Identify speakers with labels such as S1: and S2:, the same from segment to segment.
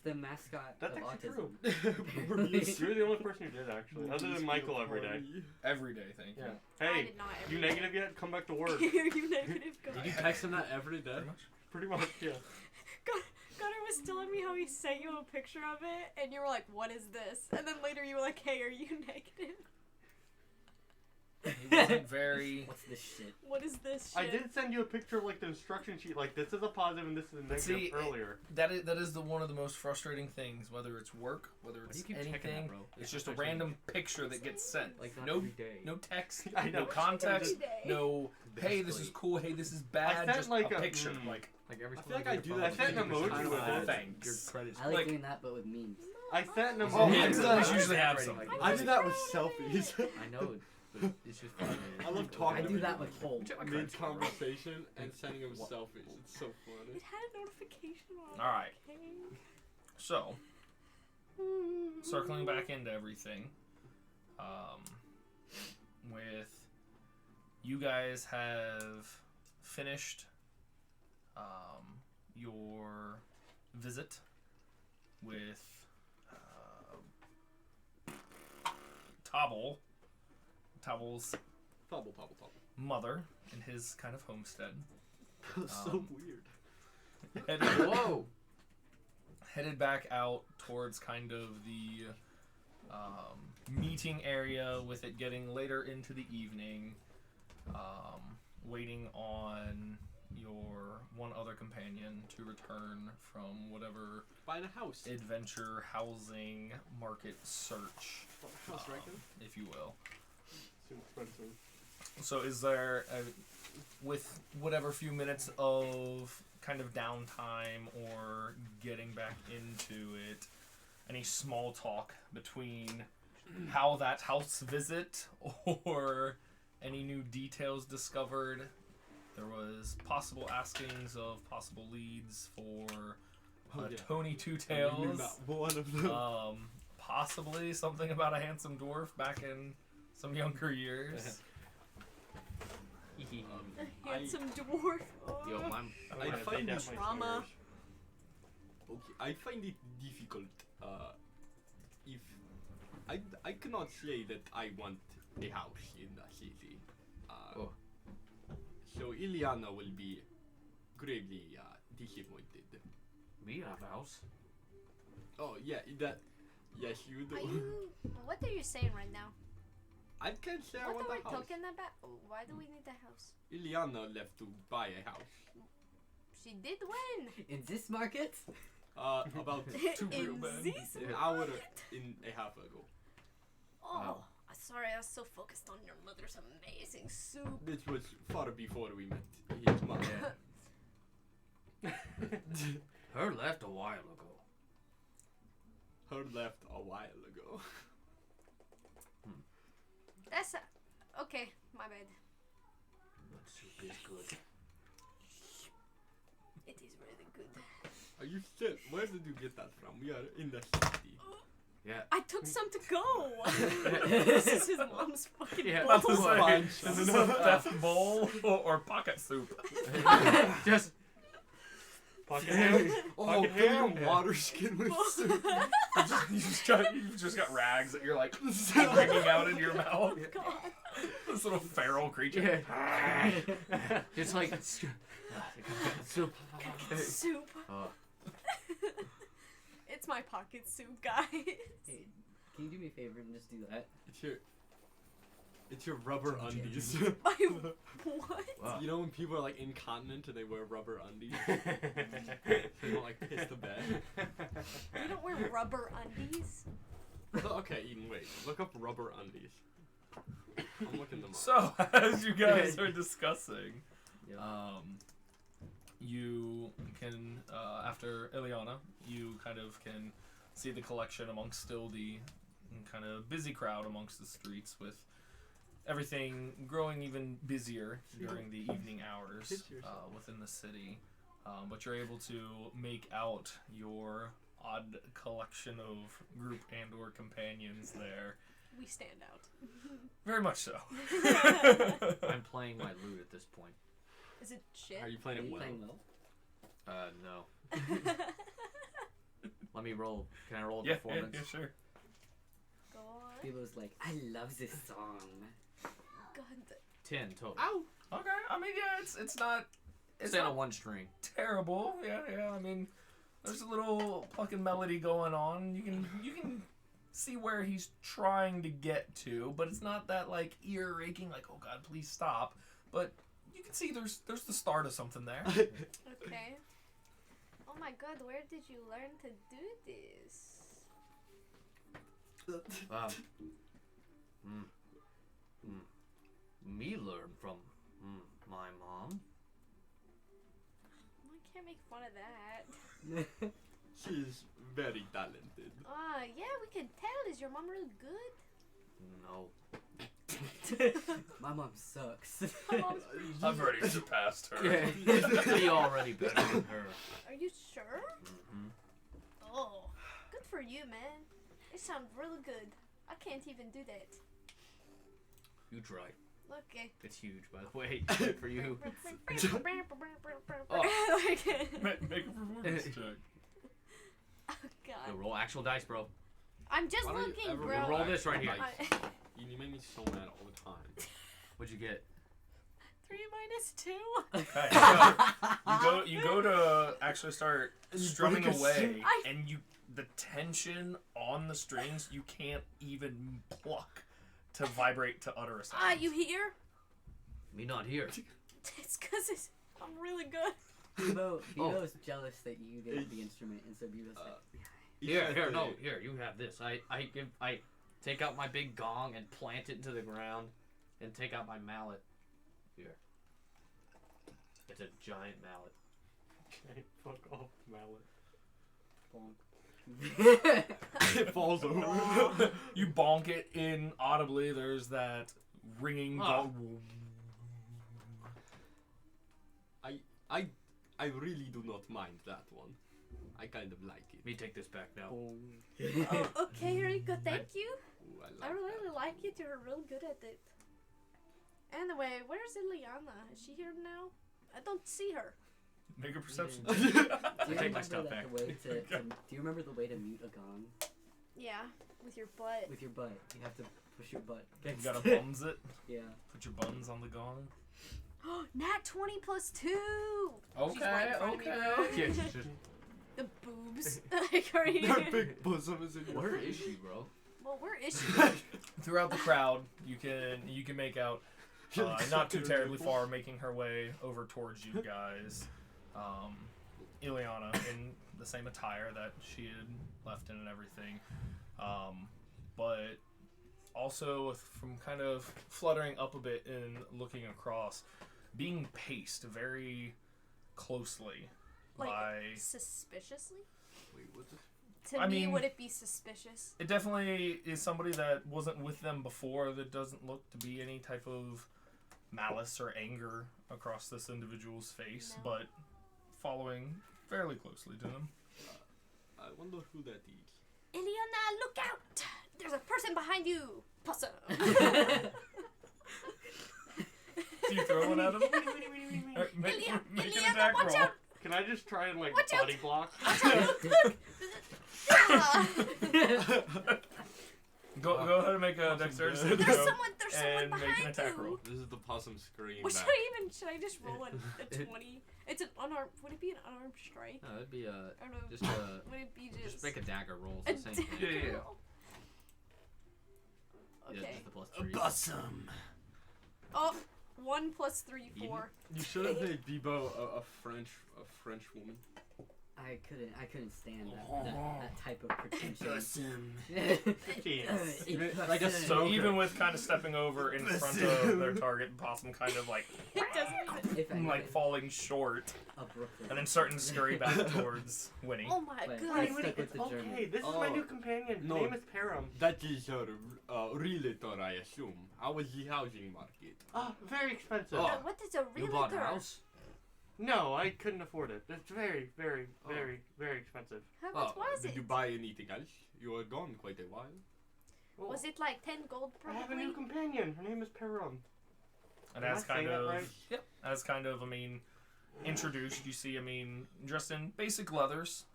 S1: the mascot
S2: That's
S1: of
S2: actually
S1: autism.
S2: true. You're the only person who did, actually. Other than Michael every day.
S3: Every day, thank you.
S2: Yeah.
S4: I
S2: Hey,
S4: did not every
S2: you
S4: day.
S2: negative yet? Come back to work.
S4: Are you negative?
S5: Did you text him that every day?
S2: Pretty much, yeah.
S4: Gunnar was telling me how he sent you a picture of it, and you were like, "What is this?" And then later you were like, "Hey, are you negative?
S3: He wasn't very...
S1: What's this shit?
S4: What is this shit?"
S2: I did send you a picture of like the instruction sheet, like this is a positive and this is a negative
S3: See,
S2: earlier.
S3: That is one of the most frustrating things, whether it's work, whether
S1: Why do
S3: it's
S1: you keep checking
S3: anything.
S1: that, bro?
S3: It's just a random picture that gets sent.
S1: Like, not
S3: no,
S1: every day.
S3: no text,
S2: I know.
S3: no context,
S4: Every day.
S3: no. Hey, this is cool. Hey, this is bad.
S2: sent,
S3: Just
S2: like,
S3: a
S2: a-
S3: picture.
S5: Like every
S6: I
S5: time
S6: feel like
S5: get
S6: I
S5: a
S6: do
S5: phone,
S6: that.
S2: I sent an
S5: you just
S2: emoji
S5: kinda
S2: with
S5: add
S2: it.
S3: Thanks.
S5: Your credits.
S1: I like
S3: Like-
S1: doing that, but with memes.
S2: I sent an
S5: Oh,
S2: emoji.
S3: yeah,
S2: with
S3: so
S2: it.
S3: I usually have some.
S6: I do that with selfies.
S5: I know, but it's just funny.
S6: I love talking
S1: I
S6: to
S1: do that
S6: people
S1: with whole.
S6: mid-conversation and sending them selfies. It's so funny.
S4: It had a notification on.
S3: All right.
S4: Okay.
S3: So, circling back into everything, with you guys have finished your visit with Tobble's
S6: Tobble.
S3: mother in his kind of homestead.
S6: So weird.
S5: Whoa!
S3: Headed back out towards kind of the meeting area, with it getting later into the evening, waiting on your one other companion to return from whatever
S6: Buying a house.
S3: adventure, housing, market search,
S6: House reckon?
S3: if you will.
S2: Too expensive.
S3: So is there, with whatever few minutes of kind of downtime or getting back into it, any small talk between how that house visit or any new details discovered? There was possible askings of possible leads for Tony Two Tails.
S6: Not one of them.
S3: Possibly something about a handsome dwarf back in some younger years.
S4: Handsome dwarf.
S5: Yo,
S6: I find
S2: that
S6: it
S4: trauma.
S6: Okay, I find it difficult. If I cannot say that I want a house in the city.
S5: Oh.
S6: So Ileana will be gravely disappointed.
S5: Me have a house.
S6: Oh yeah, that. Yes, you do.
S4: Are you? What are you saying right now?
S6: I can't say I
S4: What
S6: want
S4: are we
S6: a house.
S4: talking about? Why do we need a house?
S6: Ileana left to buy a house.
S4: She did when?
S1: In this market?
S6: About
S4: In this
S6: an hour and a half ago.
S4: Oh, sorry, I was so focused on your mother's amazing soup.
S6: This was far before we met his mother.
S5: Her left a while ago.
S6: Her left a while ago.
S4: That's okay. My bad.
S5: That soup is good.
S4: It is really good.
S6: Are you still? Where did you get that from? We are in the city.
S5: Yeah.
S4: I took some to go. This is his mom's fucking
S5: Yeah,
S4: bowl.
S3: About to say,
S6: Fine,
S3: is this a theft bowl or pocket soup?
S5: Just
S2: Pocket ham.
S6: Oh,
S2: Pocket
S6: fill
S2: ham.
S6: your water skin with soup.
S3: You've just got rags that you're like wringing out in your mouth.
S4: God.
S3: This little feral creature.
S5: it's like soup.
S4: Soup.
S5: Oh.
S4: It's my pocket soup, guys.
S1: Hey, can you do me a favor and just do that?
S6: It's your rubber undies.
S4: My what?
S5: Wow.
S6: You know when people are like incontinent and they wear rubber undies? They don't like piss the bed.
S4: We don't wear rubber undies.
S6: Okay, Eden, wait. Look up rubber undies. I'm looking them up.
S3: So, as you guys are discussing,
S1: Yeah.
S3: you can, after Ileana, you kind of can see the collection amongst still the kind of busy crowd amongst the streets, with everything growing even busier during the evening hours within the city. But you're able to make out your odd collection of group and or companions there.
S4: We stand out.
S3: Very much so.
S5: I'm playing my lute at this point.
S4: Is it shit?
S6: Are you playing
S1: Are
S6: it
S1: you
S6: well?
S1: playing well?
S5: No. Let me roll. Can I roll a
S3: Yeah,
S5: performance?
S3: yeah, sure.
S4: Go on.
S1: People's like, I love this song.
S4: God.
S5: 10 total.
S3: Okay, I mean, yeah, it's not
S5: Stay on one string.
S3: terrible. Yeah. I mean, there's a little fucking melody going on. You can see where he's trying to get to, but it's not that like ear raking. Like, oh god, please stop. But you can see there's the start of something there.
S4: Okay. Oh my god, where did you learn to do this?
S5: Me learn from my mom.
S4: I can't make fun of that.
S6: She's very talented.
S4: Yeah, we can tell. Is your mom really good?
S5: No.
S1: My mom sucks.
S4: My mom's
S3: I've already surpassed her.
S5: He already better than her.
S4: Are you sure?
S5: Mm-hmm.
S4: Oh, good for you, man. It sounds really good. I can't even do that.
S5: You try.
S4: Okay.
S5: It's huge, by the way. Good for you.
S4: Oh.
S3: Make a performance check.
S4: Oh, God.
S5: Yo, roll actual dice, bro.
S4: I'm just
S6: Why don't you
S4: looking,
S6: ever
S4: bro.
S5: roll this right here.
S6: Nice. You make me so mad all the time.
S5: What'd you get?
S4: 3 minus 2.
S3: Okay, you go to actually start strumming
S6: break a
S3: away,
S4: string.
S3: and the tension on the strings you can't even pluck to vibrate to utter a sound.
S4: You hear?
S5: Me not here.
S4: It's because I'm really good.
S1: Bebo's jealous that you get the instrument, and so Bebo's like,
S5: Here, you have this. I take out my big gong and plant it into the ground, and take out my mallet. Here. It's a giant mallet.
S2: Okay, fuck off, mallet.
S6: It falls over.
S3: You bonk it inaudibly. There's that ringing gong.
S6: I really do not mind that one. I kind of like it.
S5: Me take this back now.
S4: Oh, okay, here you go. Thank you.
S6: Ooh,
S4: I
S6: like
S4: really like it. You're real good at it. Anyway, where's Ileana? Is she here now? I don't see her.
S3: Make a perception.
S1: Do
S3: check.
S1: you
S5: take my
S1: remember
S5: stuff
S1: that
S5: back.
S1: the way do you remember the way to mute a gong?
S4: Yeah, with your butt.
S1: With your butt. You have to push your butt.
S3: You
S1: against
S3: gotta
S1: it.
S3: bums it.
S1: Yeah.
S3: Put your buns on the gong.
S4: Nat 20 plus 2. She's
S3: Okay,
S4: right in front of me, bro.
S5: Yeah, she's just,
S4: The boobs. Like, are you?
S6: That big bosom is in your
S5: where
S6: face.
S5: is she, bro?
S4: Well, where is she?
S3: Throughout the crowd, you can make out not too terribly far, making her way over towards you guys. Ileana in the same attire that she had left in and everything, but also from kind of fluttering up a bit and looking across, being paced very closely
S4: Like,
S3: by.
S4: suspiciously?
S6: Wait, what's this?
S4: To
S3: I
S4: me,
S3: mean-
S4: would it be suspicious?
S3: It definitely is somebody that wasn't with them before. That doesn't look to be any type of malice or anger across this individual's face,
S4: No.
S3: but following fairly closely to them.
S6: I wonder who that is.
S4: Ileana, look out! There's a person behind you! Possum!
S3: Do you throw one at him? Make an attack
S4: watch
S3: roll.
S4: out!
S2: Can I just try and like
S4: Watch out!
S2: body block?
S4: Ah!
S3: Go ahead and make a dexterity saving
S4: There's
S3: throw
S4: someone
S3: and make
S4: behind
S3: an attack
S4: you!
S3: roll.
S6: This is the possum scream
S4: Well,
S6: back.
S4: should I just roll a 20? It's an unarmed. Would it be an unarmed strike?
S5: No, it'd be
S4: I don't know.
S5: just
S4: Would it be just
S5: make a dagger roll.
S4: a
S5: It's the same thing.
S4: dagger
S3: Yeah.
S4: roll?
S5: Yeah,
S4: Okay.
S5: just the plus
S6: A
S5: 3.
S6: possum.
S4: Oh, 1 plus 3, 4.
S6: You should have made Bebo a French woman.
S1: I couldn't stand that type of pretension.
S2: Jeez.
S5: Like a
S3: So even with kind of stepping over in front of their target, Possum kind of like
S4: It doesn't even.
S1: If anything,
S3: like falling short,
S1: a Brooklyn.
S3: and then starting to scurry back towards Winnie.
S4: Oh my
S1: Wait,
S4: god.
S1: wait.
S2: Wait,
S1: Stick with the
S2: okay,
S1: German.
S2: this is my
S6: Oh.
S2: new companion.
S6: No.
S2: Her name is Param.
S6: That is her realtor, I assume. How was the housing market?
S2: Very expensive.
S5: Oh.
S4: What is a
S5: You bought a
S4: realtor?
S5: house?
S2: No, I couldn't afford it. It's very, very,
S6: Oh.
S2: very, very expensive.
S4: How much was
S6: Did
S4: it?
S6: you buy anything else? You were gone quite a while.
S2: Oh,
S4: Was it like 10 gold
S2: I have a
S4: probably?
S2: new companion. Her name is Param.
S3: And
S2: Am I
S3: as kind
S2: saying that
S3: of
S2: right?
S3: yep, as kind of introduced, you see dressed in basic leathers,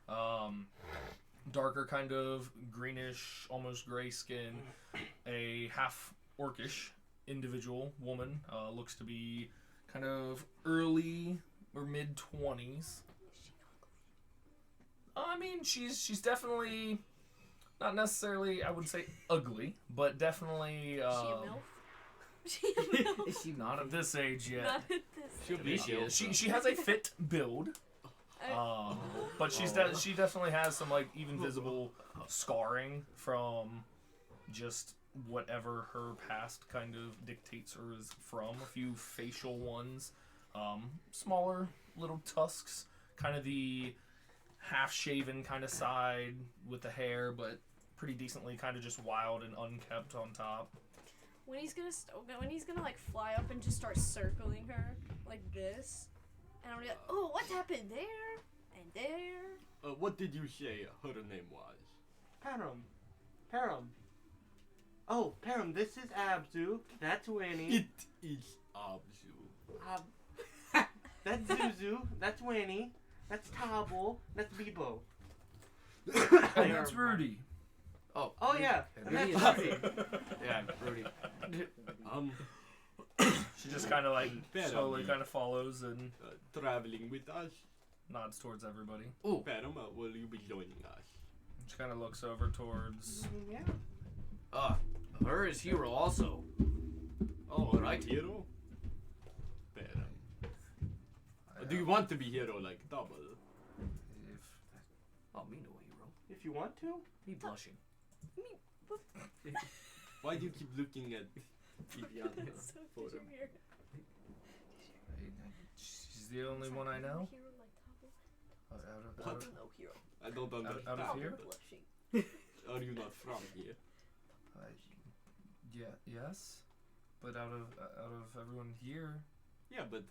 S3: darker kind of greenish, almost gray skin, a half orcish individual woman, looks to be kind of early or mid 20s. I mean, she's definitely not necessarily, I would say, ugly, but definitely.
S4: She a MILF?
S1: Is she
S3: Not at this age yet.
S4: Not at this.
S5: She'll be
S3: She has a fit build, but she definitely has some like even visible scarring from just whatever her past kind of dictates her is from. A few facial ones, smaller little tusks, kind of the half-shaven kind of side with the hair, but pretty decently kind of just wild and unkept on top.
S4: When he's gonna like fly up and just start circling her like this, and I'm gonna be like, oh, what happened there and there?
S6: What did you say her name was?
S2: Param. Oh, Param, this is Abzu. That's Winnie.
S6: It is Abzu.
S2: That's Zuzu. That's Winnie. That's Tabo. That's Bebo.
S3: And that's Rudy.
S5: Oh
S2: yeah. And
S1: Rudy
S2: that's
S1: is-
S2: Rudy.
S5: yeah, Rudy.
S3: She just kind of like
S6: Param,
S3: slowly kind of follows and
S6: traveling with us.
S3: nods towards everybody.
S5: Ooh,
S6: Param, will you be joining us?
S3: She kind of looks over towards.
S2: Yeah.
S5: her is hero also.
S6: Oh,
S5: Right.
S6: right. Hero? Param. Do you want to be hero like double?
S5: Oh, me no hero.
S2: If you want to.
S5: Me blushing.
S6: Why do you keep looking at Viviana?
S4: That's so
S6: for
S4: picture
S6: him?
S4: here.
S3: She's the only one I know.
S4: Hero like Tabo.
S6: What?
S4: No hero.
S6: I don't understand.
S3: out of here?
S4: Blushing.
S6: Are you not from here?
S3: Yeah, yes, but out of everyone here,
S6: Yeah, but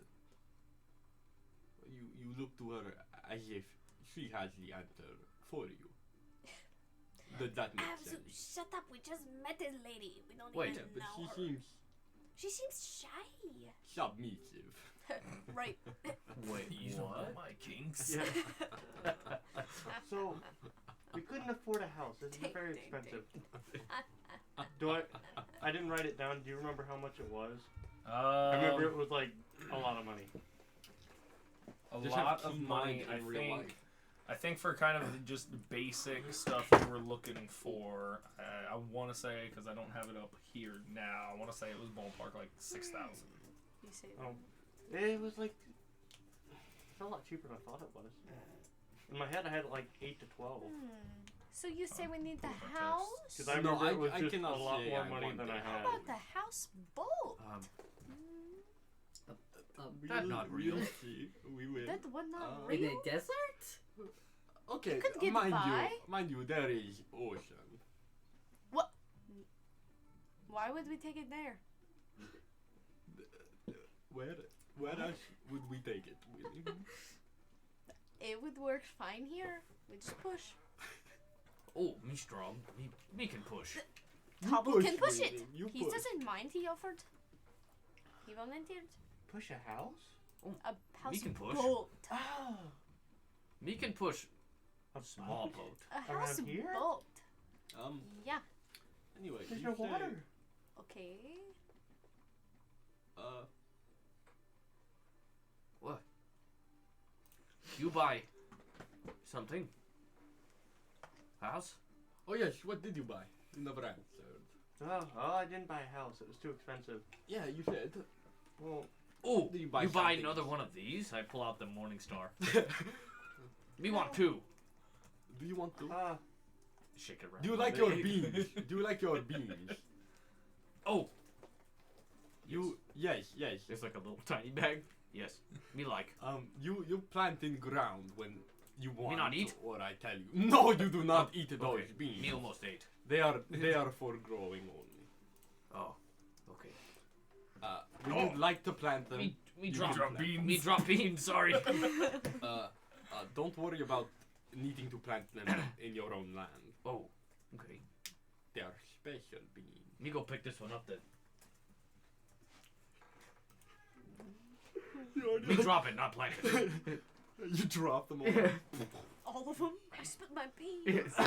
S6: you look to her as if she has the answer for you. Does that make
S4: Abzu,
S6: sense?
S4: shut up. We just met this lady. We don't
S5: Wait,
S4: even
S6: But
S4: know
S6: she
S4: her.
S6: seems
S4: She seems shy.
S6: submissive.
S4: Right.
S5: Wait,
S3: you don't know my kinks.
S2: Yeah. So, we couldn't afford a house. This is
S4: Ding,
S2: very
S4: ding,
S2: expensive. I didn't write it down. Do you remember how much it was? I remember it was like a lot of money.
S3: a
S6: Just have
S3: lot of
S6: keen
S3: money.
S6: mind in real life.
S3: I think for kind of just basic stuff you were looking for, I want to say, because I don't have it up here now, I want to say it was ballpark like 6,000.
S4: You say
S2: Oh. It was like a lot cheaper than I thought it was. In my head, I had like 8 to 12.
S4: So you say we need the
S3: Perfect.
S4: house?
S2: Because I
S6: No,
S2: remember it was
S6: I
S2: just a
S6: cannot
S2: lot
S6: say
S2: more
S6: I
S2: money
S6: want
S2: than I
S6: that.
S4: How
S2: had.
S4: about the house boat?
S5: That's not real.
S6: We'll see. We will.
S4: That would not
S1: In
S4: real?
S1: the desert?
S6: Okay,
S4: could get
S6: mind
S4: by.
S6: you, there is ocean.
S4: Why would we take it there?
S6: Where else would we take it? Willie?
S4: It would work fine here. We just push.
S5: Oh, me strong. Me can push.
S4: Tabo can push it.
S6: Willie, you
S4: He
S6: push.
S4: doesn't mind. He offered. He volunteered.
S2: Push a house?
S4: A house
S5: can push.
S4: boat.
S2: Oh.
S5: Me can push
S2: A
S5: small boat.
S4: A
S2: Around
S4: house
S2: here?
S4: boat. Yeah.
S6: Anyway,
S2: There's
S6: you
S2: no
S6: say,
S2: water.
S4: Okay.
S5: What? You buy something? House?
S6: Oh yes, what did you buy? You never answered.
S2: Oh, I didn't buy a house. It was too expensive.
S6: Yeah, you said.
S2: Well,
S5: Oh,
S6: You
S5: you
S6: buy
S5: buy
S6: something.
S5: another one of these? I pull out the Morning Star. Me want two.
S6: Do you want to?
S5: Shake it around.
S6: Do you like your beans? Do you like your beans?
S5: Oh,
S6: You yes.
S5: it's like a little tiny bag. Yes, me like.
S6: You plant in ground when you want.
S5: not eat?
S6: Or I tell you. No, you do not eat those
S5: Okay,
S6: beans.
S5: me almost ate.
S6: They are for growing only.
S5: Oh, okay.
S6: Would you like to plant them?
S5: Me
S6: You
S5: drop
S6: can plant.
S3: beans.
S5: Me drop beans. Sorry.
S6: Don't worry about needing to plant them in your own land.
S5: Oh, okay.
S6: They are special beans.
S5: Me go pick this one up then. Me drop it, not plant it.
S6: You drop them all.
S4: A all of them. I spilled my beans.
S3: No,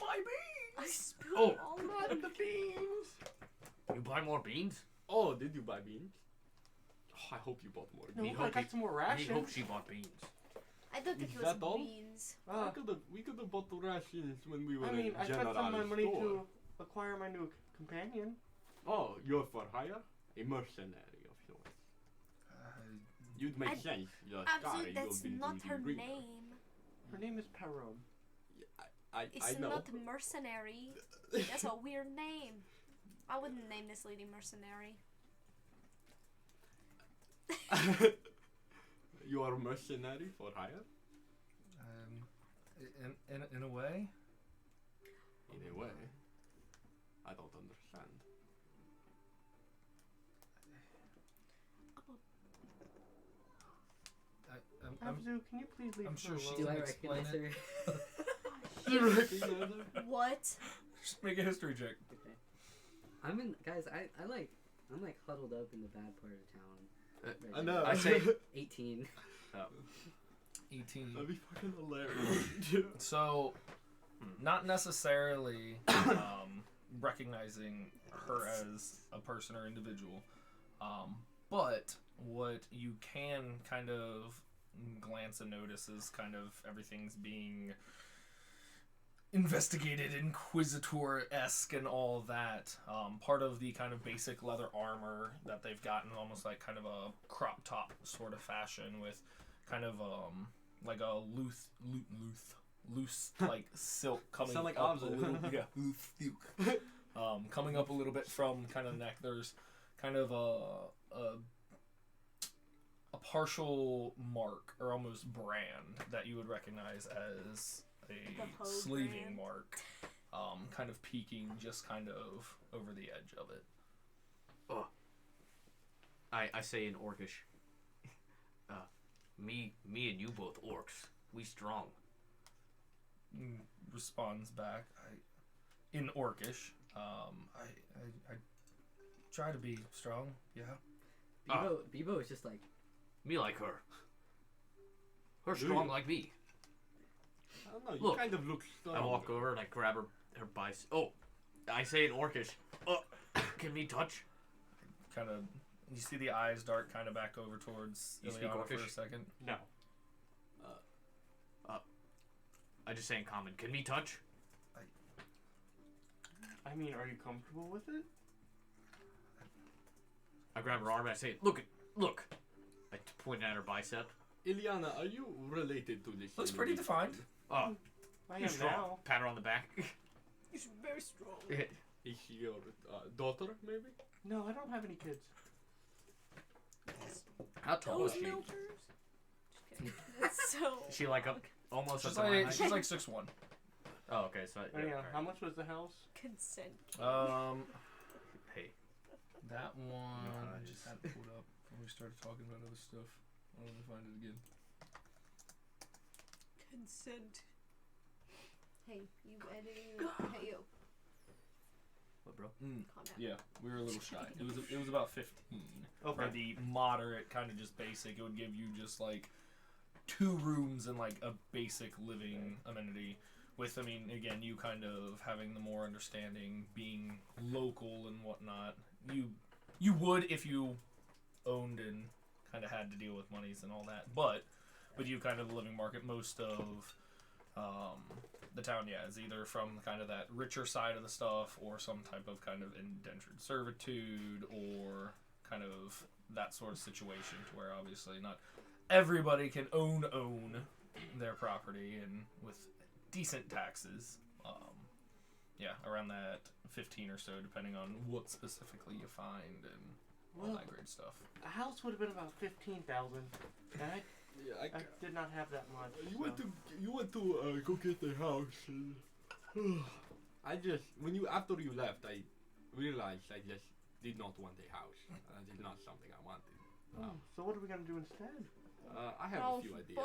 S3: my beans.
S4: I spilled
S5: Oh.
S4: all of
S6: Not
S4: them.
S6: the beans.
S5: You buy more beans?
S6: Oh, did you buy beans? Oh, I hope you bought more
S2: No,
S6: beans.
S2: I got some more
S5: I
S2: rations.
S5: hope she bought beans.
S4: I don't think
S6: Is
S4: it was
S6: that all?
S4: beans.
S6: We could have bought the rations when we were
S2: I mean,
S6: in
S2: I spent
S6: general
S2: some of my money
S6: store.
S2: to acquire my new companion.
S6: Oh, you're for hire? A mercenary of sorts. You'd make sense. You're a guy,
S4: Absolutely, that's
S6: you've been
S4: not
S6: doing
S4: her
S6: green.
S4: name.
S2: Her name is Perome.
S6: I
S4: It's
S6: know.
S4: not mercenary. That's a weird name. I wouldn't name this lady mercenary.
S6: You are a mercenary for hire?
S3: In a way.
S6: In a way. I don't understand.
S3: I'm
S2: Abzu, can you please leave
S3: I'm
S2: her
S3: sure she-
S2: alone?
S1: Do I
S3: explain
S1: recognize
S3: it.
S1: her?
S6: You recognize her?
S4: What?
S3: just make a history check.
S1: Okay. Guys, I'm like huddled up in the bad part of town. Right
S6: I
S1: now.
S6: know.
S5: I say
S1: 18.
S3: 18.
S6: That'd be fucking hilarious.
S3: So, not necessarily recognizing her as a person or individual, but what you can kind of glance and notice is kind of everything's being investigated, inquisitor-esque and all that. Part of the kind of basic leather armor that they've gotten, almost like kind of a crop top sort of fashion with kind of like a loose like silk coming
S6: Sound like
S3: up a
S6: Abzu.
S3: little, yeah, loose silk. Coming up a little bit from kind of the neck. There's kind of a partial mark or almost brand that you would recognize as
S4: The
S3: a
S4: Ho
S3: slaving
S4: brand.
S3: mark, kind of peeking just kind of over the edge of it.
S5: I say in Orcish. Me and you both orcs. We strong.
S3: Responds back, in Orcish. I try to be strong. Yeah.
S1: Bebo is just like,
S5: Me like her. Her
S6: Do
S5: strong
S6: you?
S5: like me.
S6: I don't know, you
S5: Look,
S6: kind of look strong.
S5: I walk over and I grab her bicep. Oh, I say in Orcish. Oh, can we touch?
S3: Kind of. You see the eyes dart kind of back over towards
S5: You speak
S3: Ileana for a
S5: Orcish?
S3: second.
S2: No.
S5: I just say in common. Can we touch?
S2: I mean, are you comfortable with it?
S5: I grab her arm and I say, look. I point at her bicep.
S6: Ileana, are you related to this?
S3: Looks pretty defined.
S5: Oh,
S2: I
S5: you're
S2: am
S5: strong.
S2: now.
S5: Pat her on the back.
S4: He's very strong.
S6: Is she your daughter, maybe?
S2: No, I don't have any kids.
S5: How tall is
S4: Those
S5: she?
S4: milkers. Just kidding. That's so.
S5: Is she like up almost
S3: She's
S5: up to my
S3: like
S5: height?
S3: she's like 6'1".
S5: Oh, okay. So
S2: Anyhow,
S5: alright.
S2: how much was the house?
S4: Consent.
S5: Hey,
S3: That one I
S5: Nice.
S3: just had it pulled up when we started talking about other stuff. Let me find it again.
S4: Consent. Hey, you editing? Hey, yo.
S5: what, bro?
S4: Calm down.
S3: Yeah, we were a little shy. It was about 15.
S2: Okay.
S3: For the moderate kind of just basic, it would give you just like 2 rooms and like a basic living amenity. With, I mean, again, you kind of having the more understanding, being local and whatnot. You would if you owned and kind of had to deal with monies and all that. But with you kind of the living market, most of the town, yeah, is either from kind of that richer side of the stuff or some type of kind of indentured servitude or kind of that sort of situation to where obviously not everybody can own their property and with decent taxes. Yeah, around that 15 or so, depending on what specifically you find and all
S2: Well,
S3: that great stuff.
S2: a house would have been about 15,000, and
S6: Yeah,
S2: I did not have that much.
S6: You
S2: so.
S6: went to go get the house. And I just after you left, I realized I just did not want a house. That is not something I wanted.
S2: Oh, so what are we gonna do instead?
S6: I have a few ideas.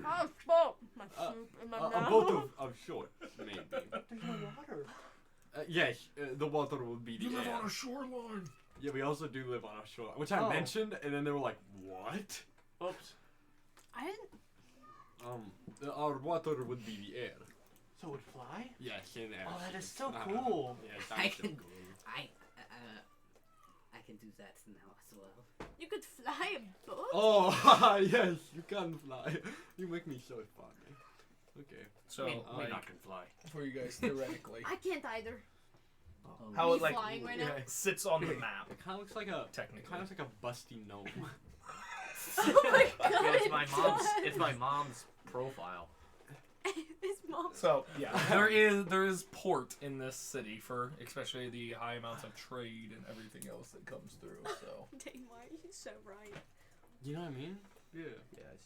S4: House boat. My soup in my
S6: A
S4: mouth.
S6: boat of sorts, maybe.
S2: There's no water.
S6: Yes, the water will be the
S3: You live
S6: air.
S3: on a shoreline.
S6: Yeah, we also do live on a shore, which I
S2: Oh.
S6: mentioned, and then they were like, "What?"
S2: Oops.
S4: I didn't.
S6: Our water would be the air.
S2: So it would fly?
S6: Yes, in air.
S2: Oh, that is so
S6: Ah,
S2: cool.
S6: Yes,
S1: I
S6: I'm so
S1: can-
S6: cool.
S1: I can do that now as well.
S4: You could fly a boat?
S6: Oh, yes, you can fly. You make me so funny. Okay.
S3: So,
S5: me
S3: like,
S5: not can fly.
S3: for you guys theoretically,
S4: I can't either.
S1: Oh,
S3: how
S4: Me
S3: it like
S4: flying right now?
S3: sits on the map
S6: It kind of looks like a
S3: technically.
S6: kind of looks like a busty gnome.
S4: Oh my god!
S5: Yeah, it's my
S4: it
S5: mom's.
S4: does.
S5: It's my mom's profile.
S4: His mom.
S3: So yeah, there is port in this city for especially the high amounts of trade and everything else that comes through. So
S4: Dang, why are you so right?
S6: You know what I mean? Yeah.
S5: Yeah, I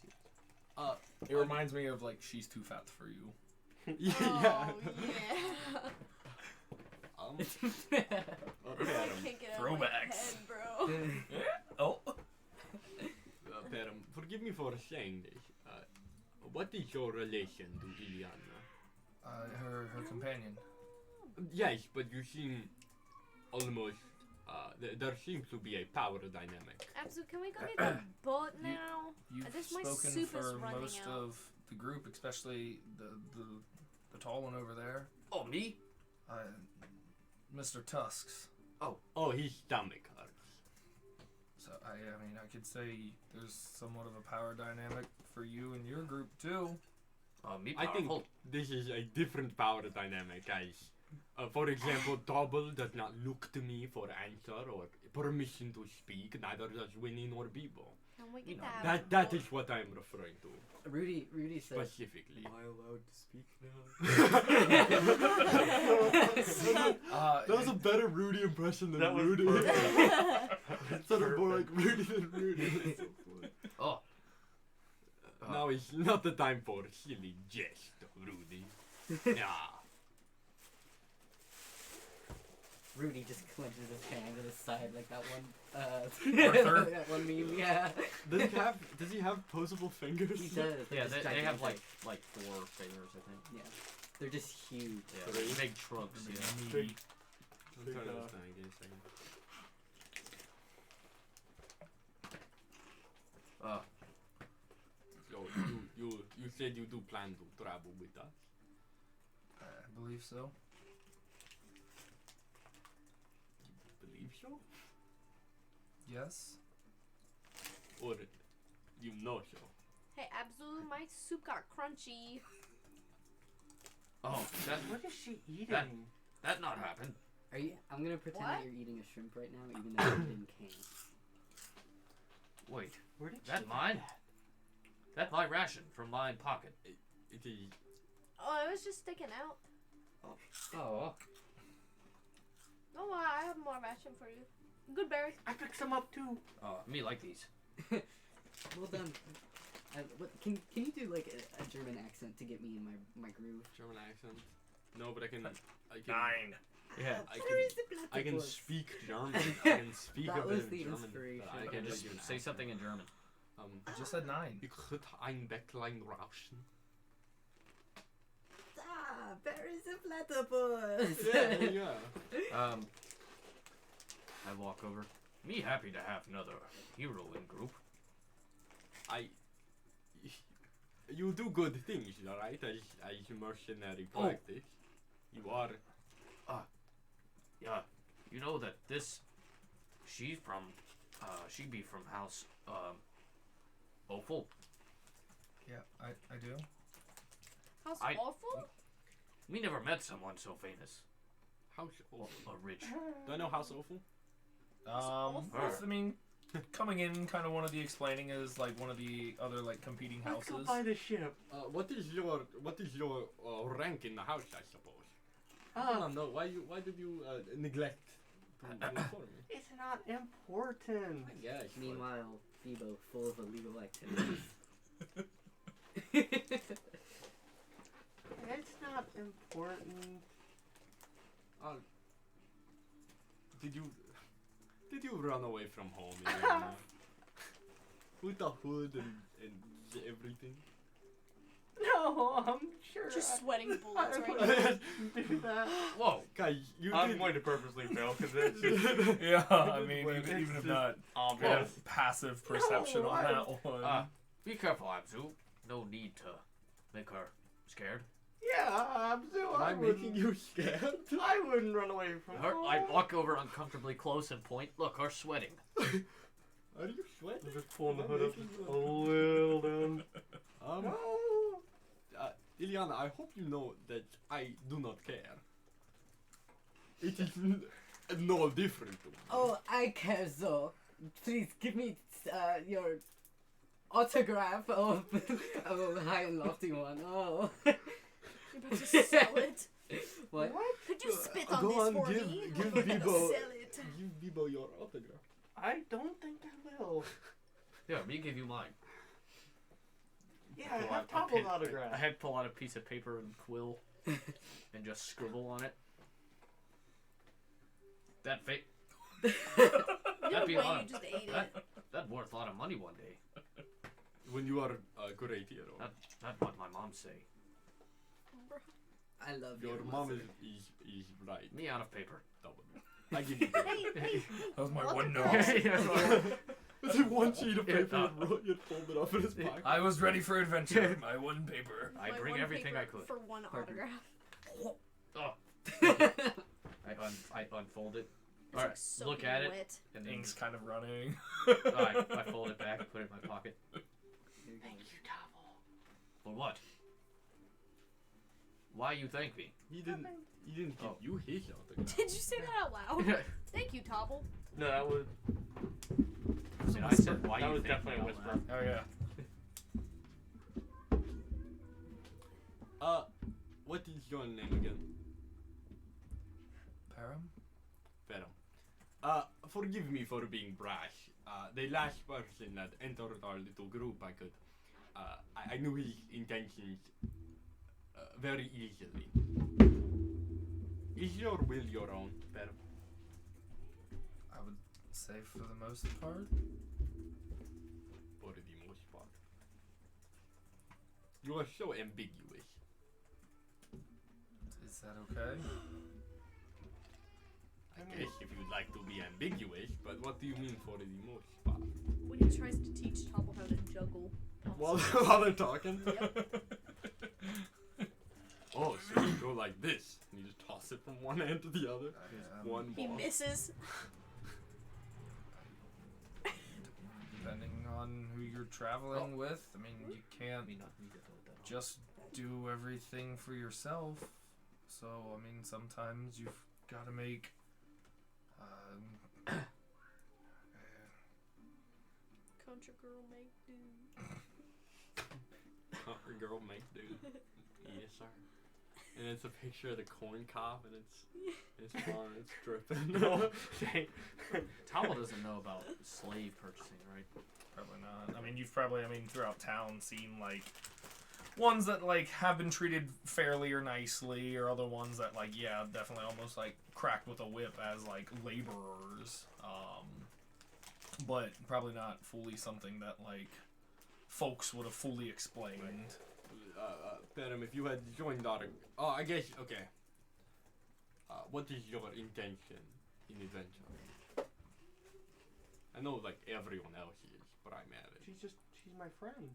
S5: see.
S3: it reminds me of like She's Too Fat for You.
S6: Yeah.
S4: Oh, yeah.
S6: Um,
S4: I
S6: Perum,
S4: can't get out of my
S3: Throwbacks.
S4: head, bro.
S3: Oh,
S6: Perum, forgive me for saying this. What is your relation to Iliana?
S3: her companion.
S6: Yes, but you seem almost. There seems to be a power dynamic.
S4: Absolute, can we go get the boat now?
S3: You've
S4: This my
S3: spoken
S4: soup is
S3: for
S4: running
S3: most
S4: out.
S3: of the group, especially the tall one over there,
S5: Oh, me?
S3: Mr. Tusks.
S6: Oh, his stomach hurts.
S3: So I mean, I could say there's somewhat of a power dynamic for you and your group too.
S5: Me
S6: I think
S5: powerful.
S6: this is a different power dynamic, guys. For example, Double does not look to me for answer or permission to speak, neither does Winnie nor Bebo.
S4: Can we
S5: You
S4: get
S5: know,
S4: that?
S6: That is what I'm referring to,
S1: Rudy says.
S6: specifically.
S2: I allowed to speak now?
S6: That was a better Rudy impression than
S2: That was
S6: Rudy.
S2: perfect.
S6: It sounded more like Rudy than Rudy. That's so funny.
S5: Oh.
S6: Now is not the time for silly jest, Rudy. Yeah.
S1: Rudy just clenches his hand to the side like that one.
S3: Arthur?
S1: That one meme, yeah.
S6: Does he have posable fingers?
S1: He does.
S5: Yeah,
S1: They're just
S5: they have
S1: gigantic.
S5: like 4 fingers, I think.
S1: Yeah, they're just huge.
S5: Yeah,
S6: Three.
S5: big trunks. Yeah.
S3: Meaty.
S6: I'm trying to understand, give me a second. So you said you do plan to travel with us?
S3: I believe so.
S6: Believe so?
S3: Yes.
S6: Or you know so?
S4: Hey, Abzu, my soup got crunchy.
S5: Oh, that
S2: What is she eating?
S5: that not happened.
S1: Are you? I'm gonna pretend
S4: What?
S1: that you're eating a shrimp right now, even though you didn't can.
S5: Wait,
S2: Where did she
S5: that
S2: get
S5: mine?
S2: that?
S5: That's my ration from my pocket.
S6: It is.
S4: Oh, it was just sticking out.
S5: Oh.
S4: Oh, wow, I have more ration for you. Good berry.
S2: I picked some up too.
S5: Me like these.
S1: Well done. What, can you do like a German accent to get me in my groove?
S6: German accent? No, but I can.
S3: 9.
S5: Yeah.
S6: I can speak German. I can speak
S1: That
S6: a
S1: was
S6: bit
S1: the
S6: of German.
S1: inspiration.
S6: But I
S5: Okay,
S6: can
S5: just
S6: give you an
S5: say
S6: accent.
S5: something in German.
S3: I just said 9.
S6: Ich hätte ein Bäcklein rauschen.
S1: Ah, there is a platypus.
S6: Yeah.
S5: I walk over. Me happy to have another hero in group.
S6: You do good things, alright? As mercenary
S5: Oh.
S6: practice. You are.
S5: Yeah, you know that this. She's from. She be from House. Opal.
S3: Yeah, I do.
S4: How's
S5: I-
S4: awful?
S5: We never met someone so famous.
S6: House
S5: Or
S6: Awful.
S5: rich.
S6: Do I know House Awful?
S3: I mean, coming in, kind of one of the explaining is like one of the other like competing
S2: Let's go
S3: houses.
S2: buy the ship.
S6: What is your rank in the house? I suppose. I don't know. Why did you neglect to inform me?
S2: It's not important.
S6: I guess. but-
S1: Meanwhile, Phoebo full of illegal activities.
S2: It's not important.
S6: Did you run away from home? Elena? With the hood and everything?
S2: No, I'm sure.
S4: Just sweating
S2: I
S4: bullets right now.
S2: wouldn't do that.
S5: Whoa!
S6: Guys, you
S2: I'm
S6: did.
S2: going to purposely fail because it's just
S3: Yeah, I mean,
S6: It's
S3: even if
S2: just
S3: not
S2: obvious.
S3: passive perception on
S2: I-
S3: that one.
S5: Be careful, Abzu. no need to make her scared.
S2: Yeah, Abzu,
S6: Am I making you scared?
S2: I wouldn't run away from
S5: Her, I walk over uncomfortably close and point. Look, her sweating.
S6: Are you sweating?
S2: Just pulling the
S6: Am I
S2: hood up
S6: making you-
S2: a little down.
S6: Ileana, I hope you know that I do not care. It is no different to me.
S1: Oh, I care so. Please give me your autograph of a high and lofty one. Oh.
S4: You're about to sell it.
S1: What?
S4: Could you spit on
S6: Go
S4: this
S6: on,
S4: for
S6: give-
S4: me?
S6: give
S4: I'm gonna
S6: Bibo-
S4: sell it.
S6: Give Bibo your autograph.
S2: I don't think I will.
S5: Yeah, me give you mine.
S2: Yeah, I
S5: Pull
S2: have
S5: out a
S2: Topple's
S5: pen-
S2: autograph.
S5: I had pull out a piece of paper and quill and just scribble on it. That fake.
S4: No
S5: That'd be
S4: way,
S5: a lot
S4: you just ate
S5: that,
S4: it.
S5: that'd worth a lot of money one day.
S6: When you are a great hero.
S5: That's what my mom say.
S1: I love
S6: Your
S1: your
S6: mom
S1: mustard.
S6: is right.
S5: Me out of paper.
S6: Double. I give you paper.
S4: Hey,
S3: That was my
S4: what
S3: one
S4: the
S3: note.
S4: hell?
S6: It's one sheet of paper you'd fold it up in his pocket.
S3: I was ready for adventure. My one paper.
S5: I
S4: My
S5: bring
S4: one
S5: everything
S4: paper
S5: I could.
S4: for one
S1: Perfect.
S4: autograph.
S5: I unfold it.
S4: It's
S5: Alright,
S4: like soaking
S5: look at it.
S4: wet.
S5: And then
S3: Ink's kind of running.
S5: I fold it back, put it in my pocket.
S1: Thank you.
S5: For what? Why you thank me?
S6: He didn't give
S5: Oh.
S6: you his autograph.
S4: Did you say that out loud? Thank you, Topple.
S2: No, that was
S5: And I said, why
S2: that
S5: you
S2: was
S5: thank me
S2: definitely a
S5: out
S2: whisper.
S5: loud?
S3: Oh yeah.
S6: What is your name again?
S3: Param?
S6: Venom. Forgive me for being brash. The last person that entered our little group, I knew his intentions very easily. Is your will your own, Venom?
S3: I would say for the most part.
S6: For the most part. You are so ambiguous.
S3: Is that okay?
S6: I guess if you'd like to be ambiguous, but what do you mean for the most part?
S4: When he tries to teach Topple how to juggle.
S6: While they're talking?
S4: Yep.
S6: Oh, so you go like this, and you just toss it from one end to the other. One
S4: He
S6: ball.
S4: misses.
S3: Depending on who you're traveling with, I mean, you can't
S5: Me not need to hold that.
S3: just do everything for yourself. So, I mean, sometimes you've got to make
S4: Country girl make do.
S6: Her girl make dude. Yes, sir. And it's a picture of the corn cob, and it's fun, it's dripping.
S2: No, shame.
S5: Towel doesn't know about slave purchasing, right?
S3: probably not. I mean, you've probably, throughout town seen, like, ones that, like, have been treated fairly or nicely, or other ones that, like, yeah, definitely almost, like, cracked with a whip as, like, laborers. But probably not fully something that, like, folks would have fully explained.
S6: Venom, if you had joined our... Oh, I guess, okay. What is your intention in adventure? I know, like, everyone else is primarily.
S2: She's my friend.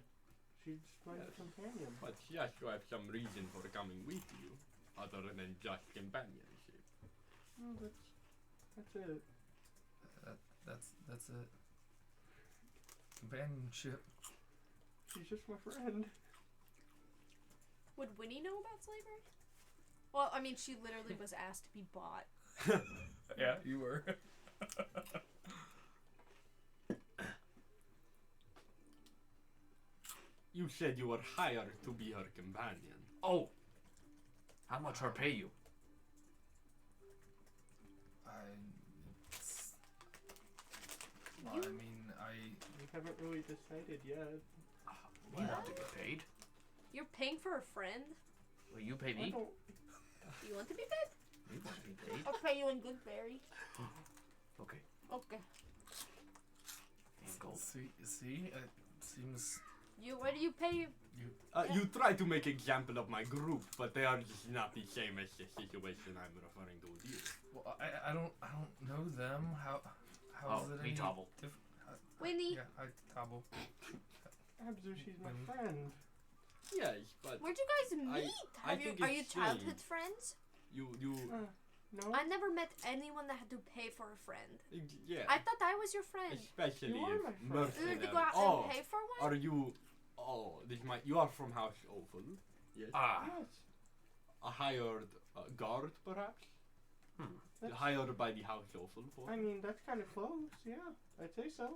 S2: She's my
S6: Yes.
S2: companion.
S6: But she has to have some reason for coming with you, other than just companionship.
S2: No, that's it.
S3: That's it. Companionship.
S2: She's just my friend.
S4: Would Winnie know about slavery? Well, I mean, she literally was asked to be bought.
S3: Yeah, you were.
S6: You said you were hired to be her companion.
S5: Oh! How much her pay you?
S3: I
S4: You-
S3: mean,
S2: We haven't really decided yet.
S5: We want to get paid.
S4: You're paying for a friend?
S5: Will you pay
S2: I
S5: me?
S2: don't.
S4: You want to be paid?
S5: We want to be paid.
S4: I'll pay you in good berry.
S5: Okay.
S4: Okay.
S5: And gold.
S3: see, it seems
S4: Where do you pay?
S6: You try to make example of my group, but they are just not the same as the situation I'm referring to with you.
S3: well. I don't know them. How
S5: Oh,
S3: is it
S5: me
S3: any
S5: Tobble.
S4: Winnie.
S3: Yeah, I Tobble.
S2: Abzu, she's my
S3: Mhm.
S2: friend.
S6: Yes, but
S4: Where'd you guys meet?
S6: I think
S4: Are
S6: it's
S4: you
S6: strange.
S4: childhood friends?
S6: you
S2: No.
S4: I never met anyone that had to pay for a friend.
S6: yeah.
S4: I thought I was your friend.
S6: Especially
S2: You are
S6: if
S2: my friend.
S4: You had to
S6: mercenary.
S4: go out
S6: Oh,
S4: and pay for one?
S6: are you? Oh, you are from House Ophel. Yes.
S3: Ah,
S2: Yes.
S6: A hired guard, perhaps.
S2: That's-
S6: Hired by the House Ophel.
S2: I mean, that's kind of close. Yeah, I'd say so.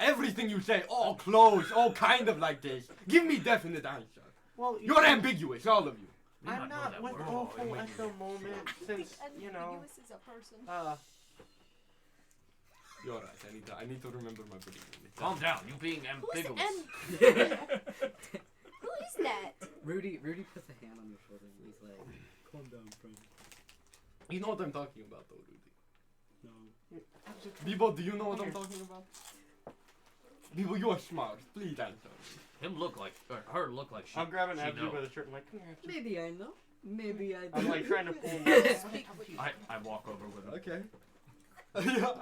S6: Everything you say, oh, close, oh, kind of like this. Give me definite answer.
S2: Well,
S6: You're ambiguous, all of you.
S3: we
S2: I'm
S3: might know
S2: not
S3: that
S2: with
S3: word.
S2: awful at the moment, since you know.
S4: Ambiguous is a person.
S6: You're right. I need to remember my predicament.
S5: Calm down. You being
S4: Who's
S5: ambiguous.
S4: Who is that?
S1: Rudy puts a hand on your shoulder and he's like, calm down, friend.
S6: You know what I'm talking about, though, Rudy.
S1: No.
S6: Bibo, do you know what I'm talking about? Bibo, you are smart. Please answer.
S5: Him look like, or her look like she.
S2: I'm grabbing
S5: she
S2: Abzu
S5: knows.
S2: by the shirt and like, come here. Abzu."
S1: Maybe I know. Maybe I
S2: I'm
S1: don't.
S2: like trying to pull him.
S4: Speak with you.
S5: I walk over with him.
S6: Okay. Yeah.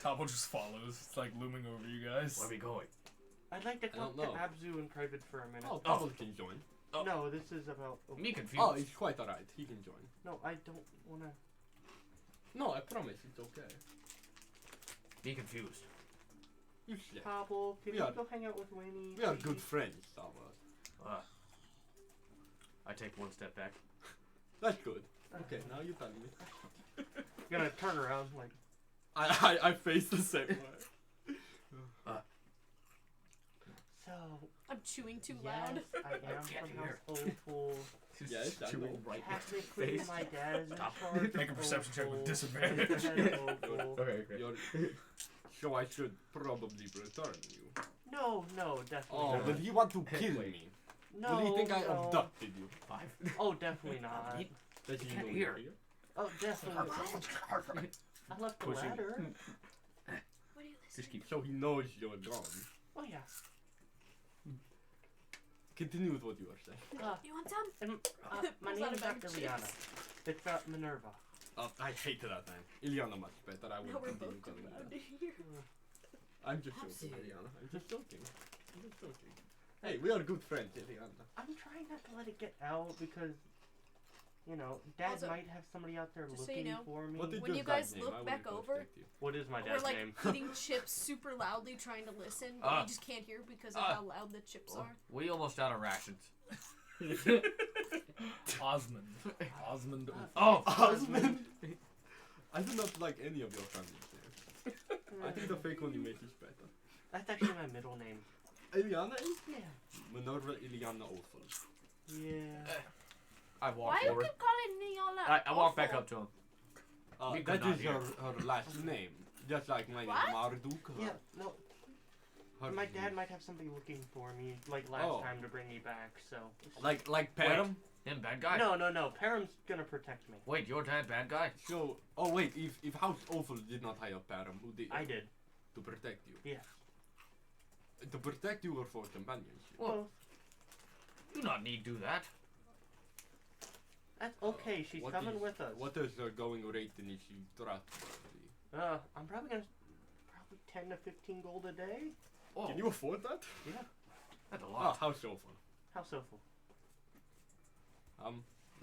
S3: Tabo just follows. It's like looming over you guys.
S5: Where are we going?
S2: I'd like to talk to
S6: don't know.
S2: Abzu in private for a minute.
S6: Oh, Pavel can join.
S5: Oh.
S2: No, this is about.
S5: Me confused.
S6: Oh, it's quite alright. He can join.
S2: No, I don't wanna.
S6: No, I promise it's okay.
S5: Be confused.
S6: You should.
S2: Pablo, can
S6: We
S2: you
S6: are-
S2: go hang out with Winnie?
S6: We are
S2: please?
S6: good friends, Tabo.
S5: I take one step back.
S6: That's good. Okay, now you tell me.
S2: Gonna turn around like.
S6: I face the same way.
S2: So.
S4: I'm chewing too
S2: yes,
S4: loud.
S2: I am
S5: Get
S2: from
S5: here.
S2: House Opal.
S6: Yes, I know.
S5: right
S2: Technically, my dad is in
S5: Stop.
S2: charge.
S3: Make a
S2: of
S3: perception check with
S2: Opal.
S3: disadvantage.
S2: He's the head of Opal.
S3: Okay, great.
S6: You're, so I should probably return you.
S2: No, definitely
S6: Oh,
S2: not.
S6: will he want to kill me?
S2: No,
S6: Will he think I
S2: no.
S6: abducted you?
S5: 5.
S2: Oh, definitely not.
S5: He-
S6: Does he
S5: Can't
S6: know
S5: hear.
S6: you?
S2: Oh, definitely not. I left the
S5: Pushing.
S2: ladder.
S4: What are you listening?
S5: Just keep.
S6: So he knows you're gone.
S2: Oh yeah.
S6: Continue with what you were saying.
S4: You want some?
S2: And, my
S4: Pulls out
S2: name's
S4: a bag
S2: not
S4: of
S2: Ileana.
S4: chips.
S2: It's Minerva.
S6: I hate that name. Ileana much better. I would
S4: Now we're
S6: continue
S4: both too
S6: calling
S4: loud
S6: you
S4: to hear.
S6: that. I'm just joking,
S1: Absolutely.
S6: Ileana. I'm just joking. I'm just joking. Hey, we are good friends, Ileana.
S2: I'm trying not to let it get out because, you know, Dad
S4: Also,
S2: might have somebody out there
S4: just so you
S2: looking
S4: know,
S2: for me.
S6: What did
S4: When
S6: your
S4: you guys
S6: dad's name?
S4: look
S6: I
S4: back
S6: wouldn't
S4: over-
S6: respect you.
S2: What is my
S4: We're
S2: dad's
S4: like
S2: name?
S4: eating chips super loudly trying to listen, but you just can't hear because of how loud the chips are.
S5: We almost out of rations.
S3: Osmond. Osmond.
S5: Oh,
S6: Osmond! I do not like any of your family names. I think the fake one you make is better.
S2: That's actually my middle name.
S6: Ileana is?
S2: Yeah.
S6: Minerva Ileana Ophel.
S2: Yeah.
S5: I walk
S4: Why you
S5: forward.
S4: keep calling me all that?
S5: I walk back
S4: awful?
S5: up to him. We could
S6: That
S5: not
S6: is
S5: hear.
S6: her last name. Just like my name,
S4: What?
S6: Marduk.
S2: Yeah. No.
S6: Her
S2: My dad might have somebody looking for me, like last
S6: Oh.
S2: time, to bring me back. So.
S6: Like Param?
S5: Him, bad guy.
S2: No. Param's gonna protect me.
S5: Wait, your dad, bad guy?
S6: So, oh wait, if House Ophel did not hire Param, who did?
S2: I did.
S6: To protect you.
S2: Yes.
S6: To protect you or for companionship?
S5: Well, do not need do that.
S2: That's okay. She's
S6: What
S2: coming
S6: is-
S2: with us.
S6: What is her going rate in if she trustworthy?
S2: I'm probably 10 to 15 gold a day.
S5: Oh,
S6: Can you afford that?
S2: Yeah.
S5: that's a
S6: Oh,
S5: lot.
S6: House Ophel.
S2: House Opal.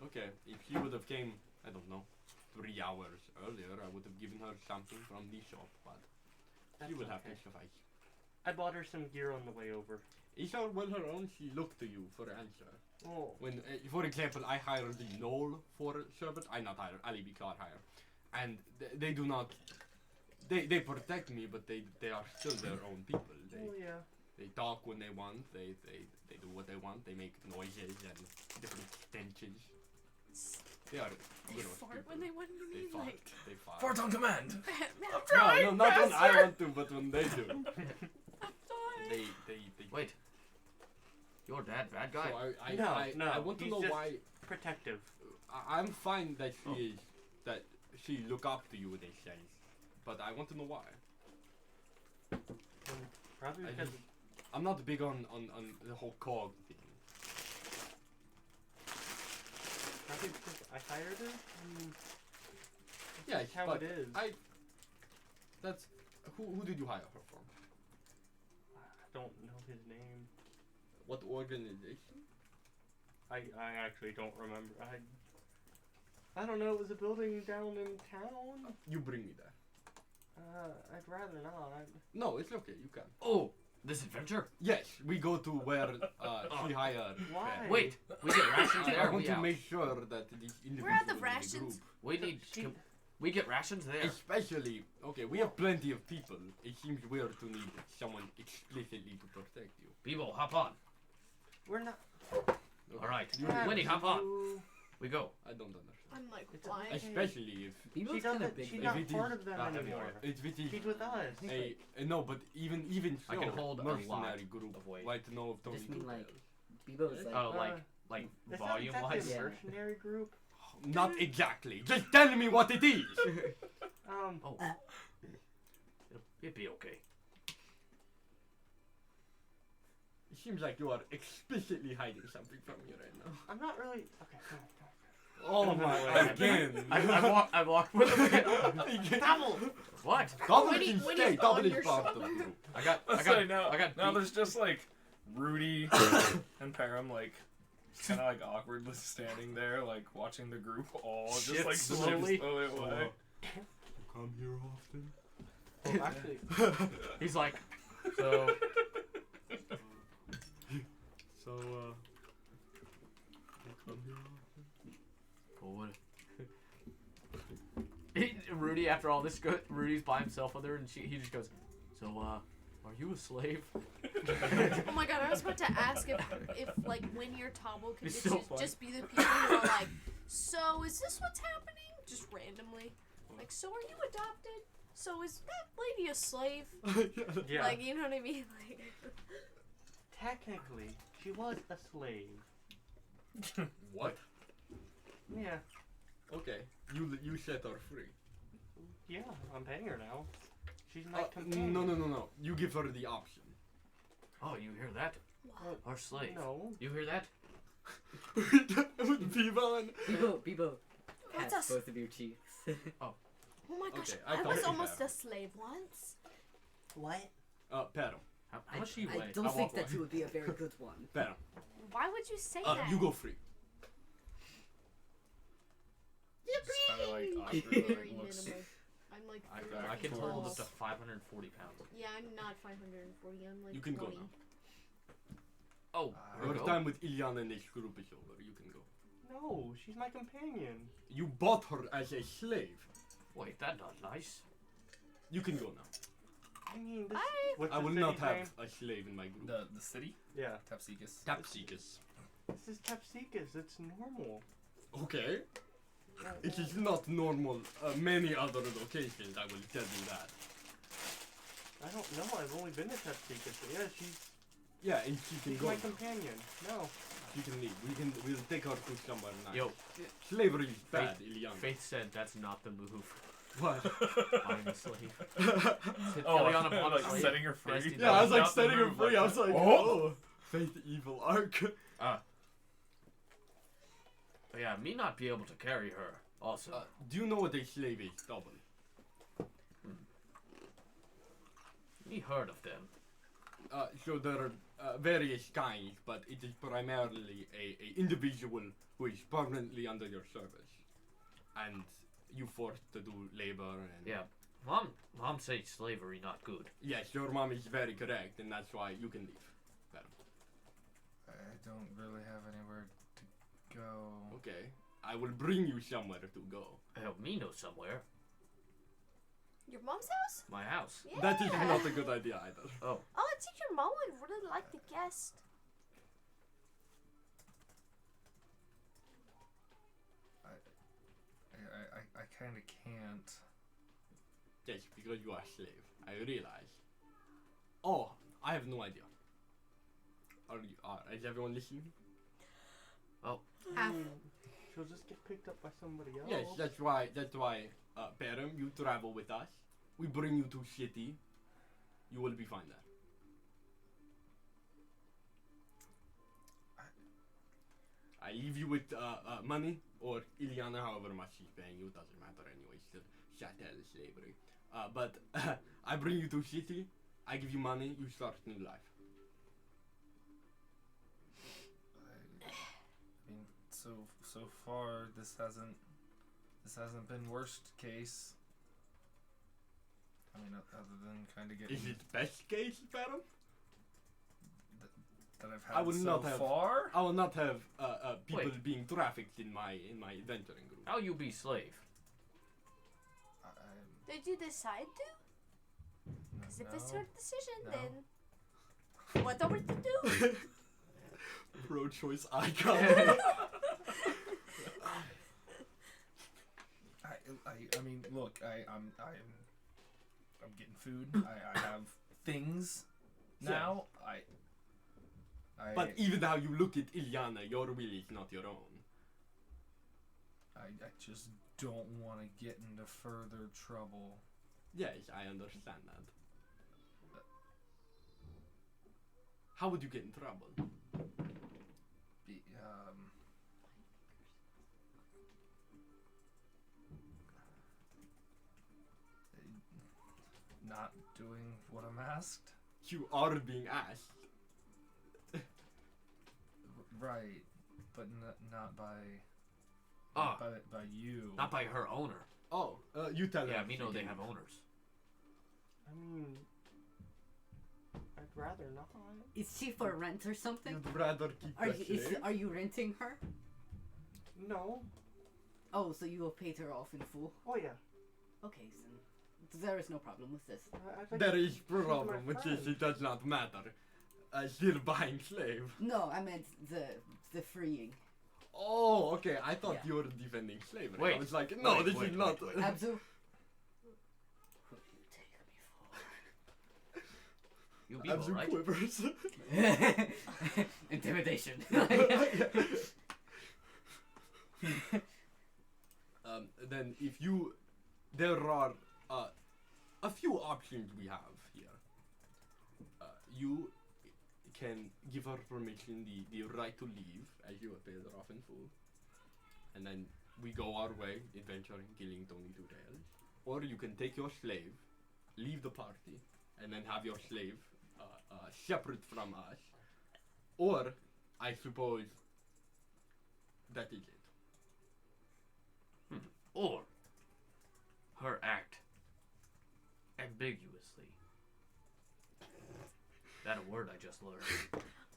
S6: Okay. If she would have came, I don't know, 3 hours earlier, I would have given her something from the shop, but
S2: That's
S6: she would have to
S2: okay.
S6: suffice.
S2: I bought her some gear on the way over.
S6: Is her well her own? She looked to you for answer.
S2: Oh.
S6: When, for example, I hired the Knoll for service, I not hired, Ali Bikar hire, and they do not, they protect me, but they are still their own people.
S2: Oh yeah.
S6: They talk when they want, they do what they want, they make noises and different stenches. They are
S4: They
S6: good
S4: fart
S6: people.
S4: when they want to
S6: They
S4: be
S6: fart.
S4: like.
S6: They fart.
S3: Fart on command.
S4: I'm
S6: No,
S4: trying,
S6: not when I
S4: faster!
S6: want to, but when they do.
S4: I'm trying.
S6: They
S5: Wait. Your dad, bad guy?
S6: So
S2: No,
S6: I want to
S2: he's
S6: know
S2: just-
S6: why.
S2: Protective.
S6: I'm fine that
S5: Oh.
S6: she look up to you in a sense, but I want to know why.
S2: Probably
S6: I
S2: because
S6: just- I'm not big on the whole cog thing.
S2: probably because I hired her.
S6: Yeah,
S2: That's how
S6: but
S2: it is.
S6: That's who did you hire her from?
S2: I don't know his name.
S6: What organization?
S2: I actually don't remember. I don't know. It was a building down in town.
S6: You bring me there.
S2: I'd rather not.
S6: No, it's okay. You can.
S5: Oh, this adventure?
S6: Yes, we go to where she hired.
S2: Why?
S5: Wait, we get rations
S6: I
S5: there.
S6: want
S5: We
S6: to
S5: out.
S6: make sure that these individuals
S4: Where are the
S6: in
S4: rations?
S6: group,
S5: We need.
S2: She-
S5: We get rations there.
S6: especially, okay, we have plenty of people. It seems weird to need someone explicitly to protect you.
S5: Bebo, hop on.
S2: We're not.
S5: All right,
S2: Yeah,
S5: Winnie, hop on.
S2: you-
S5: We go.
S6: I don't understand.
S4: I'm like,
S2: It's
S4: why?
S2: okay.
S6: Especially if
S2: She
S1: Bebo's kind of
S2: doesn't.
S1: big.
S2: She's
S1: though.
S2: not
S6: If it
S2: part
S6: is-
S2: of them
S5: heavy
S2: anymore.
S5: weight.
S6: it is
S2: She's with us.
S6: no, but even so,
S5: I can hold a
S6: mercenary
S5: lot
S6: group
S5: of weight.
S6: might know of Tony
S1: Just mean
S6: Cooper.
S1: like Bebo's like
S5: Oh,
S2: Uh,
S5: like
S2: It's
S5: volume
S2: not
S5: wise.
S2: exactly a
S1: Yeah.
S2: mercenary group.
S6: Not exactly. Just tell me what it is.
S5: Oh, it'd be okay.
S6: It seems like you are explicitly hiding something from me right now.
S2: I'm not really. Okay, come on.
S6: Oh my! Again.
S5: I walk with him again.
S2: Double.
S5: What?
S6: Double
S4: When he-
S6: can
S4: when
S6: stay.
S4: he's
S6: Double
S4: on
S6: is
S4: your
S6: part of
S4: shoulder.
S6: the group.
S5: I got
S3: now
S5: beat.
S3: there's just like Rudy and Param like kind of like awkwardly standing there like watching the group all just
S5: Shift
S3: like
S5: slowly.
S3: slowly away.
S6: Come here often.
S2: Well, actually,
S5: He's like, so
S6: So, come here often.
S5: Rudy, after all this, Rudy's by himself with her, and he just goes, so are you a slave?
S4: Oh my god, I was about to ask if like when your Tabo could
S5: It's
S4: just,
S5: so fun.
S4: just be the people who are like, so is this what's happening? Just randomly. Like, so are you adopted? So is that lady a slave?
S2: yeah.
S4: Like, you know what I mean? Like,
S2: Technically, she was a slave.
S6: What?
S2: Yeah.
S6: Okay. You set her free.
S2: Yeah, I'm paying her now. She's my companion.
S6: No. You give her the option.
S5: Oh, you hear that?
S4: what?
S5: Our slave.
S2: No.
S5: You hear that?
S6: With Vivan.
S1: Bebo
S4: What's
S1: pats
S4: a
S1: both of your cheeks.
S4: Oh my gosh,
S6: Okay, I
S4: I
S6: thought
S4: was
S6: you
S4: almost
S6: had.
S4: a slave once.
S2: What?
S6: Pero.
S5: How much do you
S1: I
S5: weigh?
S1: don't
S6: I'll
S1: think
S6: walk
S1: that
S6: away.
S1: you would be a very good one.
S6: Pero.
S4: Why would you say that?
S6: You go free.
S3: Just kind of like
S4: Very
S3: awkwardly looks.
S4: minimal. I'm like
S5: I
S4: 30
S5: can
S4: tall.
S5: hold up to 540 pounds.
S4: Yeah, I'm not 540. I'm like
S6: You can
S4: 20.
S6: go now.
S5: Oh,
S6: Your
S5: go.
S6: time with Ilyana and this group is over. You can go.
S2: No, she's my companion.
S6: You bought her as a slave.
S5: Wait, that's not nice.
S6: You can go now.
S2: I mean, this.
S4: Bye.
S2: What's
S6: I
S2: the
S6: will not
S2: city's
S6: have
S2: name?
S6: a slave in my group.
S3: The city,
S2: Yeah.
S3: Tapsikas.
S6: Tapsikas.
S2: This is Tapsikas. It's normal.
S6: Okay. It is not normal. Many other locations, I will tell you that.
S2: I don't know. I've only been to Tapsikas. But yeah, she's
S6: Yeah, and she can go.
S2: my
S6: now.
S2: companion. No.
S6: She can leave. We'll take her to somewhere nice.
S5: Yo,
S6: Slavery is bad, Ilyana.
S5: Faith said that's not the move.
S6: What?
S5: I'm a slave.
S3: Oh,
S5: Eliana bought a
S3: like
S5: slave.
S3: setting her free.
S5: Nasty
S6: Yeah, I was like
S3: Not the
S6: setting her
S3: move,
S6: free. I was like,
S3: oh.
S6: oh, Faith Evil Arc.
S5: But yeah, me not be able to carry her. Also,
S6: Do you know what a slave is, Double?
S5: me heard of them.
S6: So there are various kinds, but it is primarily a individual who is permanently under your service, and you forced to do labor and.
S5: Yeah, mom say slavery not good.
S6: Yes, your mom is very correct, and that's why you can leave.
S3: I don't really have anywhere to go.
S6: Okay, I will bring you somewhere to go.
S5: Help me know somewhere.
S4: Your mom's house?
S5: My house.
S4: Yeah.
S6: That is not a good idea either.
S5: Oh,
S4: Oh, I think your mom would really like the guest.
S3: I kind of can't.
S6: Yes, because you are a slave. I realize. Oh, I have no idea. Is everyone listening?
S2: She'll just get picked up by somebody else.
S6: Yes, that's why. Perem, you travel with us. We bring you to city. You will be fine there. I leave you with money or Ilyana, however much she's paying you. Doesn't matter anyway. Still chattel slavery. But I bring you to city. I give you money. You start new life.
S3: so far this hasn't been worst case. I mean, other than kind of getting
S6: Is it best case, Baron?
S3: that I've
S6: I
S3: had
S6: would
S3: so
S6: not have-
S3: far.
S6: I will not have people
S5: Wait.
S6: being trafficked in my adventuring group.
S5: How you be slave?
S4: Did you decide to? Because if it's
S3: No.
S4: your decision,
S3: No.
S4: then what are we to do?
S6: Pro-choice icon.
S3: I mean, look, I'm getting food. I have things now.
S6: But even how you look at Ilyana, your will is not your own.
S3: I just don't want to get into further trouble.
S6: Yes, I understand that. How would you get in trouble?
S3: Be- Not doing what I'm asked.
S6: You are being asked.
S3: Right, but not by.
S5: Ah,
S3: By you.
S5: not by her owner.
S6: Oh, you tell
S5: Yeah,
S6: her.
S5: me know they have owners.
S2: I mean, I'd rather not.
S1: Is she for rent or something?
S6: You'd rather keep
S1: Are
S6: the
S1: you,
S6: slave?
S1: are you renting her?
S2: No.
S1: Oh, so you will pay her off in full?
S2: Oh yeah.
S1: Okay, so there is no problem with this.
S2: I'd like
S6: There
S2: to-
S6: is
S2: she's my
S6: problem, which is
S2: friend.
S6: it does not matter. Still buying slave.
S1: No, I meant the freeing.
S6: Oh, okay. I thought
S1: Yeah.
S6: you were defending slavery. I
S5: Wait,
S6: was like, no,
S5: wait,
S6: this
S5: wait,
S6: is not.
S5: wait,
S1: Abzu. Who do you take me
S5: You be
S6: Abzu
S5: alright.
S6: quivers.
S1: for? Intimidation.
S6: Then if you, there are a few options we have here. You can give her permission, the right to leave, as you have paid her off in full, and then we go our way, adventuring, killing Tony Two Tails. Or you can take your slave, leave the party, and then have your slave separate from us. Or, I suppose, that is it.
S5: Or her act ambiguously. That a word I just learned.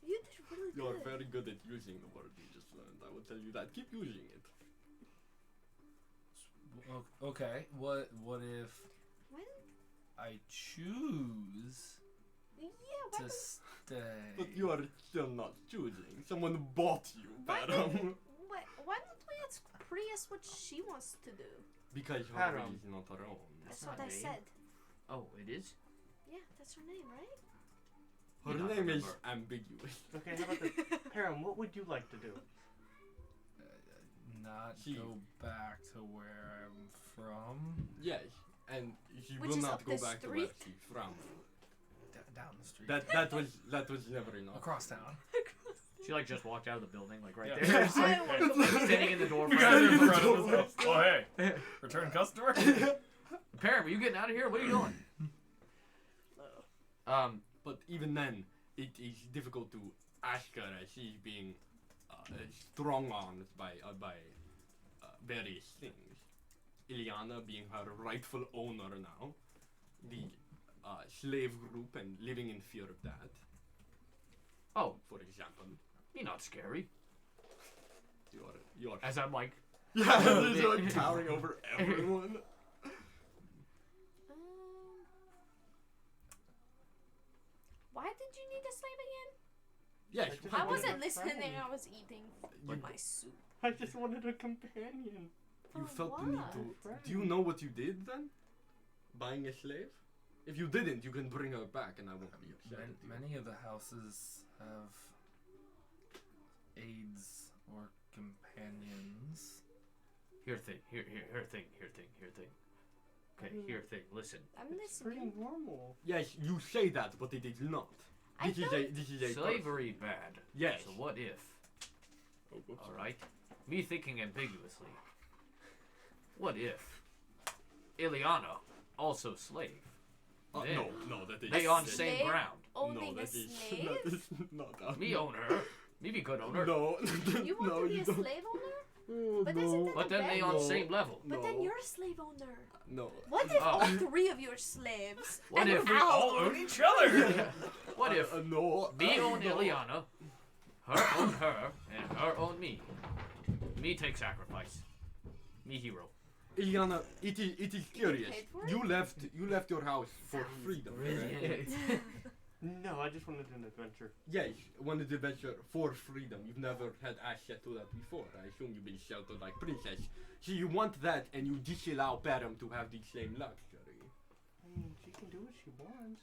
S4: You did really
S6: You are
S4: good.
S6: very good at using the word you just learned. I will tell you that. Keep using it.
S3: Okay. What if
S4: When?
S3: I choose
S4: Yeah, why
S3: to
S4: don't,
S3: stay?
S6: But you are still not choosing. Someone bought you,
S4: why
S6: Baron.
S4: why don't we ask Prius what she wants to do?
S6: Because her
S2: Baron.
S6: will is not her own.
S4: That's
S5: not
S4: what I
S5: me.
S4: said.
S5: Oh, it is?
S4: Yeah, that's her name, right?
S6: Her
S5: Yeah, I
S6: name is
S5: remember.
S6: ambiguous.
S2: Okay, how about this? Param, what would you like to do?
S3: Not
S6: She-
S3: go back to where I'm from.
S6: Yes, and she
S4: Which
S6: will
S4: is
S6: not
S4: up
S6: go
S4: the
S6: back to where
S4: street?
S6: she's from.
S3: Down the street.
S6: That was never enough.
S3: Across town.
S5: She like just walked out of the building, like right
S3: Yeah.
S5: there.
S3: It's like-
S4: I wanna go back.
S5: Standing in the door.
S3: You guys are in
S6: the
S3: front of
S6: doorway.
S3: us. Oh hey, return customer.
S5: Param, are you getting out of here? What are you doing?
S6: But even then, it is difficult to ask her as she's being strong armed by various things. Ilyana being her rightful owner now, the slave group and living in fear of that,
S5: Oh,
S6: for example.
S5: you're not scary.
S6: You're
S5: As I'm like,
S6: yeah, you're like towering over everyone.
S4: Why did you need a slave again?
S6: Yes,
S2: I just
S4: I
S2: wanted
S4: wasn't
S2: a
S4: listening.
S2: friend.
S4: I was eating
S6: You-
S4: my soup.
S2: I just wanted a companion.
S6: You
S4: For
S6: felt the need
S4: what?
S6: to.
S2: Friend.
S6: Do you know what you did then? Buying a slave? If you didn't, you can bring her back, and I won't be upset. at you.
S3: Many of the houses have aides or companions.
S5: here thing, here thing. Okay, here thing. Listen,
S4: I'm
S2: It's pretty
S4: listening.
S2: normal.
S6: Yes, you say that, but it is not.
S4: I
S6: This is a
S5: slavery bad.
S6: Yes.
S5: So what if?
S6: Oh, whoops.
S5: All right, me thinking ambiguously. What if Ilyana also slave? Then
S6: No, that is.
S5: They on
S6: that is-
S5: same
S4: Slave?
S5: ground.
S4: Owning
S6: no,
S4: a
S6: that is
S4: slave?
S6: that is not.
S5: Me own her. Me be good owner.
S6: No.
S4: You want
S6: no,
S4: to be
S6: you
S4: a
S6: don't.
S4: slave owner?
S6: Oh,
S4: But
S6: no.
S4: isn't that
S5: But then they on
S6: No.
S5: same level.
S4: But
S6: No.
S4: then you're a slave owner.
S6: No.
S4: What if
S5: Oh.
S4: all three of you are slaves?
S5: What
S4: and
S5: if we
S4: Al
S3: all own each other?
S5: What if
S6: No.
S5: me own
S6: no.
S5: Ileana, her own her, and her own me? Me take sacrifice. Me hero.
S6: Iliana, it is curious.
S4: paid for it?
S6: You left your house for freedom. right?
S1: Brilliant.
S2: No, I just wanted an adventure.
S6: Yes, wanted to venture for freedom. You've never had access to that before. I assume you've been sheltered like princess. So you want that, and you disallow Param to have the same luxury.
S2: I mean, she can do what she wants.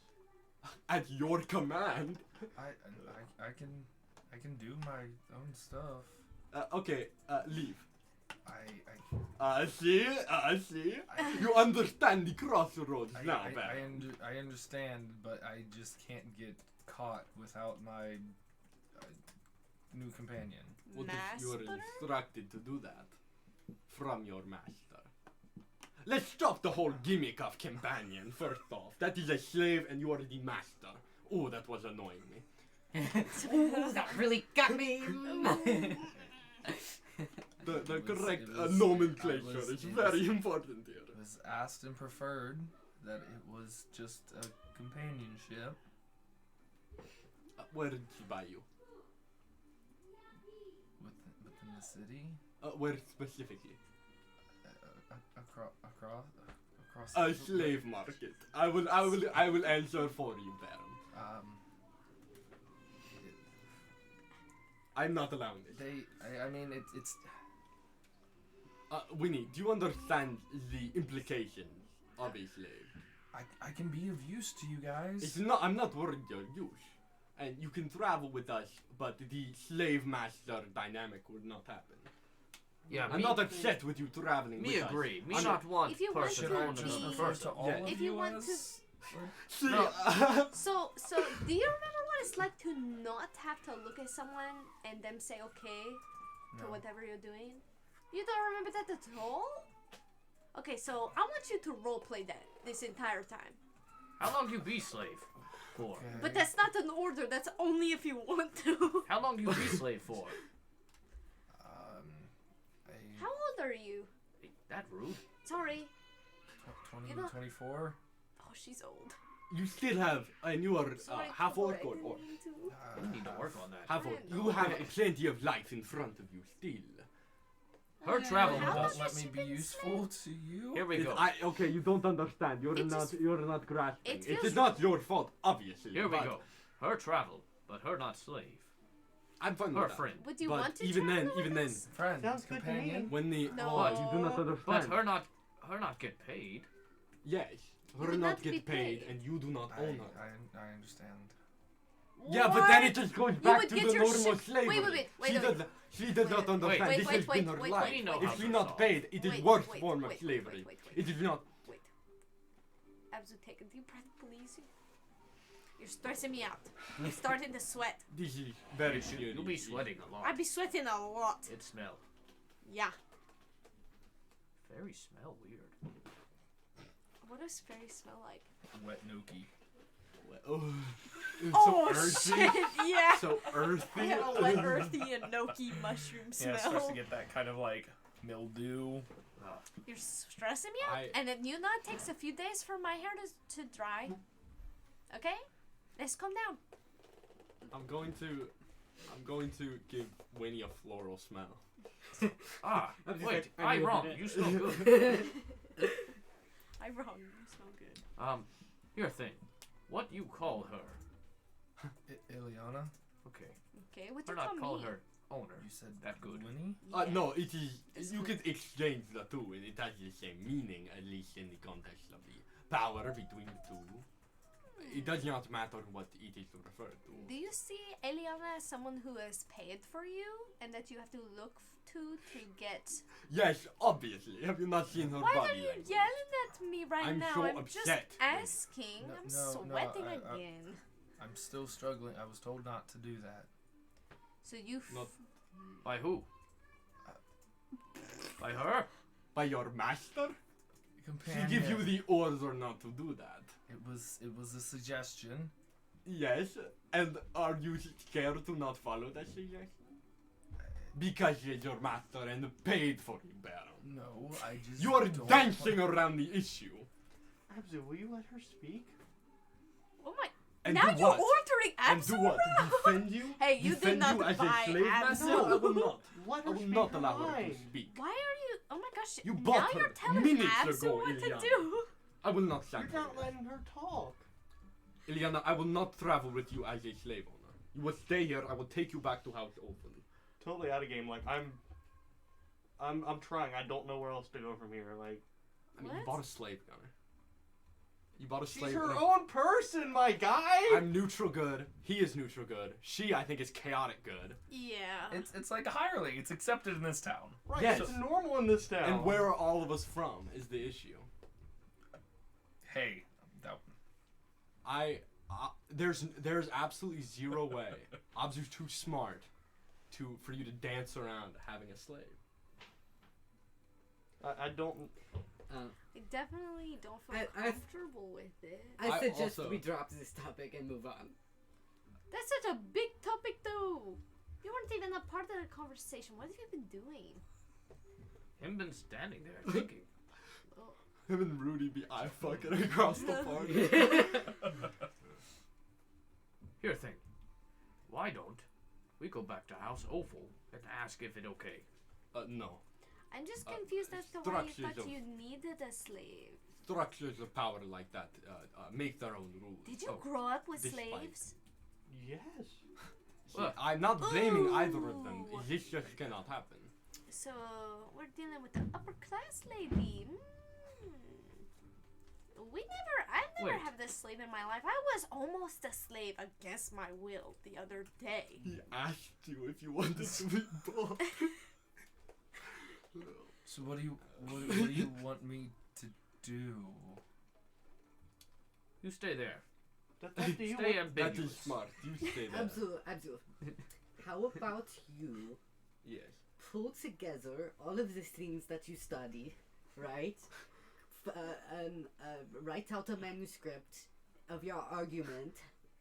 S6: At your command.
S3: I can do my own stuff.
S6: Okay, leave.
S3: I
S6: See? You understand the crossroads
S3: I,
S6: now,
S3: I,
S6: Param.
S3: I understand, but I just can't get caught without my new companion.
S6: What if you are
S4: Master?
S6: instructed to do that from your master? Let's stop the whole gimmick of companion, first off. That is a slave and you are the master. Oh, that was annoying me.
S1: Ooh, that really got me.
S6: The
S3: It was-
S6: correct
S3: it was-
S6: nomenclature
S3: it was-
S6: is
S3: it
S6: very
S3: was-
S6: important here.
S3: It was asked and preferred that it was just a companionship.
S6: Where did she buy you?
S3: Within the city,
S6: Where specifically?
S3: across
S6: A slave market. I will answer for you, Baron. I'm not allowing this.
S3: I mean, it's.
S6: Winnie, do you understand the implications of a slave?
S3: I can be of use to you guys.
S6: It's not. I'm not worried your use, and you can travel with us, but the slave master dynamic would not happen.
S5: Yeah,
S6: I'm
S5: me,
S6: not upset with you traveling.
S5: me
S6: with
S5: agree. Me
S6: I'm
S5: not want
S4: If you want
S5: person
S3: Should I
S5: owning
S3: just
S4: be-
S5: another
S3: refer
S5: person.
S3: to all
S6: Yeah.
S3: of
S4: If you
S3: you
S4: want
S3: as?
S6: See,
S5: No.
S4: So do you remember what it's like to not have to look at someone and them say okay to
S3: No.
S4: whatever you're doing? You don't remember that at all? Okay, so I want you to roleplay that this entire time.
S5: How long you be slave for?
S3: Okay.
S4: But that's not an order, that's only if you want to.
S5: How long you be slave for?
S4: How old are you?
S5: Hey, that rude.
S4: Sorry.
S3: 20,
S4: You know-
S3: 24.
S4: Oh, she's old.
S6: you still have, and you are
S4: Sorry,
S6: half orc
S4: I
S6: or
S4: didn't
S6: orc.
S4: mean to.
S5: We need to work on that.
S6: Half
S4: I
S6: orc.
S4: know.
S6: You have plenty of life in front of you still.
S5: Her travel
S4: How
S3: Won't
S4: much
S5: with us.
S3: let
S4: has
S3: me
S4: she
S3: be
S4: been
S3: useful to you.
S5: Here we go.
S6: Okay, you don't understand. You're
S4: It
S6: not.
S4: just-
S6: You're not grasping.
S4: it
S6: It
S4: feels
S6: is not your fault, obviously.
S5: Here we
S6: but
S5: go. Her travel, but her not slave.
S6: I'm fine
S5: Her
S6: with that.
S5: friend.
S4: Would you
S6: But
S4: want to
S6: even
S4: travel
S6: then, even
S4: with
S6: then,
S4: us?
S3: Friend,
S2: Sounds good to me.
S3: companion.
S6: when the
S4: No.
S6: oh, you do not understand.
S5: But her not get paid.
S6: Yes, her
S4: would
S6: not
S4: not be
S6: get paid,
S4: paid.
S6: and you do not
S3: I,
S6: own her.
S3: I understand.
S6: Yeah, but then
S4: What?
S6: it just goes
S4: You
S6: back
S4: would
S6: to
S4: get
S6: the
S4: your
S6: normal
S4: shit-
S6: slavery.
S4: wait,
S6: She
S4: wait.
S6: does, she does not understand.
S4: wait,
S6: This
S4: wait,
S6: has been her
S4: wait,
S6: life.
S5: wait, wait.
S6: If
S5: How
S6: she
S5: to
S6: not
S5: solve.
S6: paid, it is
S4: Wait,
S6: worst
S4: wait,
S6: form of
S4: wait,
S6: slavery.
S4: wait.
S6: It is not.
S4: Wait. Abzu, take a deep breath, please. You're stressing me out. I'm starting to sweat.
S6: This is very
S5: You'll be
S6: serious.
S5: sweating a lot.
S4: I be sweating a lot.
S5: It smell.
S4: Yeah.
S5: Very smell weird.
S4: What does fairy smell like?
S3: Wet Noki.
S6: Oh,
S4: Oh
S6: so earthy.
S4: shit! Yeah.
S6: So
S4: I
S6: earthy.
S4: have a wet, earthy, and gnocchi mushroom
S3: Yeah, it starts
S4: smell.
S3: to get that kind of like mildew.
S4: You're stressing me out,
S6: I-
S4: and then you know it takes a few days for my hair to dry. Okay, let's calm down.
S6: I'm going to give Winnie a floral smell.
S5: Ah,
S6: I'm just
S5: wait,
S6: like,
S5: I
S6: I'm
S5: wrong.
S6: gonna-
S5: You smell good.
S4: I'm wrong. You smell good.
S5: Here thing. What you call her?
S3: Ileana,
S5: Okay.
S4: Okay, what do
S5: Or
S4: you
S5: not call
S4: me?
S5: her owner.
S3: you said
S5: That good.
S3: Winnie?
S4: Yeah.
S6: No, it is.
S4: It's
S6: You
S4: good.
S6: could exchange the two, and it has the same meaning, at least in the context of the power between the two. It does not matter what it is referred to.
S4: Do you see Eliana as someone who is paid for you, and that you have to look to get?
S6: Yes, obviously. Have you not seen her
S4: Why
S6: body
S4: are you
S6: language?
S4: yelling at me right
S6: I'm
S4: now?
S6: so
S4: I'm
S6: upset.
S4: just asking.
S3: No,
S4: I'm
S3: no,
S4: sweating
S3: I-
S4: again.
S3: I'm still struggling. I was told not to do that.
S4: So you.
S6: Not-
S5: By who? By her?
S6: By your master? She
S3: Companion.
S6: gives you the order not to do that.
S3: It was a suggestion.
S6: Yes, and are you scared to not follow that suggestion? Because he's your master and paid for you, Baron.
S3: No, I just.
S6: You are
S3: don't
S6: dancing around the issue.
S2: Abzu, will you let her speak?
S4: Oh my.
S6: And
S4: now
S6: do
S4: you're
S6: what?
S4: ordering
S6: And
S4: Abzu
S6: do what?
S4: around.
S6: Defend you?
S4: Hey, you
S6: Defend
S4: did not
S6: you as
S4: buy
S6: a slave
S4: Abzu.
S6: master? No, I will not.
S2: Let
S6: I
S2: her
S6: will
S2: speak
S6: not
S2: her
S6: allow her to
S2: mind.
S6: speak.
S4: Why are you? Oh my gosh!
S6: You
S4: now
S6: bought
S4: you're
S6: her
S4: telling
S6: minutes
S4: Abzu
S6: ago,
S4: what
S6: Iliana.
S4: to do.
S6: I will not
S2: You're
S6: sacrifice.
S2: not letting her talk.
S6: Iliana, I will not travel with you as a slave owner. You will stay here. I will take you back to House Open.
S2: Totally out of game. Like I'm trying. I don't know where else to go from here. Like
S6: I mean, you
S4: What?
S6: bought a slave, Gunner. You bought a
S2: she's
S6: slave.
S2: her
S6: like-
S2: own person, my guy.
S6: I'm neutral good. He is neutral good. She, I think, is chaotic good.
S4: Yeah.
S3: It's like a hireling. It's accepted in this town.
S2: Right.
S6: Yes.
S2: It's normal in this town.
S6: And where are all of us from? Is the issue.
S3: Hey, that.
S6: There's absolutely zero way. Abzu's too smart for you to dance around having a slave.
S2: I don't.
S4: I definitely don't feel
S1: I-
S4: comfortable with it.
S1: I
S6: I
S1: suggest
S6: also-
S1: we drop this topic and move on.
S4: That's such a big topic, though. You weren't even a part of the conversation. What have you been doing?
S5: Him been standing there thinking.
S6: Him and Rudy be eye fucking across the park.
S5: Here, thing. Why don't we go back to House Ophel and ask if it okay?
S6: No.
S4: I'm just confused as to why you
S6: structures
S4: thought
S6: of-
S4: you needed a slave.
S6: Structures of power like that make their own rules.
S4: Did you
S6: So,
S4: grow up with
S6: despite-
S4: slaves?
S2: Yes.
S6: see, I'm not blaming either of them.
S4: Ooh.
S6: This just cannot happen.
S4: So we're dealing with an upper class lady. I never
S5: Wait.
S4: had a slave in my life. I was almost a slave against my will the other day.
S6: He asked you if you wanted to be bought.
S3: So what do you want me to do?
S5: You stay there.
S2: That's up to you.
S5: Stay
S6: That
S5: ambiguous.
S6: is smart. You stay there.
S1: Absolutely. How about you
S6: Yes.
S1: pull together all of the things that you study, right? Write out a manuscript of your argument,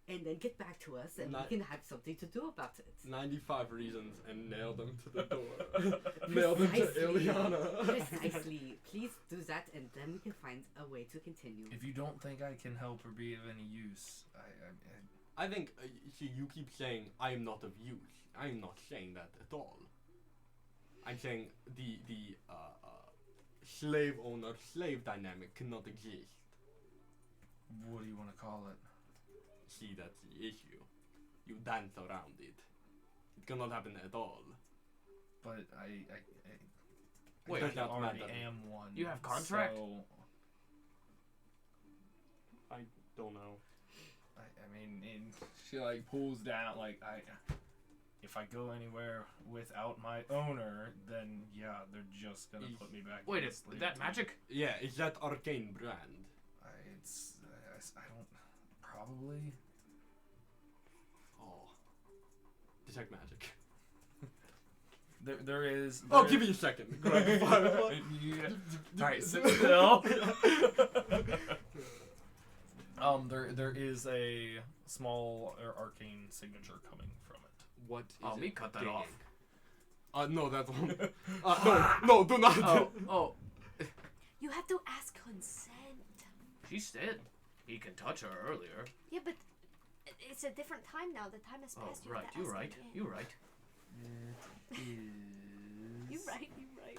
S1: and then get back to us, and
S6: Not-
S1: we can have something to do about it.
S6: 95 reasons and nail them to the door. Nail them to
S1: Precisely.
S6: Ileana.
S1: Precisely. Please do that, and then we can find a way to continue.
S3: If you don't think I can help or be of any use,
S6: I think, see, you keep saying, I am not of use. I am not saying that at all. I'm saying the slave owner slave dynamic cannot exist.
S3: what do you want to call it?
S6: See, that's the issue. You dance around it. It cannot happen at all.
S3: But
S5: Wait,
S6: It does not
S3: already
S6: matter.
S3: am one.
S5: You have contract?
S3: So,
S2: Don't know.
S3: I mean, she like pulls down like if I go anywhere without my owner, then yeah, they're just gonna put me back.
S5: Wait,
S3: in
S5: is
S3: slavery.
S5: that magic?
S6: Yeah, is that arcane brand?
S3: I don't probably.
S6: Oh. Detect magic.
S3: There is.
S6: Oh,
S3: there-
S6: give me a second. Grab the firefly.
S3: Yeah. Alright, sit still. There is a small arcane signature coming from it.
S6: What is
S5: Oh,
S6: it?
S5: me cut that
S6: Digging.
S5: off.
S6: No, that's one. No, do not.
S5: Oh,
S4: You have to ask consent.
S5: she said he can touch her earlier.
S4: Yeah, but it's a different time now. The time has
S5: Oh,
S4: passed.
S5: right,
S4: You
S5: you're
S4: have to
S5: right.
S4: ask again.
S5: You're right.
S4: You're right. You're right.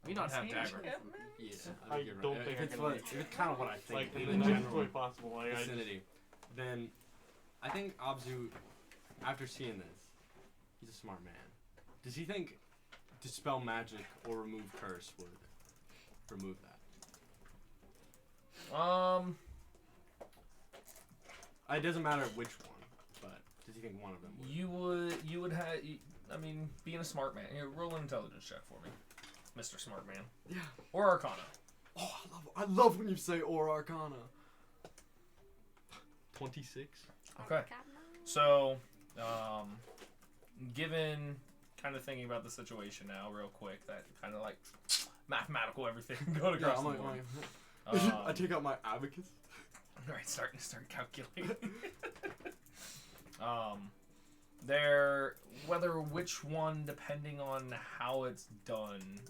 S5: We not have dagger.
S6: Yeah,
S2: I
S6: think you're
S2: don't
S6: right.
S2: think
S6: if
S2: I
S6: it's
S2: can
S6: what,
S2: reach
S6: if it's kind of what I think
S2: Like
S6: in
S2: in
S6: the
S2: the nicest
S6: general
S2: way possible. Like I just,
S6: vicinity, then I think Abzu, after seeing this, he's a smart man. Does he think dispel magic or remove curse would remove that? It doesn't matter which one, but does he think one of them would?
S3: You would have. I mean, being a smart man. Here, roll an intelligence check for me, Mr. Smart Man.
S6: Yeah.
S3: Or Arcana.
S6: Oh, I love when you say or arcana. 26.
S3: Okay. So, given kind of thinking about the situation now, real quick, that kind of like mathematical everything going
S6: Yeah,
S3: across
S6: I'm
S3: the
S6: like,
S3: board.
S6: I take out my abacus.
S3: Alright, start calculating. There, which one, depending on how it's done,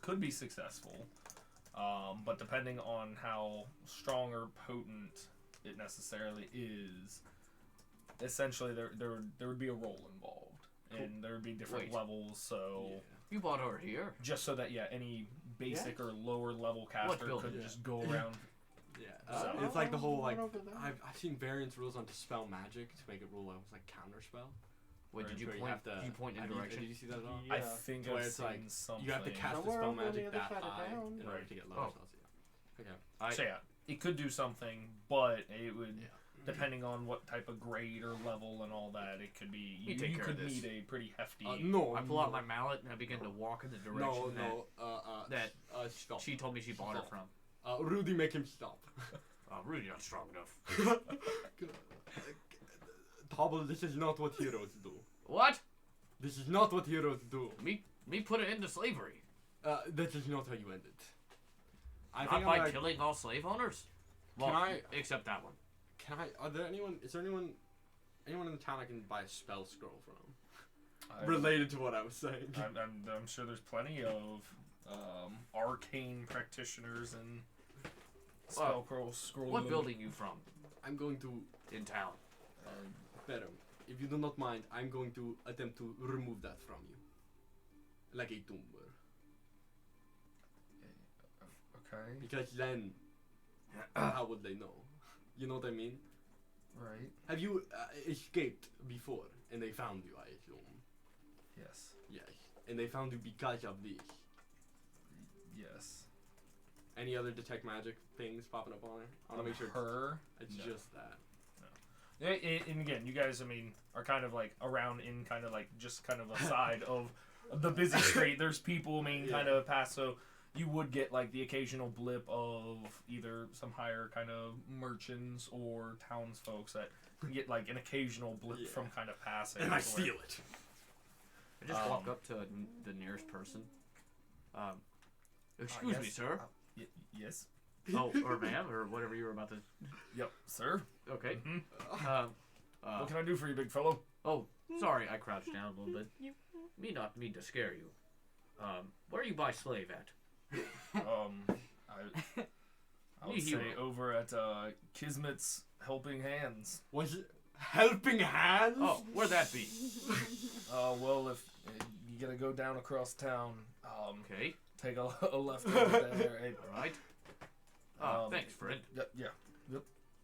S3: could be successful. But depending on how strong or potent it necessarily is, essentially there would be a roll involved, and there would be different levels. So
S5: You bought over here.
S3: just so that any basic or lower level caster
S5: building?
S3: could just go around.
S6: Yeah,
S3: So-
S6: it's like the whole like
S2: Over there.
S6: I've seen variance rules on dispel magic to make it rule out as like counterspell.
S5: Wait, did you
S6: Where
S5: point?
S6: have to,
S5: Did you point in a
S6: did
S5: direction?
S6: you see that at all?
S3: I
S2: Yeah.
S3: think
S6: Where
S3: I've
S6: it's
S3: seen
S6: like,
S3: something.
S6: You have to cast
S2: Somewhere
S6: dispel
S2: over on the
S6: magic
S2: other
S6: that
S2: side of
S6: high
S2: town.
S6: in order to get lower
S5: Oh.
S6: spells. Yeah. Okay.
S3: So yeah, it could do something, but it would,
S6: Yeah.
S3: depending on what type of grade or level and all that, it could be.
S5: You take
S3: You
S5: care
S3: could
S5: of this.
S3: need a pretty hefty.
S6: No,
S5: I pull out my mallet and I begin to walk in the direction that
S6: stop.
S5: she told me she bought it
S6: Stop.
S5: from.
S6: Rudy, make him stop.
S5: Really not strong enough.
S6: Tobble, this is not what heroes do.
S5: What?
S6: This is not what heroes do.
S5: Me put it into slavery.
S6: That is not how you end it. I
S5: Not
S6: think
S5: by
S6: I'm like,
S5: killing all slave owners. Well,
S6: I-
S5: except that one.
S6: is there anyone in the town I can buy a spell scroll from?
S3: I-
S6: Related to what I was saying.
S3: I'm sure there's plenty of arcane practitioners and spell scroll.
S5: What building you from
S6: I'm going to,
S5: in town?
S6: better, if you do not mind, I'm going to attempt to remove that from you. Like a tumor.
S3: Okay.
S6: Because then, how would they know? You know what I mean?
S3: Right.
S6: Have you escaped before and they found you, I assume?
S3: Yes.
S6: Yes. And they found you because of this.
S3: Yes.
S6: Any other detect magic things popping up on her? I want to make sure
S3: her.
S6: it's
S3: No.
S6: just that.
S3: And again, you guys, are kind of like around in kind of like just kind of a side of the busy street. There's people, kind of past, so you would get like the occasional blip of either some higher kind of merchants or townsfolk that get like an occasional blip from kind of passing.
S6: And I
S3: where-
S6: steal it.
S5: I just walk up to the nearest person. Excuse me,
S3: yes.
S5: sir.
S3: Yes.
S5: Oh, or ma'am, or whatever you were about to.
S3: Yep, sir.
S5: Okay.
S3: Mhm. What can I do for you, big fellow?
S5: Oh, sorry, I crouched down a little bit. Me not mean to scare you. Where you buy slave at?
S3: I would
S5: You
S3: say
S5: hero.
S3: over at Kismet's Helping Hands.
S6: Was it helping hands?
S5: Oh, where'd that be?
S3: Well, if you gotta go down across town,
S5: Okay.
S3: take a left over there.
S5: All right. Thanks, friend.
S3: Yeah.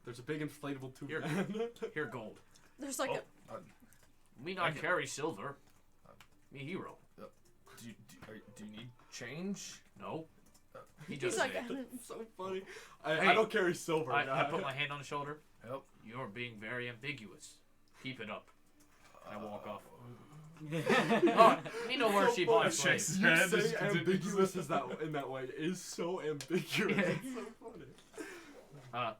S6: There's a big inflatable tube.
S5: Here. Here, gold.
S4: There's like
S5: Me not
S3: Okay.
S5: carry silver. Me hero.
S3: Do you need change?
S5: No. He
S4: he's
S5: just
S4: like
S5: said.
S6: so funny.
S5: Hey,
S6: I don't carry silver.
S5: I put my hand on his shoulder.
S3: Yep.
S5: You're being very ambiguous. Keep it up. I walk off. Me know where she bought
S3: Shakes
S5: slaves.
S3: his
S6: You
S3: hand,
S6: say
S3: just continues.
S6: ambiguous is that in that way is so ambiguous. It's so funny.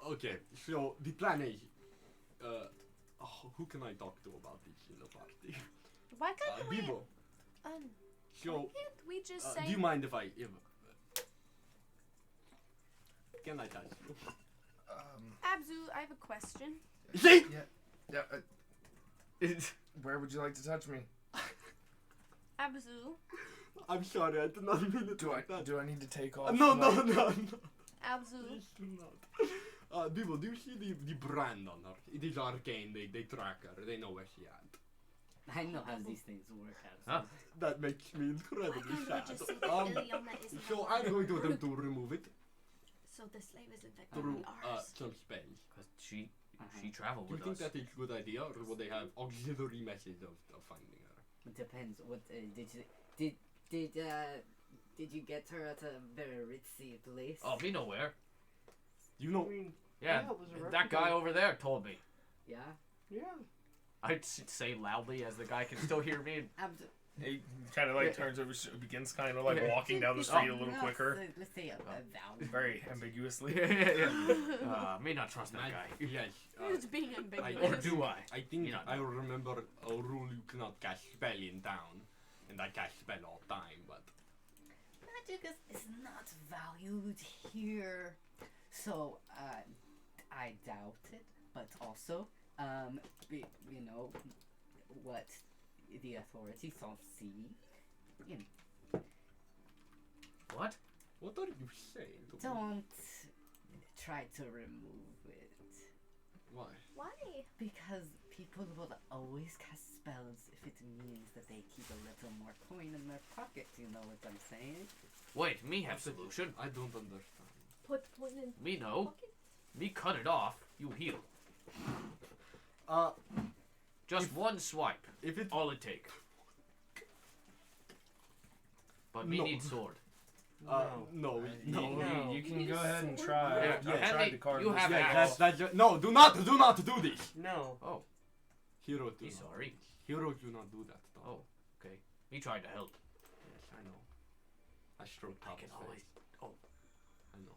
S6: Okay, so the plan is, who can I talk to about this in the party?
S4: why couldn't we?
S6: Bibo.
S4: Why
S6: So,
S4: can't we just say?
S6: do you mind if can I touch you?
S4: Abzu, I have a question.
S6: See?
S3: Yeah. Where would you like to touch me?
S4: Abzu,
S6: I'm sorry, I did not mean it like that.
S3: Do I need to take off?
S6: No.
S4: Abzu.
S6: Please do not. Bibo, do you see the brand on her? It is arcane, they track her, they know where she at.
S1: I know how these things work
S5: Huh?
S1: out.
S6: That makes me
S4: Why
S6: incredibly
S4: can't
S6: sad.
S4: we just say that Ileana is
S6: So
S4: not
S6: I'm going to attempt to remove it
S4: So the slave isn't
S6: through
S4: technically ours.
S6: some spells.
S5: Cause she traveled
S6: Do you
S5: with
S6: think
S5: us.
S6: that is a good idea, or will they have auxiliary methods of finding her?
S1: It depends. What did you get her at a very ritzy place?
S5: Oh, me nowhere.
S6: You know,
S5: Yeah,
S2: it was a
S5: that guy
S2: reputable-
S5: over there told me.
S1: Yeah.
S2: Yeah.
S5: I'd say loudly as the guy can still hear me.
S1: Abzu.
S3: He kind of like turns over, begins kind of like
S5: Yeah.
S3: walking down the street a little quicker,
S1: Let's say a vowel.
S3: very ambiguously.
S5: Me not trust that guy.
S6: yes.
S4: It's being
S5: Or
S4: ambiguous.
S5: do I?
S6: I think
S5: You know.
S6: I remember a rule you cannot cast spell in town, and I cast spell all time, but
S1: magic is not valued here. So, I doubt it. But also, you know, what the authorities don't see. You know,
S5: What?
S6: What are you saying to me?
S1: don't try to remove it.
S6: Why?
S4: Why?
S1: Because people will always cast spells if it means that they keep a little more coin in their pocket. You know what I'm saying?
S5: Wait, me have solution.
S6: I don't understand.
S4: Put point in
S5: Me no.
S4: pocket.
S5: Me cut it off. You heal. Just
S6: If-
S5: one swipe.
S6: If it
S5: All it take. But me
S6: No.
S5: need sword.
S6: no,
S2: No.
S3: You can
S4: Need
S3: go
S4: a
S3: ahead and
S4: sword?
S3: try.
S5: Yeah,
S3: try
S5: hand me-
S3: to carve
S5: you
S3: this
S5: have
S3: thing
S5: axe.
S3: off.
S6: that's no. Do not do this.
S2: No.
S5: Oh,
S6: Hero, do
S5: me
S6: not.
S5: sorry.
S6: Hero, do not do that. Though.
S5: Oh, okay. Me tried to help.
S6: Yes, I know. I stroked
S5: I
S6: Top's
S5: can
S6: face.
S5: always. Oh,
S6: I know.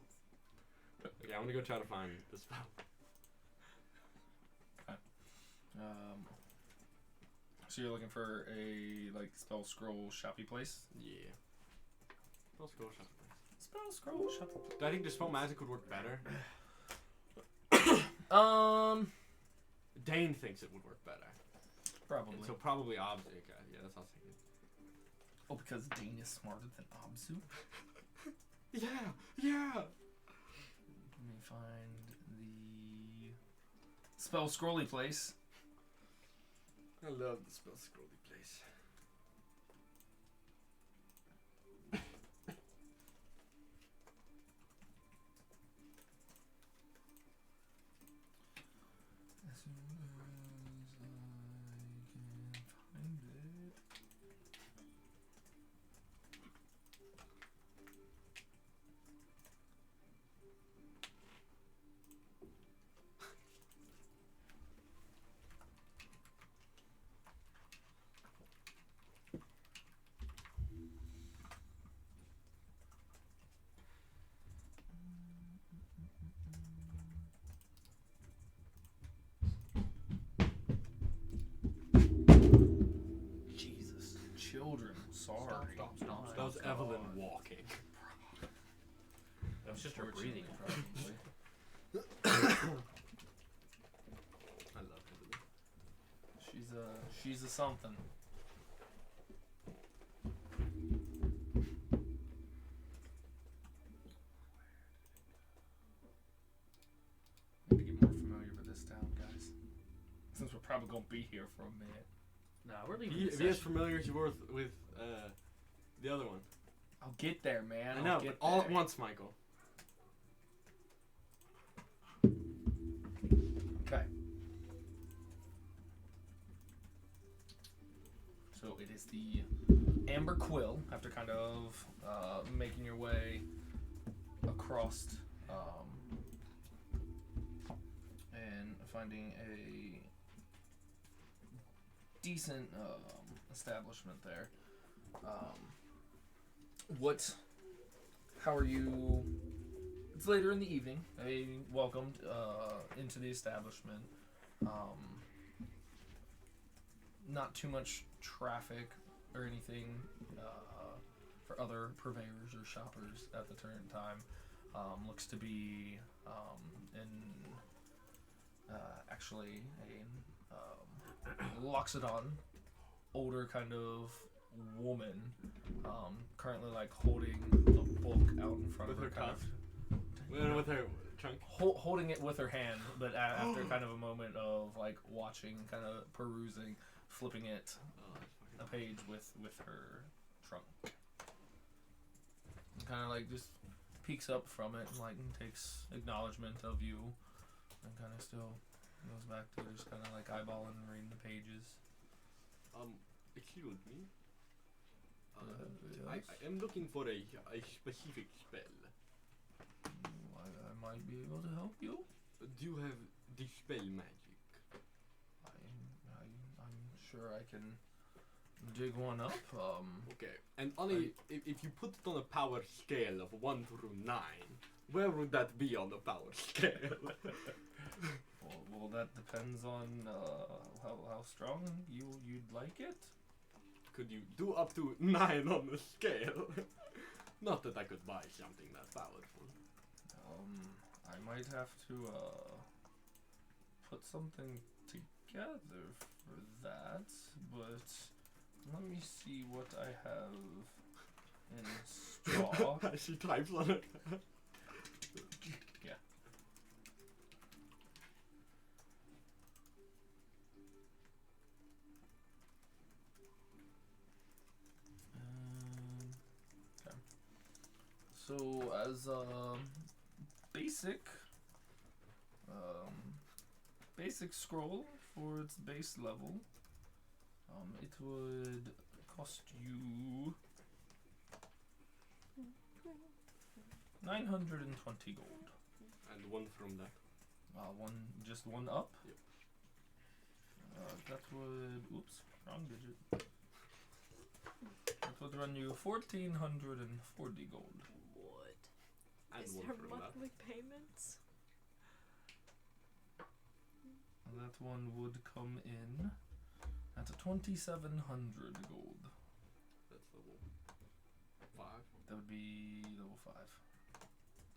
S6: Okay, I'm gonna go try to find the spell.
S3: So you're looking for a like spell scroll shoppy place?
S6: Yeah. Let's go shop.
S3: Spell scroll shoppy place.
S6: Do I think dispel magic would work better? Dane thinks it would work better.
S3: Probably.
S6: So probably Obs. Okay, yeah, that's what I was thinking.
S3: Oh, because Dane is smarter than Abzu?
S6: Yeah, yeah.
S3: Let me find the spell scrolly place.
S6: I love the spell scrolly place.
S3: As soon as I can find it. Jesus, children, sorry.
S5: Stop.
S6: That was
S3: God.
S6: Evelyn walking.
S5: That was just her breathing.
S3: Probably.
S6: I love Evelyn.
S3: She's a something. Need to get more familiar with this town, guys. Since we're probably gonna be here for a minute.
S5: Nah, we're leaving.
S6: Be
S5: the
S6: as
S5: session.
S6: familiar as you were with the other one.
S3: I'll get there, man.
S6: I know,
S3: I'll
S6: but
S3: get
S6: all
S3: there.
S6: at once, Michael.
S3: Okay. So it is the Amber Quill. After kind of making your way across and finding a decent establishment there. How are you? It's later in the evening. They welcomed into the establishment. Not too much traffic or anything for other purveyors or shoppers at the current time. Looks to be actually a Loxodon, older kind of woman, currently like holding a book out in front
S6: With
S3: of her,
S6: her
S3: kind
S6: cuff?
S3: of
S6: With her trunk.
S3: holding it with her hand, but after kind of a moment of like watching, kind of perusing, flipping it
S6: Oh,
S3: a page with her trunk, and kind of like just peeks up from it and like takes acknowledgement of you, and kind of still goes back to just kind of like eyeballing and reading the pages.
S6: Excuse me.
S3: Yes.
S6: I am looking for a specific spell.
S3: I might be able to help you.
S6: Do you have dispel magic?
S3: I'm sure I can dig one up.
S6: Okay. And if you put it on a power scale of 1 through 9, where would that be on the power scale?
S3: Well, that depends on how strong you'd like it.
S6: Could you do up to 9 on the scale? Not that I could buy something that powerful.
S3: I might have to put something together for that, but let me see what I have in straw.
S6: She types on it.
S3: Yeah. Okay. So as basic scroll for its base level, it would cost you 920 gold.
S6: And one from that.
S3: Just one up.
S6: Yep.
S3: That would, oops, wrong digit. That would run you 1,440 gold.
S4: What?
S6: And
S4: Is
S6: one
S4: there
S6: from that.
S4: monthly payments?
S3: And that one would come in at 2,700 gold.
S6: That's level 5.
S3: That would be level 5.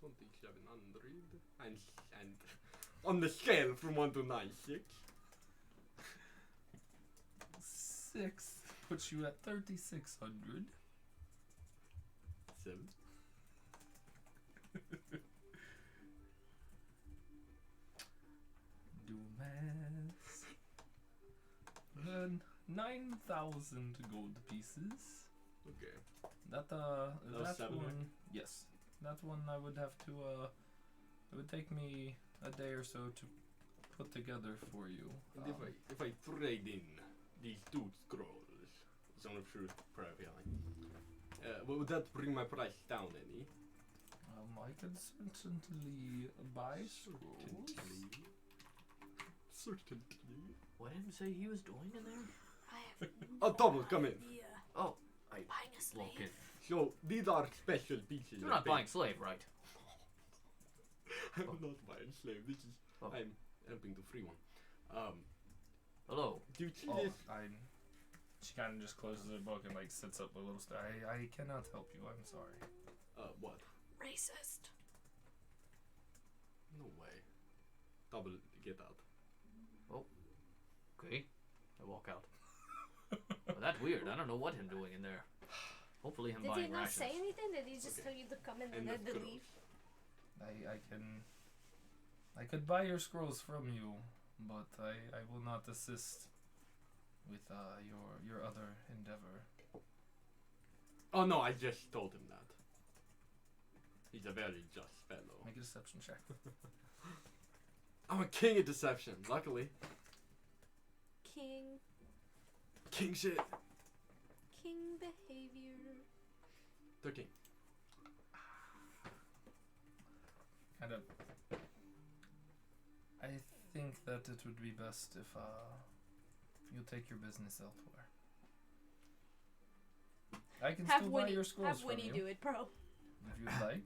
S6: 2,700. And on the scale from 1 to 9, 6.
S3: 6 puts you at 3,600.
S6: 7.
S3: Do maths. Then 9,000 gold pieces.
S6: Okay.
S3: That
S6: was
S3: that
S6: 7,
S3: one,
S6: right?
S3: yes, that one I would have to it would take me a day or so to put together for you.
S6: And if I trade in these 2 scrolls, Zone of Truth, Prayer of Healing, would that bring my price down any?
S3: I could certainly buy scrolls.
S6: Certainly.
S5: What did him say he was doing in there?
S4: I have
S6: Oh, double, come in.
S4: idea.
S5: Oh,
S4: Buying a slave.
S5: look it.
S6: So these are special pieces.
S5: You're not buying slave, right?
S6: I'm not buying slave. This is
S5: Oh.
S6: I'm helping to free one.
S5: Hello.
S6: Do you see
S3: Oh,
S6: this?
S3: she kind of just closes her book and like sits up a little. I cannot help you. I'm sorry.
S6: What?
S4: Racist.
S6: No way. Double, get out.
S5: Okay. I walk out. Well, that's weird. I don't know what him doing in there. Hopefully him
S4: Did he
S5: buying
S4: not
S5: rations.
S4: say anything? Did he just
S6: Okay.
S4: tell you to come in
S6: And
S4: and then
S6: of
S4: to
S6: course.
S4: leave?
S3: I could buy your scrolls from you, but I will not assist with your other endeavor.
S6: Oh no, I just told him that. He's a very just fellow.
S3: Make a deception check.
S6: I'm a king at deception, luckily. King shit.
S4: King behavior.
S6: 13.
S3: Kind of. I think that it would be best if you take your business elsewhere. I can
S4: Have
S3: still buy
S4: Winnie,
S3: your scrolls
S4: have
S3: from
S4: Winnie
S3: you
S4: do it, bro.
S3: if you'd like.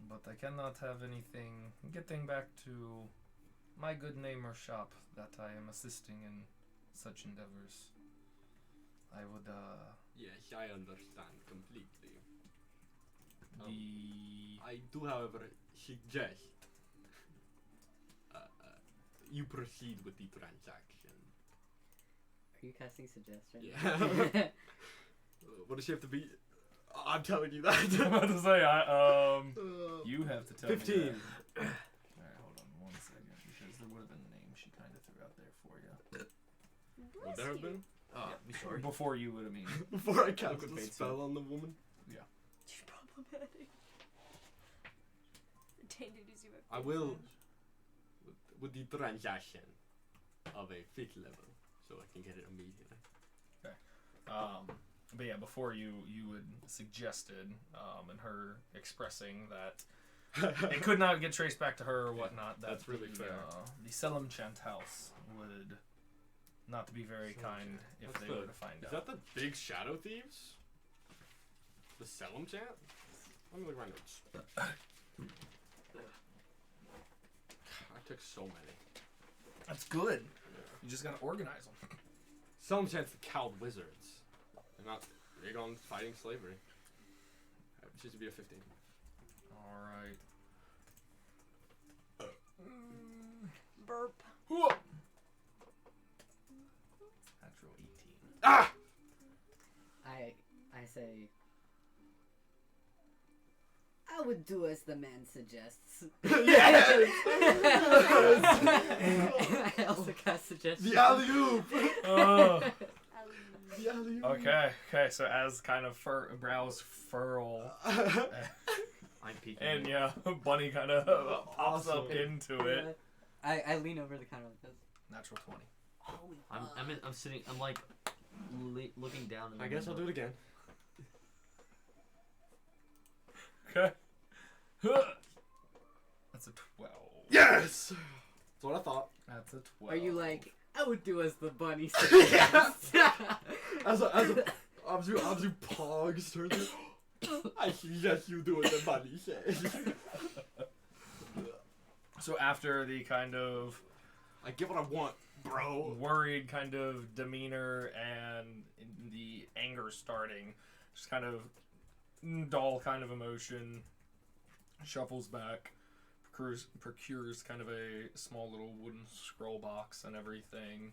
S3: But I cannot have anything getting back to my good name or shop that I am assisting in such endeavors. I would
S6: Yes, I understand completely.
S3: the
S6: I do, however, suggest you proceed with the transaction.
S1: Are you casting suggest right
S6: Yeah.
S1: now?
S6: What does she have to be? Oh, I'm telling you that.
S3: I'm about to say you have to tell
S6: 15.
S3: me that. Alright, hold on one second, because there would have been a name she kind of threw out there for you.
S6: Would
S4: Bless
S6: there have
S4: you.
S6: been?
S5: Me sorry.
S3: Before you would have mean.
S6: Before I cast
S1: Liquid
S6: the
S1: fate
S6: spell on the woman?
S4: You're problematic. Tainted as you have
S6: I will, with the transaction of a 5th level, so I can get it immediately.
S3: But yeah, before you had suggested, and her expressing that it could not get traced back to her or whatnot. That
S6: That's really
S3: the,
S6: fair.
S3: The Selim Chant house would not be very
S6: Selim
S3: kind
S6: Chant.
S3: if
S6: That's
S3: they
S6: the-
S3: were to find
S6: Is
S3: out.
S6: that the big shadow thieves? The Selim chant? Let me look at my notes. I took so many.
S3: That's good. You just gotta organize them.
S6: Selim chant's the cowed wizards. I'm not big on fighting slavery. Choose to be a 15.
S3: All right.
S4: Burp.
S3: Natural 18.
S6: Ah!
S1: I say, I would do as the man suggests.
S6: Yes!
S1: I also cast suggestion.
S6: The alley-oop!
S3: Oh.
S6: The alley-oop.
S3: Okay. So as kind of brows furl,
S5: I'm peeking.
S3: and yeah, Bunny kind of pops up
S6: Awesome.
S3: into it.
S1: I lean over the counter like this.
S3: Natural 20.
S1: Holy
S5: I'm sitting. I'm like looking down. In
S6: I
S5: the
S6: guess I'll do
S5: window.
S6: it again.
S3: Okay. That's a 12.
S6: Yes! That's what I thought.
S3: That's a 12.
S1: Are you like, I would do as the bunny suggests?
S6: As you pogs turn to, I suggest you do what the bunny says.
S3: So after the kind of
S6: I get what I want, bro.
S3: worried kind of demeanor and the anger starting, just kind of dull kind of emotion, shuffles back, procures kind of a small little wooden scroll box and everything,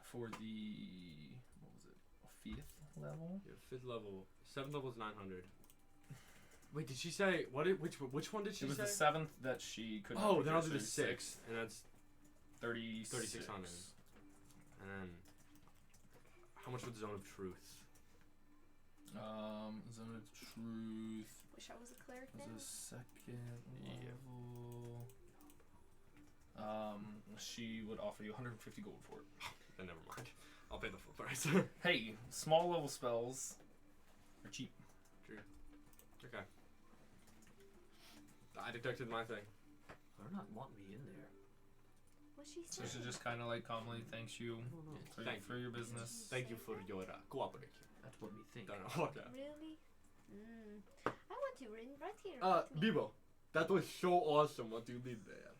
S3: for the, what was it, 5th level?
S6: Yeah, 5th level. 7th level is 900. Wait, did she say which one did she
S3: It was
S6: say?
S3: the 7th that she couldn't.
S6: Oh, then I'll do
S3: procure,
S6: the
S3: so
S6: 6th, and that's
S3: 3600.
S6: And then how much for the zone of truth?
S3: Zone of Truth
S4: Wish I was a cleric now.
S3: was a 2nd level. She would offer you 150 gold for it.
S6: Then never mind. I'll pay the full price.
S3: Hey, small level spells are cheap.
S6: Okay. I detected my thing.
S5: They're not wanting me in there.
S4: What's she
S3: So
S4: saying?
S3: she just kind of like calmly thanks you
S5: I don't know.
S6: Thank
S3: for your business.
S6: Thank you for your cooperation.
S5: That's what we think.
S6: Don't know. Okay.
S4: Really? I want you right here. with me.
S6: Bibo, that was so awesome what you did there.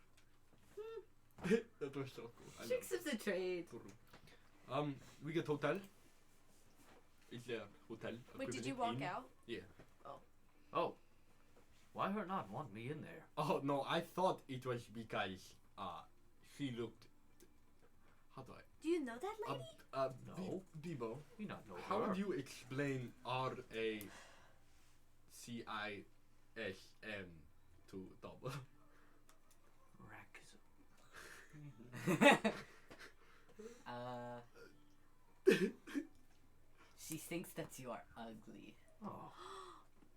S6: That was so cool. I
S1: She
S6: love
S1: accepts the trade.
S6: it. We get hotel. Is there hotel?
S4: Wait, did you
S6: equivalent
S4: walk
S6: in?
S4: out?
S5: Oh, why her not want me in there?
S6: Oh no, I thought it was because she looked. How do I?
S4: Do you know that lady?
S5: No.
S6: Bibo,
S5: We not know
S6: how
S5: her.
S6: would you explain RACISM to double?
S5: Rackism.
S1: She thinks that you are ugly.
S5: Oh,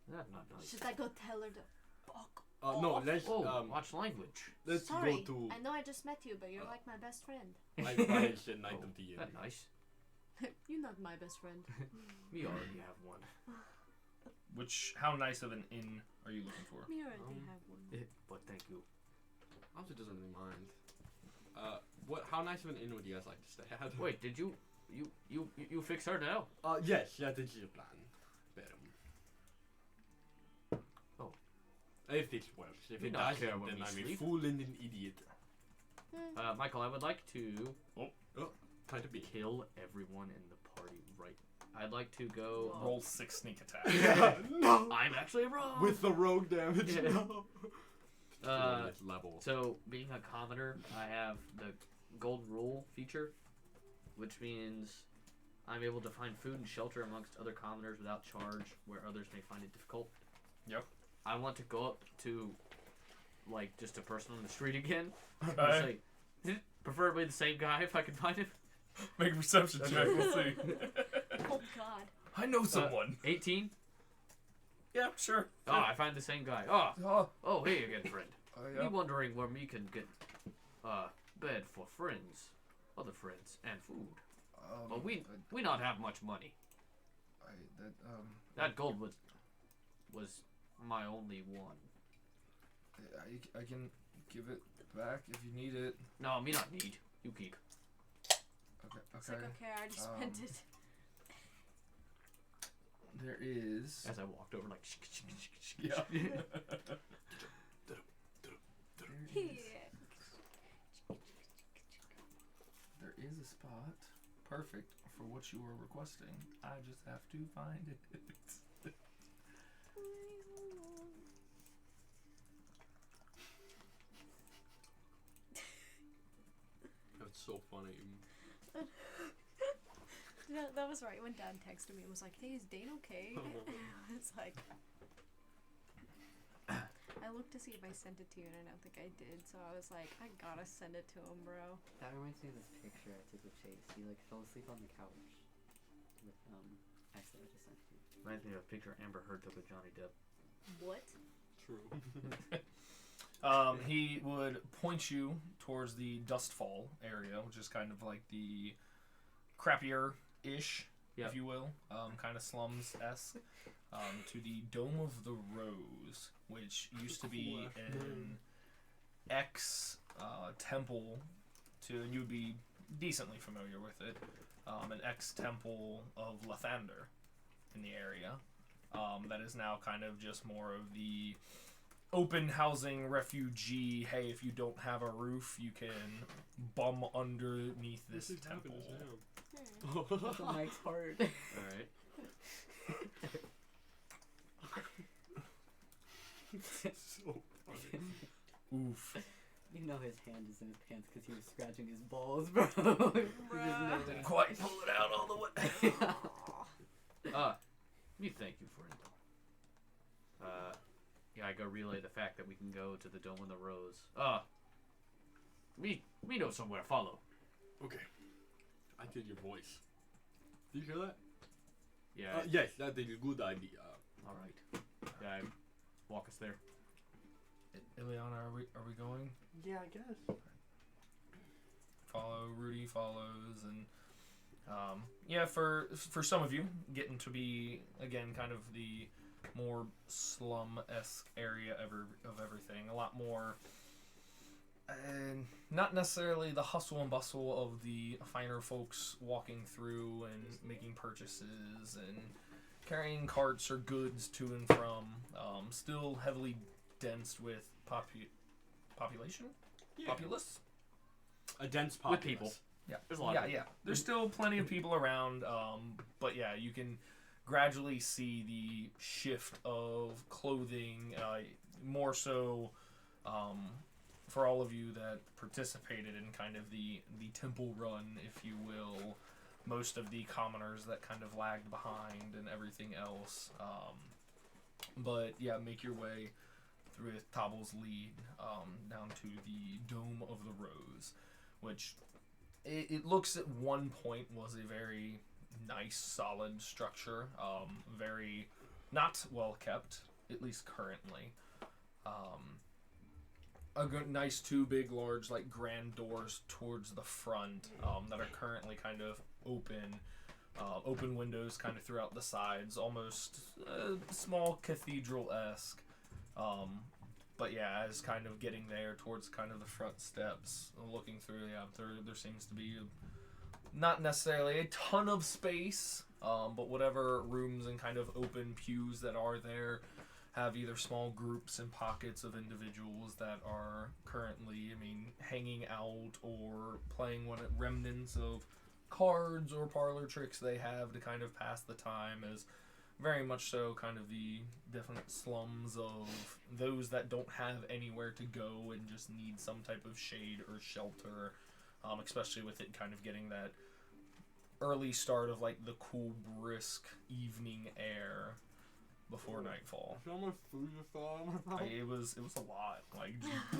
S5: that's not nice.
S4: Should I go tell her to fuck?
S6: No, let's
S5: Oh, watch language.
S6: let's
S4: Sorry,
S6: go to
S4: I know I just met you, but you're like my best friend.
S6: Isolation Night
S5: Oh,
S6: of the Year.
S5: that's nice.
S4: You're not my best friend.
S5: We already have one.
S3: How nice of an inn are you looking for?
S4: We already have one.
S5: But thank you.
S6: Honestly, doesn't really mind. How nice of an inn would you guys like to stay at?
S5: Wait, did you fix her now?
S6: Yes, that is your plan.
S5: Oh.
S6: If this works. If
S5: We
S6: it
S5: not
S6: doesn't,
S5: care when
S6: then
S5: we
S6: I'm a
S5: sleep.
S6: fool and an idiot.
S5: Michael, I would like to
S6: Try to be.
S5: kill everyone in the party right. I'd like to go.
S3: Roll 6 sneak attack.
S6: No!
S5: I'm actually wrong.
S6: With the rogue damage.
S5: Yeah.
S6: No. Level.
S5: So being a commoner, I have the golden rule feature, which means I'm able to find food and shelter amongst other commoners without charge, where others may find it difficult.
S3: Yep.
S5: I want to go up to, like, just a person on the street again. And
S3: Okay.
S5: say, preferably the same guy if I can find him.
S3: Make a perception check. We'll see.
S4: Oh God.
S3: I know someone.
S5: 18.
S3: Yeah, sure.
S5: Oh, I find the same guy. Oh,
S3: Oh,
S5: hey again, friend.
S3: yeah.
S5: Me wondering where we can get bed for friends, other friends, and food. But we not have much money. That gold was my only one.
S3: I can give it back if you need it.
S5: No, me not need. You keep.
S3: Okay.
S4: It's like, okay, I already spent it.
S3: There is.
S5: As I walked over, like.
S3: Yeah.
S4: Yeah.
S3: There is a spot. perfect for what you are requesting. I just have to find it.
S6: That's so funny.
S4: No, that was right when Dad texted me and was like, "Hey, is Dane okay?" I was like, I looked to see if I sent it to you, and I don't think I did. So I was like, I gotta send it to him, bro.
S1: That reminds me of this picture I took of Chase. He like fell asleep on the couch. With actually I just sent it to you.
S5: Reminds me of a picture Amber Heard took with Johnny Depp.
S4: What?
S6: True.
S3: He would point you towards the Dustfall area, which is kind of like the crappier-ish, if you will, kind of slums-esque, to the Dome of the Rose, which used to be an ex-temple and you'd be decently familiar with it, an ex-temple of Lathander in the area, that is now kind of just more of the open housing refugee, hey, if you don't have a roof, you can bum underneath this temple.
S1: That's a nice heart.
S5: Alright.
S6: So funny.
S3: Oof.
S1: You know his hand is in his pants because he was scratching his balls, bro.
S3: Didn't quite pull it out all the way.
S5: Me thank you for it. Yeah, I go relay the fact that we can go to the Dome of the Rose. We know somewhere to follow.
S6: Okay. I did your voice. Did you hear that?
S5: Yeah.
S6: Yes, that is a good idea.
S5: All right. Yeah, walk us there.
S3: Ileana, are we going?
S2: Yeah, I guess.
S3: Rudy follows, and yeah, for some of you, getting to be again kind of the more slum-esque area of everything, a lot more, not necessarily the hustle and bustle of the finer folks walking through and making purchases and carrying carts or goods to and from. Still heavily dense with population?
S6: Yeah.
S3: Populace?
S6: A dense
S5: With
S6: populace.
S5: people.
S3: Yeah.
S5: There's a lot of people.
S3: Yeah. There's still plenty of people around, but yeah, you can gradually see the shift of clothing, more so for all of you that participated in kind of the temple run, if you will. Most of the commoners that kind of lagged behind and everything else. But yeah, make your way through Tabal's lead down to the Dome of the Rose, which it looks at one point was a very nice, solid structure. Very not well kept, at least currently. Nice two big, large, like grand doors towards the front that are currently kind of open. Open windows kind of throughout the sides, almost small cathedral-esque. But yeah, as kind of getting there towards kind of the front steps, looking through, yeah, there seems to be not necessarily a ton of space, but whatever rooms and kind of open pews that are there have either small groups and pockets of individuals that are currently, hanging out or playing remnants of cards or parlor tricks they have to kind of pass the time, as very much so kind of the different slums of those that don't have anywhere to go and just need some type of shade or shelter, especially with it kind of getting that early start of like the cool, brisk evening air before nightfall.
S6: How much food you thought?
S3: It was a lot. Like,
S4: Oh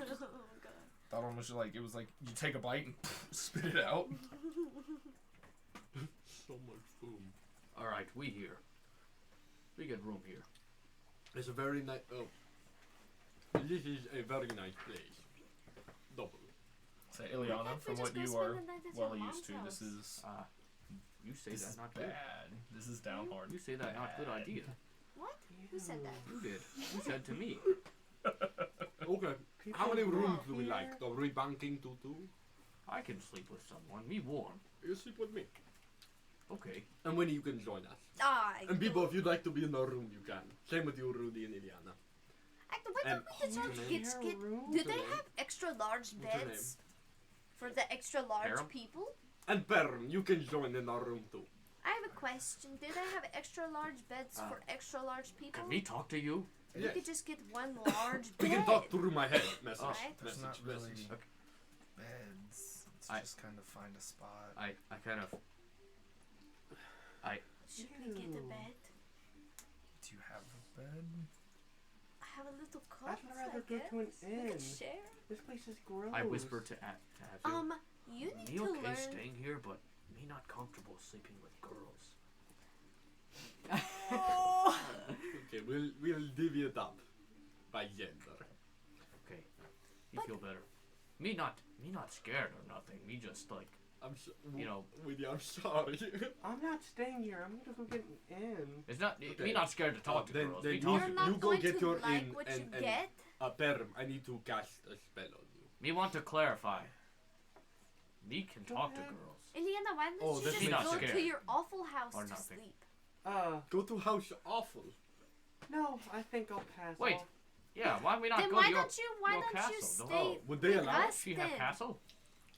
S4: god.
S3: thought almost like it was like you take a bite and spit it out.
S6: So much food.
S5: All right, we here. We get room here.
S6: It's a very nice. Oh, this is a very nice place. Double.
S3: Say, Ileana, from what you are well used to, this is
S5: You say
S3: this
S5: that
S3: is
S5: not
S3: bad.
S5: good.
S3: This is down hard.
S5: You say that not good
S3: Bad.
S5: idea.
S4: What? Who said that?
S5: You did. You said to me.
S6: Okay. How many rooms do we like? Are we banking to two?
S5: I can sleep with someone. Me warm.
S6: You sleep with me.
S5: Okay.
S6: And when you can join us. And people, if you'd like to be in our room, you can. Same with you, Rudy and Iliana.
S4: Why don't we just
S6: What's her
S4: get, do they have extra large
S6: What's her
S4: beds for the extra large
S5: Harem?
S4: people?
S6: And Perm, you can join in our room too.
S4: I have a question. Do they have extra large beds for extra large people?
S5: Can we talk to you?
S4: You
S6: Yes.
S4: could just get one large
S6: We
S4: bed.
S6: can talk through my head. Message.
S4: Right.
S3: There's
S6: Message.
S3: not really
S6: Message.
S3: beds. Let's
S5: I-
S3: just kind of find a spot.
S5: I kind of.
S4: Should we get a bed?
S3: Do you have a bed?
S4: I have a little cot.
S7: I'd rather go to an
S4: We
S7: inn.
S4: could share.
S7: This place is gross.
S5: I whisper to Abzu.
S4: You need
S5: Me
S4: to
S5: okay
S4: learn.
S5: staying here, but me not comfortable sleeping with girls.
S6: Okay, we'll divvy it up by gender.
S5: Okay, you feel better. Me not scared or nothing. Me just like
S6: I'm
S5: you know.
S6: Woody, I'm sorry.
S7: I'm not staying here. I'm gonna go get an inn.
S5: It's not
S6: Okay.
S5: me not scared to talk to
S6: Then-
S5: girls.
S6: then
S5: Me
S6: you-
S5: talk
S4: You're
S5: to
S4: not
S6: you go
S4: going
S6: get
S4: to
S6: your
S4: like
S6: inn
S4: what you
S6: and-
S4: get.
S6: Perm, I need to cast a spell on you.
S5: Me want to clarify. Me can
S7: Go
S5: talk to
S7: ahead.
S5: girls.
S4: Eliana, why don't
S6: Oh,
S4: you
S6: that's
S4: just
S5: not
S4: go to
S5: scared.
S4: your awful house
S5: Or
S4: to
S5: nothing.
S4: sleep?
S6: Go to House Awful.
S7: No, I think I'll pass.
S5: Wait.
S7: off.
S5: Yeah, why we not
S4: Then
S5: go
S4: why
S5: to your
S4: don't you
S5: your castle?
S4: stay
S6: Oh, would they
S4: with
S6: allow
S4: us
S5: She have
S4: then?
S5: castle?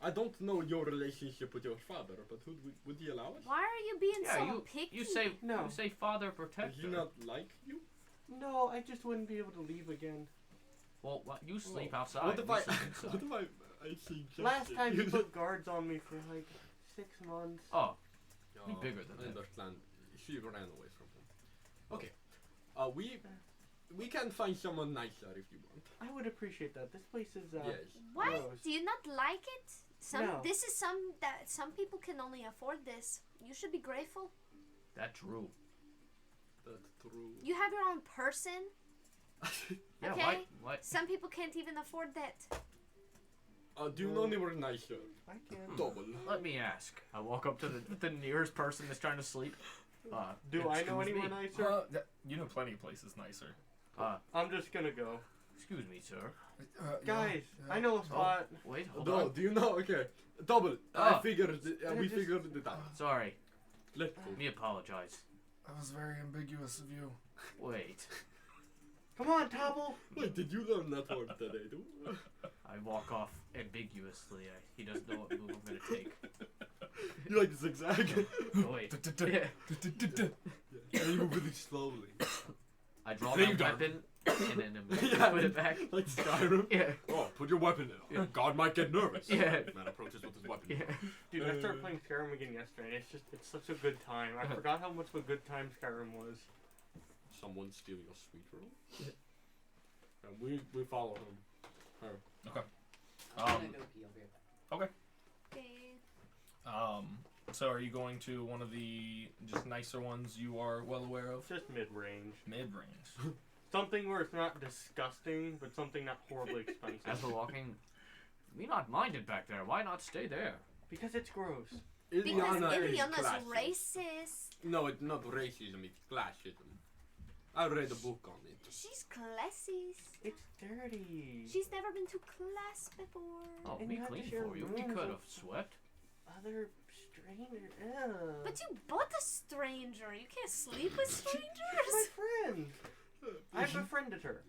S6: I don't know your relationship with your father, but would he allow us?
S4: Why are you being
S5: Yeah,
S4: so
S5: you
S4: picky?
S5: you say
S7: No.
S5: you say father
S6: Does
S5: protector.
S6: he not like you?
S7: No, I just wouldn't be able to leave again.
S5: Well, you sleep
S6: Oh,
S5: outside.
S6: What if
S5: we
S6: I?
S5: sleep inside.
S6: What if I see?
S7: Last time you put guards on me for like 6 months.
S5: Oh,
S6: Oh,
S5: Be bigger than
S6: I
S5: that.
S6: understand. She ran away from him. Okay. We can find someone nicer if you want.
S7: I would appreciate that. This place is
S6: Yes.
S4: Why
S7: gross.
S4: do you not like it?
S7: No.
S4: This is some people can only afford this. You should be grateful.
S5: that's true.
S6: That's true.
S4: You have your own person.
S5: Yeah,
S4: Okay.
S5: why?
S4: Some people can't even afford that.
S6: Do you know anywhere nicer?
S7: I can.
S6: Double.
S5: Let me ask. I walk up to the nearest person that's trying to sleep.
S7: Do I know
S5: excuse
S7: anyone
S5: me.
S7: nicer?
S3: You know plenty of places nicer.
S7: I'm just gonna go.
S5: Excuse me, sir.
S7: Guys, I know a spot.
S5: Wait, hold
S6: No,
S5: on.
S6: do you know? Okay. Double.
S5: Ah.
S6: I figured. We
S7: just-
S6: figured it out.
S5: Sorry.
S6: Let's go.
S5: Me apologize.
S3: That was very ambiguous of you.
S5: Wait.
S7: Come on, Tobble.
S6: Wait, did you learn that word today, too?
S5: I walk off ambiguously. He doesn't know what move I'm gonna take.
S6: You like zigzag?
S5: Oh, wait. Yeah.
S6: And you move really slowly.
S5: I draw
S6: There
S5: my
S6: you go.
S5: weapon and then immediately
S6: Yeah.
S5: put it back.
S6: Like Skyrim?
S5: Yeah.
S6: Oh, put your weapon in.
S5: Yeah.
S6: God might get nervous.
S5: Yeah.
S6: Man approaches with his weapon.
S5: Yeah.
S7: Dude, I started playing Skyrim again yesterday. It's such a good time. I forgot how much of a good time Skyrim was.
S6: Someone steal your sweet roll? And we follow him. Her.
S1: I'm gonna go pee. I'll be right back.
S4: Okay.
S3: So are you going to one of the just nicer ones you are well aware of?
S7: Just mid-range.
S3: Mid-range.
S7: Something where it's not disgusting, but something not horribly expensive.
S5: As we're walking, we not minded back there. Why not stay there?
S7: Because it's gross.
S4: Because
S6: Iliana is
S4: Iliana's
S6: classist.
S4: racist.
S6: No, it's not racism, it's classism. I read a book on it.
S4: She's classy.
S7: It's dirty.
S4: She's never been to class before.
S5: Oh,
S7: And
S5: me
S7: you have to
S5: clean
S7: share
S5: for you. We
S7: rooms
S5: could
S7: with-
S5: have swept.
S7: Other stranger. Ugh.
S4: But you bought a stranger. You can't sleep with
S7: She's
S4: strangers.
S7: my friend. I befriended her.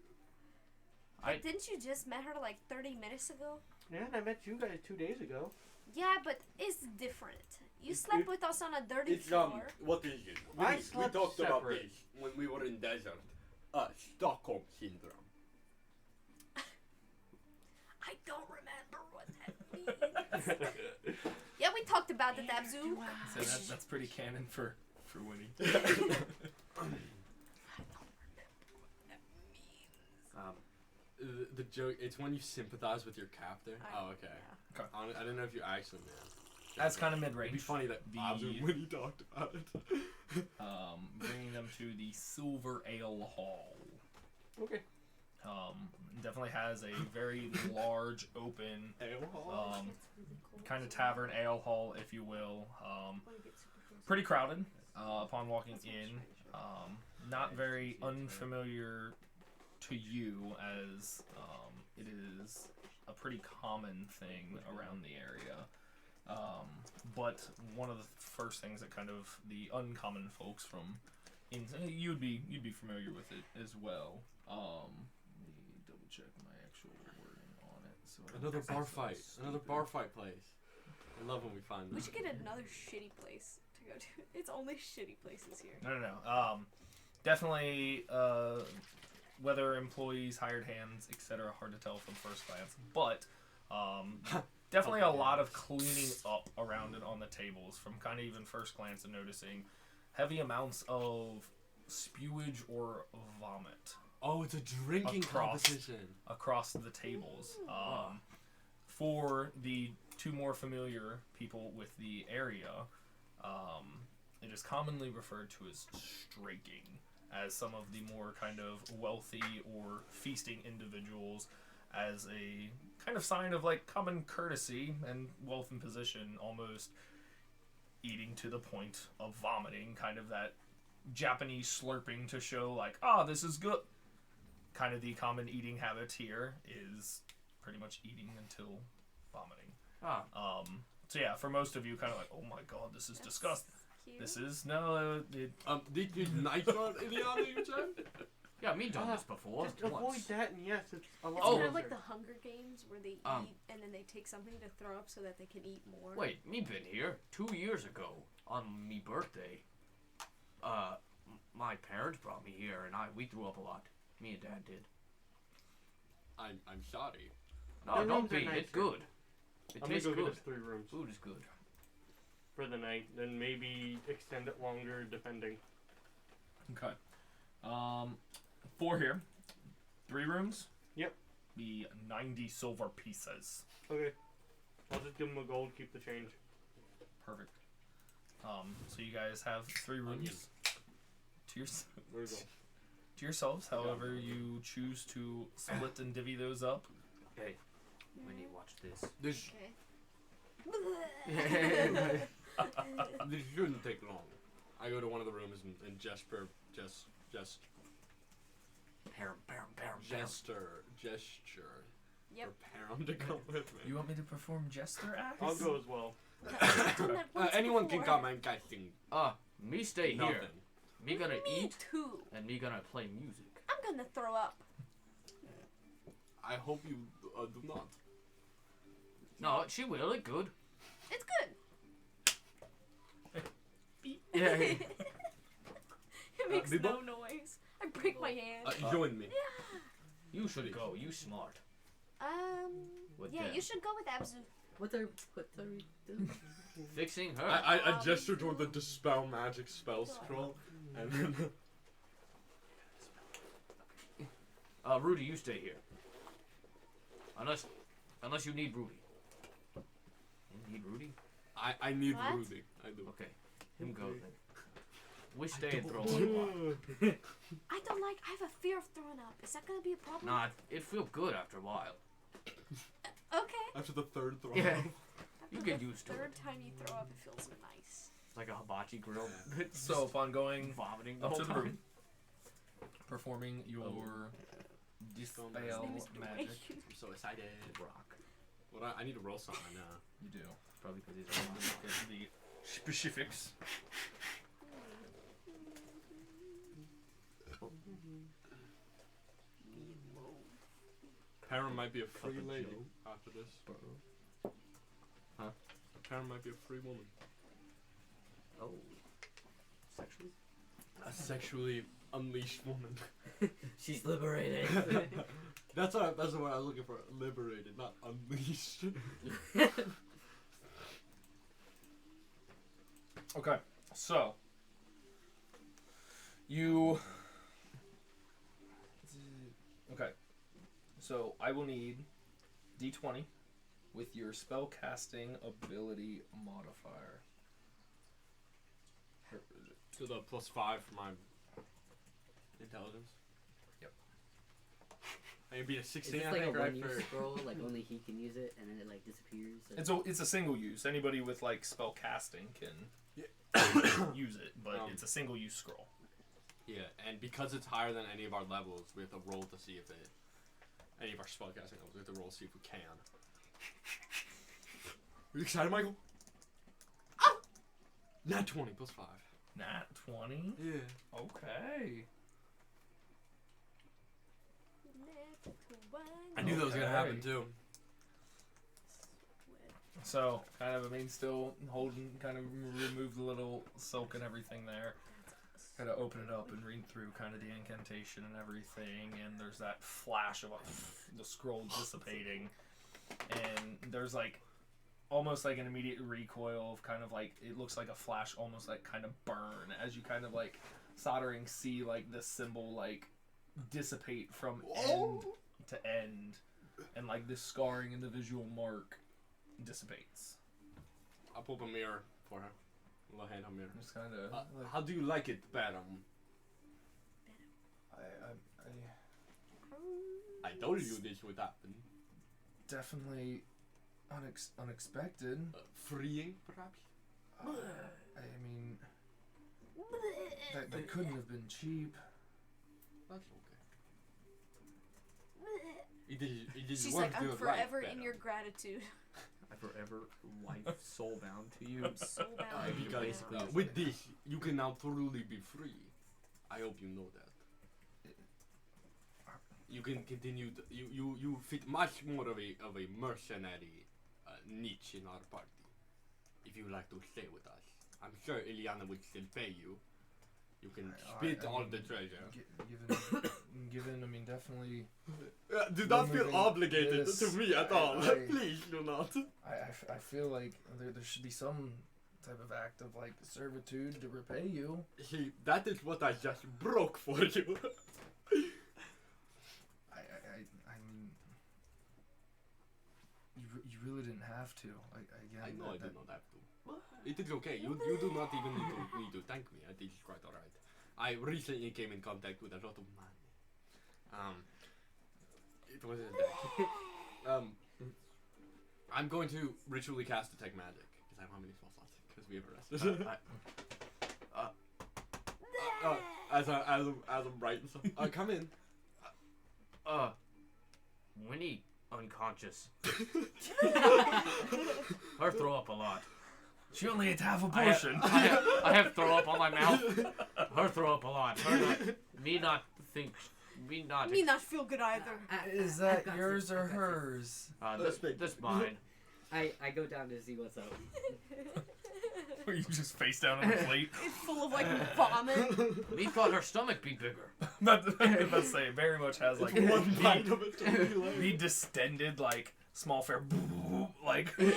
S5: I
S4: Didn't you just met her like 30 minutes ago?
S7: Yeah, and I met you guys 2 days ago.
S4: Yeah, but it's different. You
S6: It-
S4: slept
S6: it-
S4: with us on a dirty
S6: It's
S4: floor.
S6: what is it?
S7: I
S6: We
S7: slept
S6: talked about
S7: separate.
S6: this when we were in desert. Stockholm syndrome.
S4: I don't remember what that means. Yeah, we talked about it, Abzu.
S3: So that's pretty canon for Winnie.
S6: The joke, it's when you sympathize with your captor.
S4: I-
S6: Oh, okay.
S3: Okay.
S6: I didn't know if you actually knew.
S3: That's kind of
S6: It'd
S3: mid-range.
S6: be funny that
S3: The-
S6: Abzu when he talked about it.
S3: Bringing them to the Silver Ale Hall.
S7: Okay.
S3: Definitely has a very large, open,
S6: Ale hall?
S3: kind of tavern ale hall, if you will. Pretty crowded upon walking in. Not very unfamiliar to you, as it is a pretty common thing around the area. But one of the first things that kind of the uncommon folks from you'd be familiar with it as well. Let me double check my actual wording on it. So I don't
S6: Another bar
S3: sound
S6: fight.
S3: stupid.
S6: Another bar fight place. I love when we find
S4: We
S6: that.
S4: should get another shitty place to go to. It's only shitty places here.
S3: No. Definitely, whether employees, hired hands, etc., hard to tell from first glance. But, definitely a lot of cleaning up around it on the tables from kind of even first glance and noticing heavy amounts of spewage or vomit
S6: Oh, it's a drinking
S3: Across.
S6: competition.
S3: across the tables. For the two more familiar people with the area, it is commonly referred to as straking, as some of the more kind of wealthy or feasting individuals, as a kind of sign of like common courtesy and wealth and position, almost eating to the point of vomiting, kind of that Japanese slurping to show like, this is good. Kind of the common eating habit here is pretty much eating until vomiting. So yeah, for most of you, kind of like, oh my god, this is disgusting.
S4: Cute.
S3: This is
S6: Did Nitro Ileana, you said?
S5: Yeah, me done this before.
S7: Just avoid
S5: once.
S7: that, and yes, it's a lot.
S4: It's kind of like
S7: closer.
S4: the Hunger Games where they
S5: Um,
S4: eat and then they take something to throw up so that they can eat more.
S5: Wait, me been here 2 years ago on me birthday. My parents brought me here, and we threw up a lot. Me and Dad did.
S6: I'm sorry.
S5: No,
S7: Their
S5: don't
S7: rooms are
S5: be.
S7: nicer.
S5: It's good. It
S7: I'm
S5: tastes
S7: gonna go
S5: good.
S7: get us 3 rooms
S5: Food is good.
S7: for the night, then maybe extend it longer depending.
S3: Okay. 4 here. 3 rooms.
S7: Yep.
S3: Be 90 silver pieces.
S7: Okay. I'll just give them a gold, keep the change.
S3: Perfect. So you guys have 3 rooms
S6: Onion.
S3: to your,
S6: Where we go?
S3: to yourselves. However, you choose to split and divvy those up.
S5: Hey, we need to watch this.
S6: This
S4: Okay.
S6: this shouldn't take long. I go to one of the rooms and gesture.
S4: Yep.
S6: Prepare him to come with me.
S3: You want me to perform jester acts?
S7: I'll go as well.
S4: I've done that once
S6: Anyone can
S4: before.
S6: come and casting
S5: Me stay here.
S6: nothing.
S5: Me gonna
S4: Me
S5: eat,
S4: too.
S5: and me gonna play music.
S4: I'm gonna throw up.
S6: I hope you do not.
S5: No, she will. It's good.
S4: It's good.
S5: Yeah.
S4: It makes
S6: Bebo?
S4: no noise. I break my hand.
S6: Join me.
S5: You should go. You smart. With
S4: Yeah,
S5: them.
S4: you should go with Abzu.
S1: What are we doing?
S5: Fixing her.
S6: I gesture toward the dispel magic spell scroll, and then
S5: Rudy, you stay here. Unless you need Rudy. You need Rudy?
S6: I need
S4: What?
S6: Ruby. I do.
S5: Okay. Him go then. We stay and throw
S6: don't-
S5: up.
S4: I don't like. I have a fear of throwing up. Is that gonna be a problem?
S5: Nah, it feel good after a while.
S4: Okay.
S6: After the third throw.
S5: Yeah.
S4: After
S5: You
S4: the
S5: get used to it.
S4: Third time you throw up, it feels nice.
S5: It's like a hibachi grill.
S3: So upon going
S5: vomiting the
S3: up
S5: whole
S3: to the
S5: time.
S3: room, performing your dispel
S6: His
S4: name is
S3: magic,
S4: Dwayne.
S6: I'm so excited.
S5: Rock.
S6: What I need to roll something now.
S3: you do.
S5: Probably because he's
S3: Look at the specifics.
S6: Perrin might be a free
S5: Fucking
S6: lady
S5: Joe.
S6: after this.
S5: Huh?
S6: Perrin might be a free woman.
S5: Oh. Sexually?
S6: A sexually unleashed woman.
S1: She's liberated.
S6: That's what I was looking for. Liberated, not unleashed.
S3: Okay, so you. Okay, so I will need D20 with your spell casting ability modifier.
S6: So the +5 for my intelligence.
S3: Yep.
S6: I can be a
S1: Is
S6: 16.
S1: this
S6: I
S1: like a
S6: think, right?
S1: one-use
S6: For
S1: scroll? Like only he can use it, and then it like disappears. Or...
S3: It's a single use. Anybody with like spell casting can use it, but it's a single use scroll.
S6: yeah, and because it's higher than any of our levels, we have to roll to see if it. Any of our spellcasting levels, we have to roll to see if we can. Are you excited, Michael? Oh! Nat 20 +5.
S3: Nat 20.
S6: Yeah.
S3: Okay.
S6: I knew that was gonna happen
S3: Okay.
S6: too.
S3: So, kind of, I mean, still holding, kind of remove the little silk and everything there. Kind of open it up and read through kind of the incantation and everything, and there's that flash of the scroll dissipating, and there's like almost like an immediate recoil of kind of like, it looks like a flash, almost like kind of burn as you kind of like soldering see like this symbol like dissipate from end to end, and like this scarring and the visual mark dissipates.
S6: I'll pull up a mirror for her. I'll hand her a mirror.
S3: Just kind of
S6: How do you like it, Baron? I told you this would happen.
S3: definitely unexpected.
S6: Freeing, perhaps?
S3: I mean, that couldn't have been cheap.
S6: That's okay. It is
S4: She's
S6: worth
S4: like, I'm
S6: your
S4: forever
S6: life,
S4: in your gratitude.
S5: I forever life soul bound to you.
S4: I'm so bound. to you
S6: Because
S4: now.
S6: with this, you can now truly be free. I hope you know that. You can continue. You fit much more of a mercenary niche in our party. If you like to stay with us, I'm sure Ileana would still pay you. You can split
S3: I
S6: all
S3: mean,
S6: the treasure.
S3: Given, I mean, definitely.
S6: Do not feel
S3: Removing
S6: obligated
S3: this,
S6: to me at all. Please do not.
S3: I feel like there should be some type of act of like servitude to repay you.
S6: See, that is what I just broke for you.
S3: I mean, you really didn't have to. Again,
S6: I know I do not have to. It is okay. You do not even need to thank me. I think it's quite alright. I recently came in contact with a lot of money. It wasn't that. I'm going to ritually cast Detect Magic because I have how many spell slots? Because we have arrested. As I'm writing stuff. Come in.
S5: Winnie unconscious. Her throw up a lot.
S3: She only ate half a portion.
S5: I have throw up on my mouth. Her throw up a lot. Me not
S4: feel good either.
S3: Is that yours or hers?
S5: This mine.
S1: I go down to see what's up.
S3: Or you just face down on the plate?
S4: It's full of like vomit.
S5: Me thought her stomach be bigger.
S3: Let's say it very much has like
S6: one bite of it.
S3: the distended like small fair like
S4: yeah.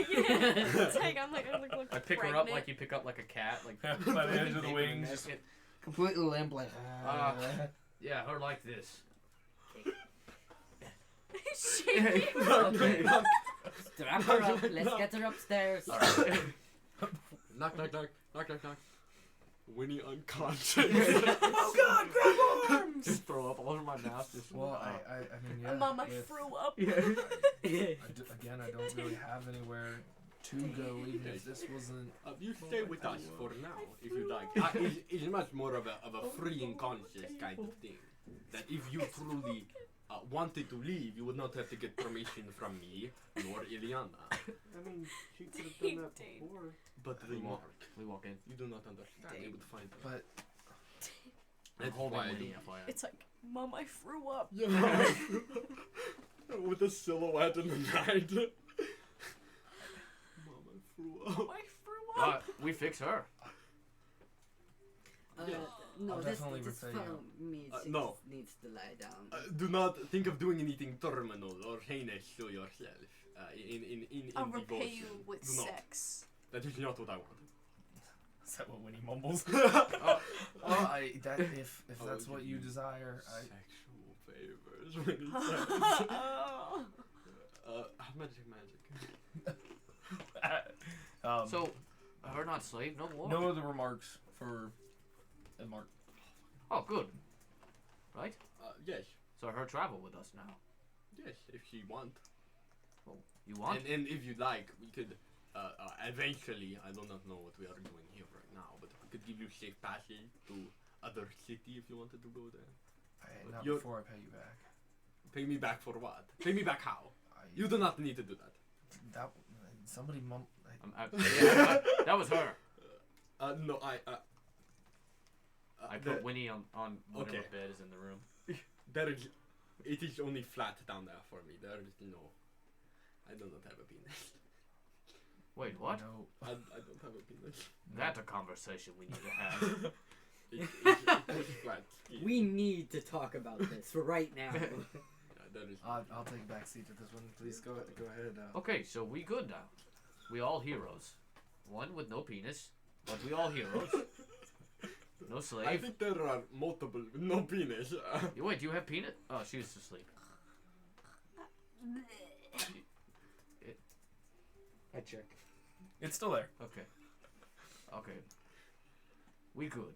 S4: It's like I'm like
S5: I pick her up like you pick up like a cat, like
S3: by the edge of the wings. Just
S1: Completely limp, like.
S5: yeah, her like this.
S4: shaking.
S1: Okay. Strap her up. Let's get her upstairs.
S6: Knock. Winnie unconscious.
S3: oh God, grab arms!
S5: Just throw up all over my mouth. Just
S3: Well, I mean, yeah.
S4: Mom, I
S3: if-
S4: threw up.
S3: again, I don't really have anywhere to go, even if this wasn't.
S6: You stay with us for now, if you like. It's much more of a free and conscious kind of thing. That if you truly wanted to leave, you would not have to get permission from me nor Ileana.
S7: I mean, she could have done that
S4: Dang.
S7: before.
S6: But remark,
S5: we walk in.
S6: you do not understand. You would find her.
S3: But
S5: I'm
S6: That's
S5: holding
S6: why I
S5: Winnie,
S6: do.
S5: FYI.
S4: It's like, Mom, I threw up.
S6: With a silhouette in the night. Mom, I threw up.
S4: I threw up.
S5: We fix her.
S1: No,
S3: I'll
S1: this
S3: definitely
S1: just
S3: repay
S1: follow me. She
S6: no.
S1: just needs to lie down.
S6: Do not think of doing anything terminal or heinous to yourself. In
S4: I'll repay
S6: devotion.
S4: you with
S6: Do not.
S4: sex.
S6: That is not what I want.
S3: is that what Winnie mumbles? If that's what you desire,
S6: Sexual favors when he says. Magic.
S5: So, her not slave no more.
S3: no other remarks for Mark.
S5: Oh, good. Right.
S6: Yes,
S5: So her travel with us now.
S6: yes, if you want.
S5: You want?
S6: And if you like, we could eventually, I do not know what we are doing here right now, but we could give you safe passage to other city if you wanted to go there.
S3: Not
S6: You're-
S3: before I pay you back.
S6: Pay me back for what? Pay me back how? You do not need to do that.
S3: That somebody
S5: Yeah, that was her.
S6: No,
S5: I put Winnie on whatever
S6: okay.
S5: bed is in the room.
S6: It is only flat down there for me. There is no. I do not have a penis.
S5: Wait, what?
S3: No.
S6: I don't have a penis.
S5: That's a conversation we need to have.
S6: It's flat.
S1: We need to talk about this right now.
S6: That is.
S3: I'll take a back seat to this one. Please go ahead.
S5: Okay, so we good now. We all heroes. One with no penis, but we all heroes. No slave.
S6: I think there are multiple with no penis.
S5: Wait, do you have penis? Oh, she was asleep.
S1: I check.
S3: It's still there.
S5: Okay. Okay. We good.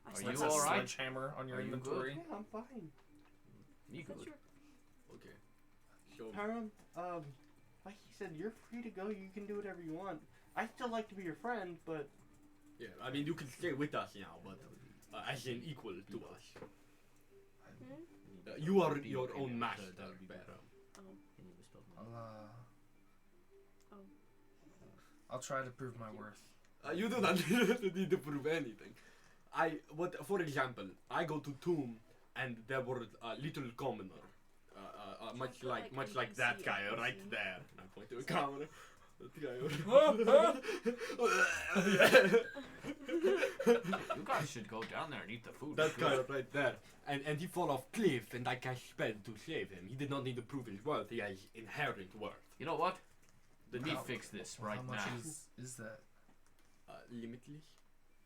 S4: I
S5: Are
S4: said
S5: you
S3: That's a
S5: all right?
S3: sledgehammer on your
S5: Are you
S3: inventory.
S7: Yeah, I'm fine.
S5: Me
S4: That's
S5: good.
S4: your-
S6: Okay. So
S7: Hiram, like he said, you're free to go. You can do whatever you want. I still like to be your friend, but
S6: yeah, I mean you can stay with us now, but as an equal to us.
S4: Hmm?
S6: You are your own master. Baron.
S3: I'll try to prove my worth.
S6: You do not need to prove anything. For example, I go to Tomb and there were little commoner, much like that
S4: NPC.
S6: guy right there. And I point to a camera. That guy.
S5: You guys should go down there and eat the food.
S6: That
S5: It's
S6: guy
S5: good.
S6: right there. And he fall off cliff and I cast spell to save him. He did not need to prove his worth. He has inherent worth.
S5: You know what? Let me
S3: How-
S5: fix this
S3: Well,
S5: right
S3: how much
S5: now.
S3: is that?
S6: Limitless.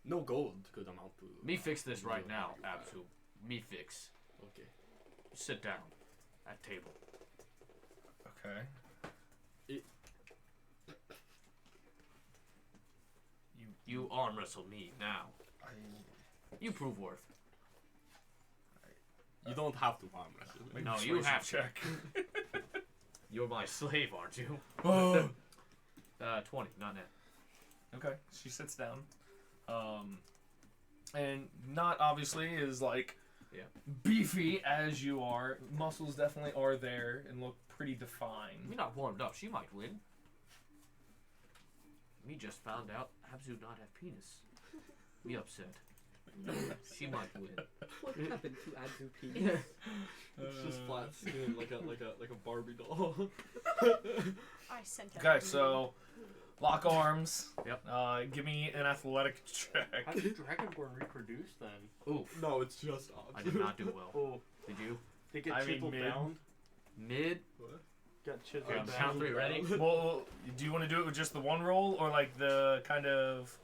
S6: No gold could amount to.
S5: Me fix this right now,
S6: you have.
S5: Absu. Me fix.
S6: Okay.
S5: Sit down. At table.
S3: Okay.
S5: You arm wrestle me now. You prove worth.
S6: You don't have to arm wrestle.
S3: Maybe
S5: No,
S3: persuasion
S5: you have to.
S3: check.
S5: You're my slave, aren't you?
S3: Oh.
S5: 20, not net.
S3: Okay, she sits down. And not obviously is like
S5: Yeah.
S3: beefy as you are. Muscles definitely are there and look pretty defined.
S5: You're not warmed up. She might win. Me just found out Absu not have penis. Me upset. She might win.
S1: What happened to Adzu penis?
S6: It's just flat skin, like a Barbie doll.
S4: I sent that.
S3: Okay, so lock arms.
S5: Yep.
S3: Give me an athletic
S7: how
S3: check.
S7: did Dragonborn reproduce then?
S5: Oof.
S6: No, it's just
S5: I did not do well.
S7: Oh,
S5: Did you?
S7: they get
S3: I mean,
S7: chiseled
S3: mid.
S7: down.
S5: Mid?
S7: Got chiseled
S5: Okay,
S7: down.
S5: count 3, ready?
S3: Well, do you want to do it with just the one roll or like the kind of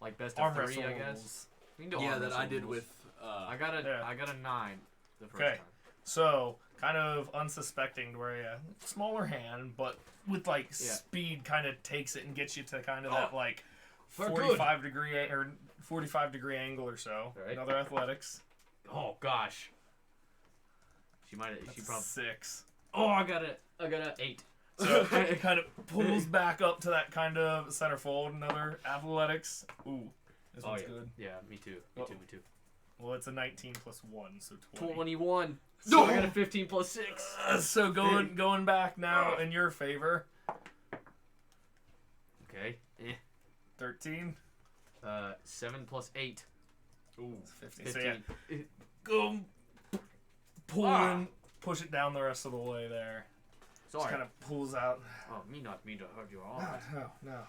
S5: Like best
S3: arm
S5: of 3,
S3: wrestle
S5: I guess.
S3: rolls?
S5: We can do
S6: Yeah,
S5: arm
S6: that
S5: wrestle
S6: I did
S5: rules.
S6: with.
S5: I got a
S3: Yeah.
S5: 9 the first
S3: Okay.
S5: time.
S3: So, kind of unsuspecting to where smaller hand, but with like
S5: Yeah.
S3: speed kind of takes it and gets you to kind of
S5: Oh.
S3: that like
S5: For
S3: 45 degree or 45-degree angle or so.
S5: Right.
S3: Another athletics.
S5: Oh gosh. She might.
S3: That's
S5: She
S3: a
S5: probably.
S3: 6.
S5: Oh, I got a 8.
S3: So it kind of pulls back up to that kind of centerfold. Another athletics. Ooh, this
S5: Oh
S3: one's
S5: yeah.
S3: good.
S5: Yeah, me too. Me
S3: Uh-oh.
S5: too. Me too.
S3: Well, it's a 19 plus 1, so 20.
S5: 21. So I got a 15 plus 6.
S3: So going back now in your favor.
S5: Okay.
S3: 13.
S5: 7 plus 8.
S6: Ooh.
S3: 15. So yeah,
S5: 15.
S3: go pull
S5: Ah.
S3: in, push it down the rest of the way there. Just
S5: Sorry.
S3: kind of pulls out.
S5: Oh, me not mean to hurt your arm.
S3: No,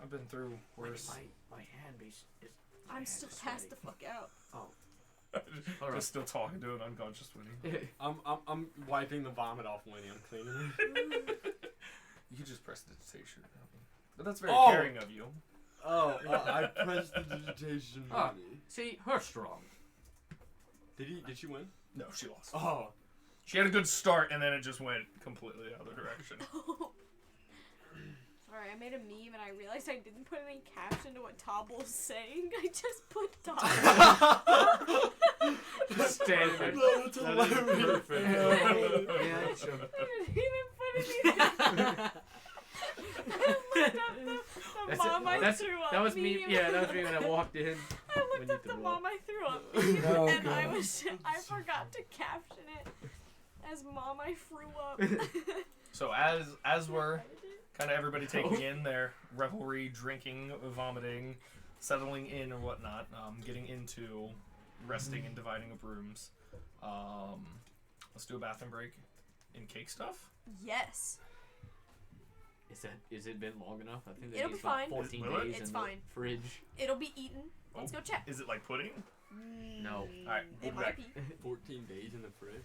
S3: I've been through worse.
S5: My hand base is. my
S4: I'm
S5: hand
S4: still
S5: is
S4: passed the
S5: sweaty.
S4: fuck out.
S5: All right.
S3: Just still talking to an unconscious Winnie.
S6: I'm wiping the vomit off Winnie. I'm cleaning it.
S3: You could just press digitation. But that's very
S6: Oh!
S3: caring of you.
S6: Oh, I pressed the digitation.
S5: Ah.
S6: Winnie.
S5: See, her strong.
S6: Did she win?
S3: No, she lost.
S6: Oh.
S3: She had a good start, and then it just went completely the other direction.
S4: Sorry, I made a meme and I realized I didn't put any caption to what Tobble was saying. I just put Tobble.
S5: Standard.
S6: No, that's
S7: That is
S6: hilarious.
S7: perfect.
S1: Yeah, sure.
S4: I didn't even put anything. I looked up the
S5: That's
S4: mom I
S5: that's,
S4: threw up
S5: that was me.
S4: meme.
S5: Yeah, that was me when I walked in.
S4: I looked
S5: when you
S4: up the
S5: threw
S4: mom
S5: up.
S4: I threw up meme,
S1: Oh,
S4: and I
S1: God.
S4: forgot to caption it as mom I threw up.
S3: So as we're kind of everybody taking in their revelry, drinking, vomiting, settling in or whatnot, getting into resting and dividing up rooms. Let's do a bathroom break in cake stuff.
S4: Yes.
S5: Is it been long enough? I think
S4: It'll
S5: needs
S4: be
S5: about
S4: fine.
S5: 14
S3: Will it?
S5: days
S4: It's
S5: in
S4: fine.
S5: the fridge.
S4: It'll be eaten. Let's go check.
S3: Is it like pudding?
S5: No.
S3: Alright,
S4: It
S3: go
S4: might
S3: back.
S4: be.
S6: 14 days in the fridge.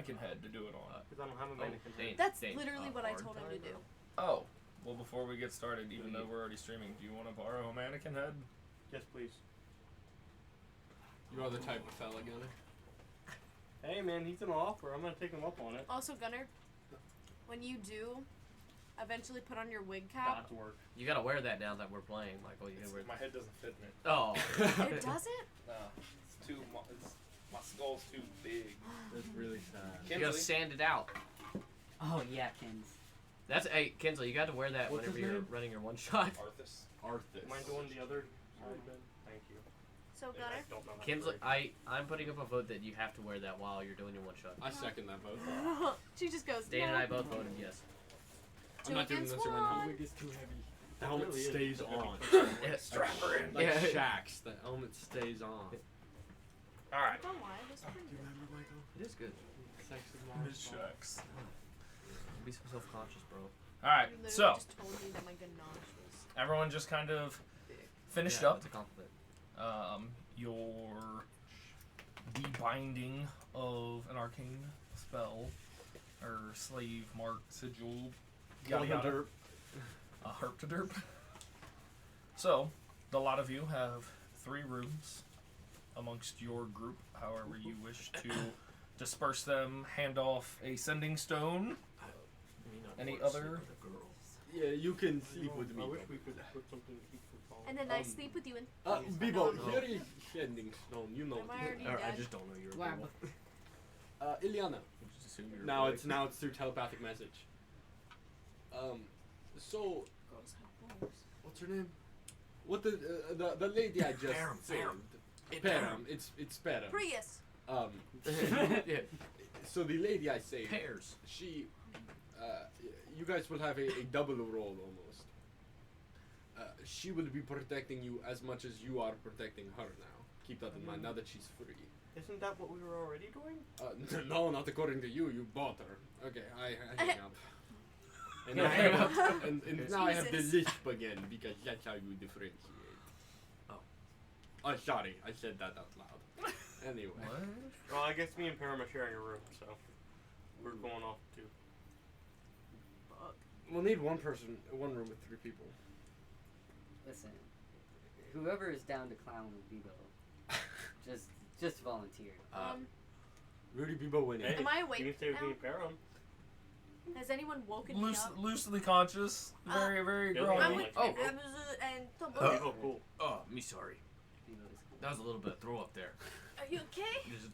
S3: mannequin head to do it on.
S7: Because I don't have a mannequin
S5: they-
S7: head.
S4: That's
S5: they-
S4: literally what I told him to do.
S3: Oh, well, before we get started, even though we're already streaming, do you want to borrow a mannequin head?
S7: Yes, please.
S6: You are the type of fella, Gunner.
S7: Hey, man, he's an offer. I'm gonna take him up on it.
S4: Also, Gunner, when you do eventually put on your wig cap,
S7: God's work.
S5: You gotta wear that now that we're playing, Michael. You gotta wear.
S3: My head doesn't fit in it.
S5: Oh.
S4: it doesn't.
S3: It's too. My skull's too big.
S6: That's really sad.
S5: You gotta sand it out.
S1: Oh yeah, Kins.
S5: That's hey, Kinsley. You got to wear that
S6: What's
S5: whenever
S6: his
S5: you're
S6: name?
S5: running your one shot.
S3: Arthas.
S6: Arthas.
S7: Am I doing the other side then? Thank you.
S4: So,
S7: I
S4: Gunner,
S7: don't know how to
S5: Kinsley,
S7: break.
S5: I'm putting up a vote that you have to wear that while you're doing your one shot.
S6: I second that vote.
S4: she just goes.
S5: Dane and
S4: "No."
S5: I both voted yes.
S6: I'm not doing
S4: against
S6: this right now.
S4: one.
S6: The wig is too heavy. The
S7: That
S6: helmet
S7: really is
S6: stays
S7: too heavy.
S6: on.
S3: Strap her in.
S6: Like
S5: Yeah.
S6: Shaq's, the helmet stays on.
S3: All right.
S4: Don't lie, this is pretty
S6: Do you
S4: good.
S6: remember, Michael?
S5: It is good.
S6: Sex is
S3: Miss Shucks.
S5: Be so self-conscious, bro.
S3: All right.
S4: You literally
S3: So
S4: just told me that my ganache was
S3: everyone just kind of finished
S5: Yeah,
S3: up.
S5: That's a compliment.
S3: Your debinding of an arcane spell or slave mark sigil. Yada yada. A herp to derp. So, the lot of you have 3 rooms amongst your group, however you wish to disperse them, hand off a sending stone. Any other?
S6: Yeah, you can sleep with me.
S7: I wish we could put something to keep the phone.
S4: And then I sleep with you and.
S6: Bibo,
S5: No.
S6: here is sending stone. You know.
S4: Am I already
S5: I
S4: dead?
S5: just don't know your
S1: Wow.
S5: approval.
S6: Iliana.
S5: I just assume you're
S6: Now
S5: awake.
S6: it's through telepathic message. So
S4: Girls have balls.
S6: what's her name? What the lady I just
S5: Param,
S6: saved? Param. It's Param.
S4: Prius.
S5: yeah.
S6: So the lady I saved,
S5: Pears.
S6: she, you guys will have a double role almost. She will be protecting you as much as you are protecting her now. Keep that in mind now that she's free.
S7: Isn't that what we were already doing?
S6: No, not according to you. You bought her. Okay, I hang up. And,
S5: No,
S6: I
S5: hang
S6: have,
S5: up.
S6: and now I have the
S4: Jesus.
S6: lisp again because that's how you differentiate.
S5: Oh.
S6: Oh, sorry, I said that out loud. Anyway.
S3: What?
S7: Well, I guess me and Param are sharing a room, so we're going off too.
S4: Fuck.
S6: We'll need one room with 3 people.
S1: Listen, whoever is down to clown with Bebo, just volunteer.
S6: Rudy Bibo winning.
S7: Hey,
S4: Am I
S7: you
S4: awake
S7: can stay with
S4: now?
S7: me and Param.
S4: Has anyone woken me up?
S3: Loosely conscious. Very, very
S7: Yeah,
S3: groggy.
S4: I'm
S7: yeah.
S4: with
S5: Oh.
S4: and
S7: Oh, cool.
S5: Oh, me sorry.
S1: Bebo is cool.
S5: That was a little bit of throw up there.
S4: Are you okay?
S5: Just,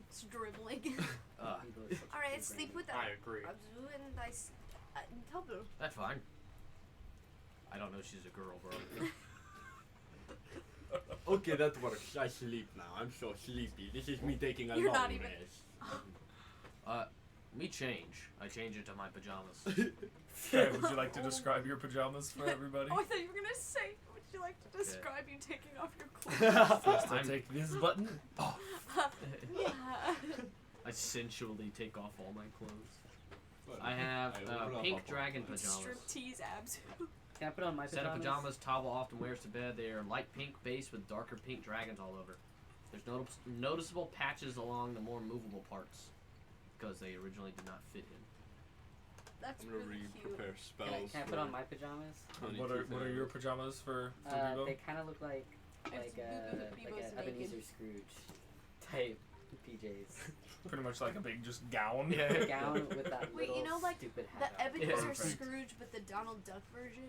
S4: It's dribbling.
S1: Bebo is such a
S4: Alright,
S1: good
S4: sleep
S1: granny.
S4: with
S7: I agree.
S4: Abzu and Tabu.
S5: that's fine. I don't know she's a girl, bro.
S6: Okay, that works. I sleep now. I'm so sleepy. This is me taking a
S4: You're
S6: long
S4: not even-
S6: rest.
S5: Me change. I change into my pajamas.
S3: Okay, would you like to describe your pajamas for everybody?
S4: Oh, I thought you were gonna say, would you like to describe you taking off your clothes?
S3: First, I take this button. Oh,
S4: Yeah.
S5: I sensually take off all my clothes. I have pink dragon pajamas.
S4: Striptease abs.
S1: Can I put on my
S5: Set
S1: pajamas?
S5: of pajamas Taba often wears to bed. They are light pink base with darker pink dragons all over. There's noticeable patches along the more movable parts because they originally did not fit in.
S4: That's
S6: I'm gonna
S4: really cute.
S6: prepare spells.
S1: Can I put on my pajamas?
S3: what are your pajamas for Bebo?
S1: They kind of look like
S4: It's Bebo's
S1: a Ebenezer
S4: naked.
S1: Scrooge type PJs.
S3: Pretty much like a big just gown.
S1: A gown with that
S4: Wait,
S1: little
S4: you know, like,
S1: stupid
S4: The
S1: hat. on.
S4: Ebenezer
S3: Perfect.
S4: Scrooge, but the Donald Duck version.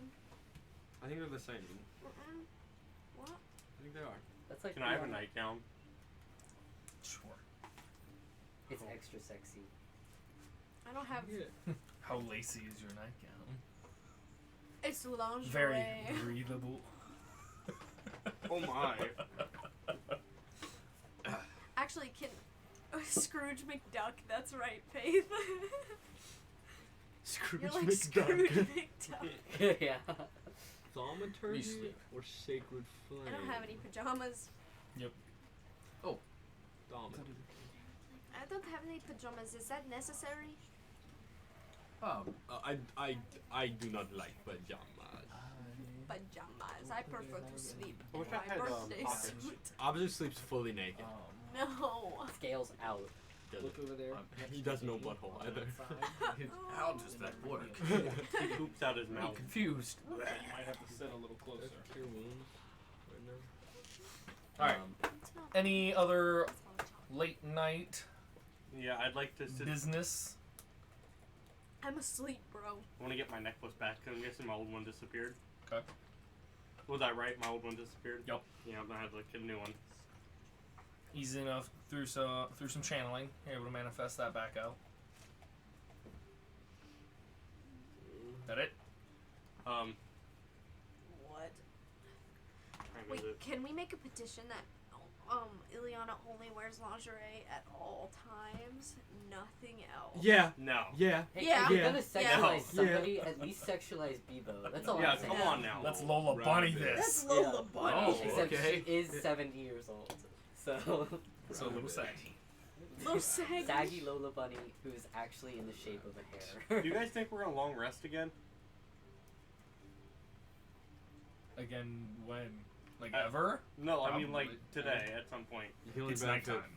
S6: I think they're the same.
S4: Mm-mm. What?
S6: I think they are.
S1: That's like
S7: Can I have a nightgown?
S3: Sure.
S1: It's extra sexy.
S4: I don't have.
S3: How lacy is your nightgown?
S4: It's lingerie.
S3: Very breathable.
S7: Oh my.
S4: Actually, can Scrooge McDuck? That's right, Faith.
S6: Scrooge
S4: You're like
S6: McDuck.
S4: Scrooge McDuck.
S1: Yeah.
S6: Thaumaturgy
S5: You sleep.
S6: or Sacred Flame?
S4: I don't have any pajamas.
S6: Thaumaturgy.
S4: I don't have any pajamas. Is that necessary?
S5: Oh,
S6: I do not like pajamas.
S4: Pajamas. I prefer to sleep
S7: I
S4: in
S7: wish I
S4: my
S7: had,
S4: birthday
S7: pockets.
S4: suit.
S6: Abzu sleeps fully naked.
S4: No.
S1: Scales out.
S6: doesn't.
S1: Look over there.
S6: He doesn't know butthole
S1: On
S6: either.
S1: that side.
S3: How does that work?
S7: He poops out his
S3: I'm
S7: mouth.
S3: confused.
S8: You might have to sit a little closer.
S6: Cure wounds right now.
S3: Alright.
S4: It's not-
S3: Any other
S4: it's not chocolate.
S3: late night
S7: Yeah, I'd like to sit.
S3: business?
S4: I'm asleep, bro.
S7: I want to get my necklace back because I'm guessing my old one disappeared.
S3: Okay.
S7: Was I right? My old one disappeared.
S3: Yep.
S7: Yeah, I'm gonna have to get a new one.
S3: Easy enough through some channeling. You're able to manifest that back out. That it?
S4: What?
S7: Trying to
S4: Wait,
S7: look.
S4: can we make a petition that Ileana only wears lingerie at all times? Nothing else.
S6: Yeah.
S7: No.
S6: Yeah.
S1: Hey,
S4: Yeah.
S1: if you're
S6: Yeah.
S1: gonna sexualize
S6: Yeah.
S1: somebody, at least sexualize Bebo. That's all
S7: Yeah,
S1: I'm saying.
S7: come on now.
S3: Let's Lola
S6: Rabbit.
S3: Bunny
S4: That's
S3: this.
S4: Lola
S1: Yeah.
S4: Bunny.
S3: Oh,
S1: Except
S3: okay.
S1: she is 70 years old. So,
S3: So a little saggy.
S4: Little saggy.
S1: saggy Lola Bunny, who is actually in the shape of a hare.
S7: Do you guys think we're gonna long rest again?
S3: Again, when? Like
S7: Uh,
S3: ever?
S7: No, I mean like
S3: Probably.
S7: today at some point.
S6: You can only
S3: It's
S6: back to.
S3: nighttime.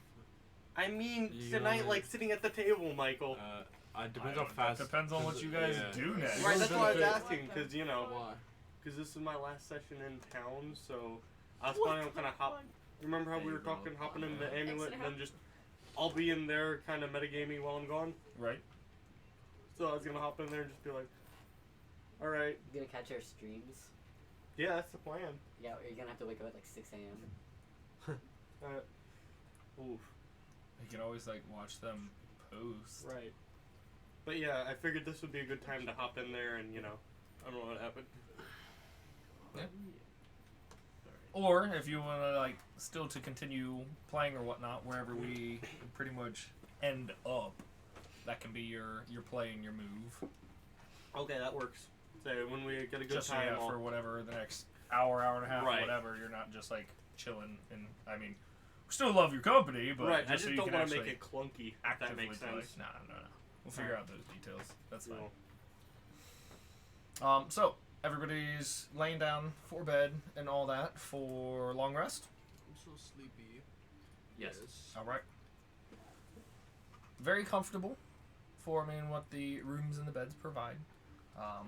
S7: I mean
S6: You
S7: tonight,
S6: only-
S7: like sitting at the table, Michael.
S6: Depends
S3: I
S6: how
S3: don't-
S6: fast.
S3: that depends on what you guys do next.
S7: Right, that's why I was
S6: benefit-
S7: asking, because you know,
S6: Why?
S7: because this is my last session in town, so I was
S4: What
S7: planning on
S4: the
S7: kind of
S4: fuck?
S7: Remember how
S6: There
S7: we
S6: you
S7: were
S6: go.
S7: talking, hopping in the
S6: Yeah.
S7: amulet, and then
S4: Exit
S7: just I'll be in there, kind of metagaming while I'm gone.
S3: Right?
S7: So I was gonna hop in there and just be like, all right,
S1: You gonna catch our streams?
S7: yeah, that's the plan.
S1: Yeah, or you're gonna have to wake up at like 6 a.m.
S7: Oof.
S3: You can always like watch them post.
S7: Right. But yeah, I figured this would be a good time to hop in there, and you know, I don't know what happened.
S3: Or if you want to like still to continue playing or whatnot, wherever we pretty much end up, that can be your play and your move.
S7: Okay, that works. So when we get a good
S3: Just so
S7: time,
S3: yeah,
S7: I'll-
S3: for whatever the next hour and a half,
S7: Right.
S3: or whatever, you're not just like chilling. And I mean, we still love your company, but
S7: right. I
S3: just so
S7: just
S3: you
S7: don't
S3: can
S7: want to
S3: actually
S7: make it clunky. If
S3: actively
S7: that makes
S3: play.
S7: sense.
S3: No. We'll figure out those details. That's fine.
S7: Cool.
S3: So everybody's laying down for bed and all that for long rest.
S6: I'm so sleepy.
S5: Yes.
S3: All right. Very comfortable for what the rooms and the beds provide,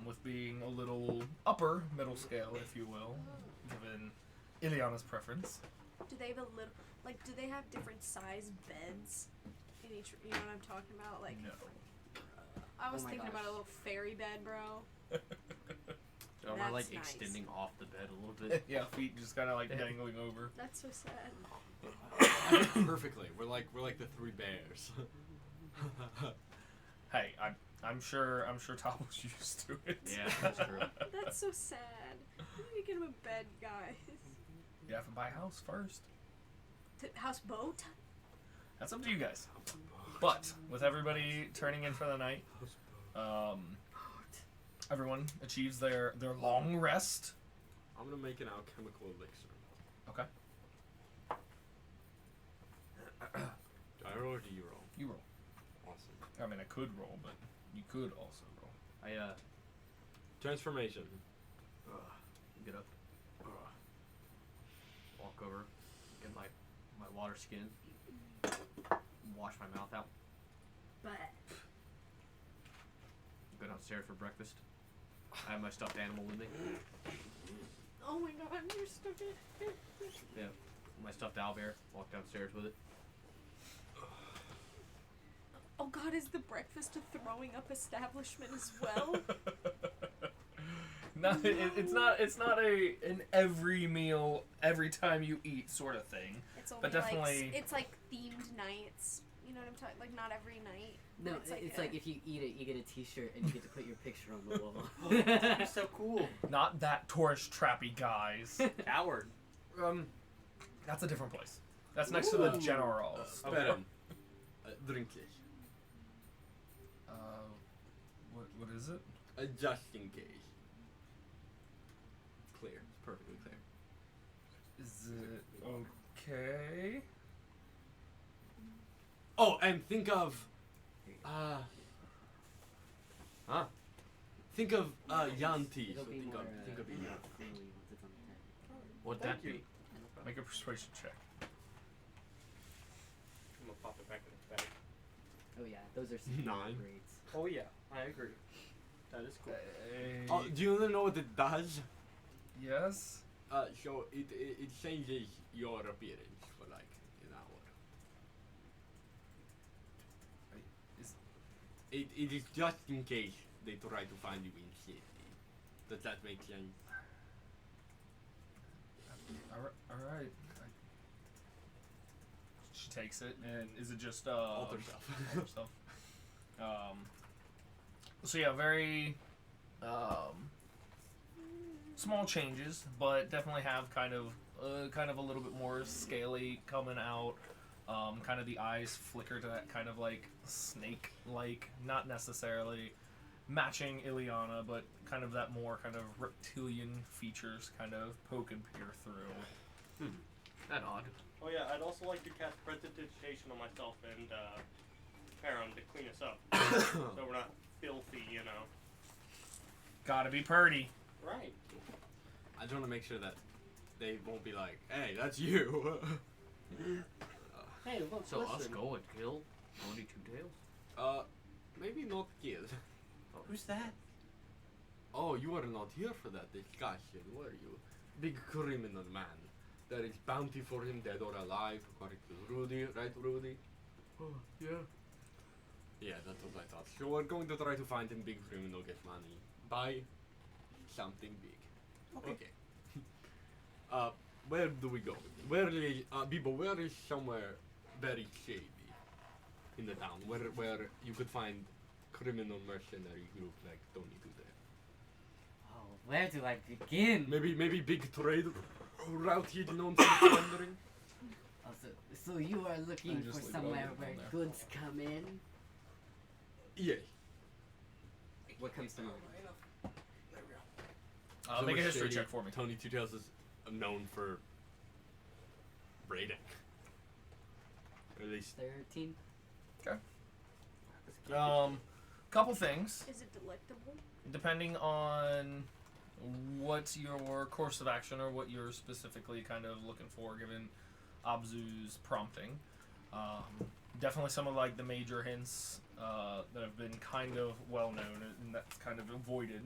S3: with being a little upper middle scale, if you will, given Ileana's preference.
S4: Do they have a little, like, do they have different size beds in each, you know what I'm talking about? Like,
S3: No.
S4: I was
S1: Oh my
S4: thinking about a
S1: gosh.
S4: little fairy bed, bro.
S5: So we're like
S4: That's nice.
S5: extending off the bed a little bit.
S3: Yeah, feet just kind of like dangling over.
S4: That's so sad.
S6: Perfectly. We're like the three bears.
S3: Hey, I'm sure Topple's used to it.
S5: Yeah, that's true.
S4: That's so sad. We need to get him a bed, guys.
S3: You have to buy a house first.
S4: Houseboat?
S3: That's up to you guys. But with everybody turning in for the night, everyone achieves their long rest.
S6: I'm gonna make an alchemical elixir.
S3: Okay.
S6: Do I roll or do you roll?
S3: You roll.
S6: Awesome.
S3: I mean, I could roll, but you could also roll.
S5: I
S6: Transformation.
S5: get up, walk over, get my water skin, wash my mouth out,
S4: But
S5: go downstairs for breakfast. I have my stuffed animal with me.
S4: oh my god, you're stuck in.
S5: Yeah, my stuffed owlbear. Walk downstairs with it.
S4: Oh god, is the breakfast a throwing up establishment as well?
S3: No, it's not an every meal, every time you eat sort of thing.
S4: It's only
S3: But definitely-
S4: like, it's like themed nights. You know what I'm talking? Like not every night.
S1: No,
S4: It's
S1: it's
S4: like
S1: like,
S4: a-
S1: if you eat it, you get a T-shirt and you get to put your picture on the wall.
S7: That'd be so cool.
S3: Not that tourist trappy, guys.
S7: Coward.
S3: That's a different place. That's next to the
S6: Ooh.
S3: Generals.
S6: Speren. Drinklich.
S3: What is it?
S6: Just in case. Clear. It's perfectly clear.
S3: Is it okay?
S6: Oh, and think of, think of Yanti.
S1: It'll
S6: So
S1: be
S6: think
S1: more,
S6: of Ian.
S1: cooling once it's on the table.
S5: What'd
S7: Thank
S5: that
S7: you.
S5: be?
S3: Make a persuasion check.
S7: I'm gonna pop it back in its bag.
S1: Oh yeah, those are superior
S6: 9.
S1: grades.
S7: Oh yeah, I agree. That is cool.
S6: Oh, do you wanna know what it does?
S3: Yes.
S6: So it changes your appearance for like an hour. It is just in case they try to find you in safety. Does that make sense?
S3: All right. She takes it, and is it just
S6: Alter stuff.
S3: alter stuff? So yeah, very small changes, but definitely have kind of a little bit more scaly coming out. Kind of the eyes flicker to that kind of like snake-like, not necessarily matching Ileana, but kind of that more kind of reptilian features kind of poke and peer through.
S5: That odd.
S7: Oh yeah, I'd also like to cast prestidigitation on myself and Param to clean us up, so we're not filthy, you know.
S3: Gotta be purty.
S7: Right.
S6: I just want to make sure that they won't be like, "Hey, that's you."
S7: Hey, look,
S5: So us
S7: listen.
S5: go and kill only 2 tails?
S6: Maybe not kill.
S7: Who's that?
S6: Oh, you are not here for that discussion, were you? Big criminal man. There is bounty for him, dead or alive, according to Rudy, right, Rudy? Oh, yeah. Yeah, that's what I thought. So we're going to try to find him, big criminal, get money. Buy something big. Okay. Where do we go? Where is, Bibo, where is somewhere very shady in the town, where you could find criminal mercenary group like Tony today?
S1: Oh, where do I begin?
S6: Maybe big trade route he's known for plundering.
S1: Also, so you are looking
S3: just
S1: for
S3: leave it
S1: somewhere
S3: open
S1: where
S3: down there.
S1: goods come in?
S6: Yeah.
S1: What comes to mind?
S3: Make a
S6: Somewhere
S3: history
S6: shady.
S3: check for me.
S6: Tony Two Tails is known for raiding. Or at least
S1: 13.
S3: Couple things.
S4: Is it delectable?
S3: Depending on what's your course of action or what you're specifically kind of looking for, given Abzu's prompting. Definitely some of like the major hints that have been kind of well known and that's kind of avoided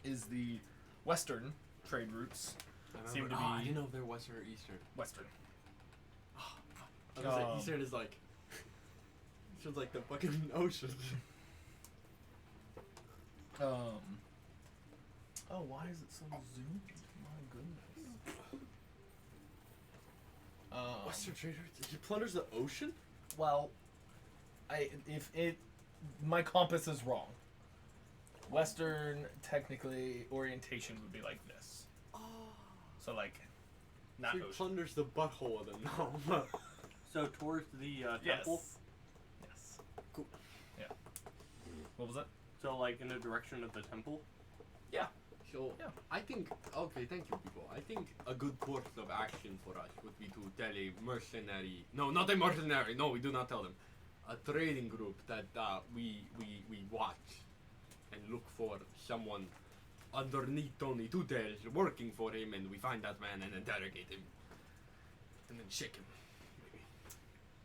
S3: is the western trade routes. Seem to be
S6: I didn't know if they're Western or Eastern.
S3: western.
S6: I was gonna say Eastern is like it's like the fucking ocean.
S3: Oh, why is it so zoomed? My goodness.
S6: Western trade routes? He plunders the ocean?
S3: Well, my compass is wrong. Western, technically, orientation would be like this.
S6: Oh.
S3: So like, not
S6: So he
S3: ocean.
S6: plunders the butthole of the gnome.
S7: So towards the
S3: Yes.
S7: temple.
S3: Yes.
S6: Cool.
S3: Yeah. What was that?
S7: So like in the direction of the temple.
S6: So,
S3: Yeah.
S6: I think, okay, thank you, people. I think a good course of action for us would be to tell a mercenary, no, not a mercenary, no, we do not tell them, a trading group that we watch and look for someone underneath Tony Two Tails working for him, and we find that man and interrogate him. And then shake him,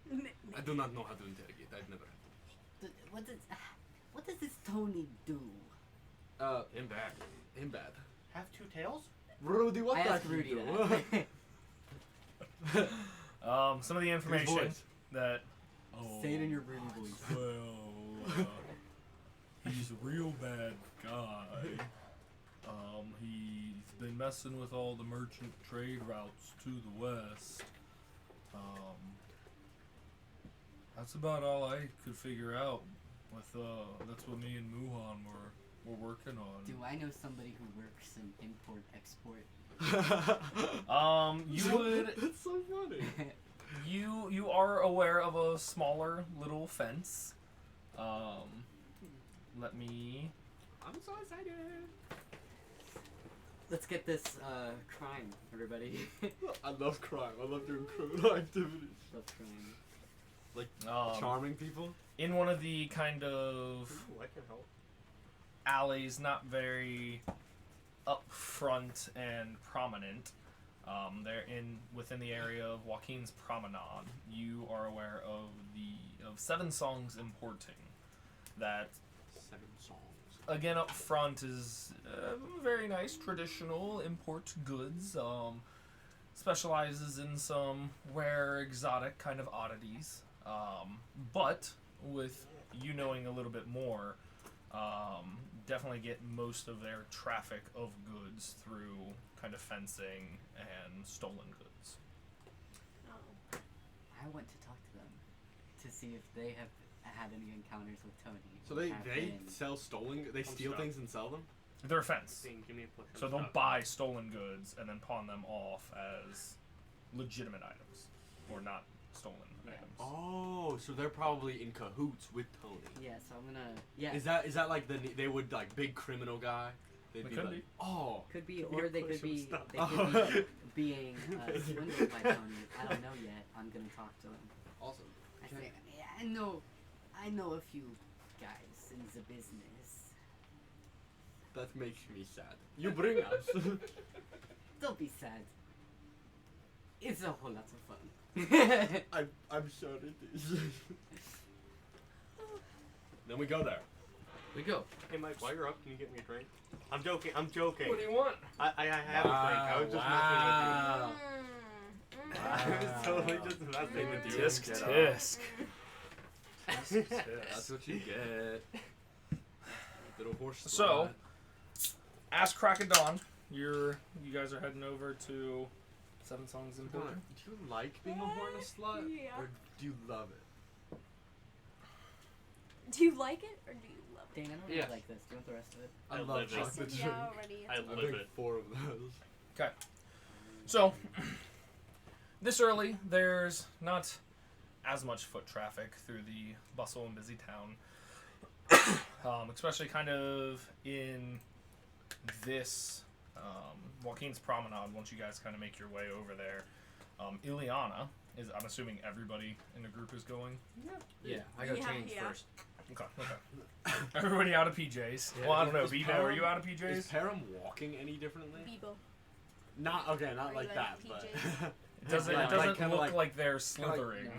S6: maybe. I do not know how to interrogate, I've never had.
S1: What does this Tony do?
S5: In back.
S6: Him bad.
S7: Have 2 tails?
S6: Rudy, what
S1: I
S6: does
S1: asked
S6: he
S1: Rudy
S6: do?
S1: that.
S3: Some of the information
S6: voice.
S3: that.
S1: Say it in your Rudy voice.
S3: Well, he's a real bad guy. He's been messing with all the merchant trade routes to the west. That's about all I could figure out. With that's what me and Muhan were working on.
S1: Do I know somebody who works in import-export?
S3: You would.
S6: That's so funny.
S3: You are aware of a smaller little fence. Let me.
S6: I'm so excited.
S1: Let's get this crime, everybody.
S6: I love crime. I love doing criminal activities.
S1: Love crime.
S6: Like
S3: Um,
S6: charming people.
S3: in one of the kind of
S7: Ooh, I can help.
S3: alleys, not very upfront and prominent. They're within the area of Joaquin's Promenade. You are aware of Seven Songs Importing. That
S6: 7 songs.
S3: again up front is very nice traditional import goods. Specializes in some rare exotic kind of oddities. But with you knowing a little bit more, definitely get most of their traffic of goods through kind of fencing and stolen goods.
S4: Oh.
S1: I went to talk to them to see if they have had any encounters with Tony.
S6: So they
S1: Have been-
S6: sell stolen. They steal
S7: stuck.
S6: things and sell them.
S3: They're a fence.
S7: Dean, give me a push.
S3: So they'll buy stolen goods and then pawn them off as legitimate items, or not stolen
S1: Yeah.
S3: items.
S6: Oh, so they're probably in cahoots with Tony.
S1: Yeah, so I'm gonna. Yeah.
S6: Is that like they would like big criminal guy? They'd
S3: They
S6: be
S3: could
S6: like,
S3: be.
S6: oh,
S1: Could be,
S7: Give me
S1: or
S7: a
S1: they
S7: push
S1: could
S7: some
S1: be.
S7: stuff.
S1: They could be being swindled by Tony. I don't know yet. I'm gonna talk to him.
S6: awesome.
S1: I
S6: Okay.
S1: think. Yeah, I know a few guys in the business.
S6: That makes me sad. You bring us.
S1: Don't be sad. It's a whole lot of fun.
S6: I'm sure it is. Then we go there.
S5: We go.
S7: Hey Mike, while you're up, can you get me a drink? I'm joking. I'm joking.
S3: What do you want?
S7: I have a drink. I was just
S6: Wow.
S7: messing with you. I was totally just messing with you.
S3: Tisk
S7: Get
S3: tisk.
S6: That's what you get. Little horse.
S3: So, Ask Crack of Dawn. You guys are heading over to Seven Songs
S6: Do
S3: Importing.
S6: you like being a horn slut?
S4: Yeah.
S6: Or do you love it?
S4: Do you like it or do you love it?
S1: Dane, I don't
S5: Yes.
S1: really like this. Do you want the rest of it?
S6: I,
S7: I
S6: love
S7: live it.
S4: I
S6: chocolate
S4: said
S6: drink.
S4: yeah already.
S7: I
S4: It's
S6: I
S7: live
S6: drink
S7: it.
S6: 4 of those.
S3: So, this early, there's not as much foot traffic through the bustle and busy town. Especially kind of in this Joaquin's Promenade, once you guys kind of make your way over there. Ileana is, I'm assuming everybody in the group is going.
S5: Yeah, I go
S4: Yeah,
S5: change
S4: yeah.
S5: first.
S3: Okay. Everybody out of PJs.
S5: Yeah.
S3: Well, I don't know.
S6: Is
S3: Bebo,
S6: Param-
S3: are you out of
S6: Is
S3: PJs?
S6: Param walking any differently?
S4: Bebo.
S6: Not
S4: Are
S6: like
S4: you
S6: that,
S4: like
S6: but
S4: PJs?
S3: It doesn't,
S6: Like-
S3: it doesn't
S6: like kinda
S3: look like,
S6: like-
S3: they're
S6: kinda like
S3: slithering.
S1: No.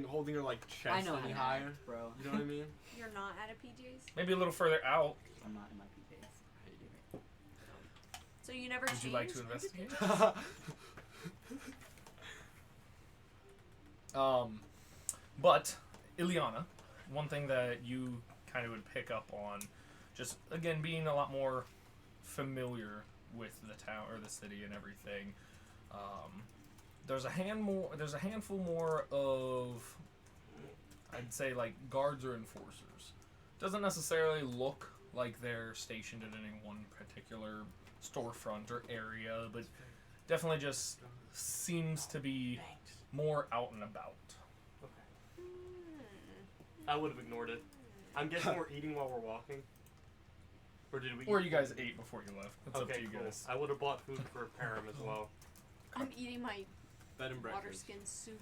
S6: holding her like chest
S1: I know how
S6: any
S1: to
S6: higher.
S1: act, bro.
S6: You know what I mean?
S4: You're not out of PJs?
S3: Maybe a little further out.
S1: I'm not in my PJs.
S4: So you never
S3: Would
S4: changed?
S3: you like to investigate? But Ileana, one thing that you kind of would pick up on, just again being a lot more familiar with the town or the city and everything, there's a handful more of, I'd say, like guards or enforcers. Doesn't necessarily look like they're stationed at any one particular storefront or area, but definitely just seems to be more out and about.
S7: I would have ignored it. I'm guessing we're eating while we're walking. Or did we?
S3: Or
S7: eat
S3: you guys
S7: food?
S3: ate before you left. It's up to
S7: Okay,
S3: you
S7: cool.
S3: guys.
S7: I would have bought food for Param as well.
S4: I'm eating my
S6: Bed and
S4: water
S6: breakfast.
S4: skin soup.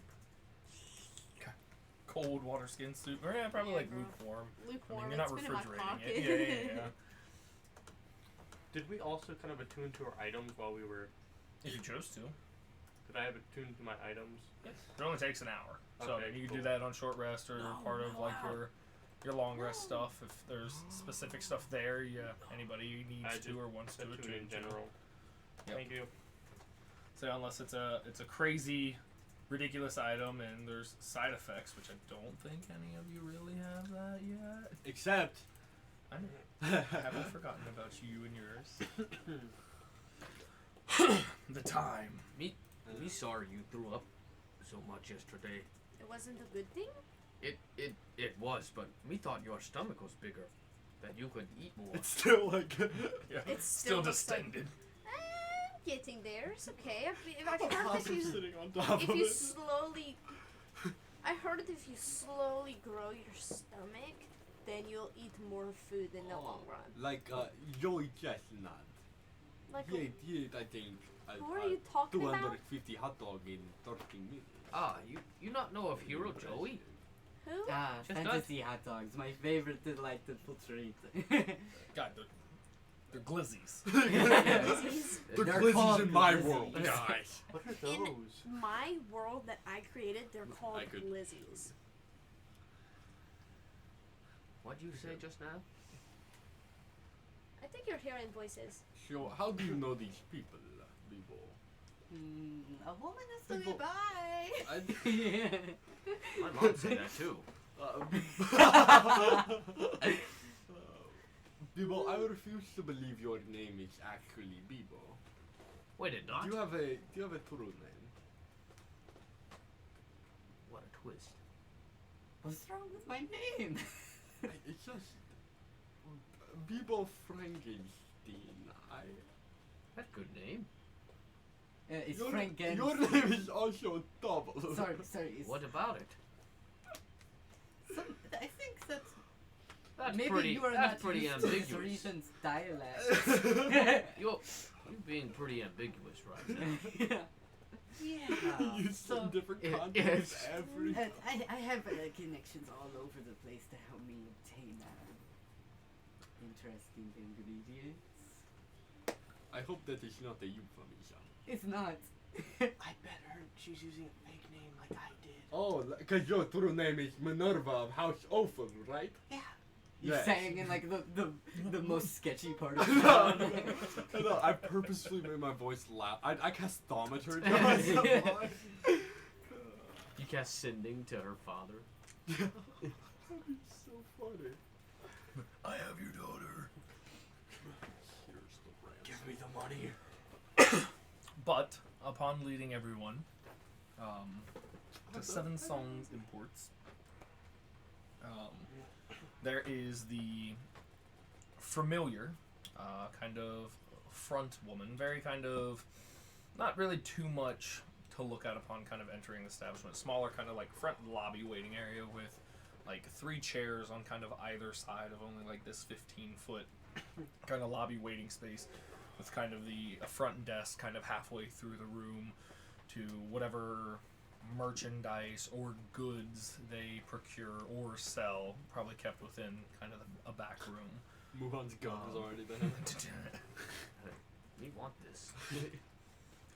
S3: Cold water skin soup. Or yeah, probably
S4: Yeah,
S3: like
S4: bro.
S3: lukewarm.
S4: Lukewarm.
S3: I mean, you're not
S4: It's been in my
S3: refrigerating
S4: pocket.
S3: it. Yeah.
S7: Did we also kind of attune to our items while we were?
S3: If you chose to.
S7: Did I have attuned to my items?
S3: It only takes an hour. So
S7: Okay,
S3: I mean, you can
S7: cool.
S3: do that on short rest or
S4: No,
S3: part of
S4: no,
S3: like
S4: wow.
S3: your long rest stuff. If there's specific stuff there, anybody
S7: I
S3: needs
S7: just
S3: to or wants to
S7: Attune
S3: attune
S7: in
S3: to.
S7: general.
S3: Yep.
S7: Thank you.
S3: So unless it's a crazy, ridiculous item and there's side effects, which I don't think any of you really have that yet.
S6: Except.
S3: I haven't forgotten about you and yours. The time.
S5: Me sorry you threw up so much yesterday.
S4: It wasn't a good thing?
S5: It was, but we thought your stomach was bigger, that you could eat more.
S6: It's still like.
S3: Yeah.
S4: It's
S3: Still
S4: looks like-
S3: distended.
S4: Getting there. It's okay. I've heard
S6: Poppy's
S4: that you,
S6: sitting on top
S4: if
S6: of
S4: you
S6: it.
S4: slowly, I heard that if you slowly grow your stomach, then you'll eat more food in the long run.
S6: Like Joey Chestnut.
S4: Like,
S6: He ate I think.
S4: who are you talking about?
S6: 250 hot dog in 13 minutes.
S5: You not know of Hero Joey?
S4: Who?
S1: Ah,
S5: Just
S1: fantasy hot dogs, my favorite delightful treat.
S3: God, They're glizzies.
S4: Glizzies.
S6: They're
S1: They're
S6: glizzies
S1: called
S6: in my
S1: glizzies.
S6: world, guys.
S2: What are
S4: In
S2: those?
S4: my world that I created, they're called
S6: I could-
S4: glizzies.
S5: What'd you say just now?
S4: I think you're hearing voices.
S6: So, how do you know these people, Bibo?
S1: A woman is to be
S6: People-
S1: by.
S5: My mom said that too.
S6: Bibo, I refuse to believe your name is actually Bibo.
S5: Wait, it not?
S6: Do you have a true name?
S5: What a twist.
S1: What's wrong with my name?
S6: It's just Bibo Frankenstein.
S5: That's a good name.
S1: It's
S6: Your,
S1: Frank Gens.
S6: your name is also double.
S1: Sorry. It's
S5: What about it?
S1: I think that's
S5: That's
S1: maybe
S5: pretty.
S1: you are
S5: That's
S1: not
S5: pretty
S1: used to this
S5: ambiguous.
S1: region's dialect.
S5: You're being pretty ambiguous right now.
S1: Yeah.
S6: You
S1: So
S6: in different contexts
S5: yes.
S6: every.
S1: I have connections all over the place to help me obtain interesting ingredients.
S6: I hope that is not a euphemism.
S1: It's not.
S2: I bet her she's using a fake name like I did.
S6: Oh, because your true name is Minerva of House Ophel, right?
S2: Yeah.
S1: You're
S6: Yes.
S1: saying in like the most sketchy part of
S6: No,
S1: town.
S6: no, I purposely made my voice loud. I cast thaumaturgy.
S5: You cast sending to her father.
S6: That'd be so funny.
S3: I have your daughter.
S6: Here's the ransom.
S2: Give me the money.
S3: But upon leading everyone to Seven Songs Imports, there is the familiar kind of front woman, very kind of not really too much to look at upon kind of entering the establishment. Smaller kind of like front lobby waiting area with like 3 chairs on kind of either side of only like this 15-foot kind of lobby waiting space, with kind of a front desk kind of halfway through the room to whatever merchandise or goods they procure or sell, probably kept within kind of a back room.
S6: Muhan's gun has already been.
S5: We want this.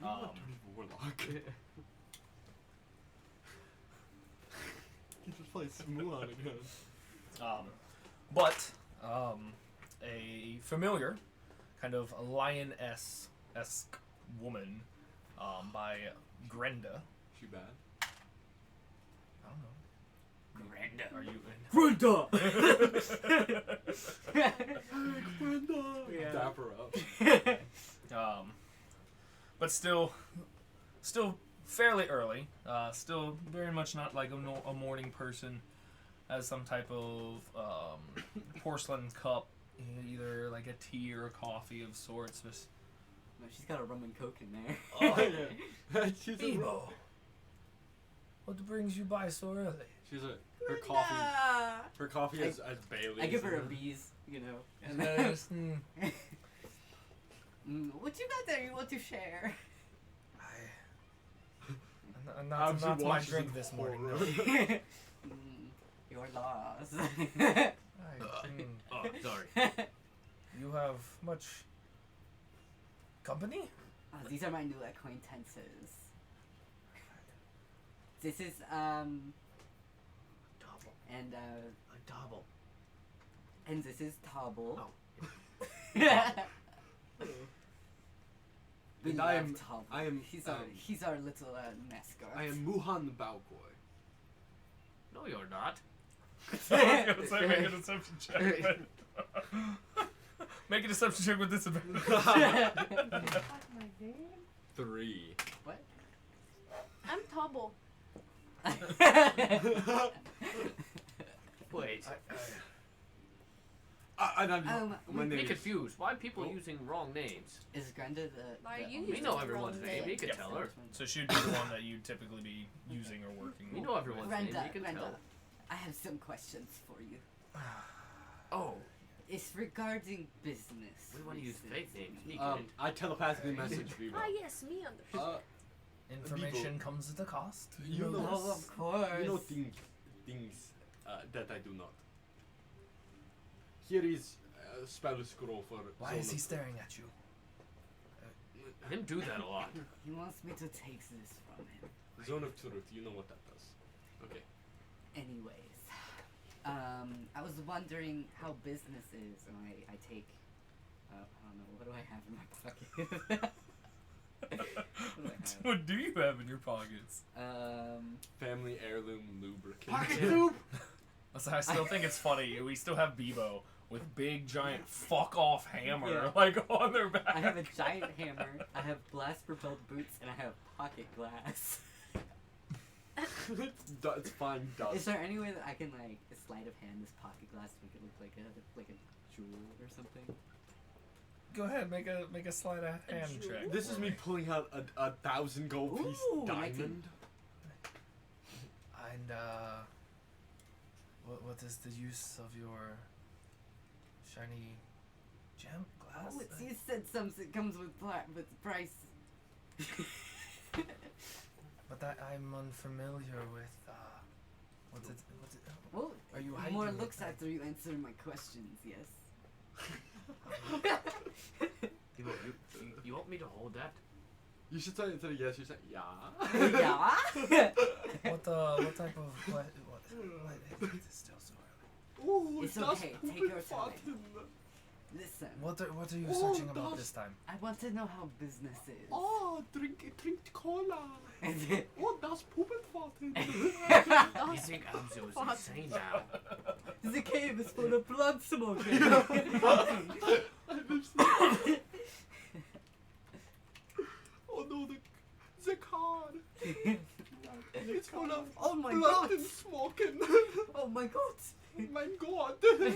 S6: Warlock. He just plays Muhan again.
S3: But a familiar, kind of lioness-esque woman by Grenda.
S6: She bad?
S3: I don't know. Grenda. Are you in?
S1: Grunda!
S6: Yeah. Dap her up.
S3: But still fairly early. Still very much not like a morning person. Has some type of porcelain cup, either like a tea or a coffee of sorts. Just
S1: No, she's got a rum and coke in there.
S3: oh,
S6: She's a
S3: Bebo, what brings you by so early?
S6: She's a her coffee. Her coffee has Bailey's.
S1: I give her a
S6: in it.
S1: B's, you know. And
S3: Yes,
S1: what you got there you want to share?
S3: not
S6: Absent
S3: my
S6: watches
S3: drink
S6: in
S3: this morning. No.
S6: horror.
S1: Your loss.
S5: Oh, sorry.
S3: You have much company?
S1: These are my new acquaintances. This is
S5: Double.
S1: and
S5: A double.
S1: and this is Tobble.
S5: Oh.
S1: We
S6: And
S1: love
S6: I am-
S1: Tobble.
S6: I am,
S1: He's
S6: um,
S1: our little mascot.
S6: I am Muhan Baokoi.
S5: No, you're not.
S3: I was gonna say make a deception check. But make a deception check with disadvantage.
S6: 3.
S1: What?
S4: I'm Tobble.
S5: Wait.
S6: And I'm, my
S5: I'm
S6: name is
S5: confused. Why are people using wrong names?
S1: Is Grenda
S4: Why are you
S5: We
S4: using
S5: know
S4: the
S5: everyone's
S4: wrong
S5: name.
S4: name?
S5: You can tell her.
S3: So she would be the one that you'd typically be using or working
S5: We
S3: with.
S5: know everyone's name.
S1: Grenda,
S5: You can
S1: Grenda,
S5: tell.
S1: I have some questions for you.
S5: Oh,
S1: It's regarding business.
S5: we want to use
S1: reasons.
S5: fake names. Me
S6: I telepathically message Vivo.
S4: Ah, yes, me understand.
S3: Information comes at a cost.
S6: You know,
S1: Oh, of course.
S6: you know things that I do not. Here is spell scroll for.
S3: Why
S6: zone
S3: is he
S6: of-
S3: staring at you?
S5: Him do that a lot.
S1: He wants me to take this from him.
S6: Zone of truth. You know what that does. Okay.
S1: Anyways, I was wondering how business is, and I take. I don't know. What do I have in my pocket? What do I have?
S3: What do you have in your pockets?
S6: Family heirloom lubricant.
S7: Pocket soup.
S3: I still think it's funny. We still have Bebo with big giant fuck off hammer
S1: Yeah.
S3: like on their back.
S1: I have a giant hammer. I have blast propelled boots, and I have pocket glass.
S6: It's fine. Dust.
S1: Is there any way that I can like sleight of hand this pocket glass to make it look like a jewel or something?
S3: Go ahead, make a sleight of hand check.
S6: This is me pulling out a 1,000 gold piece
S1: Ooh,
S6: diamond.
S3: And what is the use of your shiny gem glass?
S1: Oh, it's, you said something comes with price.
S3: But I'm unfamiliar with what's it?
S1: Well,
S3: Are you
S1: more
S3: hiding
S1: looks
S3: with
S1: after you answer my questions. Yes.
S5: You want me to hold that?
S6: You should say instead of yes, you say yeah.
S1: Yeah.
S3: What type of what it's still so early.
S6: Ooh,
S1: It's
S6: das
S1: okay, take your time.
S6: Puppelfahrten.
S1: Listen,
S3: What are you
S6: Oh,
S3: searching about
S6: das-
S3: this time?
S1: I want to know how business is.
S6: Oh, trinkt Cola. Oh, das Puppelfahrten.
S5: You think Amzo is insane now?
S1: The cave is full of blood smoke.
S6: Oh no, the card. It's full of
S1: Oh my
S6: blood
S1: god!
S6: and smoking.
S1: Oh my god!
S6: Mein Gott.
S1: The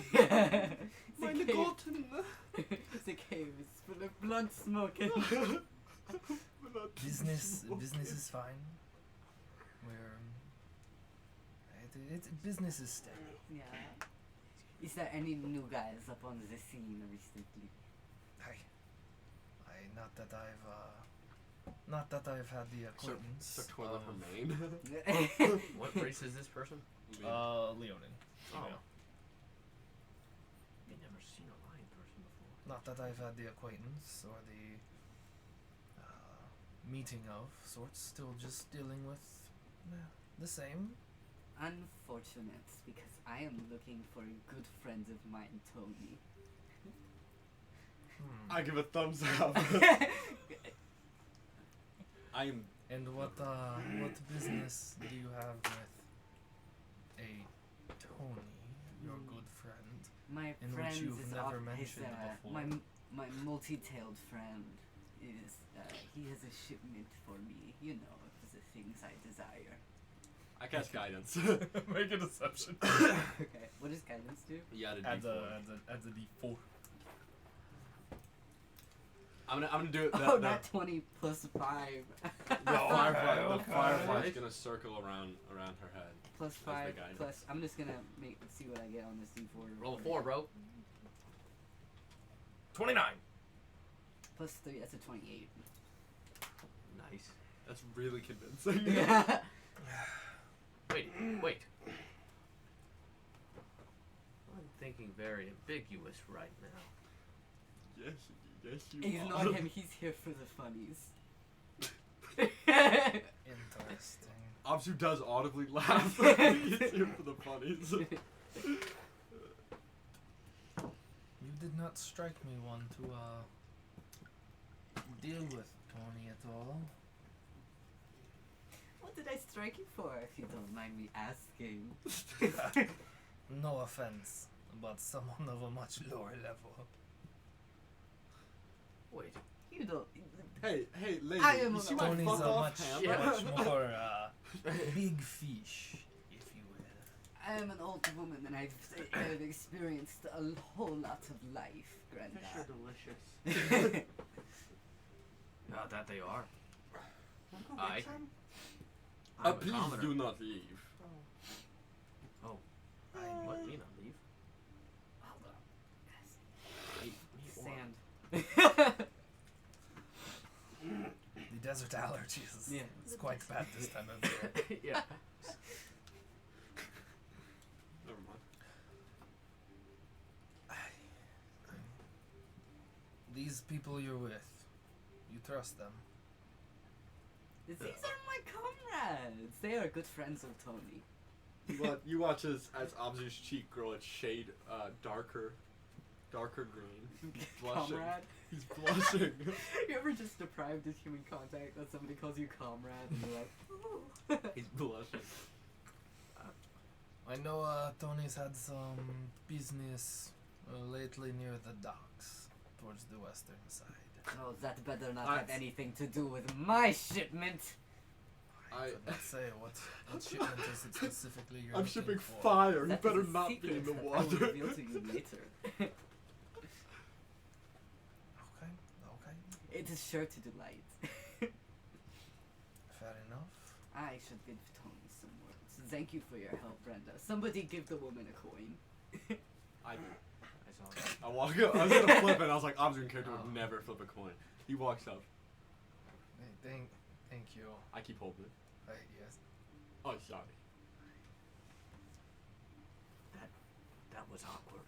S6: Meine
S1: cave-
S6: Gotten.
S1: The cave is full of blood smoking.
S6: Blood
S3: Business
S6: smoking.
S3: is fine. We're business is steady.
S1: Yeah. Is there any new guys up on the scene recently?
S3: Not that I've had the acquaintance.
S6: Sir Toilet
S3: of,
S6: Remain.
S5: What race is this person?
S3: Leonin.
S5: Oh.
S3: Female.
S5: I've never seen a lion person before.
S3: Not that I've had the acquaintance or the meeting of sorts. Still just dealing with the same.
S1: Unfortunate, because I am looking for a good friend of mine, Tony.
S6: I give a thumbs up. I'm
S3: And what business do you have with a Tony, your good friend?
S1: My
S3: In
S1: friend
S3: which you've
S1: is
S3: never
S1: off
S3: mentioned
S1: his,
S3: before.
S1: my multi-tailed friend is he has a shipment for me. You know, of the things I desire.
S6: I cast guidance.
S3: Make a deception.
S1: Okay, what does guidance do?
S6: You added
S3: Adds
S6: D4.
S3: a D4.
S6: I'm gonna do it.
S1: Oh, not 20 plus 5.
S6: The firefly, the
S3: Okay.
S6: firefly's gonna circle around her head.
S1: Plus
S6: the
S1: 5
S6: guidance.
S1: plus. I'm just gonna see what I get on this D4.
S5: Roll a 4, bro.
S3: 29.
S1: Plus 3. That's a 28.
S5: Nice.
S6: That's really convincing.
S1: Yeah.
S5: Wait. I'm thinking very ambiguous right now.
S6: Yes, you
S1: He's
S6: are.
S1: not him. He's here for the funnies.
S3: Interesting.
S6: Absu does audibly laugh. He's here for the funnies.
S3: You did not strike me one to deal with Tony at all.
S1: What did I strike you for, if you don't mind me asking?
S3: No offense, but someone of a much lower level.
S5: Wait.
S1: You don't.
S6: Hey, lady,
S1: I am
S6: you see
S1: a-
S6: my
S3: Tony's
S6: fuck
S3: a
S6: off hammer?
S3: much more big fish, if you will.
S1: I am an old woman and I've experienced a whole lot of life, Grandad.
S7: Fish are delicious.
S5: That they are.
S7: Wanna go
S5: I-
S7: get some?
S5: I'm a
S6: Please
S5: commoner.
S6: do not leave.
S5: What me not leave?
S1: Hold on.
S5: Me
S1: Sand.
S3: The desert allergies.
S1: Yeah.
S3: It's quite bad this time of year.
S5: Yeah.
S6: Never mind.
S3: these people you're with, you trust them.
S1: These are my comrades. They are good friends of Tony.
S6: You watch as Abzu's cheek grow a shade darker green. He's blushing.
S1: Comrade?
S6: He's blushing.
S1: You ever just deprived of human contact that somebody calls you comrade and you're like, ooh.
S6: He's blushing.
S3: I know Tony's had some business lately near the docks, towards the western side.
S1: Oh, that better not have anything to do with my shipment.
S3: I could not say what shipment is it specifically you're
S6: I'm
S3: looking
S6: shipping
S3: for.
S6: fire. You
S1: That
S6: better
S1: is a
S6: not be
S1: secret
S6: in the
S1: that I will
S6: water.
S1: reveal to you later.
S3: Okay.
S1: It is sure to delight.
S3: Fair enough.
S1: I should give Tony some words. Thank you for your help, Brenda. Somebody give the woman a coin.
S6: I do.
S5: I saw that.
S6: I walk up. I was gonna flip it. I was like, Abzu's character would never flip a coin. He walks up.
S3: Hey, thank you.
S6: I keep holding it.
S3: Yes.
S6: Oh, sorry.
S5: That was awkward.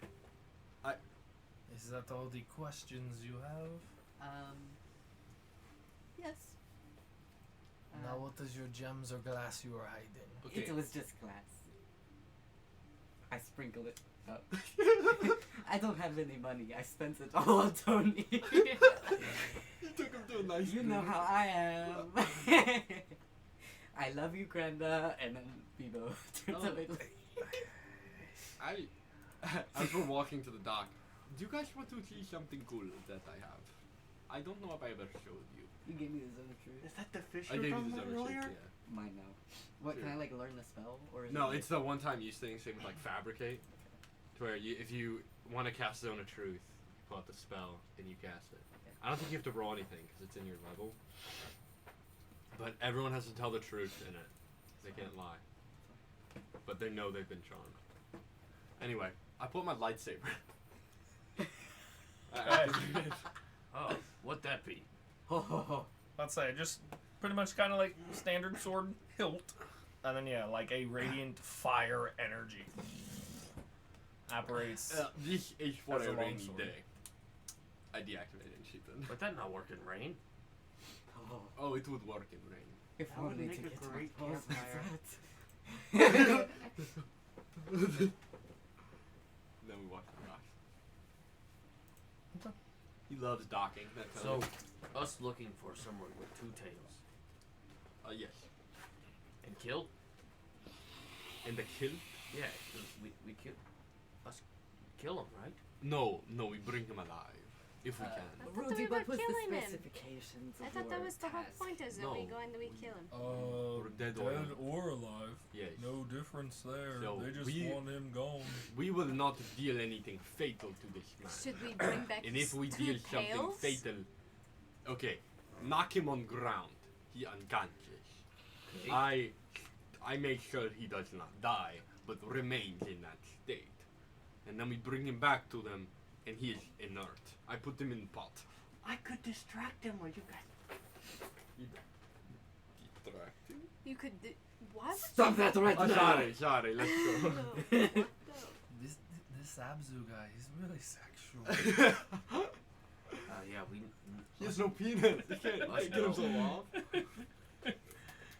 S3: Is that all the questions you have?
S1: Yes.
S3: Now what is your gems or glass you are hiding?
S6: Okay.
S1: It was just glass. I sprinkle it up. I don't have any money. I spent it all on Tony.
S6: You took him to a nice.
S1: You know
S6: dinner.
S1: how I am. I love you, Granda, and then Bibo turns
S6: Oh.
S1: away.
S6: As we're walking to the dock, do you guys want to see something cool that I have? I don't know if I ever showed you.
S1: You gave me the zone of truth.
S2: Is that the fish
S6: I
S2: you
S6: gave
S2: were
S6: you
S2: talking
S6: the
S2: about
S6: zone
S2: earlier?
S6: yeah.
S1: Mine now. What,
S6: Sure.
S1: can I like learn the spell? Or is
S6: No,
S1: it
S6: it's the one-time use thing, same with like fabricate, to where if you want to cast Zone of Truth, you pull out the spell and you cast it. I don't think you have to roll anything because it's in your level. But everyone has to tell the truth in it. They can't lie. But they know they've been charmed. Anyway, I pulled my lightsaber. I activated it.
S5: Oh, what'd that be?
S1: Ho ho ho.
S3: Let's say just pretty much kind of like standard sword hilt, and then yeah, like a radiant fire energy operates.
S6: This is for
S3: As a
S6: a rainy
S3: longsword.
S6: day. I deactivated and shit then.
S5: Would that not work in rain?
S1: Oh,
S6: Oh, it would work in rain.
S1: if
S2: That would
S1: only
S2: make
S1: to
S2: a
S1: get
S2: great
S1: my balls
S2: campfire.
S1: that.
S6: Then we walk to the docks. He loves docking. That's
S5: So, us looking for someone with two tails
S6: yes.
S5: and kill?
S6: And the kill?
S5: Yeah, 'cause we kill us. Kill him, right?
S6: No, we bring him alive if we
S4: I
S6: can.
S4: thought
S1: Rudy,
S4: we
S1: what
S4: were
S1: was the
S4: killing him.
S1: specifications of
S4: I thought that
S1: your
S4: was the whole
S1: task?
S4: point, is that we
S6: No.
S4: go and we kill him.
S6: Or dead or
S3: alive.
S6: Yes.
S3: No difference there.
S6: So
S3: they just
S6: we-
S3: want him gone.
S6: We will not deal anything fatal to this man.
S4: Should we bring back
S6: And
S4: his
S6: if we
S4: two
S6: deal something
S4: tails?
S6: fatal, okay, knock him on ground. He unconscious.
S5: Okay.
S6: I make sure he does not die, but remains in that state. And then we bring him back to them, and he is inert. I put him in pot.
S2: I could distract him while you guys.
S6: Distracting?
S4: You could. Why would
S1: Stop that right
S6: Oh,
S1: now!
S6: sorry, let's go.
S4: No.
S3: This Abzu guy, he's really sexual.
S5: Yeah, we.
S6: He has no penis. He can't
S5: Let's
S6: get him so
S5: go.
S6: off.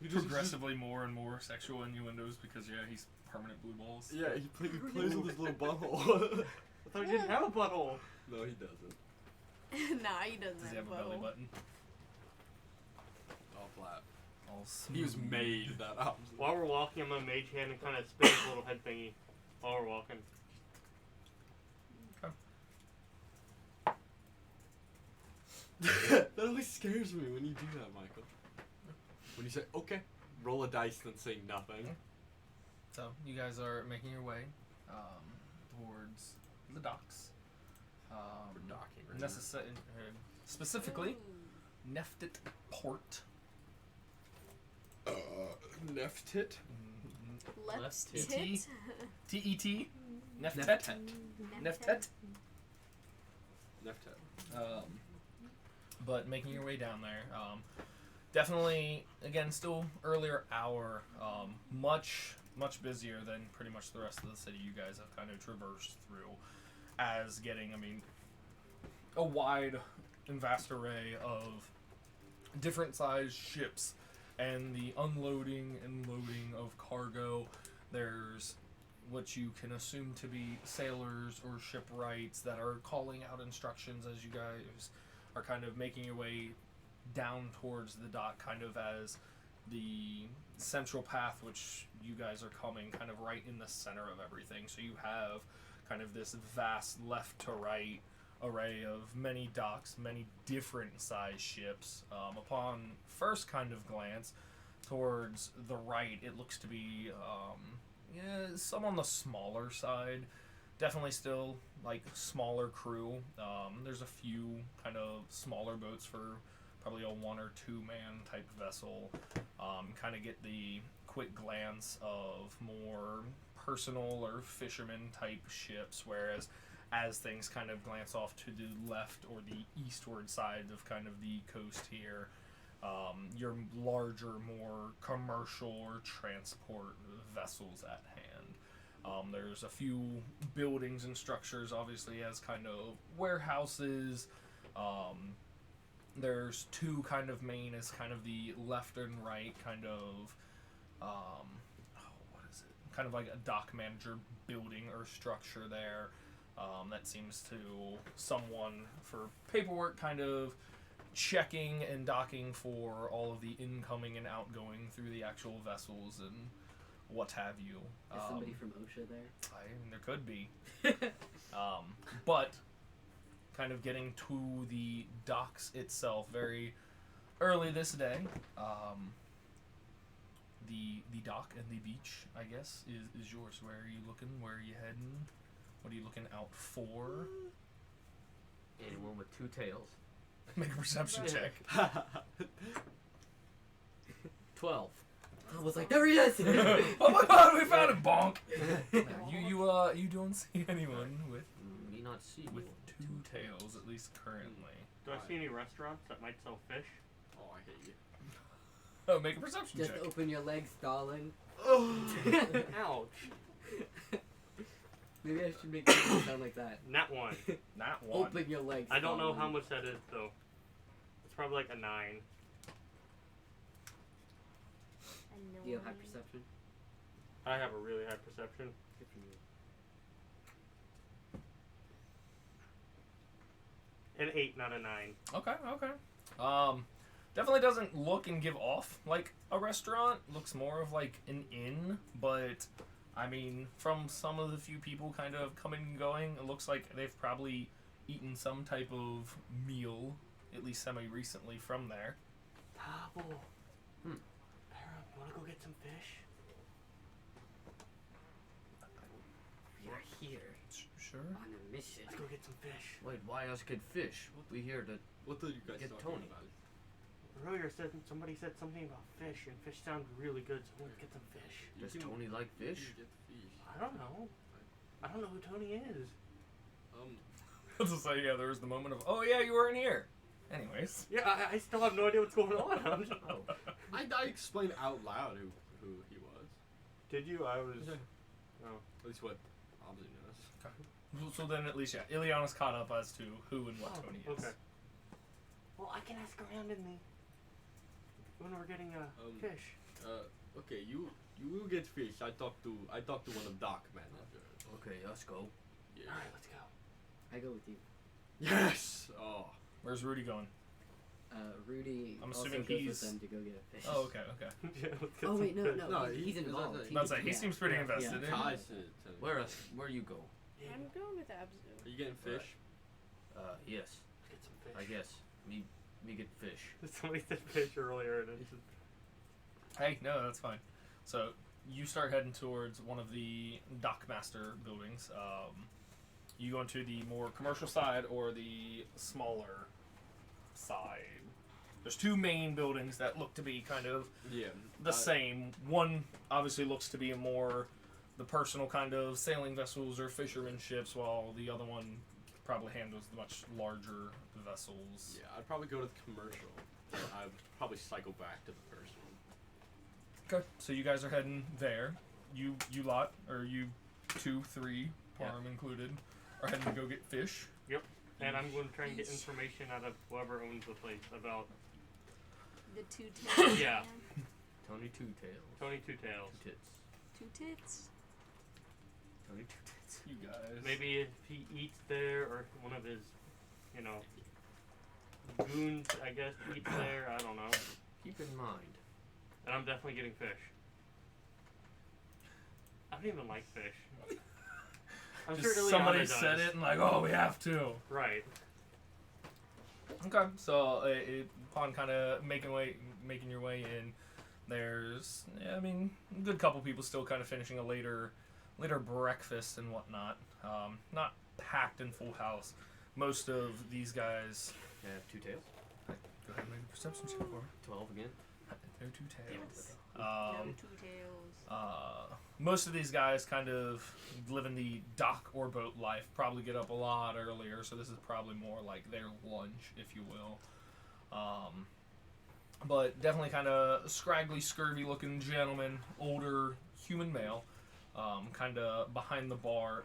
S6: You just-
S3: Progressively more and more sexual innuendos because yeah, he's permanent blue balls.
S6: Yeah, he plays with his little butthole.
S2: I thought he didn't have a butthole.
S6: No, he doesn't.
S4: Nah, he doesn't
S3: Does he
S4: have
S3: have a belly
S4: butthole.
S3: button?
S6: All flat.
S3: All
S6: He was
S3: smooth.
S6: made that opposite.
S7: While we're walking, I'm gonna mage hand and kind of spin his little head thingy while we're walking.
S6: That always scares me when you do that, Michael. When you say, okay, roll a dice, then say nothing.
S3: So you guys are making your way towards the docks.
S6: We're docking right now.
S3: Specifically,
S4: Ooh.
S3: Neftit Port.
S6: Neftit?
S4: Left
S5: Left
S4: tit.
S3: tit. T-E-T. Neftet.
S4: Neftet.
S3: Neftet.
S6: Neftit.
S3: But making your way down there, definitely, again, still earlier hour, much busier than pretty much the rest of the city you guys have kind of traversed through, as getting, I mean, a wide and vast array of different sized ships and the unloading and loading of cargo. There's what you can assume to be sailors or shipwrights that are calling out instructions as you guys are kind of making your way down towards the dock, kind of as the central path, which you guys are coming kind of right in the center of everything. So you have kind of this vast left to right array of many docks, many different size ships. Upon first kind of glance towards the right, it looks to be some on the smaller side. Definitely still like smaller crew. There's a few kind of smaller boats for probably a 1 or 2 man type vessel. Kind of get the quick glance of more personal or fisherman type ships, whereas as things kind of glance off to the left or the eastward side of kind of the coast here, your larger, more commercial or transport vessels at hand. There's a few buildings and structures, obviously, as kind of warehouses. There's 2 kind of main as kind of the left and right kind of, what is it? Kind of like a dock manager building or structure there. That seems to someone for paperwork kind of checking and docking for all of the incoming and outgoing through the actual vessels and what have you.
S1: Is somebody from OSHA there?
S3: There could be. But kind of getting to the docks itself very early this day. The dock and the beach, I guess, is yours. Where are you looking? Where are you heading? What are you looking out for?
S5: Anyone with 2 tails.
S3: Make a perception check.
S5: 12.
S1: I was like, there he is!
S3: Oh my god, we found him, bonk! You don't see anyone with
S5: Me not see
S3: with
S5: you.
S3: 2 tails, at least currently.
S7: Do I see any restaurants that might sell fish?
S6: Oh, I hate you.
S3: Oh, make a perception
S1: Just
S3: check.
S1: open your legs, darling.
S7: Ouch.
S1: Maybe I should make it sound like that.
S7: Not 1.
S3: Not one.
S1: Open your legs,
S7: I don't know how
S1: darling.
S7: much that is though. It's probably like a 9.
S1: Do you have high perception?
S7: I have a really high perception.
S1: Good for you.
S7: An 8, not a 9.
S3: Okay. Definitely doesn't look and give off like a restaurant. Looks more of like an inn, but I mean, from some of the few people kind of coming and going, it looks like they've probably eaten some type of meal, at least semi-recently, from there.
S7: Pablo. Aaron, wanna go get some fish?
S1: You're here
S3: Sure.
S1: on a mission.
S7: Let's go get some fish.
S5: Wait, why us get fish? We here to
S6: What did you guys
S5: Get
S6: talking
S5: Tony.
S6: about?
S7: Earlier somebody said something about fish, and fish sounded really good, so let's get some fish.
S5: Does
S6: You can-
S5: Tony like
S6: you
S5: fish?
S6: can get fish.
S7: I don't know. I don't know who Tony is.
S3: I was just like, yeah, there was the moment of, oh yeah, you weren't here. Anyways.
S7: Yeah, I still have no idea what's going on. I'm just,
S6: I explained out loud who he was.
S7: Did you? I was. Oh.
S6: At least what Bobby knows.
S3: So then at least, yeah, Ileana's caught up as to who and what
S7: Oh,
S3: Tony is.
S7: okay. Well, I can ask around in the when we're getting fish.
S6: Okay, you will get fish. I talked to one of dock managers.
S5: Okay, let's go.
S6: Yeah.
S7: All right, let's go.
S1: I go with you.
S6: Yes. Oh.
S3: Where's Rudy going?
S1: Rudy
S3: I'm
S1: also
S3: assuming
S1: goes
S3: he's-
S1: with them to go get a fish.
S3: Oh, okay.
S7: Yeah, let's get
S1: Oh
S7: some
S1: wait, no,
S7: fish.
S1: no,
S6: No,
S1: he's
S6: he's
S1: involved.
S6: like-
S1: He
S3: That's like, he
S1: yeah.
S3: seems pretty
S1: Yeah.
S3: invested in
S6: Kai
S3: it.
S6: said.
S5: Where you go?
S7: Yeah,
S4: I'm going with Abzu.
S6: Are you getting fish?
S5: Yes.
S7: let's get some fish.
S5: I guess. Me get fish.
S7: Somebody said fish earlier, and it's just,
S3: Hey, no, that's fine. So you start heading towards one of the dockmaster buildings. You go into the more commercial side or the smaller side. There's 2 main buildings that look to be kind of
S6: Yeah.
S3: the same. One obviously looks to be a more the personal kind of sailing vessels or fisherman ships, while the other one probably handles the much larger vessels.
S6: Yeah, I'd probably go to the commercial. I'd probably cycle back to the personal.
S3: Okay, so you guys are heading there. You lot, or you 2, 3, Parm included, are heading to go get fish.
S7: Yep.
S2: And I'm going to try and get information out of whoever owns the place about
S4: The two tails.
S2: Yeah.
S4: man.
S5: Tony Two Tails.
S2: Tony Two Tails.
S5: Two Tits.
S4: Two tits.
S5: Tony Two Tits.
S3: You guys.
S2: Maybe if he eats there, or one of his, you know, goons, I guess, eats there. I don't know.
S5: Keep in mind.
S2: And I'm definitely getting fish. I don't even like fish. I'm
S3: Just
S2: sure Ileana
S3: somebody
S2: does.
S3: said it and like, oh, we have to.
S2: Right.
S3: Okay, so upon kind of making your way in, there's a good couple people still kind of finishing a later breakfast and whatnot. Not packed in full house. Most of these guys.
S5: I have Two Tails.
S3: Go ahead and make a perception check for me.
S5: 12 again.
S3: No two tails.
S4: No two tails.
S3: Most of these guys kind of live in the dock or boat life, probably get up a lot earlier, so this is probably more like their lunch, if you will. But definitely kind of scraggly, scurvy-looking gentleman, older human male, kind of behind the bar,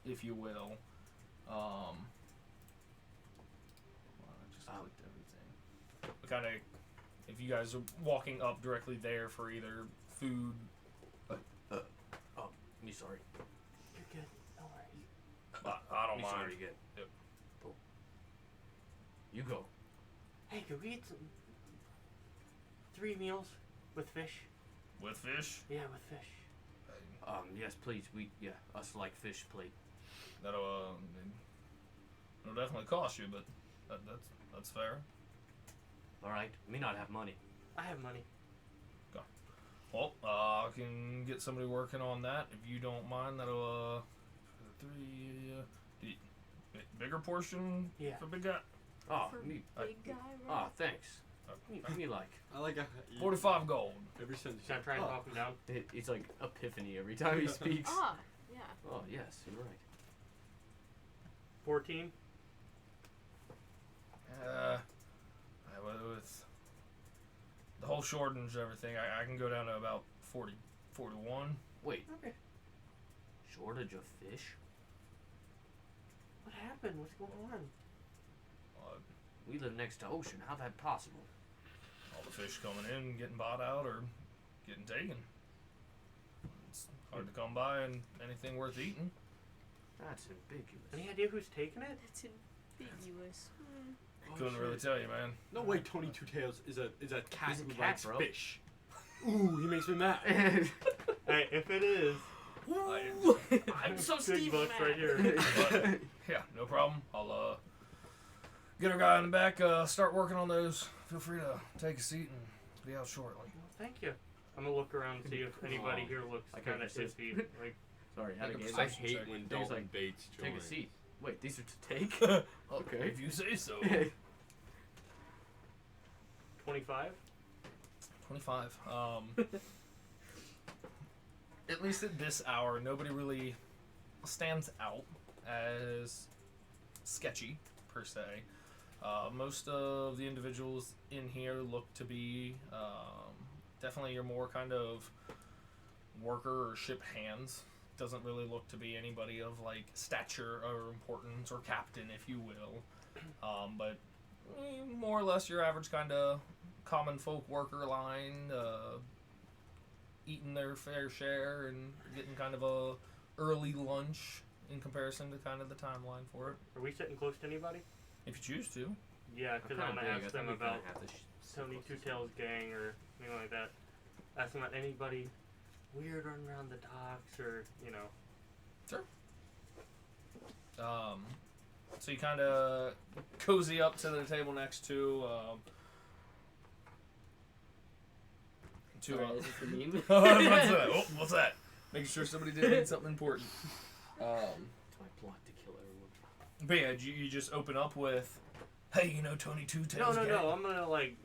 S3: if you will. I just clicked everything. Kind of, if you guys are walking up directly there for either food.
S5: Me sorry.
S2: You're good. No worries.
S3: I don't
S5: Me
S3: mind.
S5: sorry again.
S3: Yep.
S5: Oh. You go.
S2: Hey, could we eat some 3 meals with fish?
S3: With fish?
S2: Yeah, with fish.
S5: Yes, please. Us like fish, plate.
S3: That'll definitely cost you, but that's fair.
S5: All right. Me not have money.
S2: I have money.
S3: Well, I can get somebody working on that if you don't mind. That'll 3 bigger portion
S2: Yeah.
S3: for big guy.
S5: Oh,
S4: For
S5: me.
S4: big guy,
S5: Oh,
S4: right?
S5: thanks. Me like.
S6: I like how
S3: 45 gold.
S6: every sentence.
S2: Should I try and talk him down?
S5: It's like epiphany every time he speaks.
S4: Ah, yeah.
S5: Oh yes, you're right.
S2: 14.
S3: With the whole shortage and everything, I can go down to about 41.
S5: Wait,
S2: Okay.
S5: shortage of fish?
S2: What happened? What's going on?
S5: We live next to ocean. How that possible?
S3: All the fish coming in, getting bought out, or getting taken. It's hard to come by and anything worth eating.
S5: That's ambiguous.
S2: Any idea who's taking it?
S4: That's ambiguous.
S3: Couldn't really tell you, man.
S6: No way, Tony Two Tails is a cat
S5: He's a
S6: who
S5: cat,
S6: likes
S5: bro.
S6: fish. Ooh, he makes me mad.
S2: Hey, if it is,
S5: I'm so
S2: big
S5: Steve
S2: bucks
S5: mad.
S2: right here.
S3: But, yeah, no problem. I'll get our guy in the back, start working on those. Feel free to take a seat and be out shortly.
S2: Well, thank you. I'm gonna look around and see if anybody
S5: Oh,
S2: here looks
S5: I
S2: kind
S5: can't
S2: of
S5: resist.
S2: iffy. Like,
S5: Sorry, had a
S3: Take a
S5: game.
S6: I
S3: perception
S6: hate
S3: check.
S6: when
S5: Things
S6: Dalton
S5: like,
S6: Bates join.
S5: Take a seat. Wait, these are to take? Okay.
S3: If you say so.
S2: 25.
S3: 25. At least at this hour, nobody really stands out as sketchy, per se. Most of the individuals in here look to be definitely your more kind of worker or ship hands. Doesn't really look to be anybody of like stature or importance or captain, if you will. But more or less your average kind of common folk worker line, eating their fair share and getting kind of a early lunch in comparison to kind of the timeline for it.
S2: Are we sitting close to anybody?
S3: If you choose to.
S2: Yeah, because I'm gonna ask them about Tony
S5: Two
S2: Two Tails gang or anything like that. Ask them about anybody weird running around the docks or
S3: So you kind of cozy up to the table next to
S5: Sorry, is this the meme?
S3: what's that? Making sure somebody did need something important.
S5: It's my plot to kill everyone.
S3: But yeah, you just open up with, hey, you know Tony Two Tails?
S2: No.
S3: gang?"
S2: I'm gonna like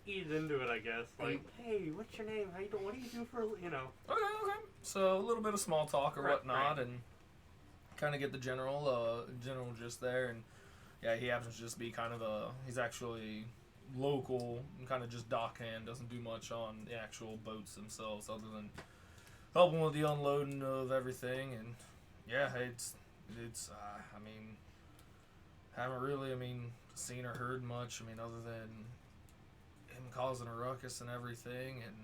S2: ease into it, I guess. Like, hey, what's your name? How you doing? What do you do for
S3: Okay. So a little bit of small talk or
S2: Right,
S3: whatnot,
S2: right.
S3: and kind of get the general gist there. And yeah, he happens to just be kind of he's actually local and kind of just dock hand, doesn't do much on the actual boats themselves other than helping with the unloading of everything. And yeah, it's Haven't really, seen or heard much. Other than him causing a ruckus and everything, and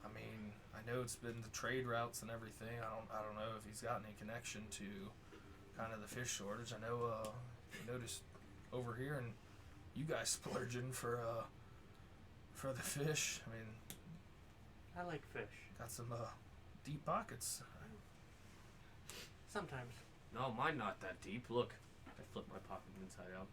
S3: I know it's been the trade routes and everything. I don't know if he's got any connection to kind of the fish shortage. I know. I noticed over here, and you guys splurging for the fish.
S2: I like fish.
S3: Got some deep pockets.
S2: Sometimes.
S5: No, mine not that deep. Look, I flip my pocket inside out.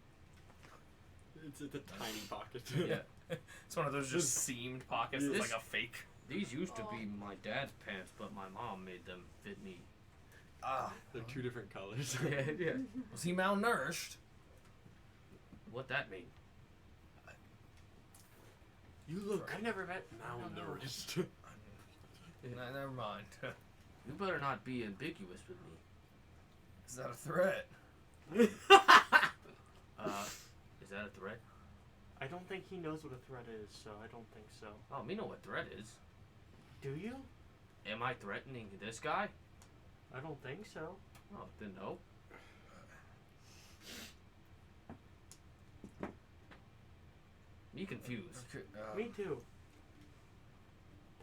S6: It's a tiny pocket.
S3: Yeah, it's one of those just seamed pockets. It's like a fake.
S5: These used to be my dad's pants, but my mom made them fit me.
S3: Ah,
S6: They're two different colors.
S5: Yeah.
S3: was he malnourished?
S5: What that mean?
S6: You look
S2: I never met. I don't know.
S6: malnourished.
S3: Never mind.
S5: You better not be ambiguous with me.
S3: Is that a threat?
S5: Is that a threat?
S2: I don't think he knows what a threat is, so I don't think so.
S5: Oh, me know what threat is.
S2: Do you?
S5: Am I threatening this guy?
S2: I don't think so.
S5: Oh, then no. Me confused.
S3: Okay,
S2: Me too.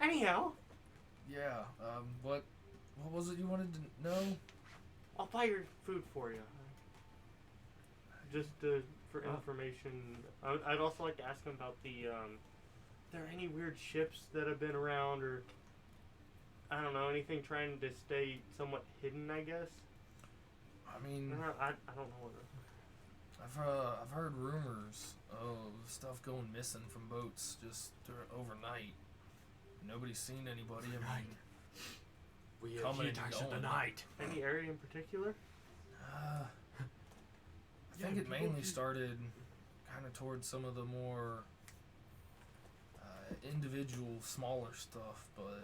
S2: Anyhow,
S3: Yeah. What was it you wanted to know?
S2: I'll buy your food for you. Just for information. I'd also like to ask him about the, there any weird ships that have been around, or, I don't know, anything trying to stay somewhat hidden, I guess?
S3: I mean,
S2: I don't know what.
S3: I've heard rumors of stuff going missing from boats just overnight. Nobody's seen anybody.
S6: We
S3: Coming
S6: are
S3: and
S6: attacks of the
S3: going.
S6: night.
S2: Any area in particular?
S3: I think it mainly started kind of towards some of the more individual, smaller stuff, but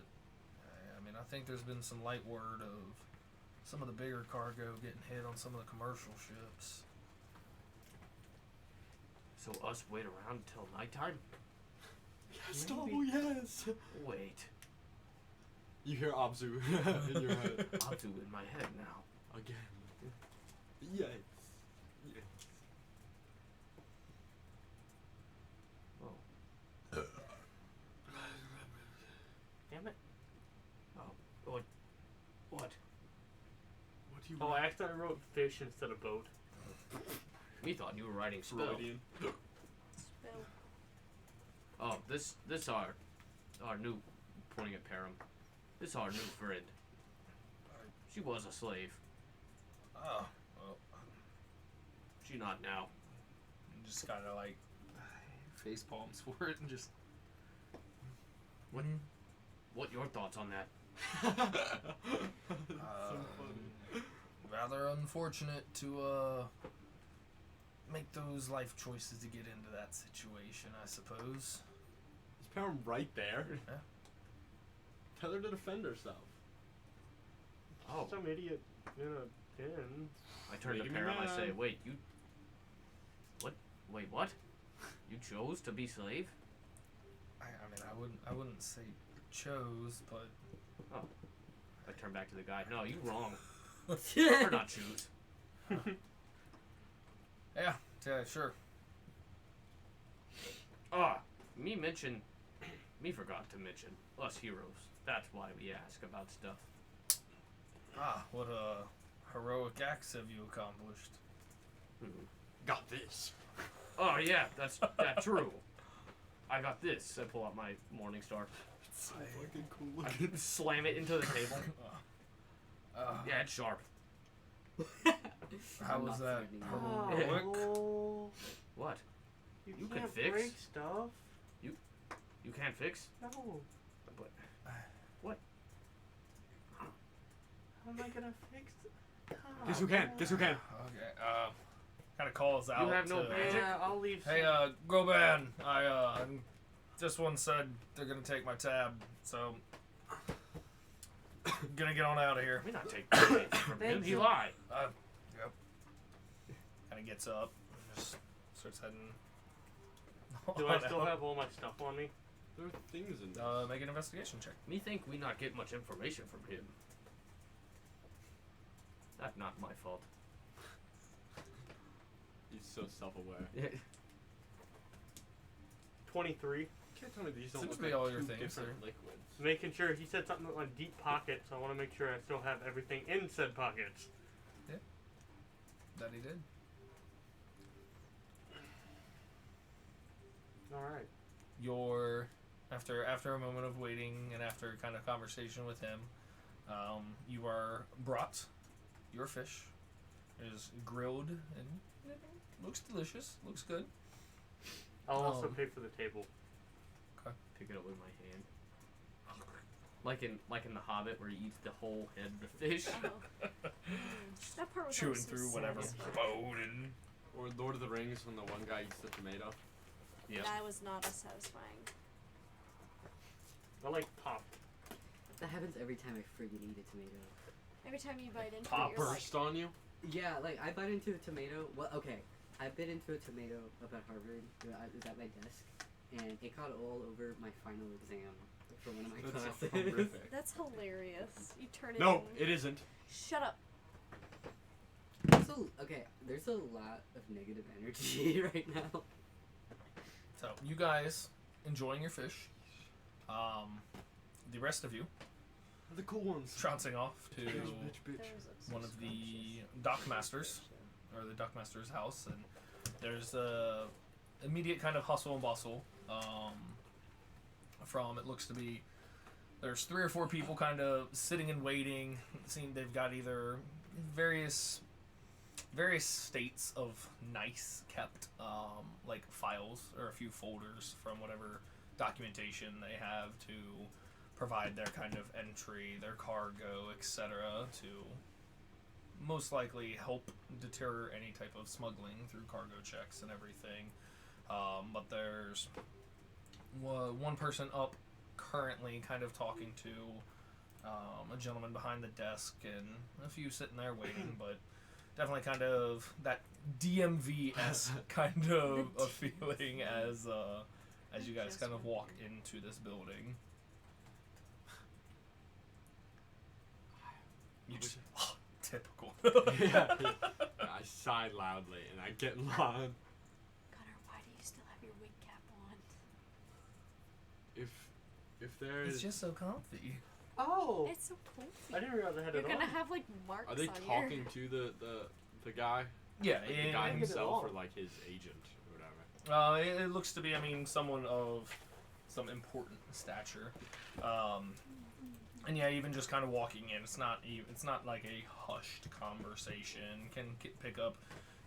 S3: I think there's been some light word of some of the bigger cargo getting hit on some of the commercial ships.
S5: So us wait around until nighttime?
S6: Yes, Double, yes.
S5: Wait.
S6: You hear Abzu in your head.
S5: I'll do it in my head now.
S6: Again. Yes. Yes.
S5: Oh.
S2: Damn it.
S5: What?
S6: What do you
S2: Oh, I accidentally wrote fish instead of boat.
S5: Me thought you were writing spell.
S6: Freudian.
S4: Spell.
S5: Oh, this our new, pointing at Param. This our new friend. She was a slave.
S3: Oh, well,
S5: She not now.
S3: just kind of like face palms for it and just.
S5: What your thoughts on that?
S3: Rather unfortunate to make those life choices to get into that situation, I suppose.
S6: Is Param right there?
S3: Yeah.
S6: Tell her to defend herself.
S5: Oh,
S2: Some idiot in a pen.
S5: I turn to
S6: Making me
S5: Param. I say,
S6: mad.
S5: wait, you. What? Wait, what? You chose to be slave?
S3: I wouldn't say chose, but
S5: I turn back to the guy. No, you wrong. Or not choose.
S3: yeah, sure.
S5: Me forgot to mention us heroes. That's why we ask about stuff.
S3: What heroic acts have you accomplished?
S6: Got this.
S5: Oh yeah, that's true. I got this. I pull out my Morning Star.
S6: It's so fucking cool.
S5: I slam it into the table. Yeah, it's sharp.
S3: How
S1: I'm
S3: was
S1: not
S3: that
S1: threatening you.
S3: heroic?
S2: Oh,
S5: What?
S2: you
S5: You can
S2: can't
S5: fix?
S2: break stuff.
S5: You can't fix?
S2: No.
S5: But
S2: How am I gonna fix it?
S6: Guess who can? Guess who can?
S3: Okay, kind of calls out.
S5: you have no
S3: to-
S5: magic.
S2: Yeah, I'll leave.
S3: Hey, Goban, this one said they're gonna take my tab, so gonna get on out of here.
S5: We not take anything from him.
S2: Thank
S5: He
S2: you.
S5: lied.
S3: Yep. Kind of gets up, just starts heading.
S2: Do I
S3: on
S2: still
S3: out.
S2: have all my stuff on me?
S6: There are things in there.
S3: Make an investigation check.
S5: Me think we not get much information from him. That's not my fault.
S6: He's so self-aware.
S2: 23.
S6: You can't tell me these don't
S3: Seems
S6: look
S3: to be
S6: like
S3: all your
S6: two
S3: things
S6: different
S3: there.
S6: liquids.
S2: Making sure he said something like deep pockets, so I want to make sure I still have everything in said pockets.
S3: That he did.
S2: Alright.
S3: Your after a moment of waiting and after kind of conversation with him, you are brought your fish. It is grilled and it looks delicious. Looks good.
S2: I'll also
S3: Um,
S2: pay for the table.
S5: Pick it up with my hand. Like in The Hobbit, where he eats the whole head of the fish.
S4: Oh. That part was
S3: Chewing
S4: also
S3: through whatever
S4: satisfying.
S3: bone and
S6: Or Lord of the Rings when the one guy eats the tomato.
S5: Yeah.
S4: That was not as satisfying.
S2: I like pop.
S1: That happens every time I friggin' eat a tomato.
S4: Every time you bite into
S3: Pop
S4: it, you're like,
S6: Burst on you?
S1: Yeah, like I bite into a tomato. Well, okay, I bit into a tomato up at Harvard. It was at my desk, and it got all over my final exam for one of my
S6: That's
S1: classes.
S6: horrific.
S4: that's hilarious. You turn it
S6: No,
S4: in.
S6: it isn't.
S4: Shut up.
S1: There's a lot of negative energy right now.
S3: so you guys enjoying your fish. The rest of you
S6: The cool ones.
S3: trouncing off to
S6: Bitch, bitch, bitch.
S4: Those look so
S3: one of the
S4: scrumptious.
S3: dock masters, or the dock master's house, and there's immediate kind of hustle and bustle. From it looks to be there's 3 or 4 people kind of sitting and waiting. Seeing they've got either various states of nice kept like files or a few folders from whatever documentation they have to provide their kind of entry, their cargo, etc., to most likely help deter any type of smuggling through cargo checks and everything. But there's one person up currently kind of talking to a gentleman behind the desk, and a few sitting there waiting, but definitely kind of that DMV-esque kind of a feeling as you guys kind of walk into this building. You just typical.
S6: Yeah. I sigh loudly and I get loud.
S4: Gunnar, why do you still have your wig cap on?
S6: If there
S3: It's
S6: is,
S3: just so comfy.
S2: Oh!
S4: It's so comfy.
S2: I didn't realize I had
S4: You're
S2: it
S4: gonna
S2: on.
S4: have like marks
S6: are they
S4: on
S6: talking to the guy?
S3: Yeah,
S6: Like the guy
S2: and-
S6: himself, or like his agent or whatever?
S3: it looks to be, someone of some important stature. And yeah, even just kind of walking in, it's not like a hushed conversation. Can pick up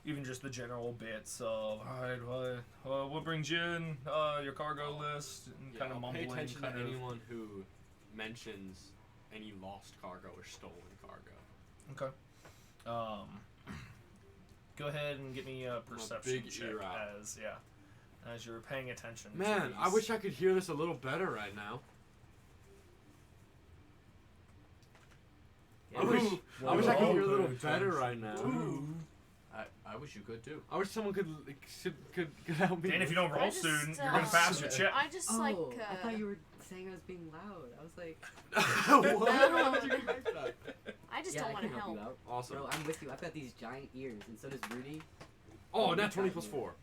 S3: even just the general bits of, alright, what brings you in, your cargo list, and
S6: Yeah,
S3: kind of
S6: I'll
S3: mumbling.
S6: pay attention
S3: kind
S6: to
S3: of,
S6: anyone who mentions any lost cargo or stolen cargo.
S3: Okay. Go ahead and give me a perception
S6: big
S3: check
S6: ear out.
S3: as you're paying attention. to
S6: Man, I
S3: these.
S6: wish I could hear this a little better right now. I wish I could hear a little better right now.
S5: I wish you could too.
S6: I wish someone could help me.
S3: And if you don't roll
S4: I just,
S3: soon, you're gonna pass your check.
S4: I just
S1: Oh,
S4: like.
S1: I thought you were saying I was being loud. I was like,
S6: What? How did you expect that?
S4: I just
S1: yeah,
S4: don't
S1: I
S4: want
S1: can
S4: to
S1: help
S4: help.
S1: you out.
S6: Awesome.
S1: Bro, I'm with you. I've got these giant ears, and so does Rudy.
S6: Oh, nat 20 plus 4.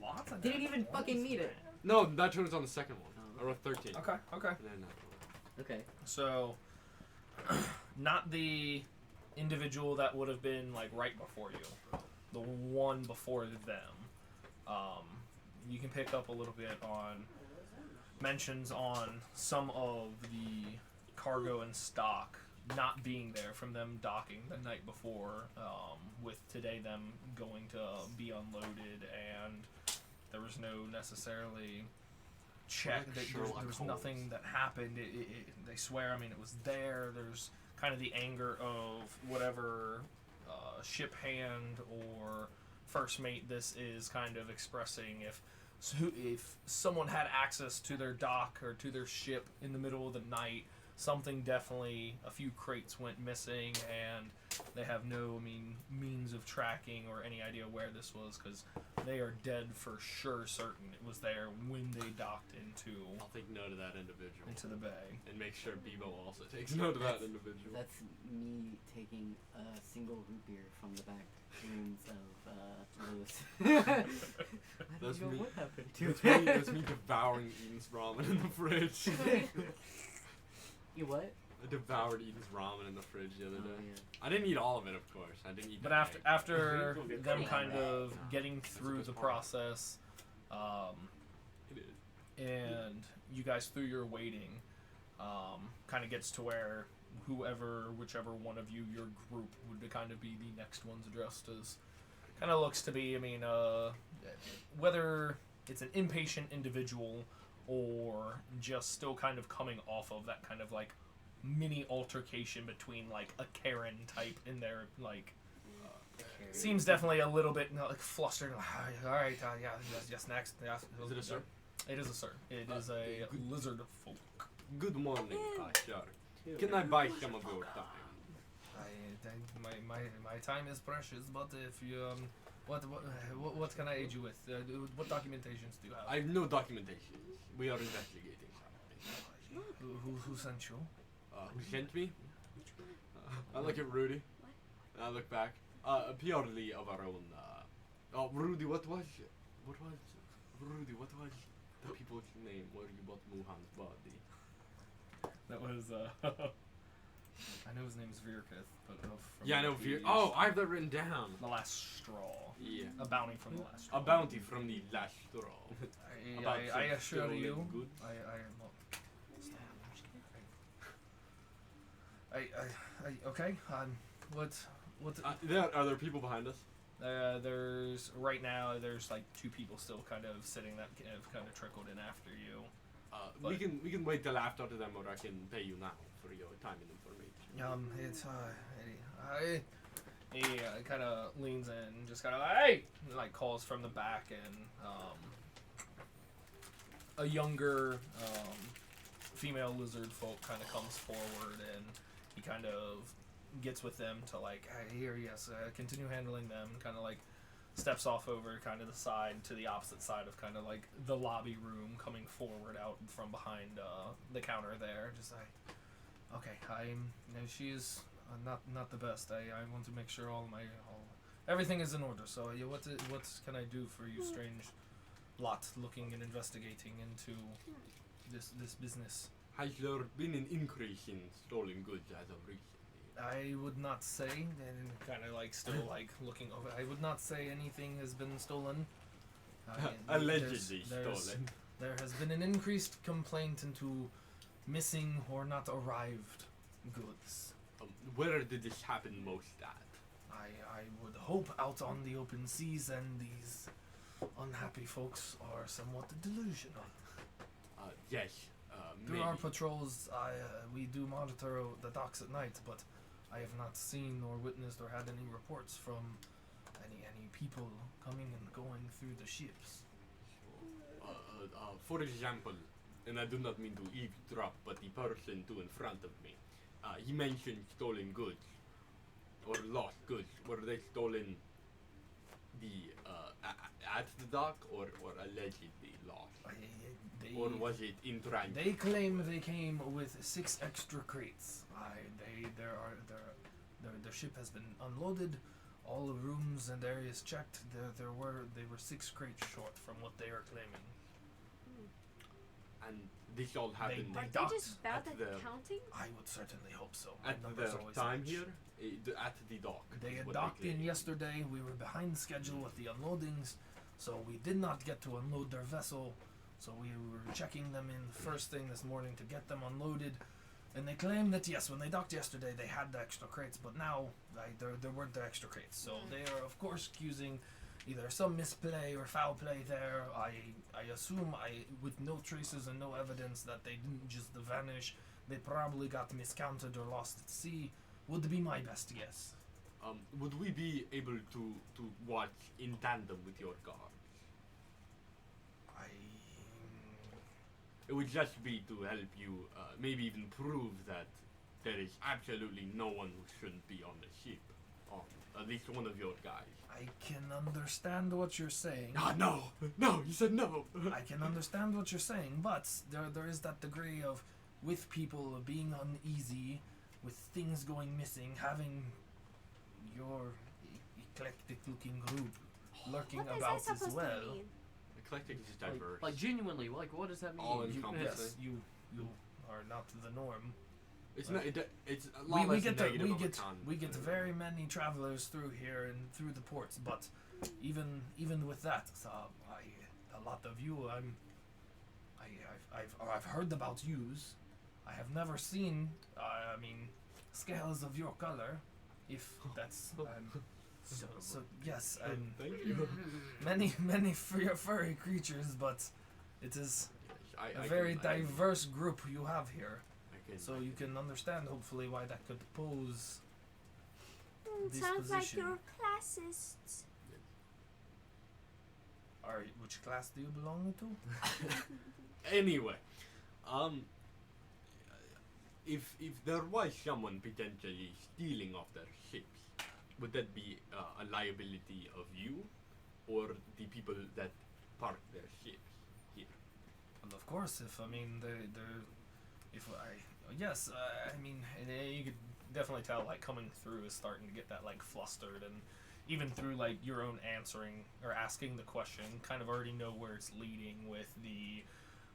S3: Lots of
S1: Didn't
S3: nat
S1: even
S3: 20s,
S1: fucking need it.
S6: No, nat 20 was on the second one.
S1: Oh.
S6: I rolled 13.
S3: Okay.
S6: And then nat 20.
S1: Okay.
S3: So, not the individual that would have been like right before you, the one before them. You can pick up a little bit on mentions on some of the cargo and stock not being there from them docking the night before, with today them going to be unloaded, and there was no necessarily check.
S6: Like
S3: There
S6: Sherlock
S3: was
S6: Holmes.
S3: nothing that happened. They swear. It was there. There's kind of the anger of whatever ship hand or first mate this is kind of expressing. If someone had access to their dock or to their ship in the middle of the night, something definitely, a few crates went missing, and they have no means of tracking or any idea where this was, because they are dead for sure certain. It was there when they docked
S6: I'll take note of that individual.
S3: into the bay.
S6: And make sure Bebo also takes note of that individual.
S1: That's me taking a single root beer from the back rooms of Lewis. I
S6: That's
S1: don't know
S6: me.
S1: what happened to
S6: That's me devouring Eden's ramen in the fridge.
S1: You what?
S6: I devoured Eden's ramen in the fridge the other
S1: Oh,
S6: day.
S1: yeah.
S6: I didn't eat all of it, of course. I didn't eat
S3: But
S6: the
S3: after
S6: egg.
S3: after
S7: We'll get
S3: them
S7: there.
S3: kind of
S1: No.
S3: getting through the process,
S6: It is.
S3: and you guys through your waiting, kind of gets to where whichever one of you, your group would kind of be the next ones addressed as, kind of looks to be. I mean, whether it's an impatient individual or just still kind of coming off of that kind of like mini altercation between like a Karen type in there, like seems definitely a little bit like flustered. All right, yeah, yes, next. Yeah,
S6: Is it a sir?
S3: It is a sir. It is a lizard folk.
S6: Good morning, sir. Can I buy some of your time?
S3: My time is precious, but if you what can I aid you with? What documentations do you have?
S6: I have no documentation. We are investigating something.
S3: Who sent you?
S6: Who sent me? I look at Rudy. And I look back. Purely of our own. Oh, Rudy, what was Rudy? What was the people's name where you bought Muhan's body?
S3: That was I know his name is Virkith, but from
S6: Yeah, I know.
S3: the
S6: Oh, I have that written down.
S3: The Last Straw.
S6: Yeah.
S3: A bounty from the last straw.
S6: A bounty from the last straw. About
S3: I
S6: some
S3: assure
S6: stolen
S3: you.
S6: goods?
S3: Well, okay. What?
S6: Are there people behind us?
S3: There's right now. There's like two people still kind of sitting that have kind of trickled in after you.
S6: We can wait till after them, or I can pay you now for your time and information.
S3: It's he kind of leans in, and just kind of hey, like calls from the back, and a younger female lizard folk kind of comes forward, and he kind of gets with them to like, hey, here, yes, continue handling them, kind of like steps off over kind of the side to the opposite side of kind of like the lobby room, coming forward out from behind the counter there, just like, okay, she is not the best. I want to make sure everything is in order. So what can I do for you, strange lot looking and investigating into this business?
S6: Has there been an increase in stolen goods as of recently?
S3: I would not say, and kind of like still like looking over. I would not say anything has been stolen.
S6: Allegedly
S3: there's-
S6: stolen.
S3: There has been an increased complaint into missing or not arrived goods.
S6: Where did this happen most at?
S3: I would hope out on the open seas, and these unhappy folks are somewhat delusional.
S6: Yes.
S3: Through
S6: Maybe.
S3: our patrols, we do monitor the docks at night, but I have not seen or witnessed or had any reports from any people coming and going through the ships.
S6: For example, and I do not mean to eavesdrop, but the person in front of me, he mentioned stolen goods or lost goods. Were they stolen at the dock or allegedly lost? Or was it in transit?
S3: They claim they came with 6 extra crates. Their ship has been unloaded. All the rooms and areas checked. They were 6 crates short from what they are claiming.
S6: And this all happened
S3: They
S4: Are they
S3: docked
S4: just bad
S6: at
S4: at
S6: the-
S4: counting?
S3: I would certainly hope so. My
S6: at
S3: numbers
S6: the
S3: always
S6: time
S3: match.
S6: here, at the dock.
S3: They
S6: is
S3: had
S6: what
S3: docked in
S6: claim.
S3: yesterday. We were behind schedule with the unloadings, so we did not get to unload their vessel. So we were checking them in first thing this morning to get them unloaded. And they claim that yes, when they docked yesterday, they had the extra crates, but now there weren't the extra crates. So they are of course accusing either some misplay or foul play there. I assume with no traces and no evidence that they didn't just vanish. They probably got miscounted or lost at sea. Would be my best guess.
S6: Would we be able to watch in tandem with your guard? It would just be to help you, maybe even prove that there is absolutely no one who shouldn't be on the ship at least one of your guys.
S3: I can understand what you're saying.
S6: Ah, no, you said no.
S3: I can understand what you're saying, but there is that degree of, with people being uneasy, with things going missing, having your eclectic-looking group lurking
S4: What is
S3: about
S4: that supposed
S3: as well.
S4: to mean?
S6: Eclectic is diverse.
S5: Like genuinely, like what does that mean?
S6: All
S3: You,
S6: encompassing.
S3: yes, you are not the norm.
S6: It's not. It's a lot
S3: We
S6: less
S3: get
S6: negative of a
S3: we get
S6: con-
S3: very many travelers through here and through the ports, but even with that, a lot of you, I've heard about yous. I have never seen. I mean, scales of your color, if that's. So yes,
S6: Thank you.
S3: many furry creatures, but it is
S6: I
S3: a very
S6: can- I can-
S3: diverse group you have here.
S6: I can-
S3: So you can understand, hopefully, why that could pose. This
S4: Sounds like
S3: position.
S4: you're classists.
S3: Which class do you belong to?
S6: Anyway, if there was someone potentially stealing off their ships, would that be a liability of you, or the people that park their ships here?
S3: Well, of course, if I mean yes, I mean you could definitely tell like coming through is starting to get that like flustered, and even through like your own answering or asking the question, kind of already know where it's leading with the.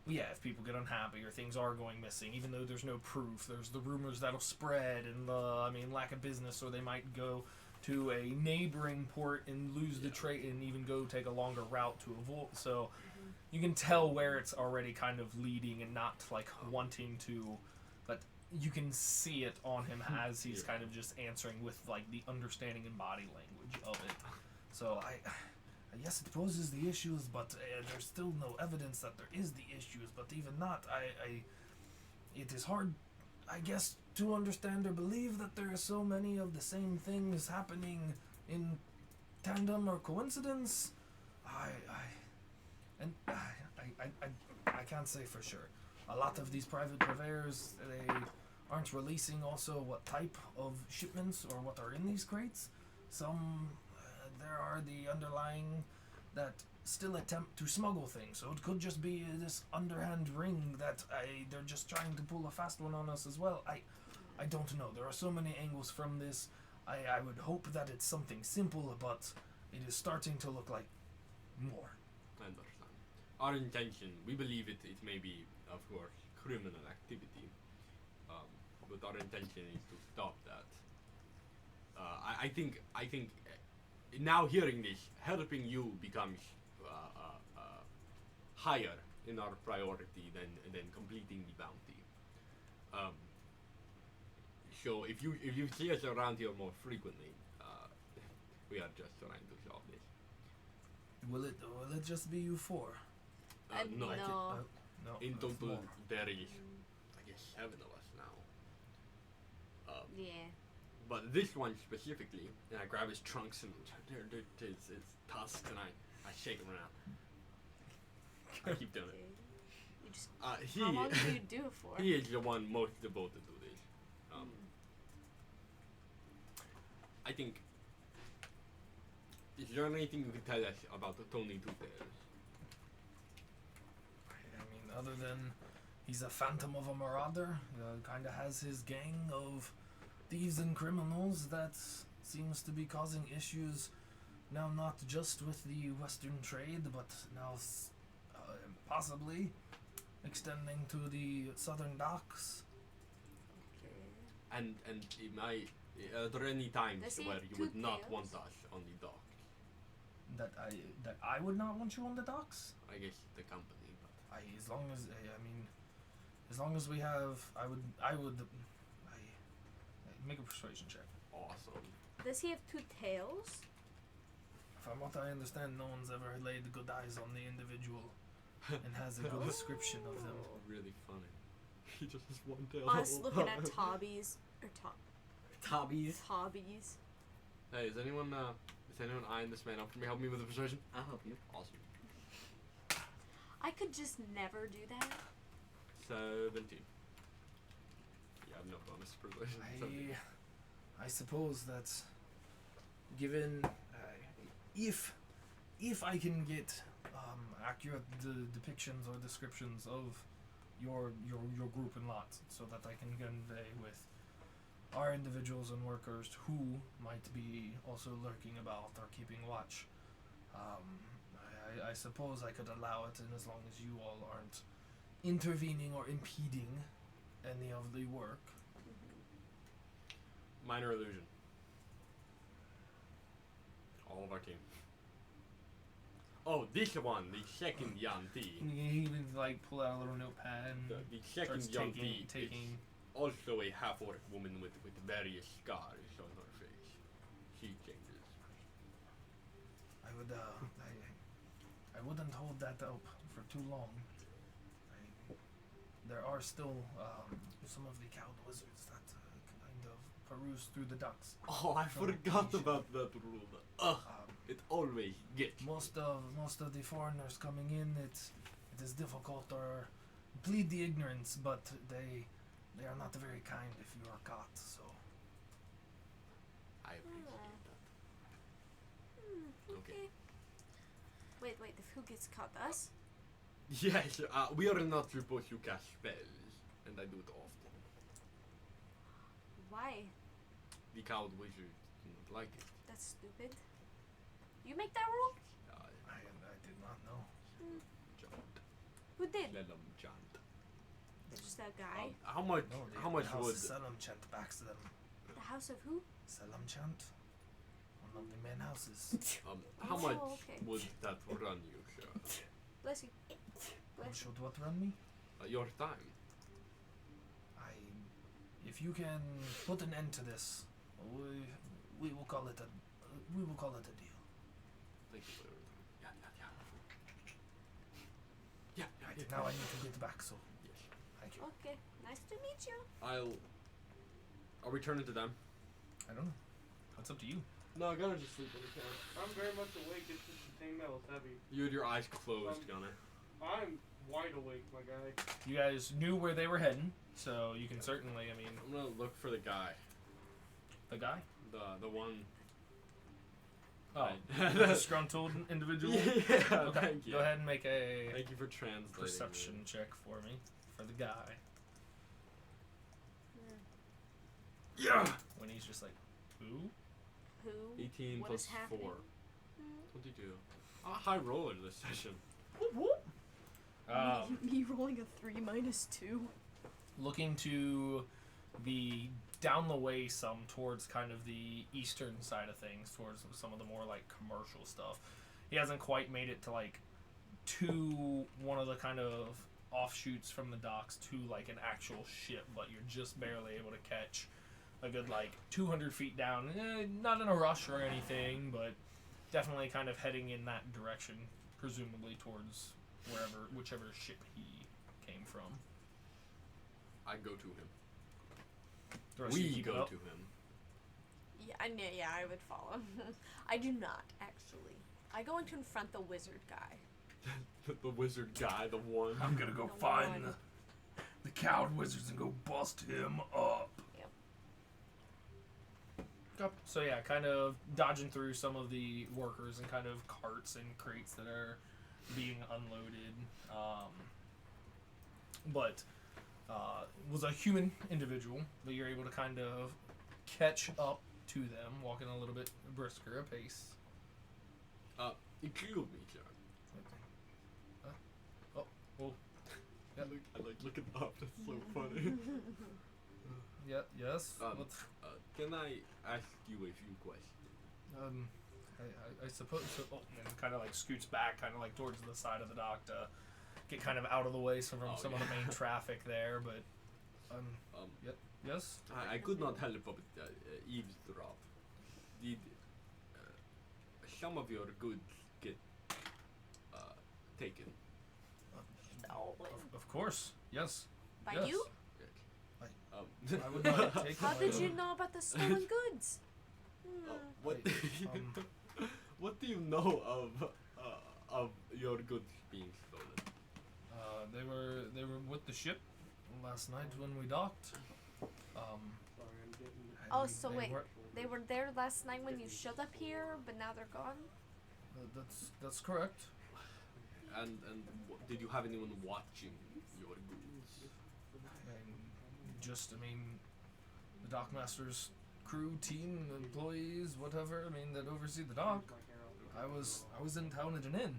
S3: Yeah, if people get unhappy or things are going missing, even though there's no proof, there's the rumors that'll spread and the, lack of business, or they might go to a neighboring port and lose the trade and even go take a longer route to avoid. So you can tell where it's already kind of leading and not like wanting to, but you can see it on him as he's kind of just answering with like the understanding and body language of it. So yes, it poses the issues, but there's still no evidence that there is the issues. But even not, it is hard, I guess, to understand or believe that there are so many of the same things happening in tandem or coincidence. I can't say for sure. A lot of these private purveyors, they aren't releasing also what type of shipments or what are in these crates. Some there are the underlying that still attempt to smuggle things, so it could just be this underhand ring that they're just trying to pull a fast one on us as well. I don't know. There are so many angles from this. I would hope that it's something simple, but it is starting to look like more.
S6: I understand. Our intention, we believe it may be, of course, criminal activity, but our intention is to stop that. I think now hearing this, helping you becomes higher in our priority than completing the bounty. So if you see us around here more frequently, we are just trying to solve this.
S3: Will it just be you four?
S6: No.
S4: No.
S3: No.
S6: In
S3: that's
S6: total,
S3: more.
S6: there is, I guess, 7 of us now.
S4: Yeah.
S6: But this one specifically, and I grab his trunks and his tusks and I shake him around. I keep doing it.
S4: You just,
S6: He,
S4: how long do you do it for?
S6: he is the one most devoted to this. I think. Is there anything you can tell us about the Tony Two-Tails?
S3: I mean, other than he's a phantom of a marauder, kind of has his gang of thieves and criminals that seems to be causing issues now, not just with the Western trade, but now possibly extending to the Southern docks.
S6: And are there any times
S4: Does he
S6: where
S4: have
S6: you would
S4: two
S6: not
S4: tails?
S6: want us on the dock?
S3: That I would not want you on the docks.
S6: I guess the company, but
S3: As long as we have, I would make a persuasion check.
S6: awesome.
S4: Does he have 2 tails?
S3: From what I understand, no one's ever laid good eyes on the individual and has a good description of them.
S6: Really funny. He just has one tail.
S4: Us looking at Tobbies. Or
S1: Tobbies.
S4: Hobbies.
S6: Hey, is anyone eyeing this man up for me? Help me with the persuasion.
S1: I'll help you.
S6: Awesome.
S4: I could just never do that.
S6: 17. You have no bonus persuasion. 17.
S3: I suppose that given if I can get accurate depictions or descriptions of your group and lot, so that I can convey with our individuals and workers who might be also lurking about or keeping watch. I suppose I could allow it, and as long as you all aren't intervening or impeding any of the work.
S6: Minor illusion. All of our team. Oh, this one, the second Yanti.
S3: He would like pull out a little notepad and
S6: The second
S3: starts
S6: Yanti
S3: taking.
S6: is also a half-orc woman with various scars on her face. She changes.
S3: I would I wouldn't hold that up for too long. There are still some of the cowed wizards that kind of peruse through the ducks.
S6: Oh, I forgot about that rule. It always gets.
S3: Most of the foreigners coming in, it is difficult or plead the ignorance, but they are not very kind if you are caught. So
S6: I appreciate that.
S4: Okay. Wait, who gets caught? Us?
S6: Yes, we are not supposed to cast spells, and I do it often.
S4: Why?
S6: The cowed wizard do not like it.
S4: That's stupid. You make that rule?
S3: I did not know.
S6: Chant.
S4: Who did?
S6: Let them chant.
S4: Just that guy?
S6: How much?
S3: No,
S6: How much
S3: the house
S6: would?
S3: of Selam chant backs them.
S4: The house of who?
S3: Selam chant, one of the main houses.
S6: How
S4: Oh,
S6: much
S4: okay.
S6: would that run you, sir?
S4: Bless you. Bless you.
S3: Should what run me?
S6: Your time.
S3: If you can put an end to this, we will call it a deal.
S6: Thank you for your time. Yeah.
S3: Right, now I need to get back. So
S6: Yes.
S3: thank you.
S4: Okay, nice to meet you.
S6: Are we turning to them?
S3: I don't know. That's up to you.
S2: No, Gunner just sleep on the couch. I'm very much awake. It's just the thing that was heavy.
S6: You had your eyes closed, Gunner.
S2: I'm wide awake, my guy.
S3: You guys knew where they were heading, so you can certainly. I mean,
S6: I'm gonna look for the guy.
S3: the guy.
S6: The one.
S3: Oh,
S6: Right.
S3: the disgruntled individual.
S6: Yeah.
S3: Okay,
S6: Thank you.
S3: go ahead and make a
S6: Thank you for translating.
S3: perception
S6: me.
S3: check for me for the guy.
S6: Yeah.
S3: When he's just like, who?
S4: Who?
S6: 18
S4: What
S6: plus
S4: is happening?
S6: 4. 22. A high roller this session.
S4: Me rolling a 3 minus 2.
S3: Looking to the down the way some towards kind of the eastern side of things, towards some of the more like commercial stuff. He hasn't quite made it to like to one of the kind of offshoots from the docks to like an actual ship, but you're just barely able to catch a good like 200 feet down. Not in a rush or anything, but definitely kind of heading in that direction, presumably towards whichever ship he came from.
S6: I go to him.
S3: The rest of you
S6: We
S3: keep
S6: go
S3: up.
S6: to him.
S4: Yeah, I would follow. I do not, actually. I go in to confront the wizard guy.
S6: The wizard guy, the one.
S3: I'm gonna go
S4: The
S3: find
S4: one.
S3: the cowed wizards and go bust him up. Yep. So yeah, kind of dodging through some of the workers and kind of carts and crates that are being unloaded. But was a human individual that you're able to kind of catch up to them, walking a little bit brisker a pace.
S6: Excuse me, sir.
S3: Oh,
S6: I like looking up. That's so funny.
S3: yeah, yes.
S6: Um, Can I ask you a few questions?
S3: I suppose so. Oh, and kind of like scoots back, kind of like towards the side of the dock to get kind of out of the way from some of the main traffic there. But yes.
S6: I could not help but eavesdrop. Did some of your goods get taken?
S4: Oh,
S3: Of course, yes.
S4: by
S3: yes.
S4: you?
S3: I would not take
S4: How
S3: them.
S4: did you know about the stolen goods?
S6: What? What do you know of your goods being stolen?
S3: They were with the ship last night when we docked.
S2: Sorry, I'm getting.
S4: Oh,
S3: and
S4: so
S3: they
S4: wait.
S3: were-
S4: They were there last night when you showed up here, but now they're gone.
S3: That's correct.
S6: And did you have anyone watching your goods?
S3: I mean, the dockmaster's crew, team, employees, whatever. I mean, that oversee the dock. I was in town at an inn.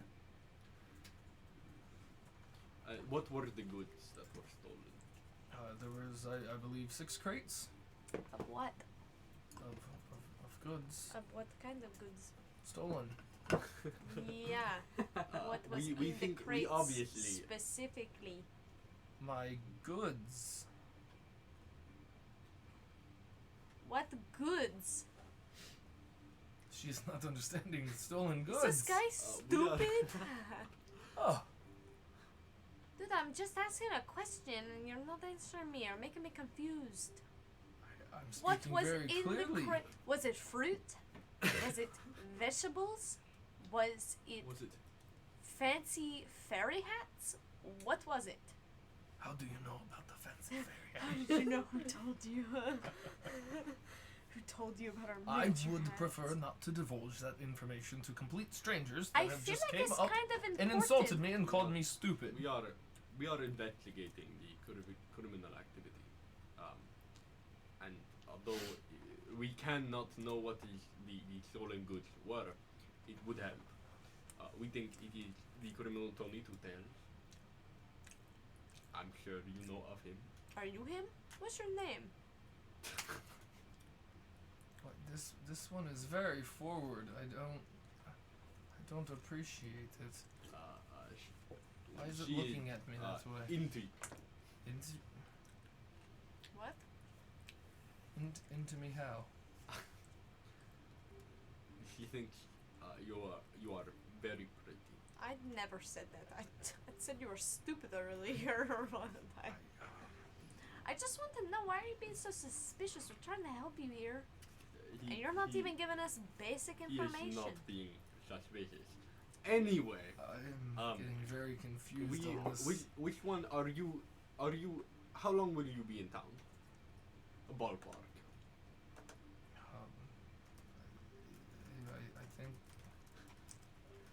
S6: What were the goods that were stolen?
S3: There was, I believe, 6 crates
S4: Of what?
S3: of goods
S4: Of what kind of goods?
S3: stolen.
S4: Yeah. What was
S6: we
S4: in the
S6: think we
S4: crates
S6: obviously-
S4: specifically?
S3: My goods.
S4: What goods?
S3: She's not understanding stolen goods.
S4: Is this guy
S6: we are-
S4: stupid?
S3: Oh,
S4: Dude, I'm just asking a question and you're not answering me. You're making me confused.
S3: I'm
S4: What
S3: speaking
S4: was
S3: very
S4: in
S3: clearly.
S4: the crate? Was it fruit? Was it vegetables? Was it
S6: Was it?
S4: fancy fairy hats? What was it?
S3: How do you know about the fancy fairy
S4: How
S3: hat?
S4: did you know who told you? Who told you about our
S3: I
S4: miniature
S3: would
S4: hats?
S3: prefer not to divulge that information to complete strangers that
S4: I
S3: have
S4: feel
S3: just
S4: like
S3: came
S4: it's
S3: up
S4: kind of important.
S3: and insulted me and called me stupid.
S6: We are investigating the criminal activity, and although we cannot know what the stolen goods were, it would help. We think it is the criminal Tony Tutel. I'm sure you know of him.
S4: Are you him? What's your name?
S3: What, this one is very forward. I don't appreciate it. Why is it
S6: She
S3: looking at me that way?
S6: Into
S4: What?
S3: Into me how?
S6: she thinks you are very pretty.
S4: I never said that. I said you were stupid earlier. I just want to know, why are you being so suspicious? We're trying to help you here. And you're not even giving us basic
S6: He is
S4: information.
S6: not being suspicious. Anyway,
S3: I'm getting very confused on this.
S6: which one are you? How long will you be in town? A ballpark.
S3: I think.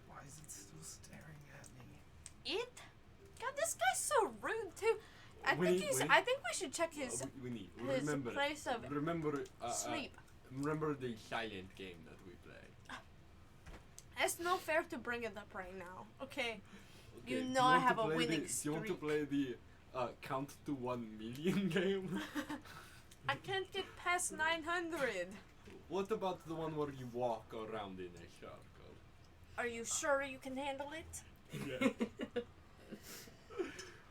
S3: Why is it still staring at me?
S4: It? God, this guy's so rude too. I
S6: Winnie,
S4: think we should check his
S6: Winnie,
S4: his
S6: remember.
S4: place of
S6: Remember.
S4: sleep.
S6: Remember the silent game that we played.
S4: It's no fair to bring it up right now. Okay.
S6: Okay,
S4: You
S6: do
S4: know I
S6: want to
S4: have a
S6: play
S4: winning
S6: Do you want to
S4: streak.
S6: play the count to 1 million game?
S4: I can't get past 900.
S6: What about the one where you walk around in a circle?
S4: Are you sure you can handle it?
S6: Yeah.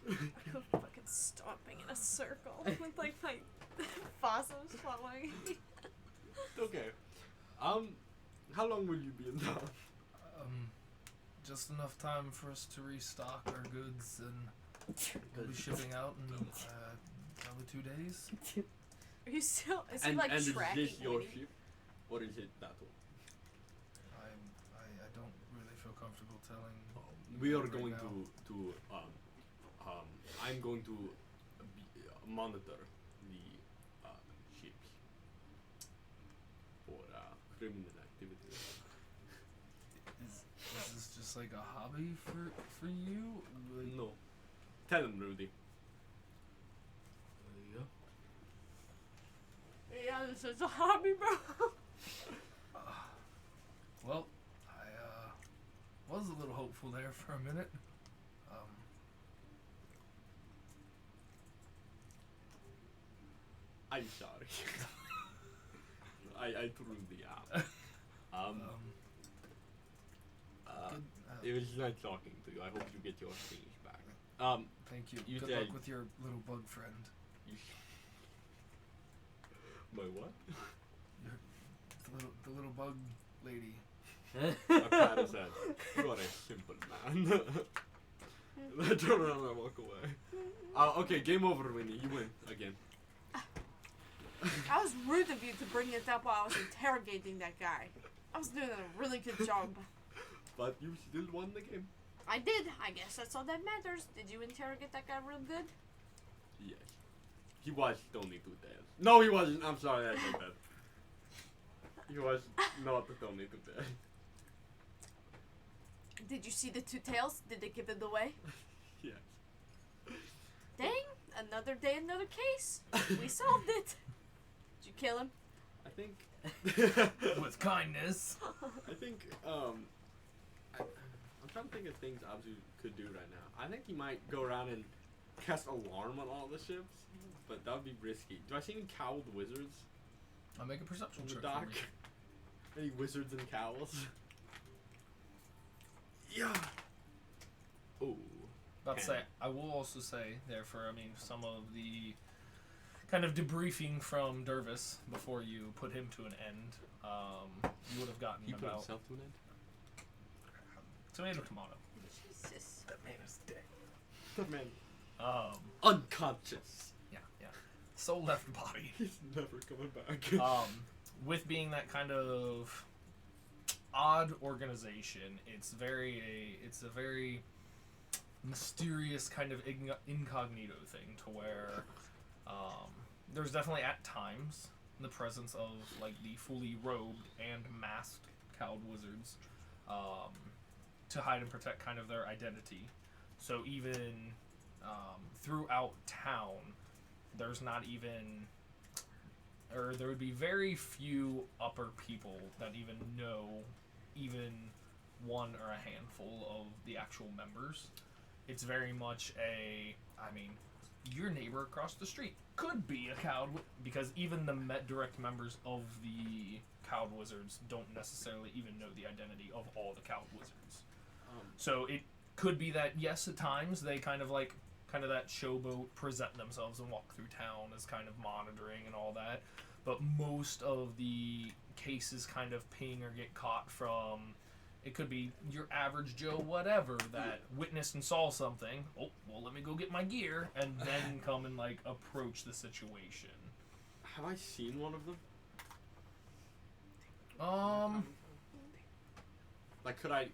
S4: I go fucking stomping in a circle with like my fossils following me.
S6: Okay. How long will you be in town?
S3: Just enough time for us to restock our goods, and we'll be shipping out in probably 2 days.
S4: Are you still? Is he
S6: And
S4: like
S6: is
S4: tracking
S6: this your
S4: Winnie?
S6: ship, or is it that one?
S3: I don't really feel comfortable telling.
S6: We are
S3: right
S6: going
S3: now.
S6: to I'm going to monitor the ships for criminal activity.
S3: Is this just like a hobby for you? Like,
S6: No. Tell him, Rudy.
S4: Yeah, this is a hobby, bro.
S3: Well, I was a little hopeful there for a minute.
S6: I'm sorry. I truly am.
S3: Good,
S6: It was nice talking to you. I hope you get your things back.
S3: thank you.
S6: You
S3: Good
S6: said-
S3: luck with your little bug friend.
S6: My what?
S3: The little bug lady.
S6: Akara said, "You are a simple man." I turn around and walk away. Okay, game over, Winnie. You win again.
S4: That was rude of you to bring it up while I was interrogating that guy. I was doing a really good job.
S6: But you still won the game.
S4: I did. I guess that's all that matters. Did you interrogate that guy real good?
S6: Yes. He was Tony Two Tails. No, he wasn't. I'm sorry, I said that. He was not only the bed.
S4: Did you see the two tails? Did they give it away?
S6: Yes.
S4: Dang! Another day, another case. We solved it. Did you kill him?
S6: I think.
S3: With kindness.
S6: I think. I'm trying to think of things Abzu could do right now. I think he might go around and cast alarm on all the ships, but that would be risky. Do I see any cowled wizards
S3: I'll make a perception
S6: on the
S3: check
S6: dock?
S3: for me.
S6: Any wizards and cowls? Yeah. Oh.
S3: About to say, I will also say, therefore, I mean, some of the kind of debriefing from Dervis before you put him to an end, you would have gotten
S6: He put
S3: about
S6: himself to an end.
S3: tomato.
S4: Jesus.
S3: That man is dead.
S6: The man unconscious.
S3: Yeah. Soul left body.
S6: He's never coming back.
S3: With being that kind of odd organization, it's a very mysterious kind of incognito thing to where there's definitely at times the presence of like the fully robed and masked cowled wizards to hide and protect kind of their identity. So even throughout town, there's not even, or there would be very few upper people that even know even one or a handful of the actual members. It's very much your neighbor across the street could be a cowled, because even the direct members of the cowled wizards don't necessarily even know the identity of all the cowled wizards. So it could be that, yes, at times they kind of that showboat present themselves and walk through town as kind of monitoring and all that, but most of the cases kind of ping or get caught from, it could be your average Joe whatever that witnessed and saw something, oh, well, let me go get my gear, and then come and like approach the situation.
S6: Have I seen one of them? Like, could I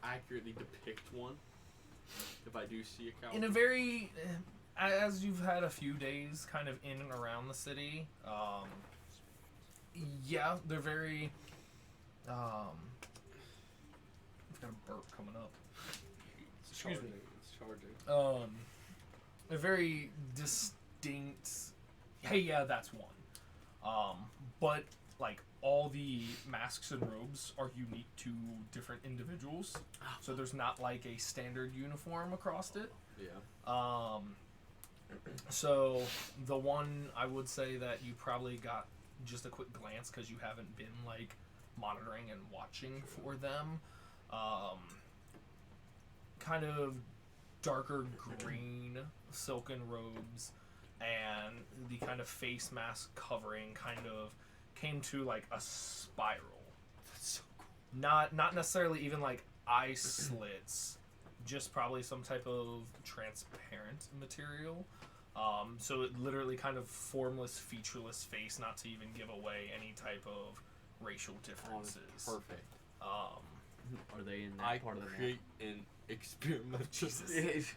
S6: accurately depict one if I do see a cow?
S3: In a very, as you've had a few days kind of in and around the city, yeah, they're very, I've got a burp coming up. Excuse me.
S6: It's charging.
S3: A very distinct, hey, yeah, that's one. But like all the masks and robes are unique to different individuals, so there's not like a standard uniform across it.
S6: Yeah.
S3: So the one I would say that you probably got just a quick glance because you haven't been like monitoring and watching for them, kind of darker green silken robes and the kind of face mask covering kind of came to like a spiral.
S6: That's so cool.
S3: Not necessarily even like eye slits, just probably some type of transparent material. So it literally kind of formless, featureless face, not to even give away any type of racial differences.
S6: Perfect.
S5: Are they in that part of the map?
S6: create an experimental.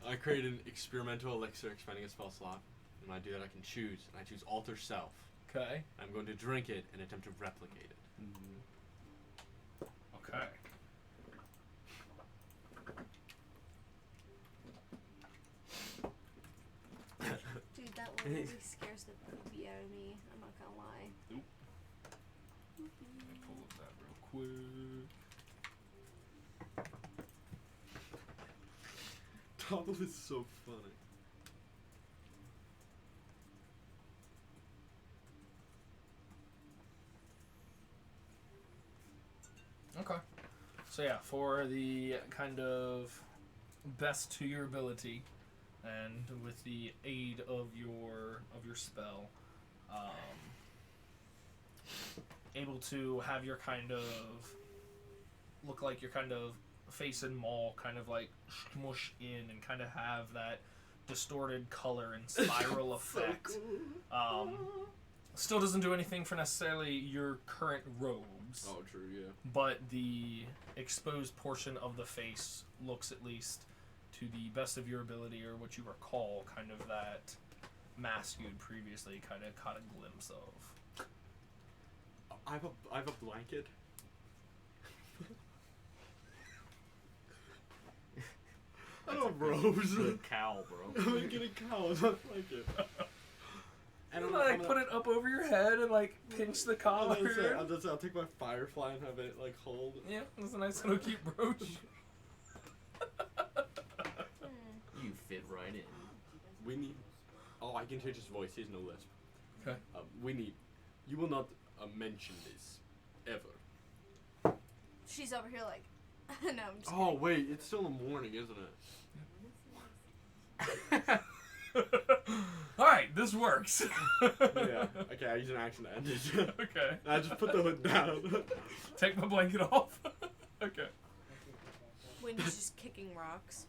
S6: I create an experimental elixir expending a spell slot, and when I do that, I can choose, and I choose alter self.
S3: Okay.
S6: I'm going to drink it and attempt to replicate it.
S3: Okay.
S4: Dude, that one really scares the poopy out of me. I'm not gonna lie.
S3: Pull up that real quick.
S6: Topple is so funny.
S3: Okay. So yeah, for the kind of best to your ability, and with the aid of your spell, able to have your kind of look like your kind of face and maul kind of like smush in and kind of have that distorted color and spiral effect. Still doesn't do anything for necessarily your current robes.
S6: Oh, true, yeah.
S3: But the exposed portion of the face looks, at least to the best of your ability or what you recall, kind of that mask you'd previously kind of caught a glimpse of.
S6: I have a blanket. I don't have robes.
S5: Good cow, bro.
S6: I'm gonna get a cow. It's not a blanket. And
S3: like put it up over your head and like pinch the collar.
S6: I'll take my firefly and have it like hold.
S3: Yeah, that's a nice little cute brooch.
S5: You fit right in.
S6: We need. Oh, I can change his voice. He has no lisp.
S3: Okay.
S6: We need. You will not mention this ever.
S4: She's over here like, no, I'm just
S6: Oh
S4: kidding.
S6: wait, it's still in the morning, isn't it?
S3: All right, this works.
S6: Yeah. Okay, I use an action to end it.
S3: Okay.
S6: I just put the hood down.
S3: Take my blanket off. Okay.
S4: Wendy's just kicking rocks.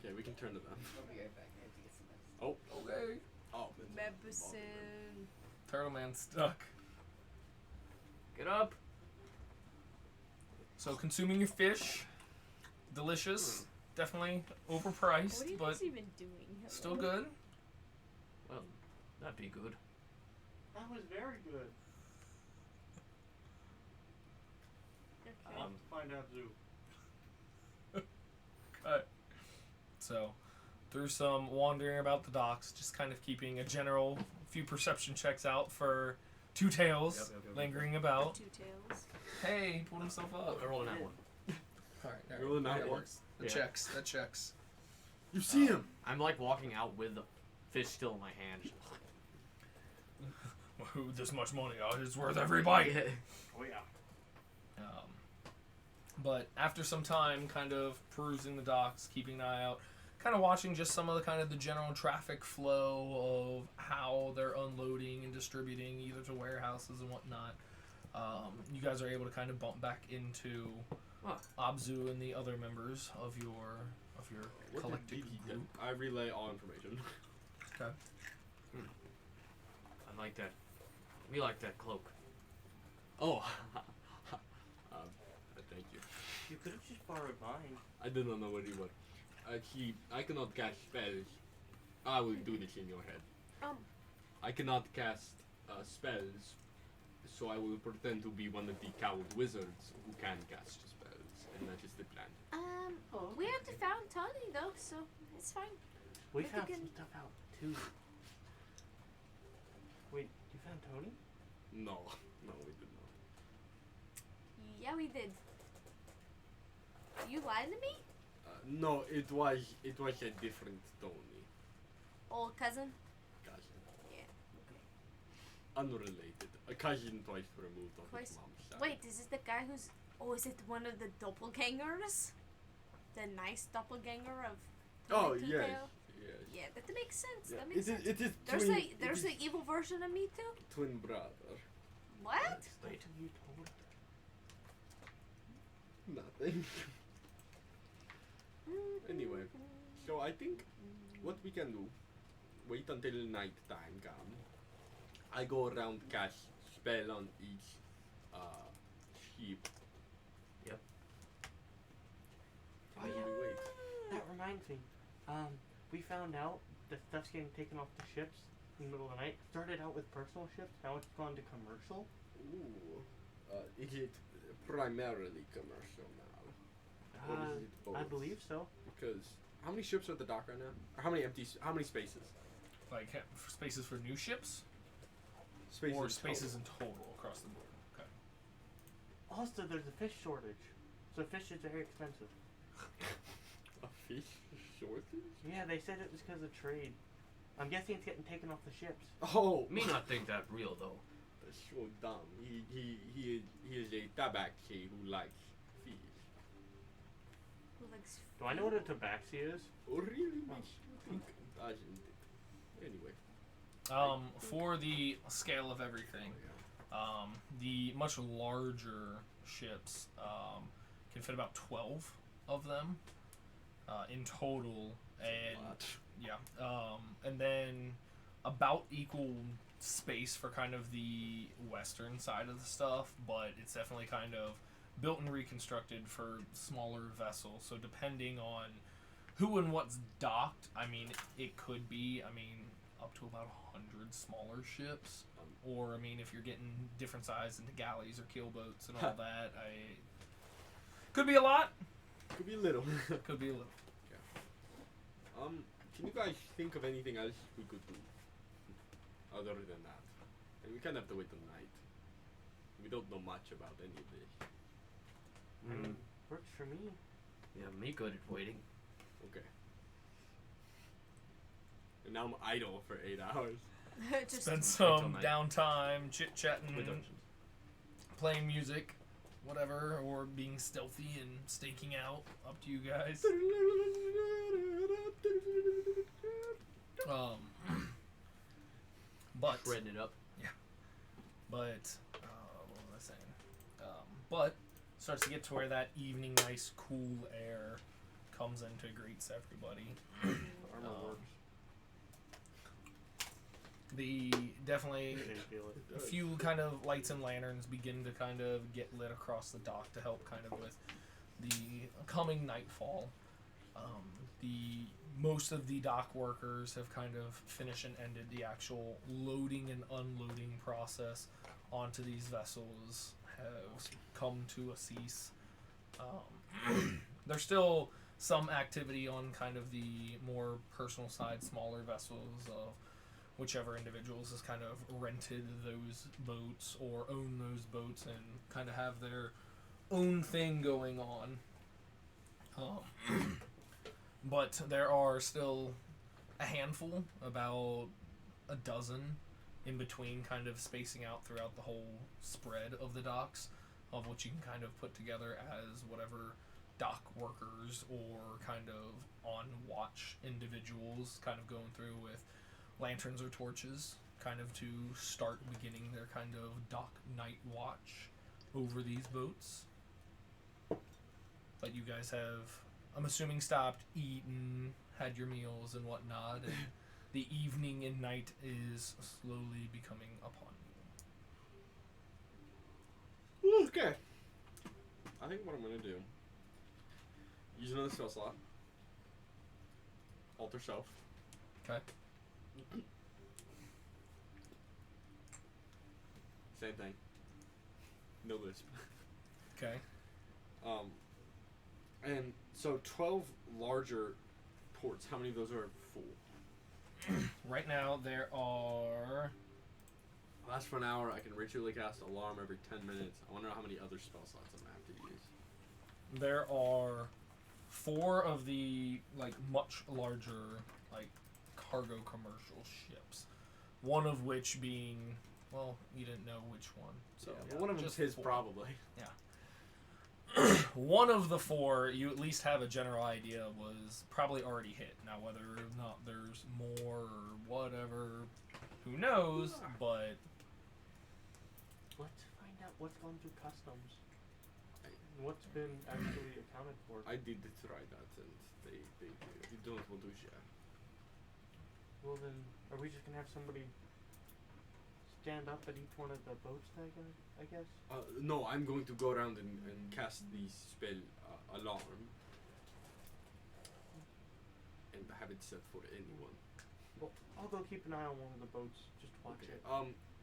S6: Okay, we can turn to them.
S1: I'll be right back. I have to get some medicine.
S6: Oh.
S3: Okay.
S6: Oh.
S4: Medicine.
S3: Turtle Man stuck.
S5: Get up.
S3: So consuming your fish, delicious. Definitely overpriced,
S4: What are you
S3: but
S4: guys even doing? Hello?
S3: still good.
S5: Well, that'd be good.
S7: That was very good.
S4: Okay.
S7: Find out Zoo.
S3: Okay. So, through some wandering about the docks, just kind of keeping a general few perception checks out for Two Tails
S5: Yep.
S3: lingering about.
S4: Two tails.
S3: Hey, he pulled himself up.
S5: I rolled that one.
S3: All right,
S6: Roll a nine.
S3: that works. That
S5: Yeah.
S3: checks. That checks.
S6: You see him?
S5: I'm like walking out with the fish still in my hand.
S3: Ooh, this much money, it's worth every bite.
S7: Oh yeah.
S3: But after some time, kind of perusing the docks, keeping an eye out, kind of watching just some of the kind of the general traffic flow of how they're unloading and distributing either to warehouses and whatnot. You guys are able to kind of bump back into Abzu and the other members of your collective group.
S6: I relay all information.
S3: Okay.
S5: I like that. We like that cloak.
S6: Oh. Thank you.
S7: You could have just borrowed mine.
S6: I did not know what he was. I cannot cast spells. I will do this in your head. I cannot cast spells, so I will pretend to be one of the coward wizards who can cast spells, and that is the plan.
S4: We have to found Tony though, so it's fine.
S7: We
S4: But
S7: found
S4: you
S7: some
S4: can-
S7: stuff out too. Wait, you found Tony?
S6: No, we did not.
S4: Yeah, we did. You lied to me?
S6: No, it was a different Tony.
S4: Old cousin?
S6: Cousin.
S4: Yeah.
S6: Unrelated. A cousin twice removed on
S4: Twice?
S6: his mom's side.
S4: Wait, is it the guy who's... Oh, is it one of the doppelgangers? The nice doppelganger of...
S6: Oh,
S4: Two
S6: yes.
S4: Tail?
S6: Yes.
S4: Yeah, that makes sense.
S6: Yeah.
S4: That makes sense.
S6: It is
S4: There's
S6: twin,
S4: a there's
S6: it
S4: an evil version of me too.
S6: is twin brother.
S4: What?
S7: Wait till you told.
S6: Nothing. Anyway, so I think what we can do, wait until night time come. I go around cast spell on each sheep.
S5: Yep.
S6: And then we wait.
S7: That reminds me. We found out that stuff's getting taken off the ships in the middle of the night. Started out with personal ships, now it's gone to commercial.
S6: Ooh. Is it primarily commercial now? Or is it both?
S7: I believe so.
S6: Because how many ships are at the dock right now? Or how many spaces?
S3: Like spaces for new ships,
S6: Spaces
S3: or
S6: in
S3: spaces
S6: total.
S3: in total across the board. Okay.
S7: Also, there's a fish shortage, so fish is very expensive.
S6: A fish shortage?
S7: Yeah, they said it was because of trade. I'm guessing it's getting taken off the ships.
S6: Oh,
S5: Me not think that real though.
S6: that's so dumb. He is a tabaxi who likes fish.
S4: Who likes
S7: Do I know what a tabaxi is?
S6: Oh, really? Think doesn't it? Anyway.
S3: For the scale of everything, the much larger ships can fit about 12 of them in total, and and then about equal space for kind of the western side of the stuff, but it's definitely kind of built and reconstructed for smaller vessels. So depending on who and what's docked, I mean, it could be, up to about 100 smaller ships. Or, I mean, if you're getting different size into galleys or keelboats and all that, could be a lot.
S6: Could be little.
S3: Could be a little.
S6: Can you guys think of anything else we could do other than that? And we kind of have to wait till night. We don't know much about any of this.
S7: Works for me.
S5: Yeah, me good at waiting.
S6: Okay. And now I'm idle for 8 hours.
S4: Just
S3: Spend
S5: until
S3: some
S5: night.
S3: downtime chit-chatting,
S5: With dungeons.
S3: playing music, whatever, or being stealthy and staking out. Up to you guys. But
S5: Shredding it up.
S3: what was I saying? But starts to get to where that evening, nice, cool air comes in to greets everybody.
S2: Armor works.
S3: The definitely
S2: They feel it.
S3: a few kind of lights and lanterns begin to kind of get lit across the dock to help kind of with the coming nightfall. Most of the dock workers have kind of finished and ended the actual loading and unloading process onto these vessels have come to a cease. There's still some activity on kind of the more personal side, smaller vessels of whichever individuals has kind of rented those boats or own those boats and kind of have their own thing going on. But there are still a handful, about a dozen, in between, kind of spacing out throughout the whole spread of the docks, of which you can kind of put together as whatever dock workers or kind of on watch individuals kind of going through with lanterns or torches, kind of to start beginning their kind of dock night watch over these boats. But you guys have, I'm assuming, stopped, eaten, had your meals and whatnot, and the evening and night is slowly becoming upon you.
S6: Okay. I think what I'm gonna do. Use another spell slot. Alter self.
S3: Okay.
S6: Same thing. No lisp.
S3: Okay.
S6: And so 12 larger ports. How many of those are full?
S3: Right now there are
S6: Last for an hour. I can ritually cast alarm every 10 minutes. I wonder how many other spell slots I'm gonna have to use.
S3: There are 4 of the like much larger like cargo commercial ships. One of which being, well, you didn't know which one. So
S6: Yeah, but one of them's
S3: just
S6: his
S3: 4.
S6: probably.
S3: One of the 4 you at least have a general idea was probably already hit. Now whether or not there's more or whatever, who knows, but
S7: Let's find out what's gone through customs. And what's been actually accounted for.
S6: I did try that, and they don't want to share.
S7: Well then, are we just gonna have somebody stand up at each one of the boats then, I guess?
S6: No, I'm going to go around and cast the spell alarm, and have it set for anyone.
S7: Well, I'll go keep an eye on one of the boats, just watch it.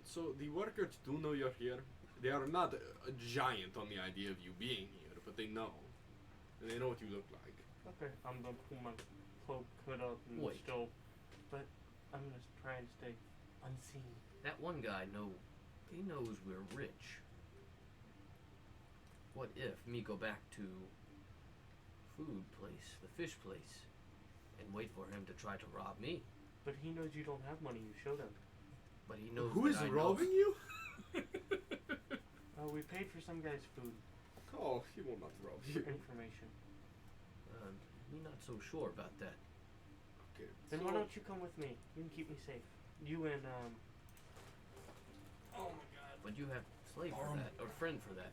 S6: So the workers do know you're here. They are not a giant on the idea of you being here, but they know. And they know what you look like.
S7: Okay, I'm gonna pull my cloak, hood up, and
S5: Wait.
S7: still, but I'm gonna try and stay unseen.
S5: That one guy he knows we're rich. What if me go back to food place, the fish place, and wait for him to try to rob me?
S7: But he knows you don't have money. You showed him.
S5: But he knows
S6: Who
S5: that
S6: is
S5: I know.
S6: robbing you?
S7: We paid for some guy's food
S6: Oh, he will not rob
S7: for
S6: you.
S7: information.
S5: Me not so sure about that.
S6: Okay.
S7: Then
S6: so,
S7: why don't you come with me? You can keep me safe. You and
S6: Oh my god.
S5: But you have slave for
S3: Arm.
S5: that, or friend for that.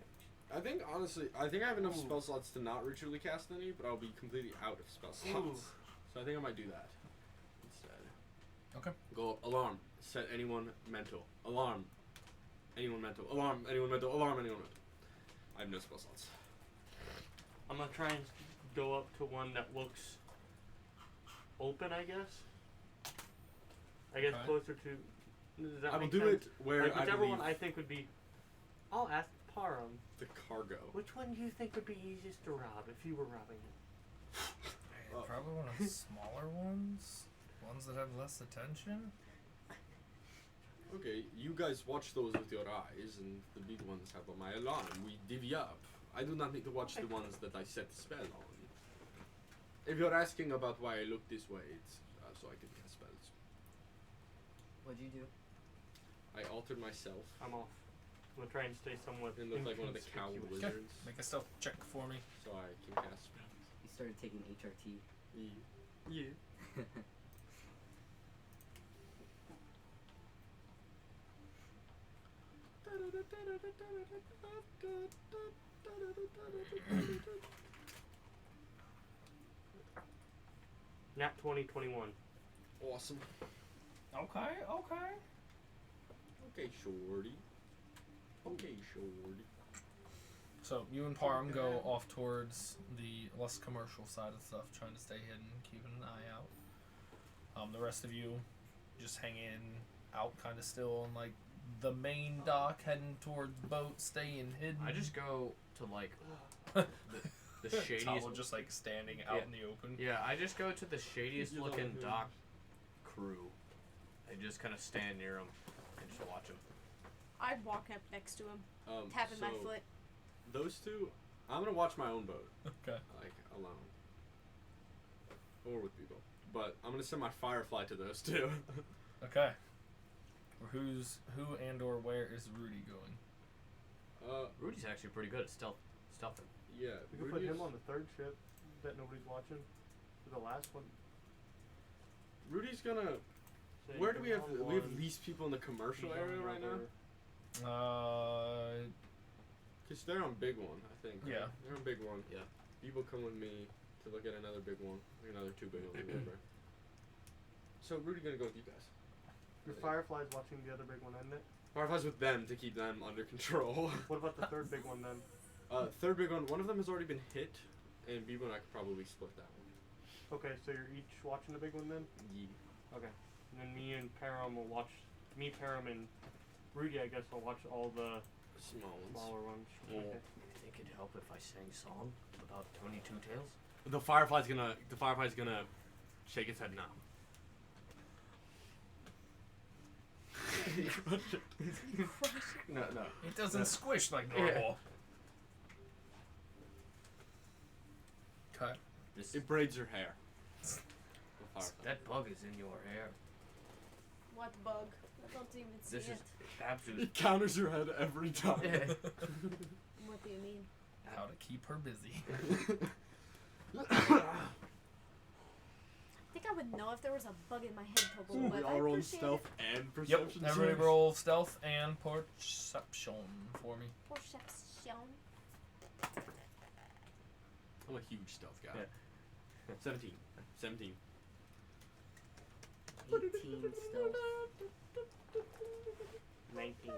S6: I think honestly, I have enough spell slots to not ritually cast any, but I'll be completely out of spell slots. So I think I might do that instead.
S3: Okay.
S6: Go alarm. Set anyone mental. Alarm. Anyone mental. Alarm. Anyone mental. Alarm. Anyone mental. I have no spell slots.
S7: I'm gonna try and go up to one that looks open, I guess.
S2: I guess
S3: Okay.
S2: closer to. Does that
S6: I will
S2: make
S6: do
S2: sense?
S6: it where
S2: Like
S6: I
S2: whichever
S6: believe
S2: one I think would be. I'll ask Param.
S6: the cargo.
S2: Which one do you think would be easiest to rob if you were robbing it?
S3: Probably one of the smaller ones. Ones that have less attention.
S6: Okay, you guys watch those with your eyes, and the big ones have my alarm. We divvy up. I do not need to watch the ones that I set the spell on. If you're asking about why I look this way, it's so I can cast spells.
S1: What'd you do?
S6: I altered myself
S2: I'm off. I'm gonna try and stay somewhat.
S6: and look like one of the cow
S2: inconspicuous.
S6: wizards,
S3: Make a stealth check for me.
S6: so I can cast spells.
S1: You started taking HRT.
S6: Yeah.
S2: Nat 2021.
S6: Awesome.
S3: Okay.
S6: Okay, shorty. Okay, shorty.
S3: So you and Parham go off towards the less commercial side of stuff, trying to stay hidden, keeping an eye out. The rest of you just hanging out, kind of still on like the main dock, heading towards boat, staying hidden.
S5: I just go to like the shadiest.
S3: Towel just like standing out in the open.
S5: Yeah, I just go to the shadiest
S6: You
S5: looking
S6: don't
S5: dock crew. I just kind of stand near them and just watch them.
S4: I'd walk up next to him,
S6: Um,
S4: tapping my
S6: so
S4: foot.
S6: Those two, I'm gonna watch my own boat,
S3: Okay.
S6: like alone, or with people. But I'm gonna send my firefly to those two.
S3: Okay. Who and or where is Rudy going?
S5: Rudy's actually pretty good at stealthing.
S6: Yeah.
S2: We could put him on the third ship that nobody's watching. For the last one.
S6: Rudy's gonna.
S2: Say
S6: Where do we
S2: you're
S6: have?
S2: on
S6: We have
S2: one,
S6: least people in the commercial
S2: he's
S6: area
S2: on
S6: right now.
S2: another.
S6: Cause they're on big one, I think. right?
S3: Yeah.
S6: They're on big one.
S5: Yeah.
S6: People come with me to look at another big one, like another two big ones, whatever. So Rudy gonna go with you guys.
S2: Your Firefly's watching the other big one, isn't it?
S6: Firefly's with them to keep them under control.
S2: What about the third big one then?
S6: Third big one. One of them has already been hit, and B1 I could probably split that one.
S2: Okay, so you're each watching the big one then?
S6: Yeah.
S2: Okay. And then me and Param will watch. Me, Param, and Rudy, I guess, will watch all the
S6: Small ones.
S2: smaller ones.
S6: Yeah.
S2: Okay.
S5: You think it'd help if I sang a song about Tony Two Tails?
S6: The Firefly's gonna shake its head now.
S5: No.
S3: It doesn't squish like normal. Okay.
S5: This,
S6: It braids your hair. The Firefly.
S5: that bug is in your hair.
S4: What bug? I don't even see
S5: This
S4: it.
S5: is absolute.
S6: It counters your head every time.
S4: What do you mean?
S3: How to keep her busy.
S4: I think I would know if there was a bug in my head, Tobo,
S6: So
S4: but
S6: we
S4: I
S6: all roll
S4: appreciate
S6: stealth
S4: it.
S6: and
S3: Yep.
S6: perception.
S3: Everybody
S6: checks.
S3: roll stealth and perception for me.
S4: Perception.
S6: I'm a huge stealth guy.
S5: Yeah.
S6: 17. 17.
S1: 18 stealth.
S2: 19.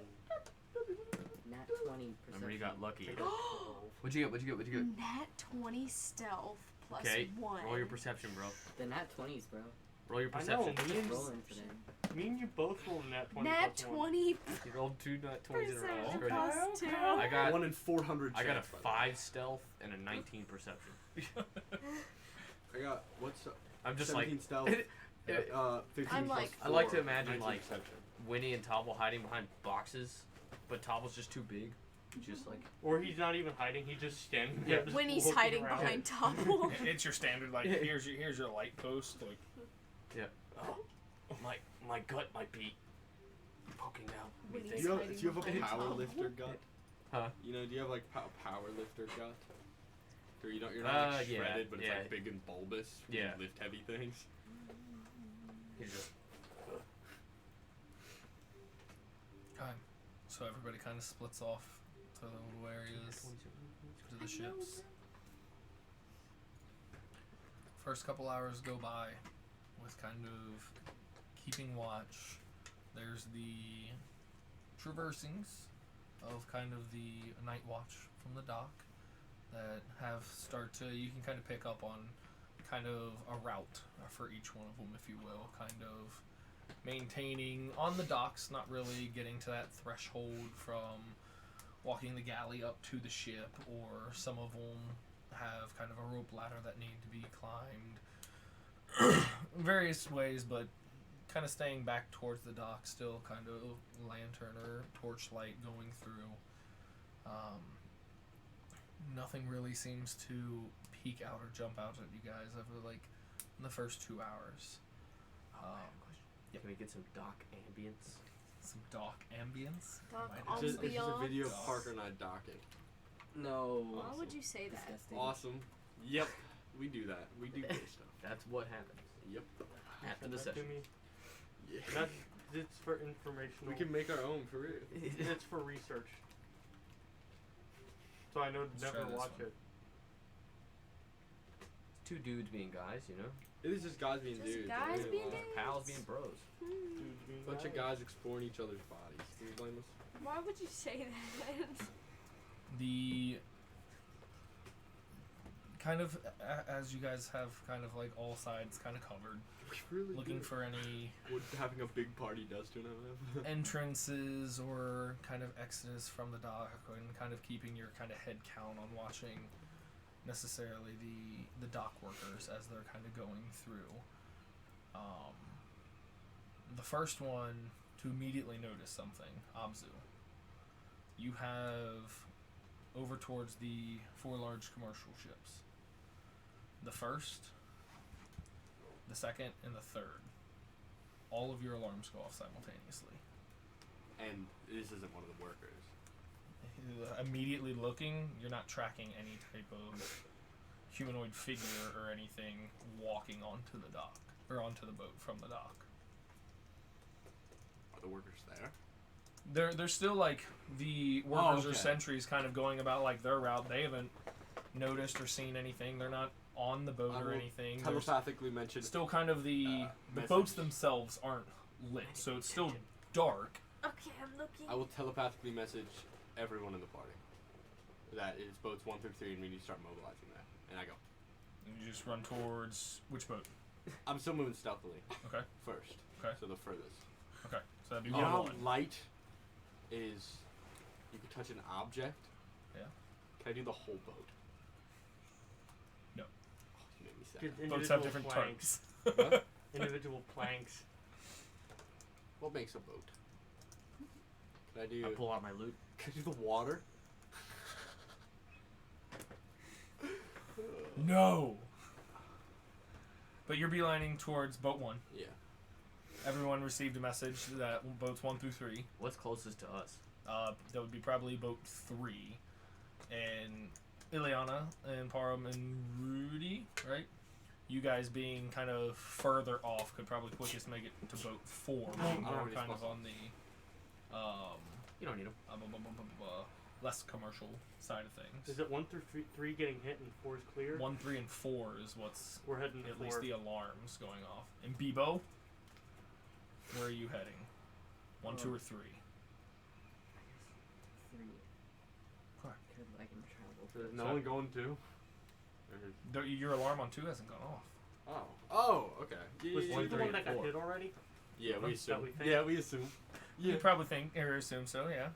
S1: Nat 20 perception.
S5: Remember, you got lucky.
S2: I got 12.
S5: What'd you get?
S4: Nat 20 stealth plus
S5: Okay,
S4: 1.
S5: roll your perception, bro.
S1: The nat 20s, bro.
S5: Roll your
S2: I know,
S5: perception.
S2: me and,
S1: Rolling today.
S2: me and you both rolled a nat 20
S4: Nat
S2: plus 1.
S4: 20
S5: You rolled 2 nat 20s in a row. That's
S4: perception
S5: great.
S4: plus 2.
S5: I got
S6: 1 in 400
S5: I got a
S6: chance, by
S5: 5 stealth and a 19 perception.
S6: the way. I got, what's up?
S5: I'm just
S6: 17
S5: like
S6: stealth. 15
S4: I'm
S6: plus
S4: like-
S5: I like to
S6: 4,
S5: imagine
S6: 19
S5: like
S6: perception.
S5: Winnie and Tobble hiding behind boxes, but Tobble's just too big. Just like
S2: Or he's not even hiding, he's just standing there.
S5: Yeah.
S2: just
S4: When he's
S2: looking
S4: hiding
S2: around.
S4: behind Topple.
S3: It's your standard like here's your light post like
S5: oh, my gut might be poking out.
S4: When
S5: Me
S4: he's
S5: think.
S6: Do
S4: hiding
S6: you have a
S4: behind
S6: power
S4: Topple.
S6: lifter gut?
S5: Huh?
S6: You know, do you have like power lifter gut? Or you're not like
S5: Yeah,
S6: shredded, but it's
S5: yeah.
S6: like big and bulbous. You
S5: Yeah.
S6: lift heavy things.
S5: He's just
S3: okay. So everybody kind of splits off to the little areas, to the ships. First couple hours go by with kind of keeping watch. There's the traversing's of kind of the night watch from the dock that you can kind of pick up on kind of a route for each one of them, if you will, kind of maintaining on the docks, not really getting to that threshold from walking the galley up to the ship, or some of them have kind of a rope ladder that need to be climbed. Various ways, but kind of staying back towards the dock, still kind of lantern or torchlight going through. Nothing really seems to peek out or jump out at you guys over like the first 2 hours.
S5: Can we get some dock ambience?
S3: Some dock ambience.
S4: Dock
S3: Might
S6: It's just a
S4: ambiance.
S6: video of Parker and I docking.
S1: No.
S4: Why would you say that?
S1: Disgusting.
S6: Awesome. Yep. We do that. We do good stuff.
S5: That's what happens
S6: Yep.
S5: after the
S2: Send that to
S5: session.
S2: me.
S6: Yeah.
S2: That's it's for informational.
S6: We can make our own for real.
S2: It's for research. So I know to
S3: Let's try
S2: never
S3: this
S2: watch
S3: one.
S2: it.
S5: Two dudes being guys, you know?
S6: It is just guys being
S4: Just
S6: dudes.
S4: guys
S6: Ain't
S4: being
S6: a lot.
S4: dudes.
S5: Pals being bros.
S2: Dudes being
S6: Bunch of guys exploring each other's bodies. Can you blame us?
S4: Why would you say that?
S3: The kind of as you guys have kind of like all sides kind of covered,
S6: We really
S3: looking
S6: do.
S3: for any
S6: What having a big party does to an MF.
S3: entrances or kind of exodus from the dock, and kind of keeping your kind of head count on watching necessarily the dock workers as they're kind of going through. The first one to immediately notice something, Abzu. You have over towards the 4 large commercial ships. The first, the second, and the third. All of your alarms go off simultaneously.
S6: And this isn't one of the workers.
S3: Immediately looking, you're not tracking any type of humanoid figure or anything walking onto the dock or onto the boat from the dock.
S6: Are the workers there?
S3: They're still like the workers or
S6: okay.
S3: sentries kind of going about like their route. They haven't noticed or seen anything. They're not on the boat
S6: I
S3: or
S6: will
S3: anything. There's
S6: Telepathically mentioned.
S3: still kind of the
S6: message.
S3: boats themselves aren't lit, so it's still dark.
S4: Okay, I'm looking.
S6: I will telepathically message everyone in the party that it's boats 1 through 3, and we need to start mobilizing that. And I go.
S3: And you just run towards which boat?
S6: I'm still moving stealthily.
S3: Okay.
S6: First.
S3: Okay.
S6: So the furthest.
S3: Okay, so that'd be
S6: You know how
S3: one.
S6: light is? You can touch an object.
S3: Yeah.
S6: Can I do the whole boat?
S3: No.
S6: Oh, you made me sad.
S2: Just
S3: Boats have
S2: individual
S3: different
S2: planks.
S3: terms.
S6: What?
S2: Individual planks.
S6: What makes a boat? Can I do?
S5: I pull out my loot.
S6: Can I do the water?
S3: No. But you're beelining towards boat 1.
S6: Yeah.
S3: Everyone received a message that boats 1 through 3.
S5: What's closest to us?
S3: That would be probably boat 3, and Ileana and Param and Rudy, right? You guys being kind of further off could probably quickest make it to boat 4, being more
S6: already
S3: kind of
S6: spotted.
S3: on the
S5: You don't need them.
S3: less commercial side of things.
S2: Is it 1 through 3 getting hit and 4 is clear?
S3: 1, 3, and 4 is what's
S2: We're heading to
S3: at
S2: 4.
S3: least the alarms going off. And Bebo, where are you heading? 1, 2, or 3?
S1: 3.
S3: Okay.
S1: Because I can travel.
S6: There's
S1: first.
S6: no one going to.
S3: Your alarm on 2 hasn't gone off.
S6: Oh. Oh. Okay. Yeah.
S2: Was
S6: yeah,
S2: 1
S6: yeah,
S2: the
S6: yeah.
S2: one that got
S5: 4.
S2: hit already?
S6: Yeah, we
S2: That
S6: assume.
S2: we think?
S6: Yeah, we assume.
S3: You probably think or assume so. Yeah.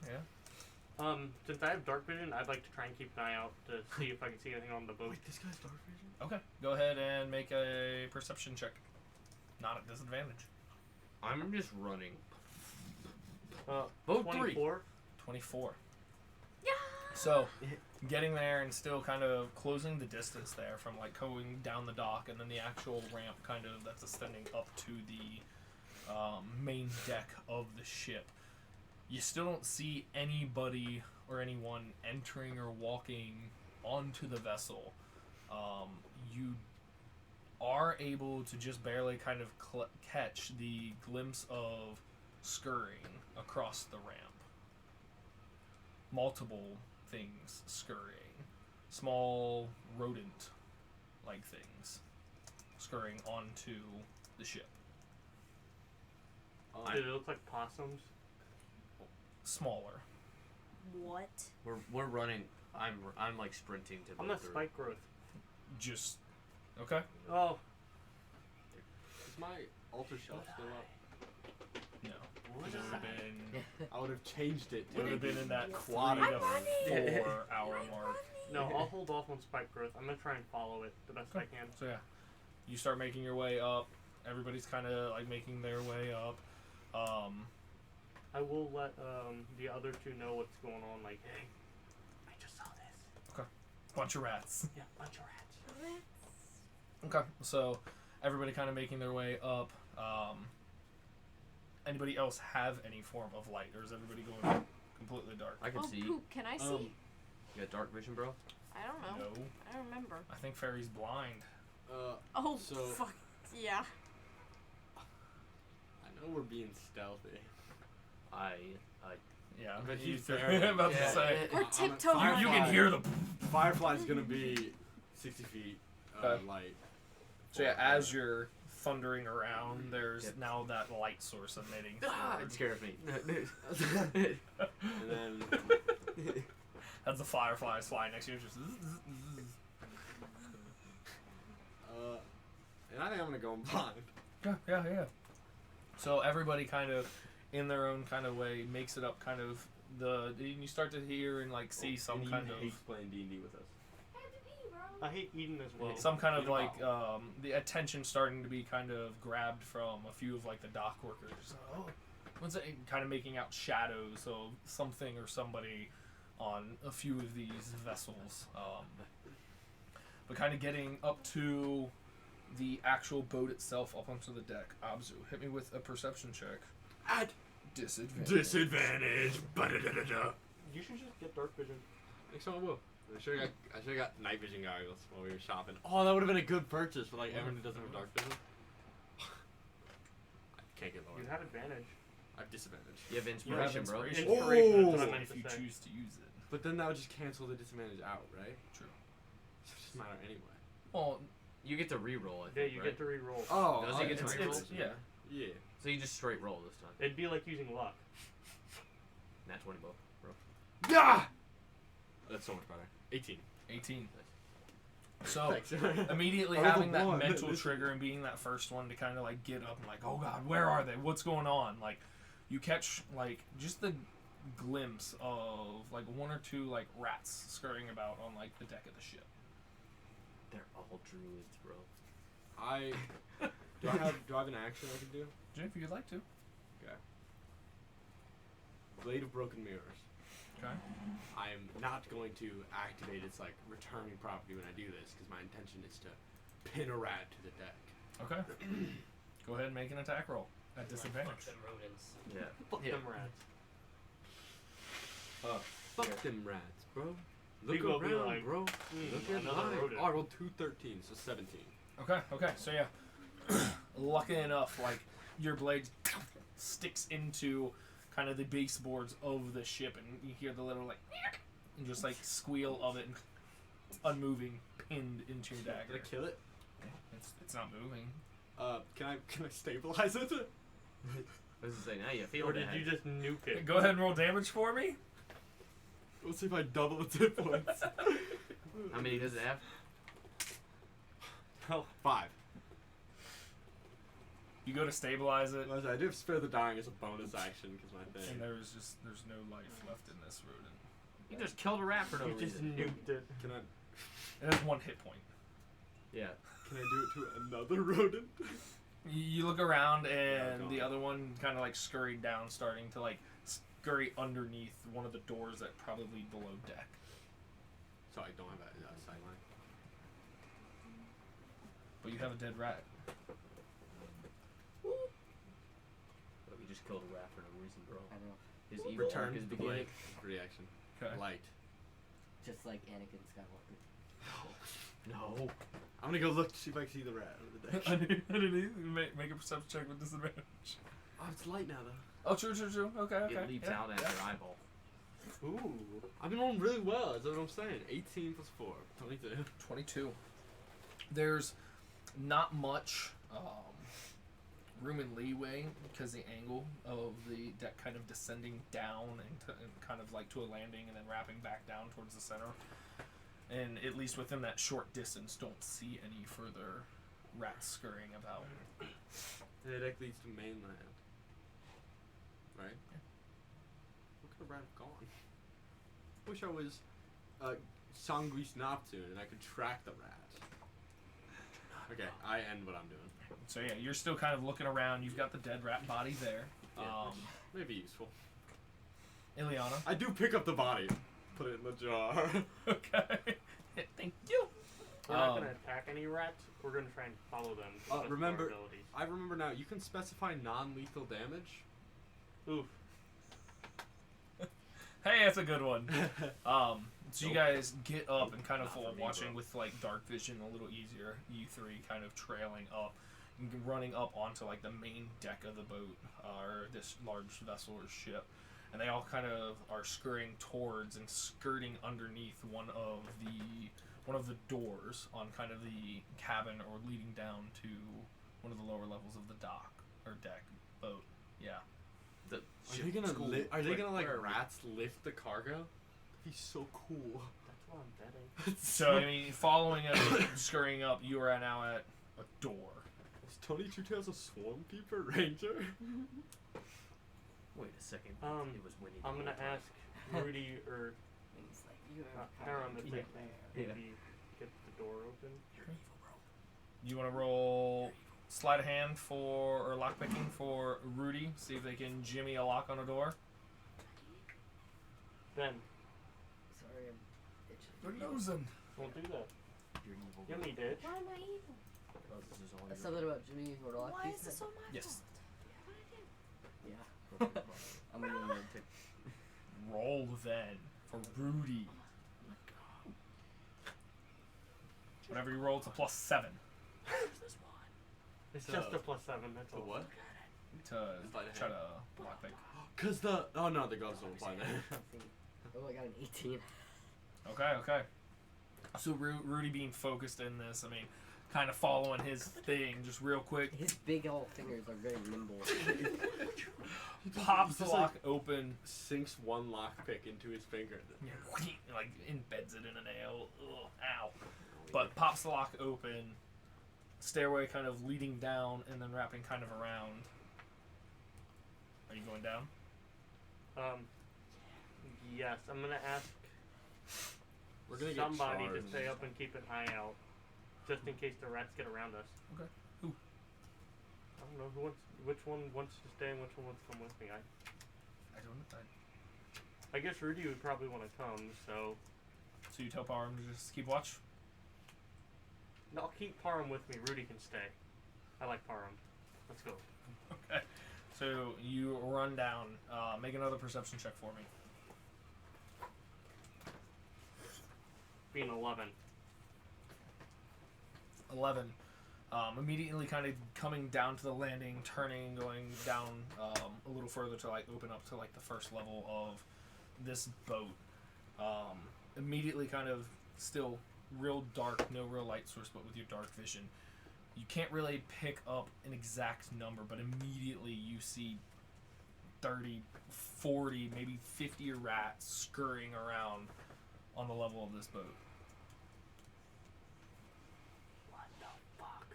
S2: Since I have dark vision, I'd like to try and keep an eye out to see if I can see anything on the boat.
S6: Wait, this guy's dark vision.
S3: Okay, go ahead and make a perception check. Not at disadvantage.
S5: I'm just running.
S2: Boat
S5: Boat 3.
S2: 24.
S3: 24.
S4: Yeah.
S3: So, getting there and still kind of closing the distance there from like going down the dock and then the actual ramp kind of that's ascending up to the main deck of the ship. You still don't see anybody or anyone entering or walking onto the vessel. You are able to just barely kind of catch the glimpse of scurrying across the ramp. Multiple things scurrying. Small rodent-like things scurrying onto the ship.
S2: Did it look like possums?
S3: Smaller.
S4: What?
S5: We're running. I'm like sprinting to
S2: I'm
S5: boat
S2: not
S5: 3.
S2: spike growth.
S3: Just... Okay.
S2: Oh,
S6: Is my altar shelf still up? I would have changed it.
S3: It would have been in that 3
S2: Money.
S3: to 4 hour mark.
S2: No, I'll hold off on spike growth. I'm gonna try and follow it the best I can.
S3: So yeah, you start making your way up. Everybody's kind of like making their way up.
S2: I will let the other two know what's going on. Like, hey, I just saw this.
S3: Bunch of rats.
S2: Yeah, bunch of rats.
S3: Okay, so everybody kind of making their way up. Anybody else have any form of light, or is everybody going completely dark?
S5: I can
S4: Oh,
S5: see.
S4: poop. Can I see?
S5: You got dark vision, bro?
S4: I don't know.
S3: No,
S4: I don't remember.
S3: I think Fairy's blind.
S4: Oh,
S6: So-
S4: fuck. Yeah.
S6: I know we're being stealthy.
S3: Yeah,
S6: But
S3: you
S6: he's
S3: threw-
S6: there.
S3: about
S5: Yeah.
S3: to say.
S4: We're
S6: I'm a
S4: tiptoeing.
S6: firefly.
S3: You can hear the.
S6: Firefly's gonna be 60 feet
S3: Okay.
S6: light.
S3: So yeah, as you're thundering around, there's
S5: Yep.
S3: now that light source emitting.
S5: Ah,
S3: forward.
S5: it scares me.
S6: And then
S3: As the fireflies flying next to you, just.
S6: and I think I'm gonna go blind.
S3: Yeah. So everybody kind of, in their own kind of way, makes it up. Kind of you start to hear and like see some
S6: and
S3: kind
S6: Eden
S3: of.
S6: hates playing D&D with us.
S2: I hate Eden as well.
S3: Some kind of
S6: Get 'em
S3: like the attention starting to be kind of grabbed from a few of like the dock workers. Oh, what's it? Kind of making out shadows of something or somebody on a few of these vessels. But kind of getting up to the actual boat itself, up onto the deck. Abzu, hit me with a perception check.
S6: At
S3: Disadvantage.
S6: disadvantage. Ba-da-da-da-da.
S2: You should just get dark vision.
S6: Next time I will. I should have got night vision goggles while we were shopping. Oh, that would have been a good purchase for like everyone who doesn't have dark vision. I can't get lower.
S2: You have advantage.
S6: I have disadvantage.
S5: You have
S3: You have
S5: inspiration, bro.
S3: inspiration.
S2: Inspiration, that's what I
S6: Oh!
S2: meant
S3: If
S2: to
S3: you
S2: say.
S3: choose to use it.
S6: But then that would just cancel the disadvantage out, right?
S3: True.
S6: So it doesn't matter anyway.
S3: Well,
S5: You get to re-roll, I
S2: Yeah,
S5: think,
S2: you
S5: right?
S2: get to re-roll.
S6: Oh,
S5: Does he get to
S3: it's,
S5: reroll?
S3: yeah.
S6: Yeah.
S5: So you just straight roll this time.
S2: It'd be like using luck.
S5: Nat 20, bro.
S6: Yeah. That's so much better. 18.
S3: 18. So
S6: Thanks.
S3: immediately
S6: I was
S3: having
S6: the
S3: that
S6: one.
S3: mental trigger and being that first one to kind of like get up and like, oh god, where are they? What's going on? Like, you catch like just the glimpse of like 1 or 2 like rats scurrying about on like the deck of the ship.
S5: They're all druids, bro.
S6: Do I have an action I can do?
S3: Jim, if you'd like to.
S6: Blade of Broken Mirrors.
S3: Okay.
S6: I am not going to activate its like returning property when I do this because my intention is to pin a rat to the deck.
S3: Okay. Go ahead and make an attack roll at disadvantage.
S9: Fuck them rodents.
S5: Yeah.
S2: Fuck
S5: Yeah.
S2: them rats.
S6: Fuck them rats, bro. Look
S2: Big will be
S6: around,
S2: like,
S6: bro.
S2: "Hmm,
S6: Look at
S2: another
S6: mine.
S2: rodent."
S6: Oh, I rolled 2 13s, so 17.
S3: Okay. So yeah, lucky enough, like your blade sticks into kind of the baseboards of the ship, and you hear the little like and just like squeal of it, unmoving, pinned into your
S6: Did
S3: dagger.
S6: I kill it?
S3: It's not moving.
S6: Can I stabilize it?
S5: What does it say now? You feel
S2: Or did
S5: that.
S2: you just nuke it?
S3: Go ahead and roll damage for me.
S6: Let's see if I double its hit points.
S5: How many does it have?
S2: Oh,
S6: 5.
S3: You go to stabilize it,
S6: I do have spare the dying as a bonus action because my thing.
S3: and there's no life left in this rodent.
S5: You just killed a rat for no
S2: you just
S5: reason.
S2: nuked it.
S6: Can I
S3: It has 1 hit point.
S5: Yeah.
S6: do it to another rodent?
S3: You look around, and
S6: don't.
S3: the other one kind of like scurried down, starting to like scurry underneath one of the doors that probably below deck.
S6: So I don't have a sideline.
S3: But you have a dead rat.
S5: But we just killed a rat for no reason, bro.
S1: I know.
S5: His evil
S6: Return
S5: arc is
S6: the
S5: beginning.
S6: blade. Reaction.
S3: Okay.
S6: Light.
S1: Just like Anakin Skywalker.
S5: No.
S6: I'm gonna go look to see if I can see the rat under the deck.
S3: Underneath, make a perception check with disadvantage.
S6: Oh, it's light now though.
S3: Oh, true. Okay.
S5: It leaps
S3: yeah,
S5: out at
S3: yeah.
S5: your eyeball.
S6: Ooh. I've been rolling really well, that's what I'm saying. 18 plus 4. 22.
S3: 22. There's not much room and leeway because the angle of the deck kind of descending down and kind of like to a landing and then wrapping back down towards the center. And at least within that short distance, don't see any further rats scurrying about.
S6: The deck leads to mainland. Right? could the rat have gone? Wish I was Sanguis Neptune and I could track the rat. Okay, I end what I'm doing.
S3: So yeah, you're still kind of looking around. You've got the dead rat body there.
S6: Yeah, maybe useful.
S3: Ileana.
S6: I do pick up the body, put it in the jar.
S3: Okay. Thank you.
S2: We're not gonna attack any rats. We're gonna try and follow them. to the best of our
S6: Remember,
S2: abilities.
S6: I remember now. You can specify non-lethal damage.
S2: Oof.
S3: Hey, that's a good one. So you guys get up and kind of
S5: Not for me,
S3: watching
S5: bro.
S3: with like dark vision a little easier. You three kind of trailing up, and running up onto like the main deck of the boat or this large vessel or ship, and they all kind of are scurrying towards and skirting underneath one of the doors on kind of the cabin or leading down to one of the lower levels of the dock or deck boat. Yeah.
S5: The
S6: Are they gonna
S5: school.
S6: Are they gonna like
S5: Where are we?
S6: rats lift the cargo? That'd be so cool.
S2: That's what I'm betting.
S3: So I mean, following it, scurrying up, you are now at a door.
S6: Is Tony Two Tails a swarm keeper ranger?
S5: Wait a second.
S2: Um,
S5: it was Winnie. the
S2: I'm gonna
S5: Pooh.
S2: ask Rudy or
S1: Things like you
S2: Haram if they
S1: Yeah.
S2: maybe get the door open.
S5: You're evil, bro.
S3: You want to roll sleight of hand for or lockpicking for Rudy? See if they can jimmy a lock on a door.
S2: Ben,
S1: Sorry, I'm itching.
S3: losing.
S2: don't do that.
S5: You're evil.
S2: Give me ditch.
S4: Why am I evil?
S5: Oh, this is all your
S1: Something about Jimmy or lock.
S4: Why is this all my
S3: Yes.
S1: Yeah. I'm gonna take.
S3: Roll then for Rudy. Whatever you roll, it's a +7
S2: It's
S6: So-
S2: just a +7. That's
S6: The
S2: all.
S6: what?
S3: to
S6: Sleight of
S3: try
S6: hand.
S3: to lockpick.
S6: Cause the no, the ghost don't apply there.
S1: Oh, I got an 18.
S3: Okay. So Rudy being focused in this, I mean, kind of following his thing, just real quick.
S1: His big old fingers are very nimble.
S3: Pops the
S6: Just,
S3: lock open.
S6: Sinks one lockpick into his finger.
S3: Like embeds it in a nail. Ugh, ow. But pops the lock open. Stairway kind of leading down and then wrapping kind of around. Are you going down?
S2: Yes, I'm gonna ask
S6: We're gonna
S2: somebody
S6: get
S2: to
S6: charged.
S2: stay up and keep an eye out, just in case the rats get around us.
S3: Okay. Who?
S2: I don't know which one wants to stay and which one wants to come with me.
S3: I don't know.
S2: I guess Rudy would probably want to come, so
S3: So you tell Parham to just keep watch?
S2: no, I'll keep Parham with me. Rudy can stay. I like Parham. Let's go.
S3: Okay. So you run down. Make another perception check for me.
S2: Being 11.
S3: 11. Immediately kind of coming down to the landing, turning, going down a little further to like open up to like the first level of this boat. Immediately kind of still real dark, no real light source, but with your dark vision, you can't really pick up an exact number, but immediately you see 30, 40, maybe 50 rats scurrying around on the level of this boat.
S2: What the fuck?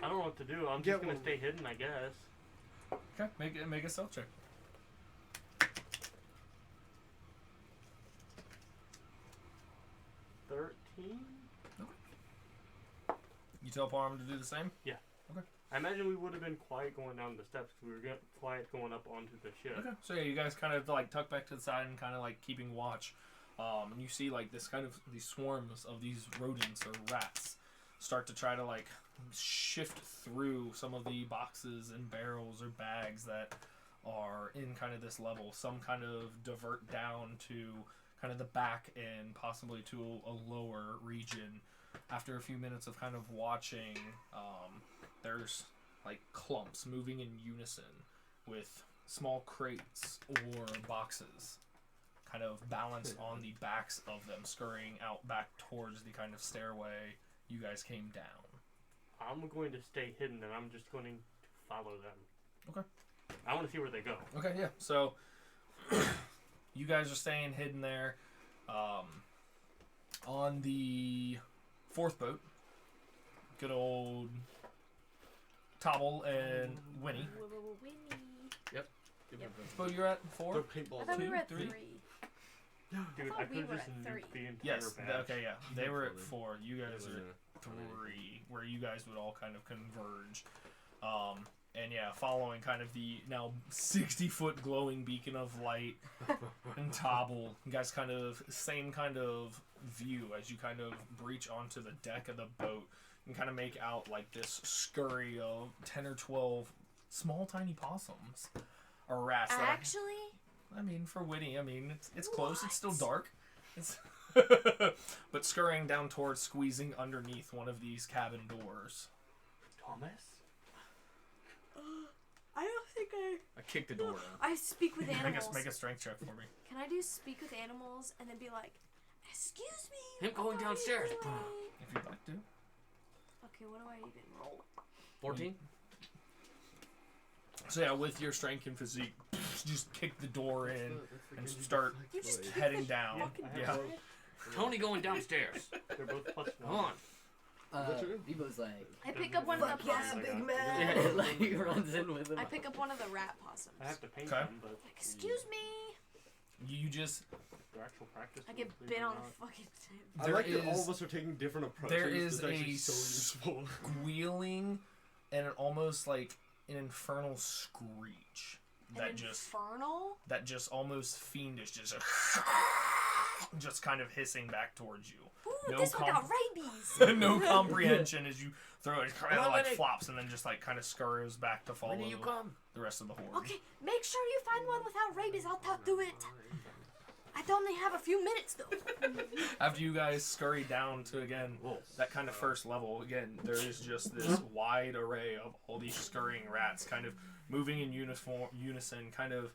S2: I don't know what to do. I'm
S6: Get
S2: just gonna
S6: one.
S2: stay hidden, I guess.
S3: Okay, make a stealth check.
S2: 13?
S3: You tell Parham to do the same?
S2: I imagine we would have been quiet going down the steps. We were quiet going up onto the ship.
S3: Okay. So yeah, you guys kind of like tuck back to the side and kind of like keeping watch. And you see like this kind of these swarms of these rodents or rats start to try to like shift through some of the boxes and barrels or bags that are in kind of this level. Some kind of divert down to kind of the back and possibly to a lower region. After a few minutes of kind of watching, there's like clumps moving in unison with small crates or boxes kind of balanced on the backs of them, scurrying out back towards the kind of stairway you guys came down.
S2: I'm going to stay hidden and I'm just going to follow them.
S3: Okay.
S2: I want to see where they go.
S3: Okay, yeah. So you guys are staying hidden there. On the fourth boat, good old Tobble and Winnie.
S4: Winnie.
S3: Bo, you're at 4?
S6: Throw paintballs.
S4: I thought we were at
S3: 3?
S4: 3.
S2: Dude,
S4: thought
S2: I
S4: we
S2: could
S4: were
S2: just
S4: at
S2: nuked
S4: 3.
S2: the entire
S3: Yes.
S2: batch.
S3: Okay, yeah. They were at
S6: Definitely.
S3: 4. You guys
S6: It
S3: are
S6: was,
S3: at 3, where you guys would all kind of converge. And yeah, following kind of the now 60-foot glowing beacon of light and Tobble, you guys kind of, same kind of view as you kind of breach onto the deck of the boat and kind of make out like this scurry of 10 or 12 small tiny possums or rats. that are-
S4: Actually,
S3: I mean, for Winnie, I mean, it's close. It's still
S4: What?
S3: dark. It's but scurrying down towards, squeezing underneath one of these cabin doors.
S2: Thomas?
S4: I don't think
S5: I kicked the door down.
S4: I speak with animals.
S3: Make a strength check for me.
S4: Can I do speak with animals and then be like, excuse me?
S5: Him going
S4: what are you
S5: downstairs.
S4: doing?"
S3: If you'd like to.
S4: Okay, what do I even roll?
S5: 14?
S3: So yeah, with your strength and physique, just kick the door in and start
S4: You just kicked
S3: heading
S4: the
S3: down.
S4: fucking
S3: Yeah.
S4: door.
S5: Tony going downstairs.
S2: They're both plus
S5: Come on.
S1: Bebo's like,
S4: I pick up one of the
S2: Fuck yeah,
S4: possums.
S2: big
S1: man. Like, he runs in with him.
S4: I pick up one of the rat possums.
S2: I have to paint
S3: Okay.
S2: them, but
S4: Excuse me.
S3: You just
S2: their actual practice.
S4: I get
S2: believe
S4: bit
S2: it or
S4: on
S2: not.
S4: the fucking tip.
S6: I
S3: There
S6: like that all
S3: is-
S6: of us are taking different approaches.
S3: there is
S6: It's actually
S3: a
S6: so useful.
S3: squealing and almost like an infernal screech that
S4: An
S3: just
S4: infernal?
S3: almost fiendish, just kind of hissing back towards you.
S4: Ooh,
S3: No
S4: this one got rabies.
S3: No comprehension as you throw it, kind of
S5: Come on,
S3: like
S5: Winnie.
S3: flops and then just like kind of scurries back to follow
S5: When do you come?
S3: the rest of the horde.
S4: Okay, make sure you find one without rabies. I'll talk to it. I only have a few minutes though.
S3: After you guys scurry down to again
S5: Whoa.
S3: that kind of first level, again there is just this wide array of all these scurrying rats, kind of moving in unison, kind of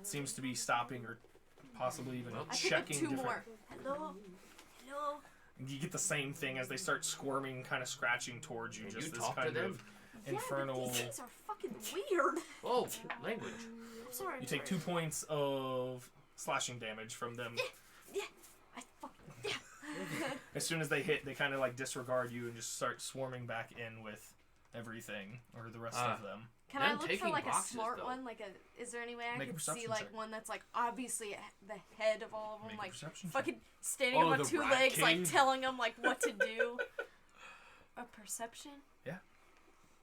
S3: seems to be stopping or possibly even
S4: I pick up
S3: checking
S4: 2
S3: different.
S4: more. Hello? Hello?
S3: You get the same thing as they start squirming, kind of scratching towards you.
S5: Can
S3: Just
S5: you
S3: this
S5: talk to
S3: kind
S5: them?
S3: of
S4: Yeah,
S3: infernal.
S4: but these things are fucking weird.
S5: Oh, language.
S4: I'm sorry.
S3: You take 2 points of slashing damage from them.
S4: I fucking yeah.
S3: As soon as they hit, they kind of like disregard you and just start swarming back in with everything or the rest of them.
S4: Can
S5: Them
S4: I look for
S5: taking
S4: like a
S5: boxes,
S4: smart
S5: though.
S4: one? Like a, is there any way I
S3: Make a
S4: could see
S3: perception
S4: like
S3: check.
S4: one that's like obviously the head of all of them,
S3: Make a
S4: like
S3: perception check.
S4: fucking standing
S6: Oh,
S4: up on
S6: the
S4: 2
S6: Rat
S4: legs,
S6: King?
S4: like telling them like what to do? A perception?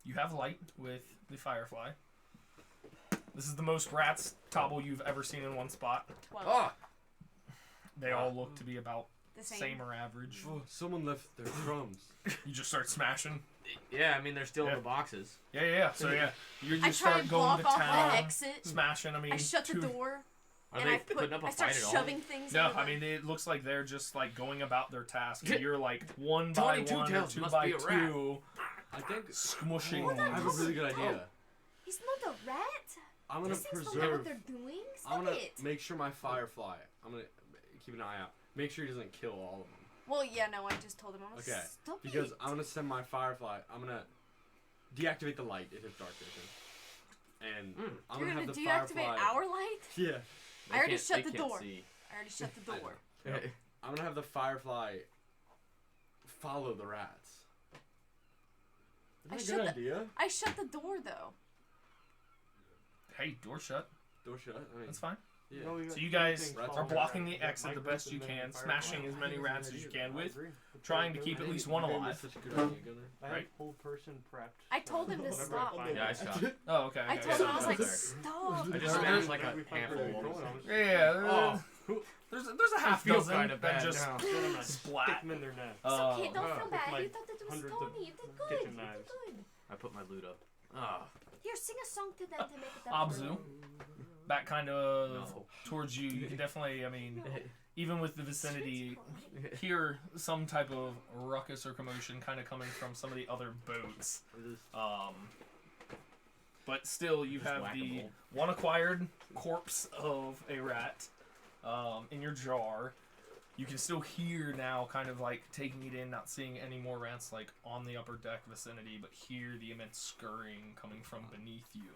S3: You have light with the firefly. This is the most rats Tobble you've ever seen in one spot.
S4: 12.
S5: Oh,
S3: They all look to be about
S4: the same.
S3: same or average.
S6: Oh, someone left their crumbs.
S3: You just start smashing.
S5: yeah, I mean, they're still
S3: Yeah.
S5: in the boxes.
S3: Yeah. So yeah, you
S4: I
S3: just
S4: try
S3: start
S4: and
S3: going
S4: block
S3: to
S4: off the
S3: town,
S4: exit.
S3: smashing. I mean,
S4: I shut the
S3: 2
S4: door.
S5: Are
S4: and
S5: they
S4: I put,
S5: putting up a
S4: I start
S5: fight at all?
S4: shoving things.
S3: No,
S4: into
S3: I
S4: them.
S3: mean it looks like they're just like going about their task.
S5: Get-
S3: You're like 1
S5: Tony
S3: by 1 or
S5: Two-Tails
S3: 2
S5: must
S3: by
S5: be a rat.
S3: 2,
S6: I think
S3: smushing.
S4: Oh, that
S6: I have a really good idea.
S4: He's not a rat.
S6: I'm gonna
S4: These things don't know
S6: preserve.
S4: what they're doing. Stop
S6: I'm gonna
S4: it.
S6: make sure my firefly. I'm gonna keep an eye out. Make sure he doesn't kill all of them.
S4: Well, yeah, no, I just told him. I was
S6: Okay,
S4: stop
S6: Because
S4: it.
S6: I'm gonna send my firefly. I'm gonna deactivate the light. It has dark vision. And I'm
S4: You're
S6: gonna
S4: gonna
S6: have the
S4: deactivate
S6: firefly.
S4: our light?
S6: Yeah.
S4: I already
S5: can't-
S4: shut
S5: they
S4: the
S5: can't
S4: door.
S5: see.
S4: I already shut the
S6: I
S4: door.
S6: know. Yep. I'm gonna have the firefly follow the rats.
S4: I
S6: Is
S4: shut
S6: that a
S4: the-
S6: good idea?
S4: I shut the door though.
S3: Hey, door shut.
S6: Door shut. I mean,
S3: That's fine.
S6: yeah.
S2: No, we
S3: So
S2: got
S3: you
S2: 2
S3: guys
S2: things
S6: are
S2: following
S3: blocking
S2: that.
S3: the
S2: We got
S3: exit the
S2: Micros
S3: best you
S2: and then
S3: can,
S2: Firefly.
S3: smashing as many rats as you can with,
S2: I agree.
S3: trying to keep at least one
S6: You made
S3: alive.
S6: such a good idea, Gunnar.
S2: I have
S3: Right.
S2: whole person prepped.
S4: I told him to
S2: Whatever
S4: stop.
S2: find
S5: Yeah, I
S2: out.
S5: stopped.
S3: Oh, okay.
S4: I
S3: okay,
S4: told
S3: yeah.
S4: him I was like,
S5: Sorry.
S4: stop.
S5: I just
S3: There-
S5: smashed like
S2: We
S5: a
S2: found
S5: handful
S2: where
S5: of
S2: we were
S5: wolves.
S2: going.
S3: Yeah,
S2: Oh,
S3: there's a half
S5: feel
S3: dozen
S5: kinda
S3: that
S5: bad
S3: just
S5: now.
S2: I'm gonna
S3: splat.
S2: stick them in their nest.
S4: It's okay, don't
S2: with
S4: feel bad.
S2: my
S4: You thought that it was
S2: hundreds of
S4: Tony. You did good.
S2: kitchen
S4: You did
S2: knives.
S4: good.
S5: I put my loot up. Ah,
S4: Here, sing a song to them to make it up.
S3: Abzu, back kind of
S5: No.
S3: towards you. You can definitely, I mean,
S4: No.
S3: even with the vicinity, hear some type of ruckus or commotion kind of coming from some of the other boats. But still, you
S5: Just
S3: have
S5: whack 'em
S3: the
S5: all.
S3: one acquired corpse of a rat in your jar. You can still hear now, kind of like taking it in, not seeing any more rats like on the upper deck vicinity, but hear the immense scurrying coming from beneath you.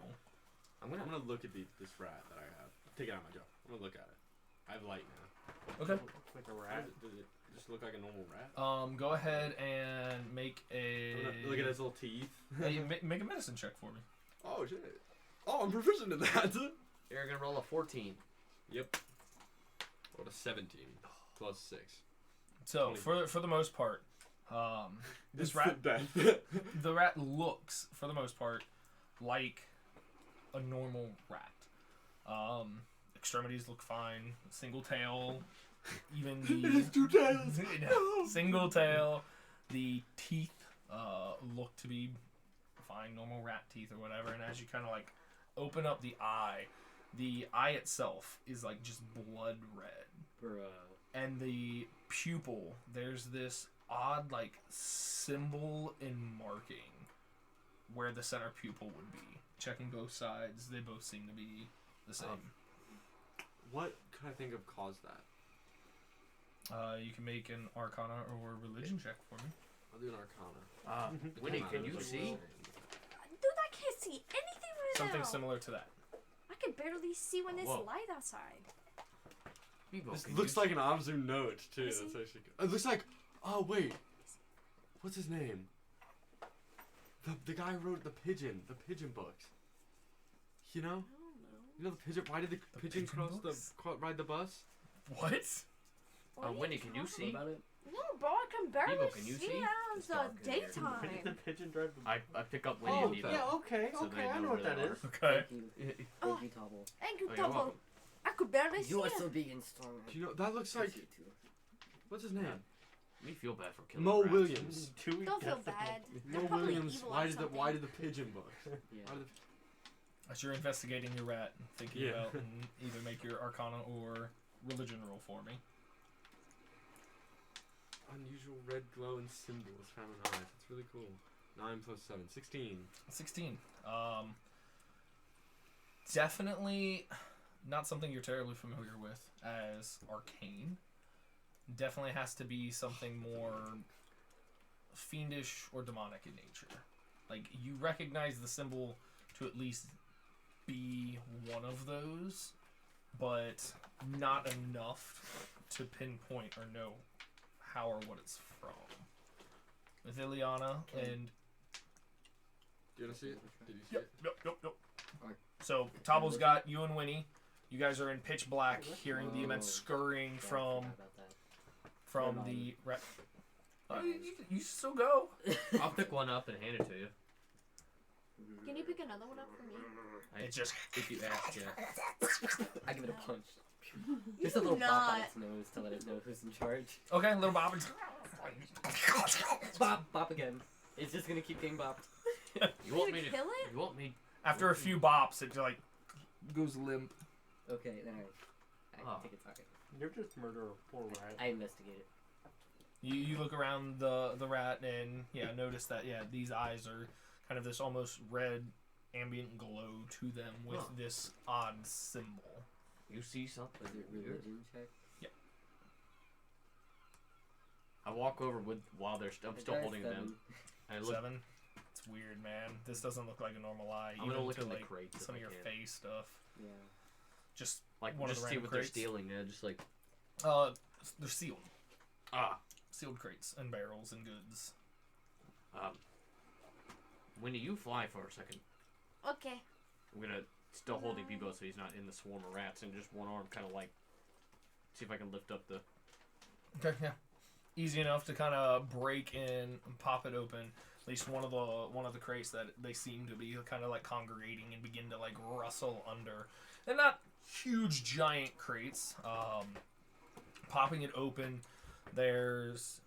S6: I'm gonna look at this rat that I have. Take it out of my jar. I'm gonna look at it. I have light now.
S3: Okay.
S2: Looks like a rat.
S6: Does it just look like a normal rat?
S3: Go ahead and make a
S6: I'm gonna look at his little teeth.
S3: make a medicine check for me.
S6: Oh shit. Oh, I'm proficient in that.
S5: You're gonna roll a 14.
S6: Yep. What a 17 plus 6.
S3: So
S6: 20.
S3: for the most part, this rat
S6: death.
S3: the rat looks for the most part like a normal rat. Extremities look fine. Single tail, even the
S6: Two tails.
S3: single tail. The teeth look to be fine, normal rat teeth or whatever. And as you kind of like open up the eye itself is like just blood red.
S5: Bruh.
S3: And the pupil, there's this odd like symbol and marking where the center pupil would be. Checking both sides, they both seem to be the same.
S6: What could I think of caused that?
S3: You can make an Arcana or Religion check for me.
S6: I'll do an Arcana.
S5: Winnie, can you see?
S4: Dude, I can't see anything right
S3: Something
S4: now.
S3: similar to that.
S4: I can barely see when it's
S5: Whoa.
S4: light outside.
S5: Bebo,
S6: This
S5: can
S6: looks
S5: you
S6: like an Anzu note too.
S4: Is
S6: That's
S4: he?
S6: actually good. It looks like. Oh wait, what's his name? The guy who wrote the pigeon books. You know?
S4: I don't know.
S6: You know the pigeon? Why did the pigeon
S3: pigeon
S6: cross
S3: books?
S6: ride the bus?
S3: What?
S4: What are you
S5: Winnie, can you
S4: talking
S5: see?
S1: About it?
S4: No, bro, I can barely
S5: Bebo, can you
S4: see
S5: see?
S4: out
S5: It's
S4: in
S5: dark
S4: the
S5: in here.
S7: Did
S4: daytime.
S7: the pigeon drive the...
S5: I pick up Winnie
S7: Oh,
S5: and Bebo.
S7: yeah, okay,
S5: So
S7: okay,
S5: they
S7: I
S5: know
S7: know what
S5: where
S7: that
S5: they
S7: is.
S3: Okay.
S1: Thank you.
S4: Oh.
S1: Thank you, Tobble.
S4: Thank you,
S5: Oh, you're
S4: Tubbo.
S5: welcome.
S4: I could barely see
S1: You are
S4: it.
S1: so big and strong.
S6: Do you know that looks like?
S1: Appreciate you.
S6: What's his name?
S5: We feel bad for killing
S6: Mo
S5: rats.
S6: Williams.
S7: Chewy
S4: Don't feel
S7: definitely-
S4: bad. They're
S6: Mo
S4: probably
S6: Williams.
S4: evil
S6: Why
S4: or
S6: did the
S4: something.
S6: pigeon books?
S1: Yeah.
S6: Why did the
S3: As you're investigating your rat and thinking
S6: Yeah.
S3: about and either make your Arcana or Religion roll for me.
S6: unusual red glowing symbols found in eyes? That's really cool. 9 plus 7, 16.
S3: 16. Definitely not something you're terribly familiar with as arcane. Definitely has to be something more fiendish or demonic in nature. Like, you recognize the symbol to at least be one of those, but not enough to pinpoint or know how or what it's from. With Ileana and
S6: Do you want to see it? Did you see it?
S3: Yep. So Tobble's got you and Winnie. You guys are in pitch black, hearing the immense scurrying
S1: Yeah, I
S3: from
S1: forgot about that.
S3: from
S1: Never
S3: the
S1: mind.
S3: rat. Oh, you still go.
S5: I'll pick one up and hand it to you.
S4: Can you pick another one up for me?
S3: It's just
S5: If you ask, yeah.
S1: I give it a punch.
S4: You
S1: Just a little
S4: do
S1: bop on
S4: not.
S1: its nose to let it know who's in charge.
S3: okay. Little Bob.
S1: Bop, bop again. It's just gonna keep getting bopped.
S5: You want me
S4: gonna
S5: to
S4: kill it?
S5: You want me?
S3: After a few bops, it like goes limp.
S1: Okay, then I
S5: Oh.
S1: take a target.
S7: You're just murder a poor rat.
S1: I investigate it.
S3: You look around the rat and notice that these eyes are kind of this almost red ambient glow to them with
S5: Huh.
S3: this odd symbol.
S5: You see something?
S1: Was it
S5: weird?
S1: religion check?
S5: I walk over while I'm still
S1: Guys,
S5: holding them. I look.
S3: 7. It's weird, man. This doesn't look like a normal eye.
S5: I'm gonna
S3: even
S5: look
S3: to
S5: in the
S3: like
S5: crates if
S3: some
S5: I
S3: of your
S5: can.
S3: face stuff.
S1: Yeah.
S3: Just
S5: Like
S3: one of
S5: just
S3: the
S5: see
S3: random
S5: what they're
S3: crates.
S5: stealing. Yeah, just like
S3: they're sealed. Sealed crates and barrels and goods.
S5: Winnie, you fly for a second.
S4: Okay.
S5: I'm gonna still holding Bebo so he's not in the swarm of rats, and just one arm kind of like see if I can lift up the.
S3: Okay, yeah. Easy enough to kind of break in and pop it open. At least one of the crates that they seem to be kind of like congregating and begin to like rustle under. They're not huge giant crates. Popping it open, there's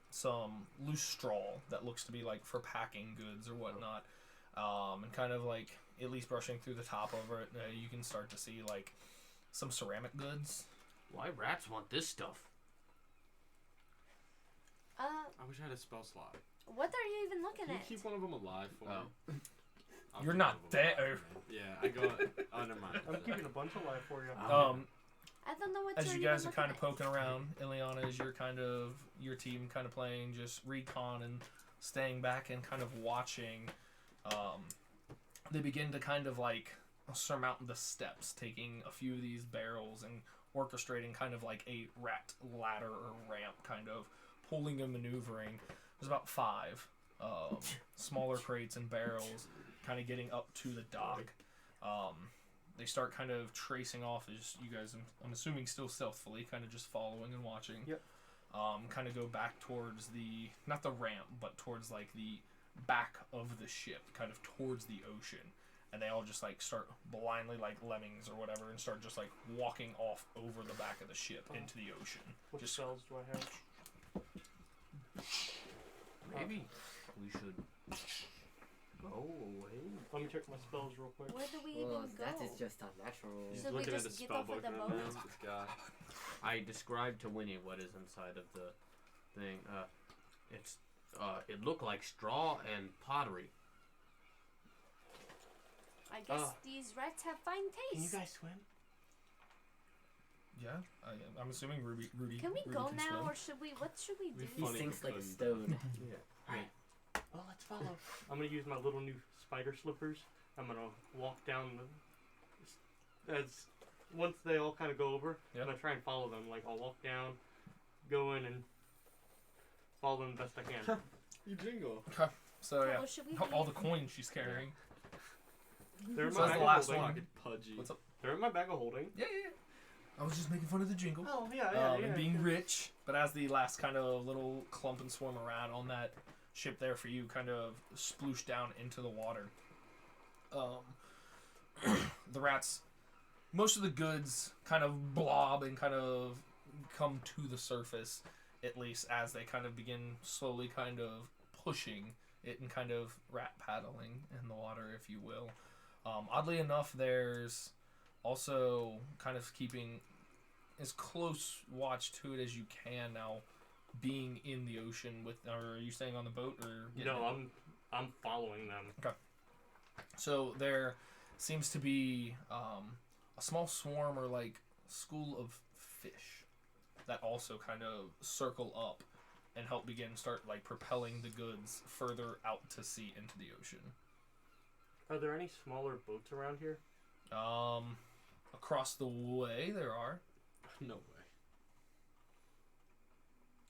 S3: some loose straw that looks to be like for packing goods or whatnot. And kind of like at least brushing through the top of it, you can start to see like some ceramic goods.
S5: Why rats want this stuff?
S6: I wish I had a spell slot.
S4: What are you even looking
S6: Can you
S4: at?
S6: keep one of them alive for me? I'll
S3: You're
S6: keep
S3: not
S6: one of them alive
S3: there.
S6: for me. Yeah, I go. Oh, never mind.
S7: I'm keeping a bunch alive for you.
S4: I don't know what
S3: As
S4: you're
S3: you guys
S4: even
S3: are kind of
S4: looking
S3: poking around, Ileana, as your team kind of playing just recon and staying back and kind of watching, they begin to kind of like surmount the steps, taking a few of these barrels and orchestrating kind of like a rat ladder or ramp, kind of pulling and maneuvering. There's about 5 smaller crates and barrels kind of getting up to the dock. they start kind of tracing off as you guys, I'm assuming still stealthily, kind of just following and watching.
S2: Yep.
S3: Kind of go back towards not the ramp, but towards like the back of the ship, kind of towards the ocean. And they all just like start blindly, like lemmings or whatever, and start just like walking off over the back of the ship into the ocean.
S2: What
S3: Just
S2: spells do I have?
S5: Maybe we should go away.
S2: Let me check my spells real quick.
S4: Where do we even
S1: Well,
S4: go?
S1: that is just unnatural.
S5: He's
S4: So we
S5: looking at
S4: just
S5: the
S4: get off
S5: spell
S4: of the
S5: book
S4: boat?
S5: right now. This guy. I described to Winnie what is inside of the thing. It looked like straw and pottery.
S4: I guess these rats have fine
S2: Can you
S4: taste.
S2: guys swim?
S3: Yeah, I'm assuming Rudy.
S4: Can we go
S3: can
S4: now,
S3: swim.
S4: or should we? What should we do?
S6: We
S1: He
S6: funny
S1: sinks
S6: we
S1: like a
S6: couldn't.
S1: stone.
S5: Yeah.
S2: Well, let's follow. I'm gonna use my little new spider slippers. I'm gonna walk down once they all kind of go over.
S3: Yep.
S2: I'm gonna try and follow them. Like I'll walk down, go in, and follow them the best I can.
S6: You jingle.
S3: So yeah,
S4: Oh, should we
S3: all the
S4: leave?
S3: coins she's carrying.
S2: They're in
S3: So
S2: my
S3: that's
S2: bag
S3: the
S2: of
S3: last
S2: holding.
S3: one.
S6: Pocket pudgy.
S3: What's up?
S2: They're in my bag of holding.
S3: Yeah. I was just making fun of the jingle.
S2: Oh yeah.
S3: And being rich, but as the last kind of little clump and swarm around on that ship there for you kind of sploosh down into the water. The rats, most of the goods kind of blob and kind of come to the surface, at least as they kind of begin slowly kind of pushing it and kind of rat paddling in the water, if you will. Oddly enough, there's also kind of keeping as close watch to it as you can now, being in the ocean with. Or are you staying on the boat or?
S2: No, I'm following them.
S3: So there seems to be a small swarm or like school of fish that also kind of circle up and help start like propelling the goods further out to sea into the ocean.
S2: Are there any smaller boats around here?
S3: Across the way there are.
S6: No way.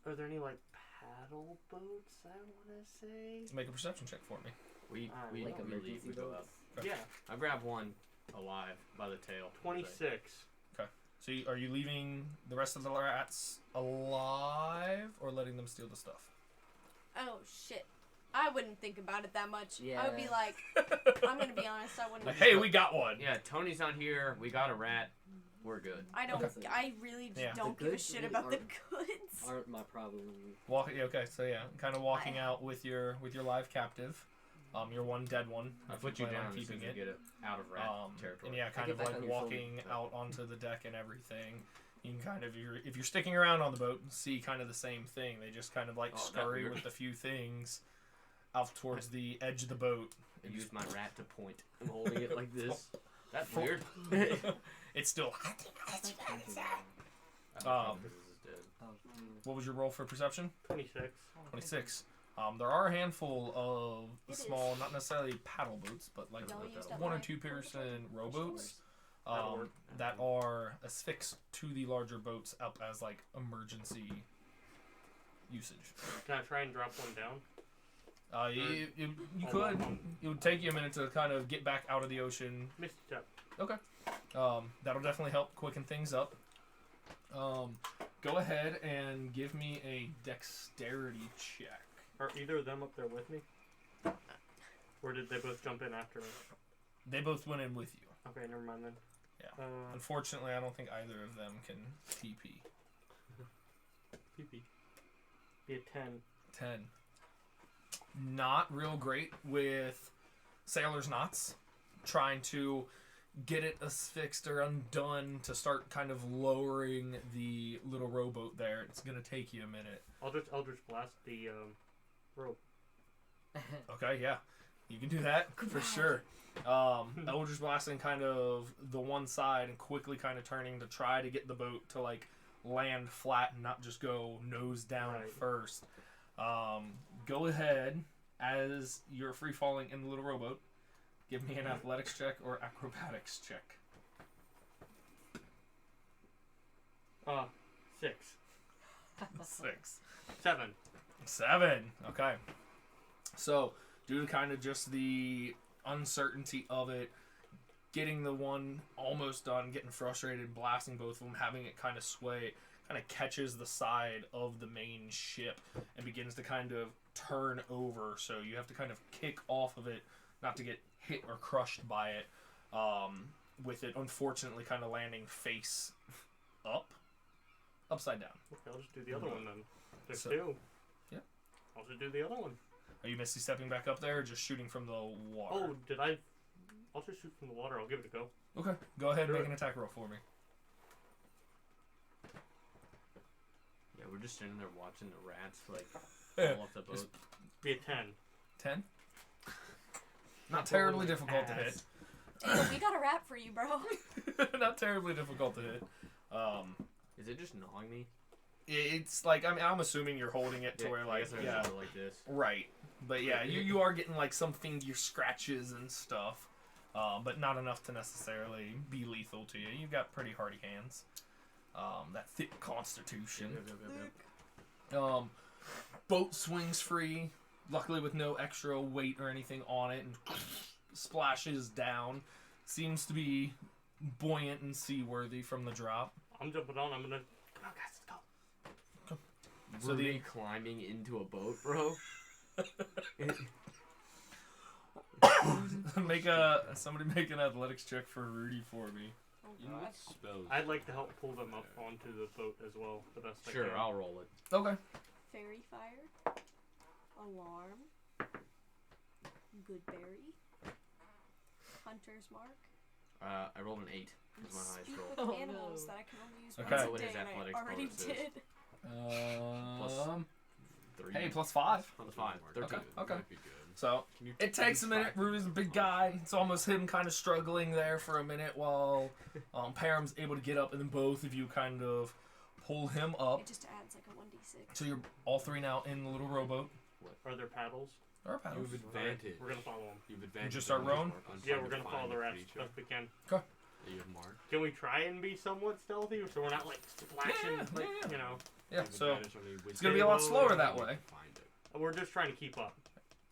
S2: Are there any like paddle boats? I want to say.
S3: Make a perception check for me.
S5: We
S1: Like
S5: we leave.
S1: emergency
S5: We go
S1: boats.
S5: up.
S3: Okay.
S2: Yeah,
S5: I grabbed one alive by the tail.
S2: 26.
S3: So are you leaving the rest of the rats alive or letting them steal the stuff?
S4: Oh shit! I wouldn't think about it that much. I would be
S1: Yeah.
S4: like, I'm gonna be honest. I wouldn't.
S3: Like, hey, we got one.
S5: Yeah, Tony's not here. We got a rat. We're good.
S4: I don't.
S1: Okay.
S4: I really just
S3: Yeah.
S4: don't
S1: The
S4: give a
S1: goods
S4: shit
S1: really
S4: about the
S1: aren't-
S4: goods.
S1: Aren't my problem.
S3: Okay, so yeah, kind of walking out with your live captive, your one dead one.
S5: I
S3: if
S5: put you
S3: plan on
S5: down as soon
S3: keeping
S5: as you
S3: it.
S5: get it out of rat territory.
S3: And yeah, kind
S1: get
S3: of
S1: back
S3: like
S1: on your phone.
S3: walking out onto the deck and everything. You can kind of, if you're sticking around on the boat, see kind of the same thing. They just kind of like
S5: Oh, that
S3: scurry
S5: weird.
S3: with a few things out towards the edge of the boat.
S5: I used my rat to point. I'm holding it like this. That's weird.
S3: It's still.
S5: This is dead.
S1: Oh,
S3: What was your roll for perception?
S2: 26.
S3: 26. There are a handful of
S4: It
S3: small,
S4: is.
S3: not necessarily paddle boats, but like
S4: Don't use that
S3: one or
S4: line.
S3: two person rowboats
S2: That'll work.
S3: that are affixed to the larger boats up as like emergency usage.
S2: Can I try and drop one down?
S3: You could. It would take you a minute to kind of get back out of the ocean.
S2: Misstep.
S3: That'll definitely help quicken things up. Go ahead and give me a dexterity check.
S2: Are either of them up there with me? Or did they both jump in after me?
S3: They both went in with you.
S2: Okay, never mind then.
S3: Yeah. Unfortunately, I don't think either of them can TP.
S2: PP. Be a 10.
S3: 10. Not real great with sailor's knots. Trying to get it affixed or undone to start kind of lowering the little rowboat there. It's going to take you a minute.
S2: Eldritch Blast the rope.
S3: Okay, yeah. You can do that for sure. Eldritch blasting kind of the one side and quickly kind of turning to try to get the boat to like land flat and not just go nose down
S2: Right.
S3: first. Go ahead as you're free falling in the little rowboat. Give me an athletics check or acrobatics check.
S2: 6.
S3: 6.
S2: 7.
S3: 7. Okay. So, due to kind of just the uncertainty of it, getting the one almost done, getting frustrated, blasting both of them, having it kind of sway, kind of catches the side of the main ship and begins to kind of turn over. So you have to kind of kick off of it, not to get hit or crushed by it, with it unfortunately kind of landing face up, upside down.
S2: Okay, I'll just do the other one then. There's
S3: So-
S2: two.
S3: Yeah.
S2: I'll just do the other one.
S3: Are you misty stepping back up there or just shooting from the water?
S2: Oh, did I? I'll just shoot from the water. I'll give it a go.
S3: Okay, go ahead and
S2: Sure.
S3: make an attack roll for me.
S5: Yeah, we're just sitting there watching the rats like
S3: Yeah.
S5: fall off the boat.
S2: Be a 10.
S3: 10? Not terribly difficult to hit.
S2: Ass.
S4: Hey, we got a rat for you, bro.
S3: Not terribly difficult to hit.
S5: Is it just gnawing me?
S3: It's like, I mean, I'm assuming you're holding it to where,
S5: I
S3: like,
S5: guess I
S3: yeah,
S5: just go like this.
S3: right. But yeah, you are getting like some finger scratches and stuff, but not enough to necessarily be lethal to you. You've got pretty hardy hands. That thick constitution. Boat swings free, luckily with no extra weight or anything on it, and splashes down. Seems to be buoyant and seaworthy from the drop.
S2: I'm jumping on. I'm gonna. Come on, guys, let's go.
S3: So
S5: We're
S3: the
S5: climbing into a boat, bro.
S3: somebody make an athletics check for Rudy for me.
S4: Oh,
S6: You know
S4: God.
S6: what spells?
S2: I'd like to help pull them up onto the boat as well. The best I
S5: Sure,
S2: can.
S5: I'll roll it.
S3: Okay.
S4: Fairy fire. Alarm. Good berry. Hunter's mark.
S5: I rolled an 8.
S4: And
S5: That's my highest
S4: speak
S5: roll.
S4: with
S1: Oh,
S4: animals
S1: no.
S4: that I can only use
S3: Okay.
S4: once
S5: What
S4: a
S5: his
S4: day, and
S5: athletics
S4: I already
S5: bonus is.
S4: did.
S3: Um,
S5: 3.
S3: hey, plus 5.
S5: Plus 5. 13.
S3: Okay.
S6: Might be good.
S3: So
S6: Can you
S3: it takes a minute. Rudy's a big guy. It's almost him kind of struggling there for a minute while Param's able to get up, and then both of you kind of pull him up.
S4: It just adds like a 1d6.
S3: So you're all three now in the little rowboat.
S2: Are there paddles?
S3: Or paddles.
S6: You have advantage.
S2: We're gonna follow them.
S6: You have advantage.
S3: just start
S6: on
S3: rowing?
S6: mark on
S2: Yeah,
S6: trying
S2: we're
S6: to
S2: gonna follow
S6: find
S2: the rats
S6: creature
S2: best we can.
S6: that you have marked.
S2: Can we try and be somewhat stealthy, so we're not like splashing,
S3: Yeah,
S2: like
S3: yeah.
S2: you know?
S3: Yeah.
S6: You have
S3: So
S6: advantage on any
S3: it's
S6: wisdom
S3: gonna be a lot
S2: Well,
S3: slower
S2: yeah,
S3: that
S6: you
S3: way.
S6: can find it.
S2: We're just trying to keep up.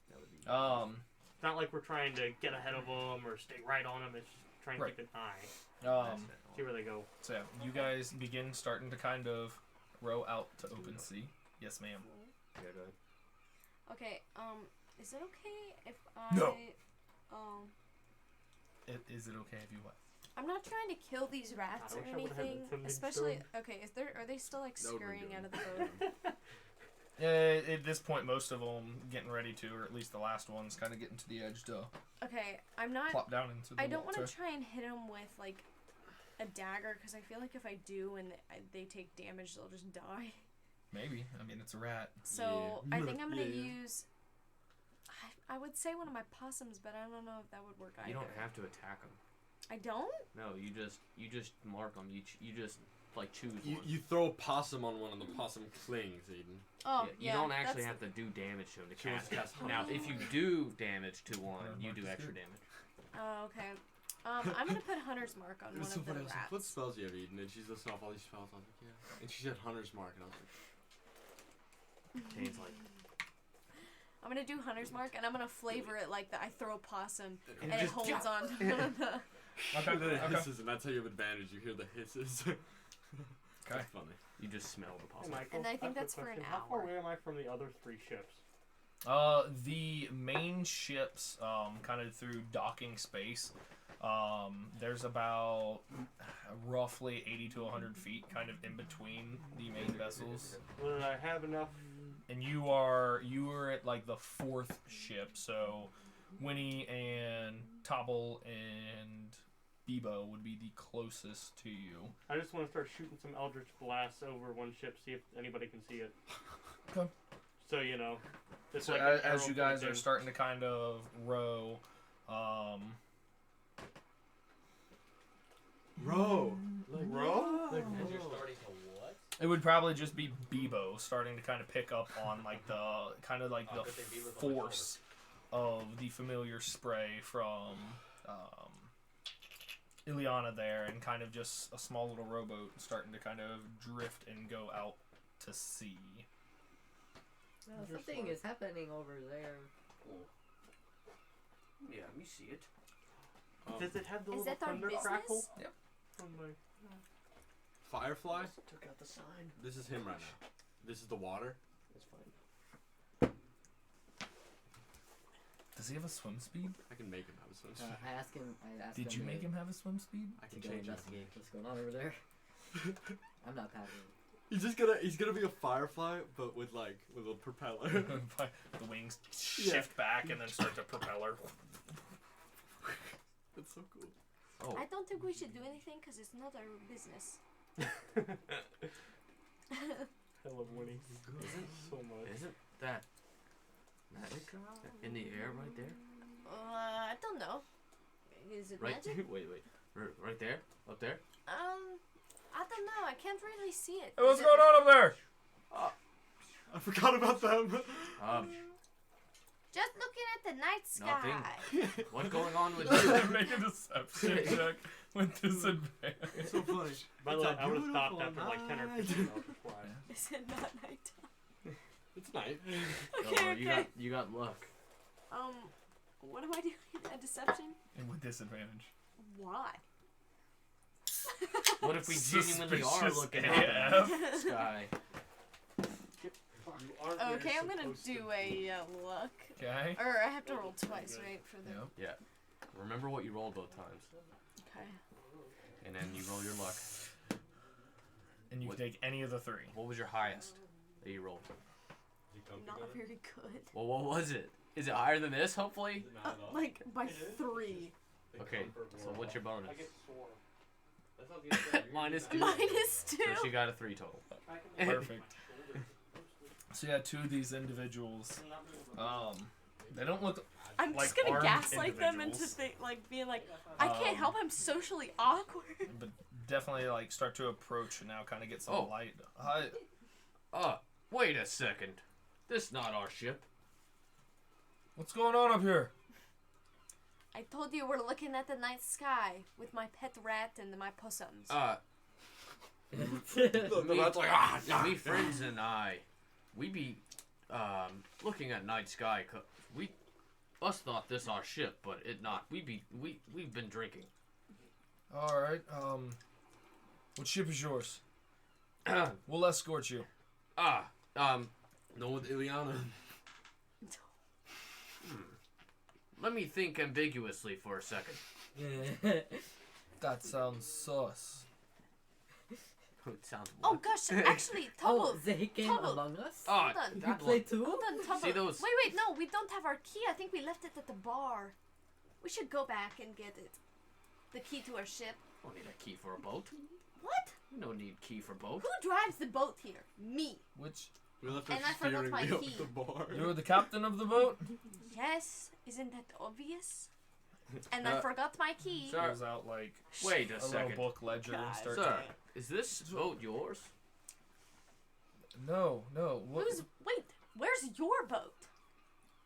S5: That would be
S2: It's not like we're trying to get ahead of them or stay right on them. It's just trying to
S3: Right.
S2: keep an eye, see where they go.
S3: So yeah, you guys begin starting to kind of row out to open sea. Yes, ma'am.
S5: Yeah, go ahead.
S4: Okay, is it okay if I...
S3: No. Is it okay if you what?
S4: I'm not trying to kill these rats
S2: I
S4: or
S2: wish I would've had
S4: anything,
S2: something
S4: especially...
S2: stone.
S4: Okay, are they still like
S6: That would've been
S4: scurrying
S6: good.
S4: out of the boat?
S3: At this point, most of them getting ready to, or at least the last one's kind of getting to the edge to
S4: Okay, I'm not...
S3: plop down into the
S4: I don't want
S3: water.
S4: to try and hit them with like a dagger because I feel like if I do and they take damage, they'll just die.
S3: Maybe. I mean, it's a rat.
S4: So
S6: Yeah.
S4: I think I'm gonna
S6: Yeah.
S4: use. I would say one of my possums, but I don't know if that would work either.
S5: You don't have to attack them.
S4: I don't.
S5: No, you just mark them. You just like choose
S6: You,
S5: one.
S6: you throw a possum on one and the possum clings, Aiden.
S4: Oh,
S5: You don't actually have to do damage to them to
S6: She wants
S5: cast
S6: to
S5: it.
S6: cast
S5: Now,
S6: Hunter's
S5: if you
S6: Mark.
S5: do damage to one,
S3: Hunter's
S5: you
S3: Mark
S5: do
S3: is
S5: extra
S3: good.
S5: damage.
S4: Oh, okay. I'm gonna put Hunter's Mark on one
S6: So
S4: of the
S6: funny, I was like,
S4: rats.
S6: what spells you have, Eden? And she's listing off all these spells. I was like, yeah. And she said Hunter's Mark, and I was like,
S5: Kane's like,
S4: I'm gonna do Hunter's Mark, and I'm gonna flavor it like that. I throw a possum,
S6: And
S4: and it
S6: just
S4: holds on to one of the.
S3: Okay.
S6: the
S3: Okay.
S6: hisses, and that's how you have advantage. You hear the hisses.
S3: Okay.
S6: That's funny.
S5: you just smell the
S2: Hey,
S5: possum.
S2: Michael,
S4: And I think
S2: have a
S4: that's for an
S2: question. How far
S4: hour.
S2: away am I from the other 3 ships?
S3: The main ships, kind of through docking space, there's about roughly 80 to 100 feet kind of in between the main vessels.
S2: Will I have enough?
S3: And you are at like the 4th ship, so Winnie and Tobble and Bebo would be the closest to you.
S2: I just want to start shooting some Eldritch Blasts over one ship, see if anybody can see it.
S3: Okay.
S2: So, you know. Just
S3: So
S2: like
S3: as
S2: an arrow
S3: you guys are
S2: pointing.
S3: starting to kind of row,
S6: Row.
S2: Row?
S5: As you're starting to what?
S3: it would probably just be Bebo starting to kind of pick up on like the kind of like
S5: Oh,
S3: the
S5: good thing Bebo's on my
S3: force of the familiar spray from Ileana there, and kind of just a small little rowboat starting to kind of drift and go out to sea.
S1: Well,
S2: You're
S1: something
S2: smart.
S1: is happening over there.
S5: Yeah, you see it.
S7: Does it have the
S4: Is
S7: little
S4: that our
S7: thunder
S4: business?
S7: crackle?
S3: Yep.
S7: From the...
S6: Firefly?
S5: Took out the sign.
S6: This is him right now. This is the water.
S5: That's fine.
S3: Does he have a swim speed?
S6: I can make him have a swim.
S1: I asked him.
S3: Did you make him have a swim speed?
S6: I
S1: to
S6: can
S1: go
S6: change it.
S1: investigate what's going on over there? I'm not packing.
S6: He's gonna be a firefly, but with a propeller.
S3: The wings shift back and then start to propeller.
S6: That's so cool.
S5: Oh,
S4: I don't think we should do anything because it's not our business.
S7: I love Winnie. So much.
S5: isn't that magic in the air right there?
S4: I don't know. Is it
S5: Right.
S4: magic?
S5: Wait. Right there. Up there.
S4: I don't know. I can't really see it.
S3: Hey, what's
S4: Is it-
S3: going on up there?
S6: I forgot about them.
S4: Just looking at the night sky.
S5: Nothing. What's going on with you?
S3: Make a deception check with disadvantage.
S6: It's so funny.
S7: By the
S6: It's
S7: way,
S6: a
S7: I would have stopped
S6: beautiful
S7: after like 10 or
S6: night.
S7: 15 minutes. Why?
S4: Is it not nighttime?
S6: It's night.
S4: Okay, okay.
S5: You got luck.
S4: What am I doing? A deception?
S3: And with disadvantage.
S4: Why?
S5: What if we genuinely are
S3: Suspicious
S5: looking
S3: AF.
S5: at the sky?
S7: You aren't where
S4: Okay,
S7: you're
S4: I'm gonna
S7: supposed to
S4: do
S7: be.
S4: a luck.
S3: Okay.
S4: Or I have to roll twice, right? For the.
S3: Yep.
S5: Remember what you rolled both times,
S4: Okay.
S5: and then you roll your luck.
S3: And you
S5: What-
S3: can take any of the three.
S5: What was your highest that you rolled?
S4: Not very good.
S5: Well, what was it? Is it higher than this? Hopefully.
S4: Like by 3.
S5: Okay. So what's your bonus?
S7: I get sore.
S5: -2.
S4: -2.
S5: So she got a 3 total.
S3: Perfect. So yeah, two of these individuals, they don't look
S4: I'm
S3: like
S4: just gonna
S3: armed
S4: gaslight them into
S3: individuals.
S4: being like, I can't help. I'm socially awkward.
S3: but definitely like start to approach and now kind of get some
S5: Oh.
S3: light. Hi.
S5: Wait a second. This is not our ship.
S3: What's going on up here?
S4: I told you we're looking at the night sky with my pet rat and my possums.
S5: Me friends and I, we be looking at night sky. Us thought this our ship, but it not. We've been drinking.
S3: All right. What ship is yours? We'll escort you.
S6: No, with Ileana.
S5: Let me think ambiguously for a second.
S3: That sounds sus.
S5: It sounds
S4: Oh
S5: what?
S4: gosh, actually,
S1: Oh,
S4: Tubble.
S1: they came
S4: Tubble.
S1: among us?
S5: Ah,
S4: Hold on.
S1: You
S5: that
S1: play
S5: one.
S1: too?
S4: Hold on, Tubble.
S5: See those-
S4: Wait, no, we don't have our key. I think we left it at the bar. We should go back and get it. The key to our ship.
S5: Don't need a key for a boat.
S4: What?
S5: We don't need key for boat.
S4: Who drives the boat here? Me.
S3: Which
S6: We left
S4: And I
S6: her
S4: forgot
S6: steering
S4: my
S6: wheel
S4: key.
S6: at the bar.
S3: you're the captain of the boat?
S4: Yes. Isn't that obvious? And I forgot my key.
S5: Sir.
S3: Pulls out like
S5: Wait a
S3: a little
S5: second.
S3: book ledger and
S4: God.
S3: start
S5: Sir,
S3: to.
S5: is this boat yours?
S3: No. What?
S4: Wait, where's your boat?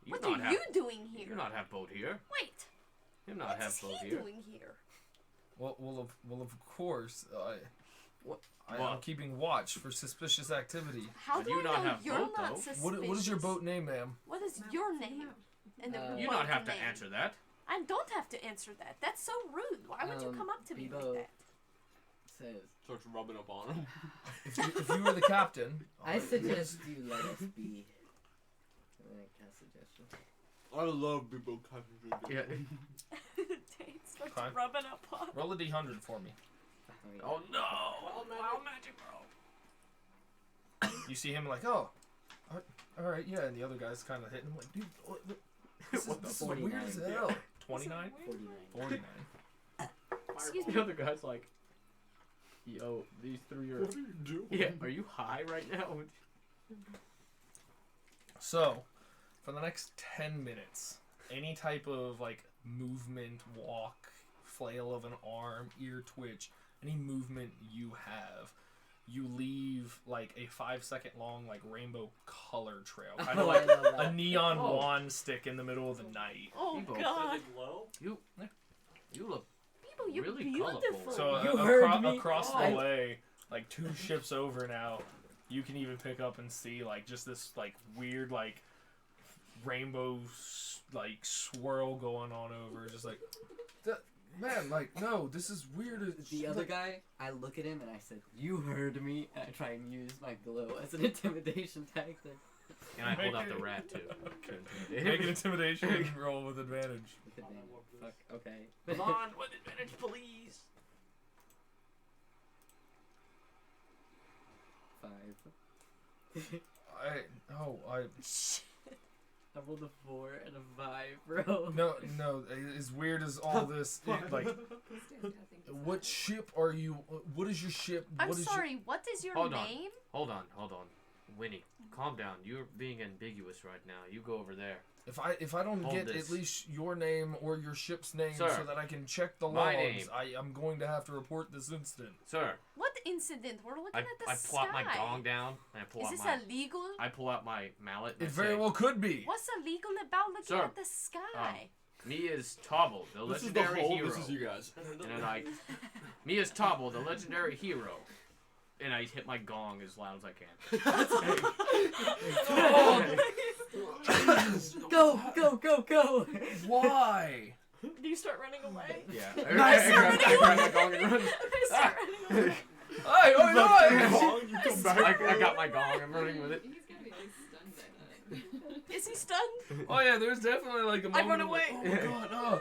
S5: You
S4: What
S5: not
S4: are
S5: have,
S4: you doing here?
S5: You not have boat here.
S4: Wait,
S5: You not
S4: what
S5: have
S4: is
S5: boat
S4: he
S5: here.
S4: doing here?
S3: Well, of course.
S5: What?
S3: I am
S5: What?
S3: keeping watch for suspicious activity.
S4: How
S5: But
S4: do
S5: you
S4: I
S5: not
S4: know
S5: have
S4: you're
S5: boat,
S4: not
S5: though.
S4: suspicious?
S3: What is your boat name, ma'am?
S4: What is your name? And the
S1: Uh,
S5: You
S4: boat
S5: not have to
S4: name.
S5: answer that.
S4: I don't have to answer that. That's so rude. Why would you come up to me
S1: Bebo
S4: like that?
S1: says,
S6: Starts rubbing up on him.
S3: If you were the captain,
S1: I suggest you let us be. Can I cast suggestion?
S6: I love people coming.
S5: Yeah.
S4: Dane starts
S3: Okay.
S4: rubbing up on.
S3: roll a d100 for me.
S5: Oh no! Wild magic, bro.
S3: You see him like, oh, all right, yeah, and the other guy's kind of hitting him like, dude, this is weird as
S1: 49.
S3: hell. 29?
S1: 49.
S3: 49.
S4: Excuse
S5: The
S4: me.
S5: other guy's like, yo, these three are.
S6: What are you doing?
S5: Yeah, are you high right now?
S3: So, for the next 10 minutes, any type of like movement, walk, flail of an arm, ear twitch, any movement you have, you leave like a 5-second long like rainbow color trail, kind of
S1: Oh,
S3: like
S1: I love
S3: a
S1: that.
S3: neon
S5: Oh.
S3: wand stick in the middle of the night.
S4: Oh
S5: Bebo.
S4: God,
S5: You look.
S4: people, you're
S5: Really
S4: beautiful.
S5: colorful.
S3: So
S1: You heard me.
S3: across
S1: Oh.
S3: the way, like 2 ships over now, you can even pick up and see like just this like weird like rainbow like swirl going on over, just like man, like, no, this is weird.
S1: The other guy, I look at him and I said, "You heard me." And I try and use my glow as an intimidation tactic.
S5: And I pulled out the rat too.
S3: Make an intimidation roll with advantage.
S1: With advantage. Fuck. Okay.
S5: Come on, with advantage, please.
S1: 5. I rolled a 4 and a 5, bro.
S3: No, as weird as all this, like, what ship are you, what is your ship?
S4: I'm
S3: what is
S4: sorry, what is your
S5: Hold on.
S4: name?
S5: Hold on. Winnie, calm down. You're being ambiguous right now. You go over there.
S3: If I don't
S5: Hold
S3: get
S5: this.
S3: at least your name or your ship's name
S5: Sir,
S3: so that I can check the
S5: my
S3: logs,
S5: name.
S3: I'm going to have to report this incident.
S5: Sir,
S4: What incident? We're looking at the
S5: I
S4: sky.
S5: plop my gong down and I pull
S4: Is
S5: out
S4: this
S5: my
S4: illegal?
S5: I pull out my mallet. And
S3: It
S5: I
S3: very
S5: say,
S3: well could be.
S4: What's illegal about looking
S5: Sir,
S4: at the sky?
S5: Me is Tobble, the
S6: This is the
S5: legendary
S6: hole.
S5: hero.
S6: This is you guys.
S5: And then me is Tobble, the legendary hero. And I hit my gong as loud as I can.
S1: Go!
S3: Why?
S4: Do you start running away?
S5: Yeah.
S4: I
S5: grab my gong and run.
S4: I start running away.
S6: You come back.
S5: I got my gong. I'm running with it.
S9: He's gonna be like stunned by that.
S4: Is he stunned?
S3: Oh yeah, there's definitely like a moment
S4: run
S3: of, like,
S4: away.
S3: oh my god, oh.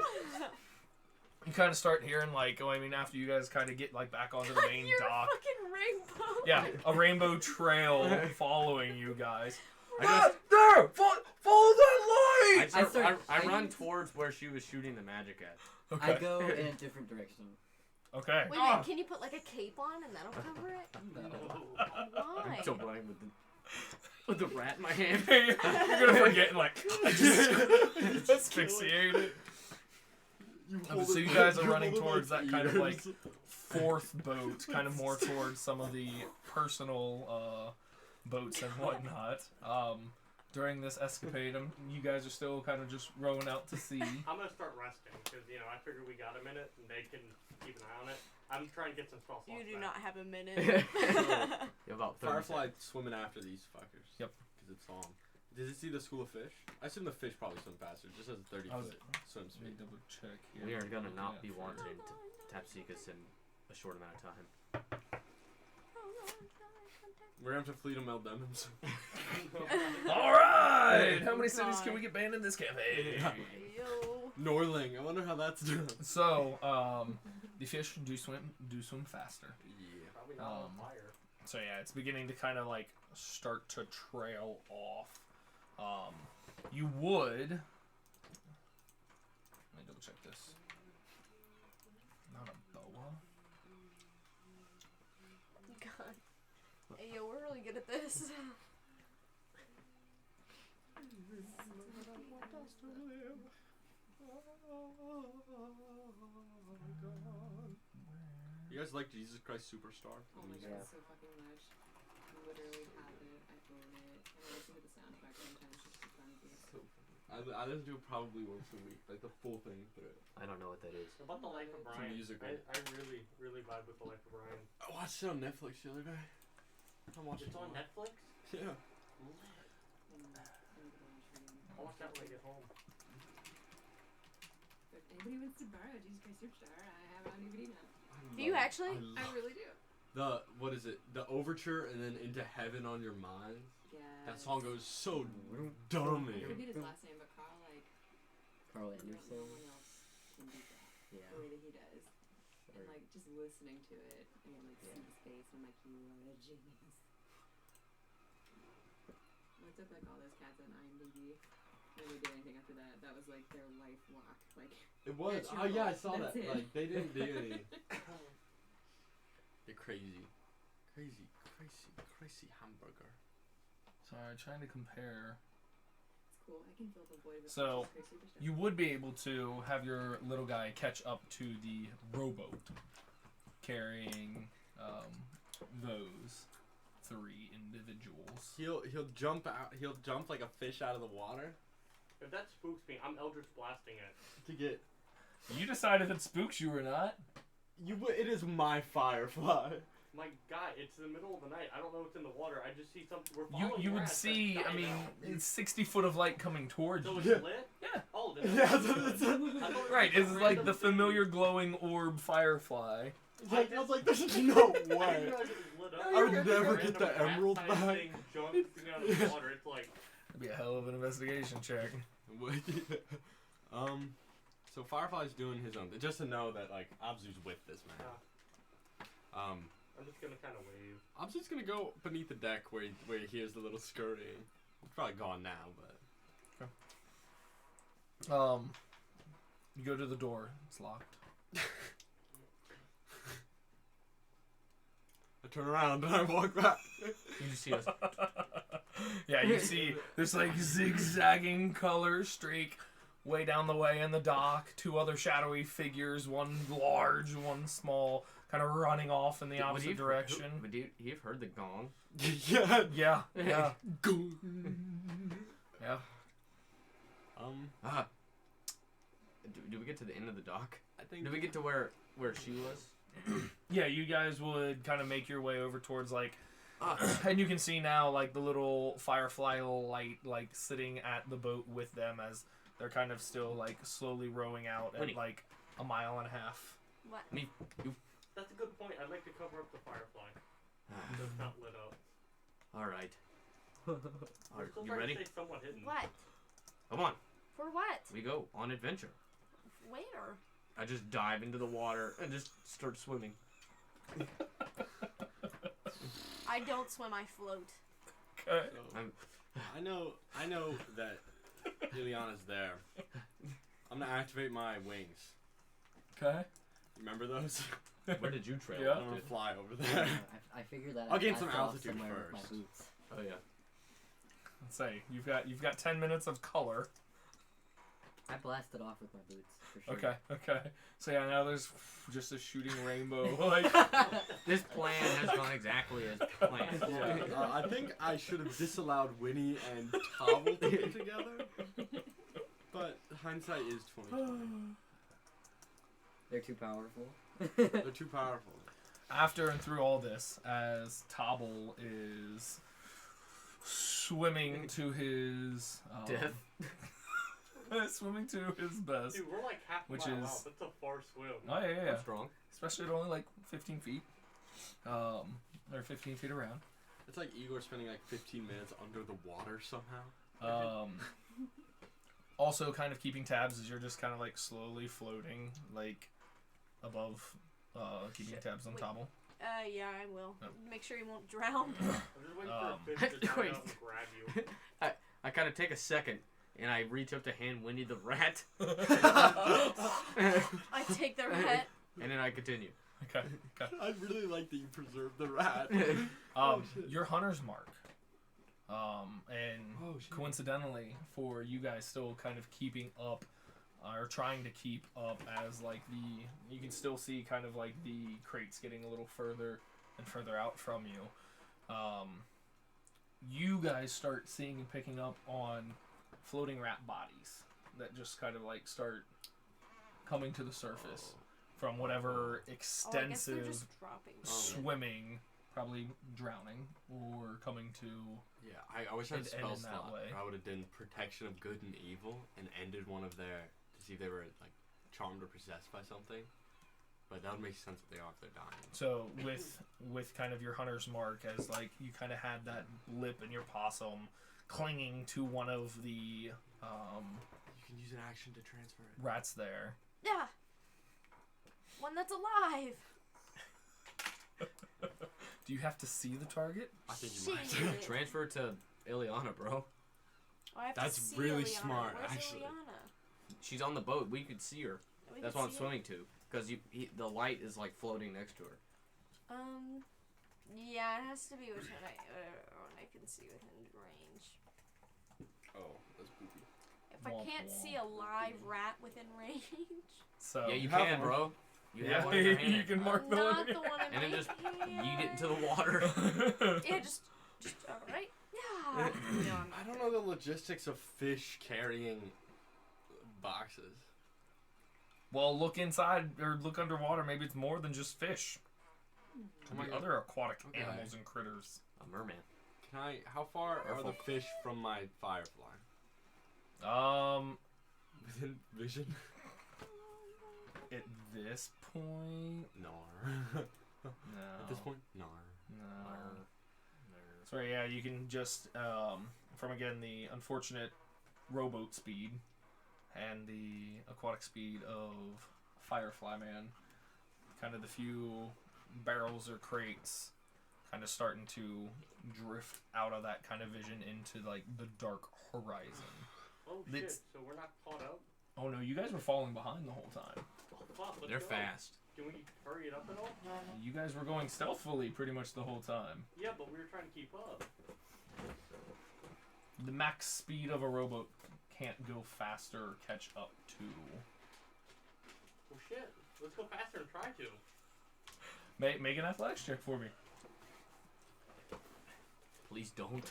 S3: You kind of start hearing like, after you guys kind of get like back onto the main
S4: You're
S3: dock.
S4: a fucking rainbow.
S3: Yeah, a rainbow trail following you guys.
S5: I
S3: There! Follow that light!
S5: I run towards where she was shooting the magic at.
S3: Okay.
S1: I go in a different direction.
S3: Okay.
S4: Wait, can you put like a cape on and that'll cover it? Why?
S5: I'm still running with the rat in my hand.
S3: You're gonna forget and like just asphyxiate it. So you guys are running towards that kind of like fourth boat, kind of more towards some of the personal boats and whatnot. During this escapade, you guys are still kind of just rowing out to sea.
S2: I'm gonna start resting because I figure we got a minute and they can keep an eye on it. I'm trying to get some spell slots.
S4: You do
S2: back.
S4: not have a minute.
S5: You have about 30
S6: Firefly
S5: seconds.
S6: swimming after these fuckers.
S3: Yep.
S6: Because it's long. Did it see the school of fish? I assume the fish probably swim faster. It just has a 30-foot swim
S3: Let me
S6: speed.
S3: double check here.
S5: We are gonna not be
S3: Yeah.
S5: wanting to Tapsikas in a short amount of time.
S6: We're gonna have to fleet them Demons.
S3: Alright! How many cities
S4: God.
S3: can we get banned in this campaign?
S4: Yo.
S6: Norling. I wonder how that's done.
S3: So, the fish do swim faster.
S6: Yeah.
S2: Probably not on fire.
S3: So yeah, it's beginning to kind of like start to trail off. You would. Let me double check this. Not a boa.
S4: God. Hey, yo, we're really good at this.
S6: You guys like Jesus Christ Superstar?
S9: Oh my
S6: Yeah.
S9: god, so fucking much. Literally have it. I own it. And I listen to the soundtrack sometimes just to find it.
S6: I listen to it probably once a week, like the full thing through.
S5: I don't know what that is.
S2: About the Life of Brian.
S6: musical.
S2: I really, really vibe with the Life of Brian.
S6: I watched it on Netflix the other day. I'm watching
S2: It's on Netflix?
S6: Yeah.
S2: I'll watch that when I get home.
S9: If anybody wants to borrow Jesus Christ Superstar, I have it on DVD now.
S4: Do you actually?
S9: I really do.
S6: What is it? The overture and then Into Heaven on Your Mind.
S9: Yeah.
S6: That song goes so
S9: I
S6: dummy.
S9: forget his last name, but Carl, like,
S1: Carl
S9: no
S1: Anderson.
S9: one else can do that
S1: Yeah.
S9: the way that he does. And, like, just listening to it and, like, see his face, I'm like, you are a genius. Looked up, like, all those cats on IMDb. Never did anything after that. That was, like, their life walk. Like,
S6: It was.
S9: That's
S6: Oh
S9: your
S6: yeah, I
S9: fault.
S6: saw
S9: That's
S6: that.
S9: it.
S6: Like they didn't do any. They're crazy. Crazy hamburger.
S3: Sorry, trying to compare.
S9: it's cool. I can fill the void with
S3: So,
S9: Jesus Christ Superstar.
S3: You would be able to have your little guy catch up to the rowboat, carrying those 3 individuals.
S6: He'll jump out. He'll jump like a fish out of the water
S2: If that spooks me, I'm Eldritch Blasting it.
S6: to get.
S3: You decide if it spooks you or not.
S6: You. It is my Firefly.
S2: My guy, it's the middle of the night. I don't know what's in the water. I just see something. We're following
S3: You would
S2: rats
S3: see,
S2: that
S3: I
S2: died
S3: mean,
S2: out.
S3: it's 60 foot of light coming towards
S2: So
S3: you.
S2: it's
S6: Yeah.
S2: lit?
S3: Yeah.
S2: Oh, then
S6: Yeah,
S2: I thought it
S3: Right,
S2: was
S3: it's
S2: a
S3: like
S2: random
S3: the
S2: thing.
S3: familiar glowing orb firefly.
S6: I was like, there's no
S2: I didn't
S6: way.
S2: realize it was lit up.
S6: I would
S2: It's
S6: never
S2: a
S6: get
S2: random
S6: the emerald
S2: rat-sized
S6: back.
S2: thing jumping out of the water. It's like,
S3: That'd be a hell of an investigation check.
S6: So Firefly's doing his own thing, just to know that like Abzu's with this man.
S2: I'm just gonna kind of wave.
S6: Abzu's gonna go beneath the deck where he hears the little scurrying. It's probably gone now, but
S3: You go to the door. It's locked.
S6: I turn around and I walk back.
S5: You just see us.
S3: Yeah, you see this like zigzagging color streak way down the way in the dock. Two other shadowy figures, one large, one small, kind of running off in the opposite direction.
S5: Would you have heard the gong?
S6: Yeah.
S3: Yeah, yeah, yeah.
S5: Do we get to the end of the dock?
S6: I think.
S5: Did we get to where she was?
S3: Yeah, you guys would kind of make your way over towards like, and you can see now like the little firefly light like sitting at the boat with them as they're kind of still like slowly rowing out at
S5: Winnie.
S3: like a mile and a half.
S4: What?
S2: That's a good point. I'd like to cover up the firefly. It's not lit up.
S5: All right.
S2: We're still
S5: You
S2: trying
S5: ready?
S2: to stay somewhat hidden.
S4: What?
S5: Come on.
S4: For what?
S5: We go on adventure.
S4: Where?
S5: I just dive into the water and just start swimming.
S4: I don't swim, I float.
S3: Okay.
S6: So, I know that Ileana's there. I'm gonna activate my wings.
S3: Okay.
S6: Remember those?
S5: Where did you trail?
S3: Yeah.
S6: I'm gonna fly over there.
S1: I figured that
S6: I'll gain
S1: I
S6: some
S1: fell off
S6: altitude
S1: somewhere with
S6: first.
S1: my boots.
S5: Oh yeah.
S3: Let's say you've got 10 minutes of color.
S1: I blasted off with my boots for sure.
S3: Okay. Okay. So yeah, now there's just a shooting rainbow. Like
S5: This plan has gone exactly as planned.
S6: Yeah, I think I should have disallowed Winnie and Tobble to be together. But hindsight is 20.
S1: They're too powerful.
S6: They're too powerful.
S3: after and through all this, as Tobble is swimming to his
S5: Death.
S3: swimming to his best.
S2: Dude, we're like half a
S3: Which
S2: mile
S3: is-
S2: out. That's a far swim.
S3: Oh yeah, yeah, yeah.
S5: I'm strong.
S3: Especially at only like 15 feet, or 15 feet around.
S6: It's like Igor spending like 15 minutes under the water somehow.
S3: Also, kind of keeping tabs as you're just kind of like slowly floating, like above, keeping tabs on
S4: Wait.
S3: Tobble.
S4: Yeah, I will.
S3: Yep.
S4: Make sure he won't drown.
S2: I'm just waiting for a fish to dive
S5: Wait.
S2: out and grab you.
S5: I kind of take a second and I reach up to hand Winnie the rat,
S4: I take the rat.
S5: and then I continue.
S3: Okay. Okay.
S6: I really like that you preserved the rat. shit.
S3: Your hunter's mark. And
S6: Oh, shit.
S3: coincidentally, for you guys still kind of keeping up, or trying to keep up, as like you can still see kind of like the crates getting a little further and further out from you. You guys start seeing and picking up on floating rat bodies that just kind of like start coming to the surface from whatever
S4: Oh, I guess
S3: extensive
S4: they're just dropping.
S3: swimming, probably drowning, or coming to.
S6: Yeah, I wish I had a
S3: It'd end
S6: spell
S3: in that
S6: slot
S3: way.
S6: where I would have done protection of good and evil and ended one of their to see if they were like charmed or possessed by something. But that would make sense if they are if they're dying.
S3: So with kind of your hunter's mark, as like you kind of had that lip in your possum clinging to one of the
S6: You can use an action to transfer it.
S3: rats there.
S4: Yeah. One that's alive.
S3: Do you have to see the target?
S6: I think you
S4: Shit.
S6: might.
S5: Transfer to Ileana, bro.
S4: Oh, I have
S6: That's
S4: to see
S6: really
S4: Ileana.
S6: smart,
S4: Where's
S6: actually.
S4: Ileana?
S5: She's on the boat. We could see her.
S4: We
S5: That's
S4: can
S5: what I'm
S4: see
S5: swimming to. Because the light is like floating next to her.
S4: her. Yeah, it has to be when I can see within range.
S6: Oh, that's poopy.
S4: If I
S3: Womp
S4: can't
S3: womp.
S4: see a live rat within range,
S3: So
S5: Yeah, you
S6: have
S5: can,
S6: one.
S5: bro. You
S3: yeah,
S5: have one in your
S3: you
S5: hand.
S3: can mark the
S4: not
S3: one.
S4: the one in
S5: And then
S4: my
S5: just
S4: hand.
S5: yeet it into the water.
S4: Yeah, just all right. Yeah. No, I'm
S6: I
S4: not
S6: don't
S4: good.
S6: know the logistics of fish carrying boxes.
S3: Well, look inside or look underwater. Maybe it's more than just fish. Could be other aquatic
S6: Okay.
S3: animals and critters.
S5: A merman.
S6: Can I? How far are the
S3: Merfolk.
S6: fish from my firefly? Within vision?
S3: At this point,
S6: Nar.
S3: no.
S6: At this point, nar.
S3: No. So yeah, you can just from again the unfortunate rowboat speed and the aquatic speed of Firefly Man, kind of the few barrels or crates kind of starting to drift out of that kind of vision into like the dark horizon.
S2: Oh
S3: It's-
S2: shit! So we're not caught up.
S3: Oh no, you guys were falling behind the whole time.
S2: Oh, fuck, let's
S5: They're
S2: go.
S5: fast.
S2: Can we hurry it up at all?
S3: You guys were going stealthily pretty much the whole time.
S2: Yeah, but we were trying to keep up.
S3: The max speed of a rowboat can't go faster or catch up to.
S2: Well, shit. Let's go faster and try to.
S3: Make an athletics check for me.
S5: Please don't.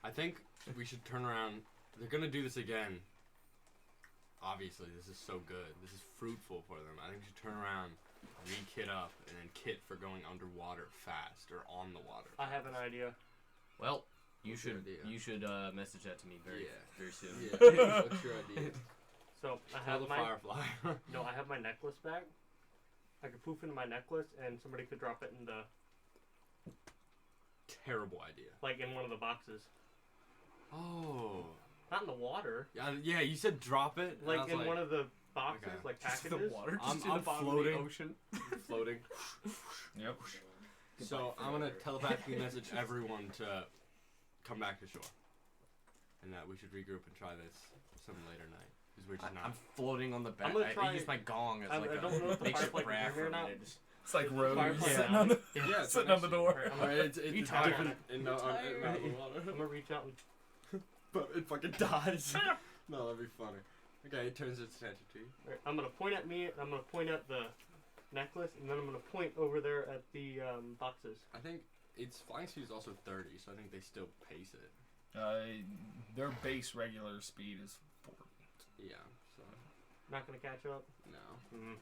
S6: I think we should turn around. They're gonna do this again. Obviously, this is so good. This is fruitful for them. I think we should turn around, re-kit up, and then kit for going underwater fast or on the water.
S2: I have an idea.
S5: Well, you
S6: What's your
S5: should
S6: idea?
S5: message that to me very soon.
S6: Yeah. What's your idea?
S2: So I
S6: Tell
S2: have
S6: the
S2: my
S6: firefly.
S2: no, I have my necklace back. I could poof into my necklace, and somebody could drop it in the
S6: Terrible idea.
S2: like in one of the boxes,
S6: Oh.
S2: not in the water.
S6: Yeah, you said drop it. and I
S2: Like
S6: was
S2: in one of the boxes,
S6: Okay.
S2: like
S5: Just
S2: packages.
S5: the water.
S6: I'm-
S5: Just in
S6: I'm
S5: the bottom
S6: floating.
S5: of the ocean.
S6: floating.
S3: Yep.
S6: So I'm gonna telepathically message everyone to come back to shore, and that we should regroup and try this some later night. Because we're just
S5: I'm
S6: not.
S5: floating on the back.
S2: I'm gonna
S5: I
S2: try-
S5: use my gong as
S2: I
S5: like
S2: don't know if
S5: a
S2: the
S5: makeshift
S2: firefly can
S5: raft
S2: hear me or
S5: for
S2: not.
S5: me. Just
S3: It's like Rose
S2: Firefly
S3: sitting
S2: out.
S3: on the
S6: Yeah, it's
S3: sitting on the door.
S2: Alright, I'm
S6: Alright,
S2: gonna,
S6: it's
S5: You
S6: a
S5: tired?
S6: different in the
S5: tired?
S6: around the water,
S2: I'm gonna reach out and
S6: but it fucking dies. No, that'd be funny. Okay, it turns its attention to you.
S2: alright, I'm gonna point at me. And I'm gonna point at the necklace, and then I'm gonna point over there at the boxes.
S6: I think its flying speed is also 30, so I think they still pace it.
S3: Their base regular speed is 40.
S6: Yeah, so
S2: Not gonna catch up.
S6: no.
S2: Mm.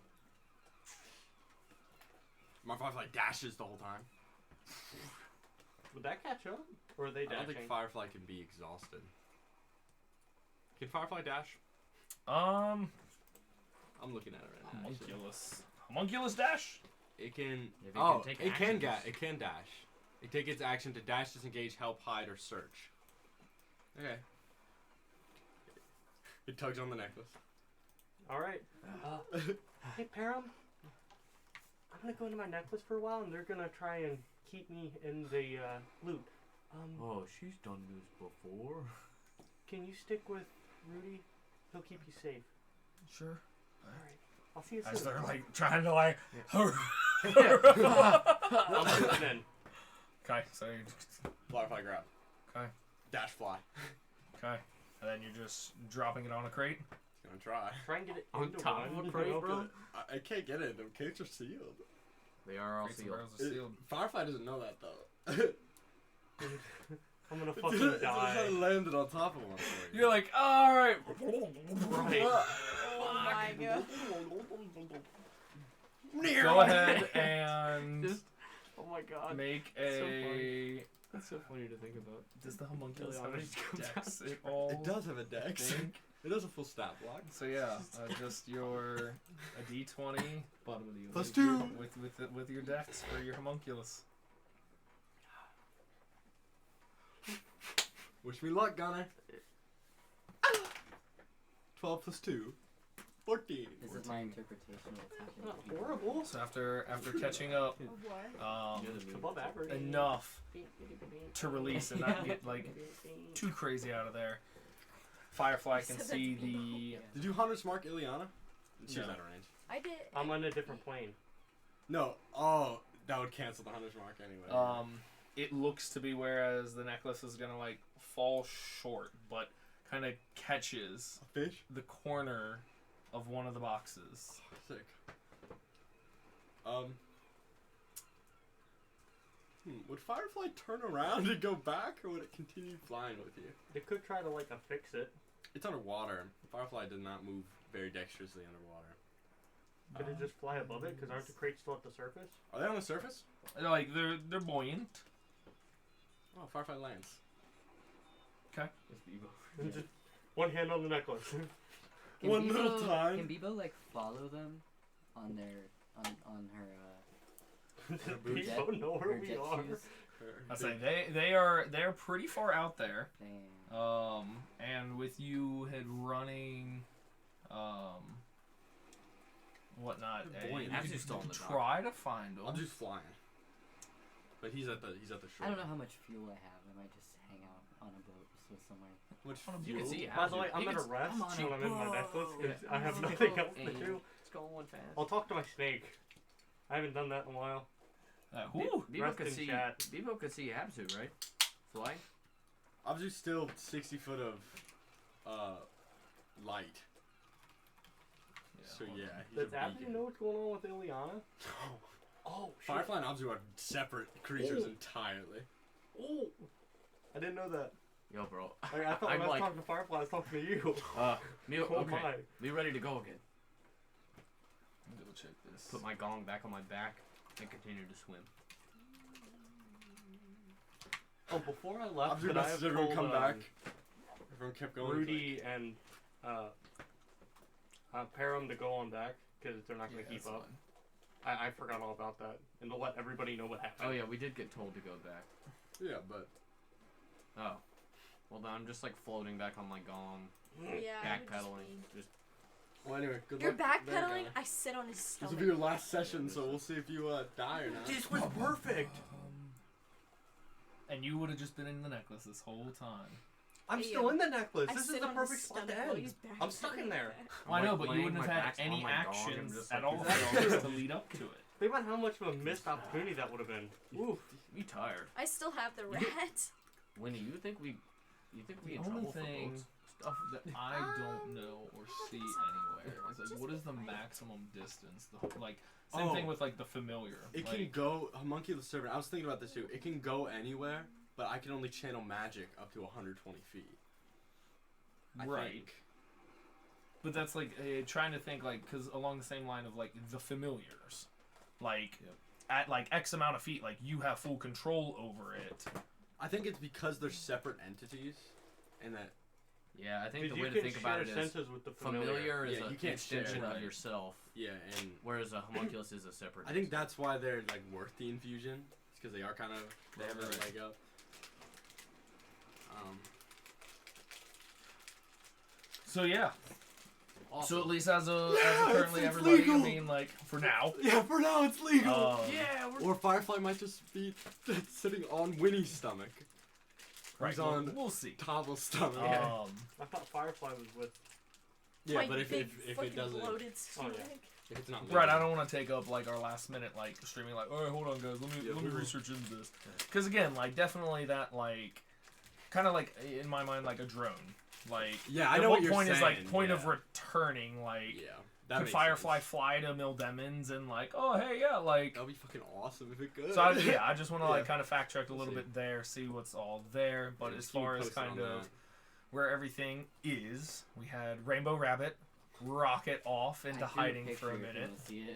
S6: My firefly dashes the whole time.
S2: Would that catch up, or are they
S6: I don't
S2: dashing?
S6: think firefly can be exhausted. Can firefly dash?
S3: Um,
S6: I'm looking at it right now. actually.
S3: homunculus dash.
S6: It can.
S5: If it
S6: Oh,
S5: can take
S6: it can
S5: actions.
S6: it can dash. It takes its action to dash, disengage, help, hide, or search. Okay. It tugs on the necklace.
S2: All right. Hey, Param. I'm gonna go into my necklace for a while, and they're gonna try and keep me in the loot.
S5: Oh, she's done this before.
S2: Can you stick with Rudy? He'll keep you safe.
S3: Sure.
S2: All right. I'll see you
S3: As
S2: soon.
S3: they're like trying to like.
S2: I'm moving in.
S3: Okay, so
S6: Firefly grab.
S3: Okay.
S6: Dash fly.
S3: okay, and then you're just dropping it on a crate.
S6: It's gonna try.
S2: Try and get it
S5: On
S2: into
S5: top of
S2: one.
S5: a crate, bro?
S6: I can't get it. The crates are sealed.
S5: They are all
S3: Crates and
S5: sealed.
S3: barrels are sealed.
S6: Firefly doesn't know that though.
S2: I'm gonna
S6: It's
S2: fucking
S6: just
S2: die.
S6: landed on top of one for you.
S3: You're like, all right.
S2: Right.
S4: Oh my god.
S3: Go ahead and
S5: Just, oh my god.
S3: make
S5: That's so
S3: a.
S5: That's so funny to think about.
S3: Does the homunculus
S5: Really
S3: have
S5: honest.
S3: a dex at all?
S6: It does have a dex.
S3: Think?
S6: It has a full stat block.
S3: So yeah, just your a D20
S5: Bottom of the
S6: Plus
S3: with your-
S6: 2.
S3: with your dex for your homunculus.
S6: Wish me luck, Gunner. 12 plus 2. 14.
S1: This is my interpretation of what's happening.
S2: Not horrible.
S3: So after catching up
S4: Oh boy.
S3: um,
S2: Above average.
S3: enough to release and not get like too crazy out of there, Firefly can
S4: Said
S3: see
S4: that's me.
S3: the.
S6: Did you Hunter's Mark Ileana? She's
S3: No.
S6: out of range.
S4: I did.
S2: I'm on a different plane.
S6: No. Oh, that would cancel the Hunter's Mark anyway.
S3: It looks to be whereas the necklace is gonna like fall short, but kind of catches
S6: A fish?
S3: the corner of one of the boxes.
S6: Sick. Would Firefly turn around and go back, or would it continue flying with you?
S2: They could try to like affix it.
S6: It's underwater. Firefly does not move very dexterously underwater.
S2: Could it just fly above it? Because aren't the crates still at the surface?
S6: Are they on the surface?
S3: Like they're buoyant.
S6: Oh, Firefly lands.
S5: It's Bebo.
S2: And just one hand on the necklace.
S1: Can
S6: One little time.
S1: Can Bebo like follow them on their on her
S2: Does
S6: boots.
S2: Bebo know where
S1: her
S2: we
S1: jet
S2: are?
S1: shoes?
S3: I say they're pretty far out there.
S1: Damn.
S3: And with you running, whatnot,
S6: They're buoyant.
S3: you
S5: Abzu's
S3: could
S5: still in the dock.
S3: try to find them.
S6: I'm just flying. But he's at the shore.
S1: I don't know how much fuel I have. I might just hang out on a boat with somewhere.
S6: Which
S5: You can see
S2: By the
S5: Abzu.
S2: way, I'm
S5: You
S2: at
S5: can
S2: a rest
S1: come on,
S2: when I'm in my necklace because
S5: Yeah.
S2: I have nothing else to
S5: Hey,
S2: do.
S5: it's going fast.
S2: I'll talk to my snake. I haven't done that in a while.
S3: Whew.
S5: Bebo
S2: Rest
S5: could
S2: in
S5: see.
S2: chat.
S5: Bebo could see Abzu, right? Fly.
S6: Abzu's still 60 foot of light. So yeah, he's
S2: Does
S6: a
S2: Abzu
S6: beacon.
S2: know what's going on with Ileana? Oh, shit.
S6: Firefly and Abzu are separate creatures
S2: Oh.
S6: entirely.
S2: Oh! I didn't know that.
S5: Yo, bro.
S2: I thought when
S5: I'm
S2: I was
S5: like,
S2: talking to Firefly, I was talking to you.
S5: me,
S2: Oh
S5: okay.
S2: my.
S5: Be ready to go again.
S3: Double check this.
S5: Put my gong back on my back and continue to swim.
S2: Oh, before I left,
S6: Abzu
S2: did I have
S6: messaged everyone
S2: told,
S6: come back. Everyone kept going.
S2: Rudy and Param to go on back because they're not going to keep up. I forgot all about that and to let everybody know what happened.
S5: Oh yeah, we did get told to go back.
S6: Yeah, but
S5: Oh. Well then I'm just like floating back on my gong,
S4: Yeah.
S5: backpedaling. Just
S6: well, anyway, good
S4: You're
S6: luck. there,
S4: backpedaling.
S6: guy.
S4: I sit on his
S6: This
S4: stomach.
S6: will be your last session, so we'll see if you die or not.
S2: This was perfect.
S3: And you would have just been in the necklace this whole time.
S2: I'm
S4: Hey,
S2: still in the necklace.
S4: I
S2: This is
S4: sit
S2: the
S4: on
S2: perfect
S4: his
S2: spot to
S4: stomach while
S2: end.
S4: he's
S2: I'm stuck in there.
S3: Well, I
S5: like
S3: know, but you
S5: laying
S3: wouldn't
S5: my
S3: have
S5: back
S3: had
S5: on
S3: any
S5: my gong and
S3: actions
S5: just,
S3: at
S5: like,
S3: all
S2: Exactly.
S3: to lead up to it.
S2: Think about how much of a missed opportunity that would have been.
S5: Oof, you tired.
S4: I still have the rat.
S5: Winnie, you think we
S3: The
S5: in
S3: only
S5: trouble for
S3: thing
S5: boats?
S3: stuff that I don't know or see anywhere is like what is the maximum distance? Like same thing with like the familiar.
S6: It
S3: like,
S6: can go homunculus servant. I was thinking about this too. It can go anywhere, but I can only channel magic up to 120 feet. I
S3: right.
S6: think.
S3: But that's like trying to think like because along the same line of like the familiars, like at like X amount of feet, like you have full control over it.
S6: I think it's because they're separate entities, and that
S5: Yeah, I think the
S2: You
S5: way to
S2: can
S5: think about
S2: share
S5: it is
S2: senses with the familiar.
S5: familiar is
S6: Yeah,
S5: an
S6: you can't share,
S5: extension
S3: right.
S5: of yourself,
S6: yeah, and
S5: whereas a homunculus is a separate.
S6: I think that's why they're like worth the infusion. It's because they are kind of they have a
S3: Right.
S6: leg up.
S3: So yeah.
S5: Awesome.
S3: So at least as a
S6: Yeah,
S3: currently
S6: it's
S3: everybody,
S6: legal.
S3: I mean like for now.
S6: Yeah, for now it's legal.
S5: yeah, we're
S6: Or Firefly might just be sitting on Winnie's stomach.
S3: Right.
S6: He's on
S3: We'll see.
S6: Toddle's stomach.
S2: I thought Firefly was with.
S6: Yeah,
S4: My
S6: but if
S4: big
S6: it
S4: fucking
S6: doesn't,
S4: bloated stomach.
S6: if it's not
S3: Right,
S6: legal,
S3: I don't want to take up like our last minute like streaming like, all right, hold on guys, let me
S6: Yeah, we will.
S3: research into this, because again, like definitely that like, kind of like in my mind like a drone, like
S6: Yeah, I
S3: at
S6: know
S3: what
S6: what you're
S3: point is like
S6: saying,
S3: point of
S6: yeah.
S3: returning like,
S6: yeah, that
S3: could
S6: makes
S3: Firefly
S6: sense.
S3: fly to Mildemons and like, oh hey yeah like,
S6: That'd be fucking awesome if it could.
S3: so I just want to like
S6: Yeah.
S3: kind of fact check a
S6: We'll
S3: little
S6: see.
S3: bit there, see what's all there, but
S6: Yeah,
S3: as
S6: just keep me
S3: far as
S6: posted
S3: kind
S6: on
S3: of
S6: that.
S3: where everything is, we had Rainbow Rabbit rocket off into
S1: I drew
S3: hiding
S1: picture
S3: for a
S1: if you
S3: minute.
S1: wanna see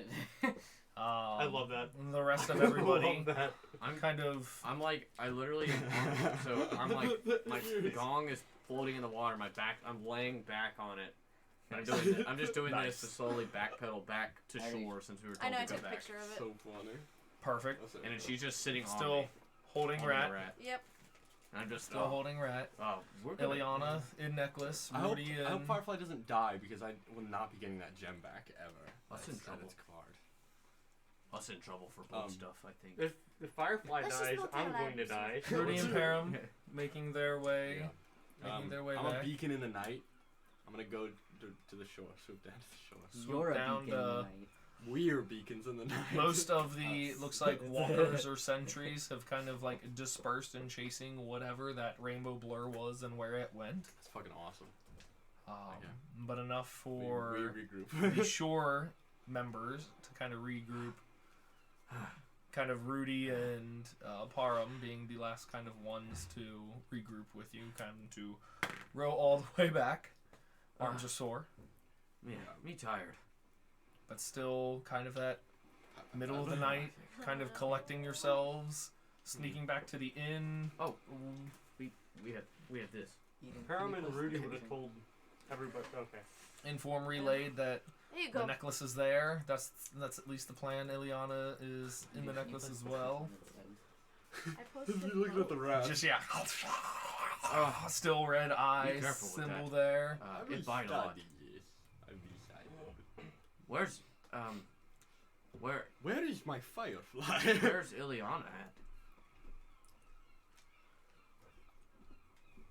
S1: it.
S2: I love that.
S3: The rest of
S2: I
S3: everybody
S2: love that.
S5: I'm
S3: kind of
S5: I'm like I literally so I'm like my gong is floating in the water. My back I'm laying back on it. And I'm doing this, I'm just doing
S3: Nice.
S5: this to slowly backpedal back to
S1: I-
S5: shore since we were
S4: I
S5: told
S4: know, I
S5: to go
S4: took a
S5: back.
S4: picture of it.
S6: So funny.
S3: perfect.
S6: That's
S5: And then she's just sitting on
S3: Still
S5: me.
S3: holding
S5: on
S3: rat.
S5: the rat.
S4: Yep.
S5: And I'm just
S3: Still holding rat.
S5: Oh, we're gonna,
S3: Ileana in necklace.
S6: I hope
S3: Rudy in.
S6: Firefly doesn't die because I will not be getting that gem back ever.
S5: That's
S6: That's
S5: in trouble.
S6: Its card.
S5: us in trouble for boat
S6: Um,
S5: stuff. I think.
S2: If Firefly
S4: Let's just
S2: dies,
S4: not
S2: I'm
S4: tell
S2: going to
S4: that.
S2: die.
S3: Rudy and Param making their way.
S6: Yeah.
S3: Making their way
S6: I'm
S3: back.
S6: a beacon in the night. I'm gonna go to the shore, swoop down to the shore.
S3: Swoop
S1: You're a
S3: down
S1: beacon in the
S3: to-
S1: night.
S6: We're beacons in the night.
S3: Most of the
S1: Us.
S3: looks like walkers or sentries have kind of like dispersed and chasing whatever that rainbow blur was and where it went.
S6: It's fucking awesome. Okay.
S3: But enough for
S6: we regroup.
S3: the shore members to kind of regroup. Kind of Rudy and Param being the last kind of ones to regroup with you, kind of to row all the way back. Arms are sore.
S5: Yeah, me tired.
S3: but still kind of that middle of the night, kind of collecting yourselves, sneaking back to the inn.
S5: Oh, we had this.
S1: Eating
S2: Param
S1: pretty
S2: and
S1: close
S2: Rudy
S1: to
S2: would have
S1: the
S2: told everybody. Okay.
S3: Inform relayed that
S4: There you
S3: the
S4: go.
S3: necklace is there. That's at least the plan. Ileana is in the necklace as well.
S4: I posted both.
S6: rat.
S3: Just still red eyes
S5: careful with
S3: symbol
S5: that.
S3: there.
S5: It bite a lot. Where's
S6: Where is my firefly?
S5: where's Ileana at?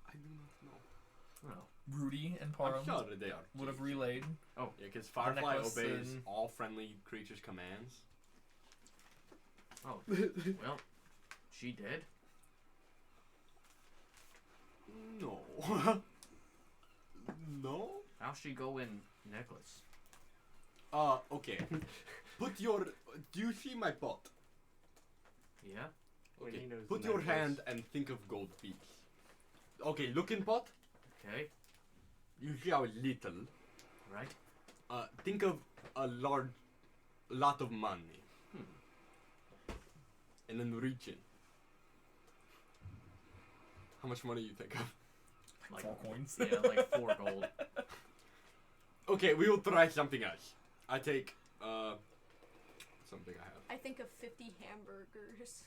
S6: I do not know.
S5: Oh.
S3: Rudy and
S6: I'm
S3: Param
S6: sure they are.
S3: would have relayed.
S6: Yeah, because Firefly
S3: necklace
S6: obeys
S3: and-
S6: all friendly creatures' commands.
S5: Oh, well, she dead?
S6: No. No?
S5: How's she go in necklace?
S6: Okay. Do you see my pot?
S5: Yeah?
S2: When he
S6: Okay.
S2: knows
S6: Put
S2: the
S6: your
S2: necklace.
S6: hand and think of gold piece. Okay, look in pot.
S5: Okay,
S6: You see how little.
S5: right?
S6: Think of a lot of money. And then reach in. How much money you think of?
S5: Like
S3: 4 coins.
S5: Yeah, like 4 gold.
S6: Okay, we will try something else. I take something I have.
S4: I think of 50 hamburgers.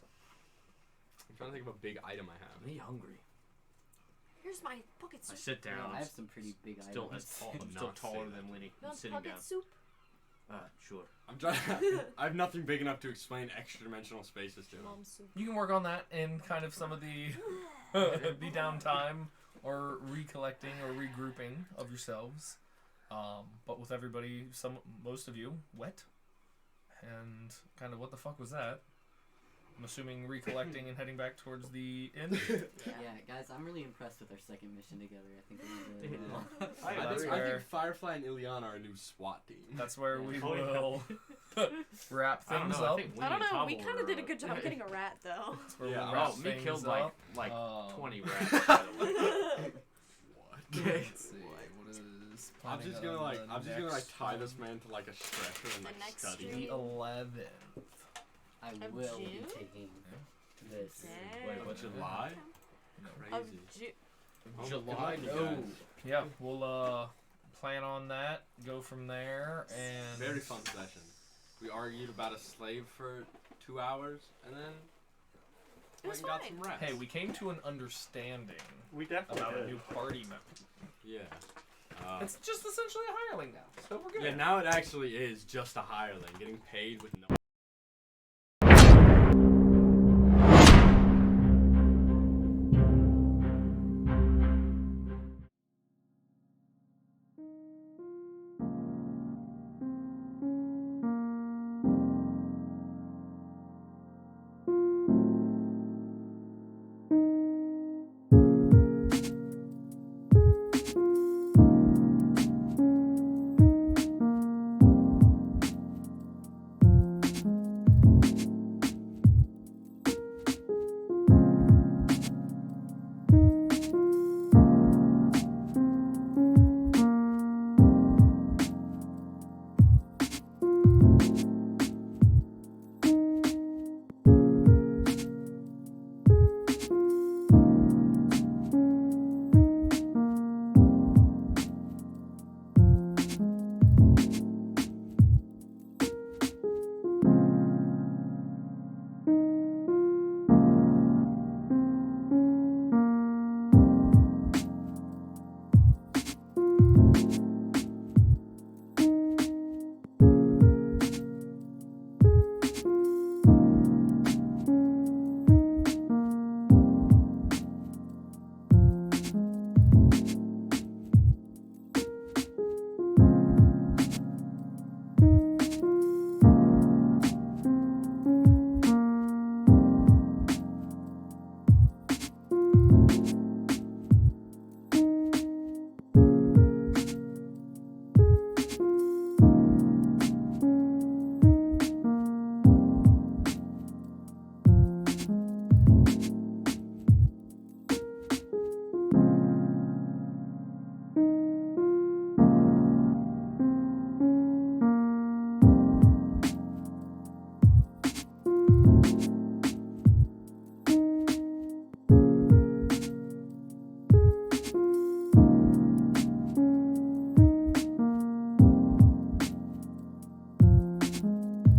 S6: I'm trying to think of a big item I have.
S5: Me hungry.
S4: Here's my pocket
S5: I
S4: soup.
S5: sit down.
S1: I have some pretty big
S5: still
S1: items.
S5: as tall. I'm still
S6: Not say
S5: taller
S6: that.
S5: than Winnie.
S4: You
S5: I'm
S4: want
S5: sitting
S4: pocket
S5: down.
S4: soup?
S5: Sure.
S6: I'm trying. I have nothing big enough to explain extra-dimensional spaces to him.
S4: Mom soup.
S3: You can work on that in kind of some of the the downtime or recollecting or regrouping of yourselves. But with everybody, most of you wet, and kind of what the fuck was that? I'm assuming recollecting and heading back towards the inn.
S1: Yeah, guys, I'm really impressed with our second mission together. I think we're doing really well.
S6: I
S3: That's
S6: think
S3: where-
S6: Firefly and Ileana are a new SWAT team.
S3: That's where we
S2: Oh, yeah.
S3: will wrap
S5: I don't
S3: things
S5: know.
S3: up.
S5: I think
S4: I don't
S5: Winnie and
S4: know. We
S5: Tobble
S4: kind of did a
S5: were,
S4: good job getting a rat, though.
S3: That's where
S6: Yeah,
S3: we'll wrap
S5: Oh, me
S3: things
S5: killed
S3: up.
S5: like
S3: Um,
S5: 20 rats. By the way.
S6: What?
S3: Let's see. What is
S6: I'm
S3: planning
S6: just gonna
S3: on
S6: like
S3: the
S6: I'm just gonna like
S3: next
S6: tie this
S3: one?
S6: man to like a stretcher and
S4: The
S6: like
S4: next
S6: study.
S4: stream.
S3: The 11th.
S1: I
S4: Of
S1: will be
S4: June?
S1: taking this.
S5: Wait,
S6: Of
S5: what's
S6: July?
S4: Of
S6: Crazy. Oh,
S5: July?
S6: good
S5: No.
S6: luck, you guys.
S3: Yeah, we'll plan on that. Go from there, and
S6: Very fun session. We argued about a slave for 2 hours, and then
S4: It was
S6: went and got
S4: fine.
S6: some rest.
S3: Hey, we came to an understanding
S2: We definitely
S3: about a
S2: did.
S3: new party member.
S6: Yeah.
S3: It's just essentially a hireling now, so we're good.
S6: Yeah, now it actually is just a hireling getting paid with no.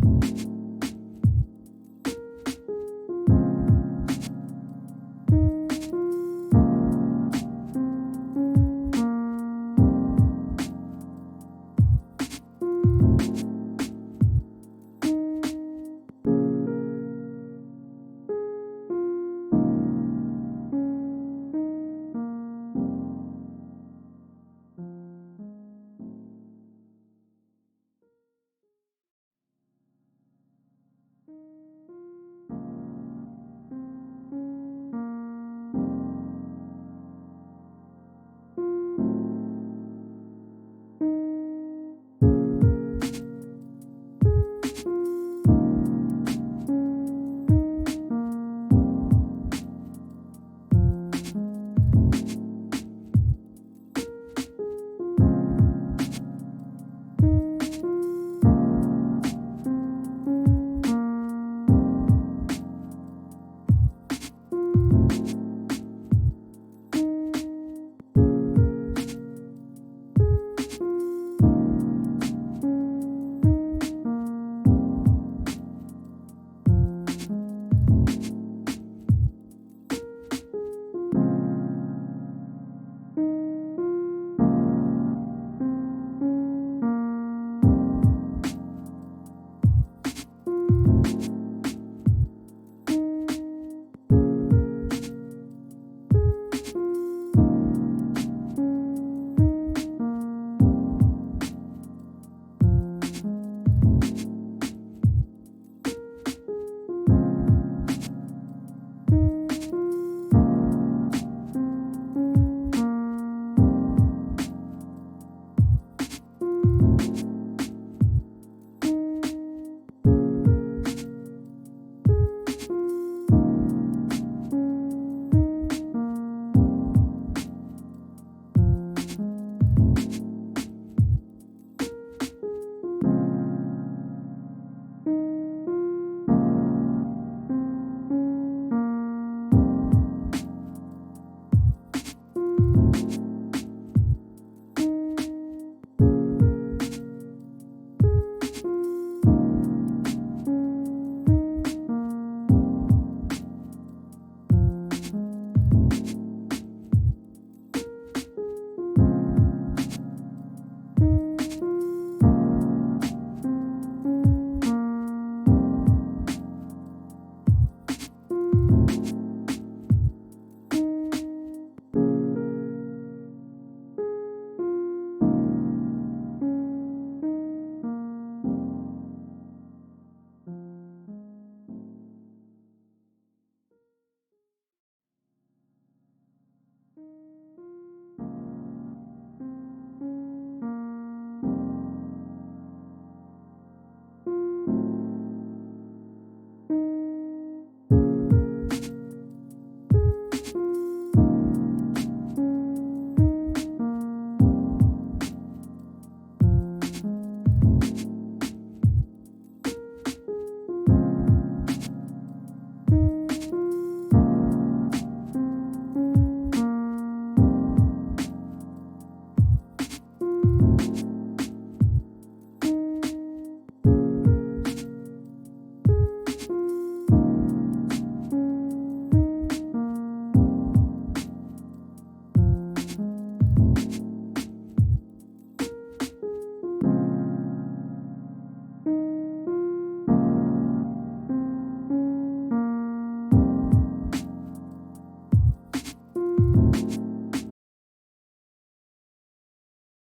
S10: you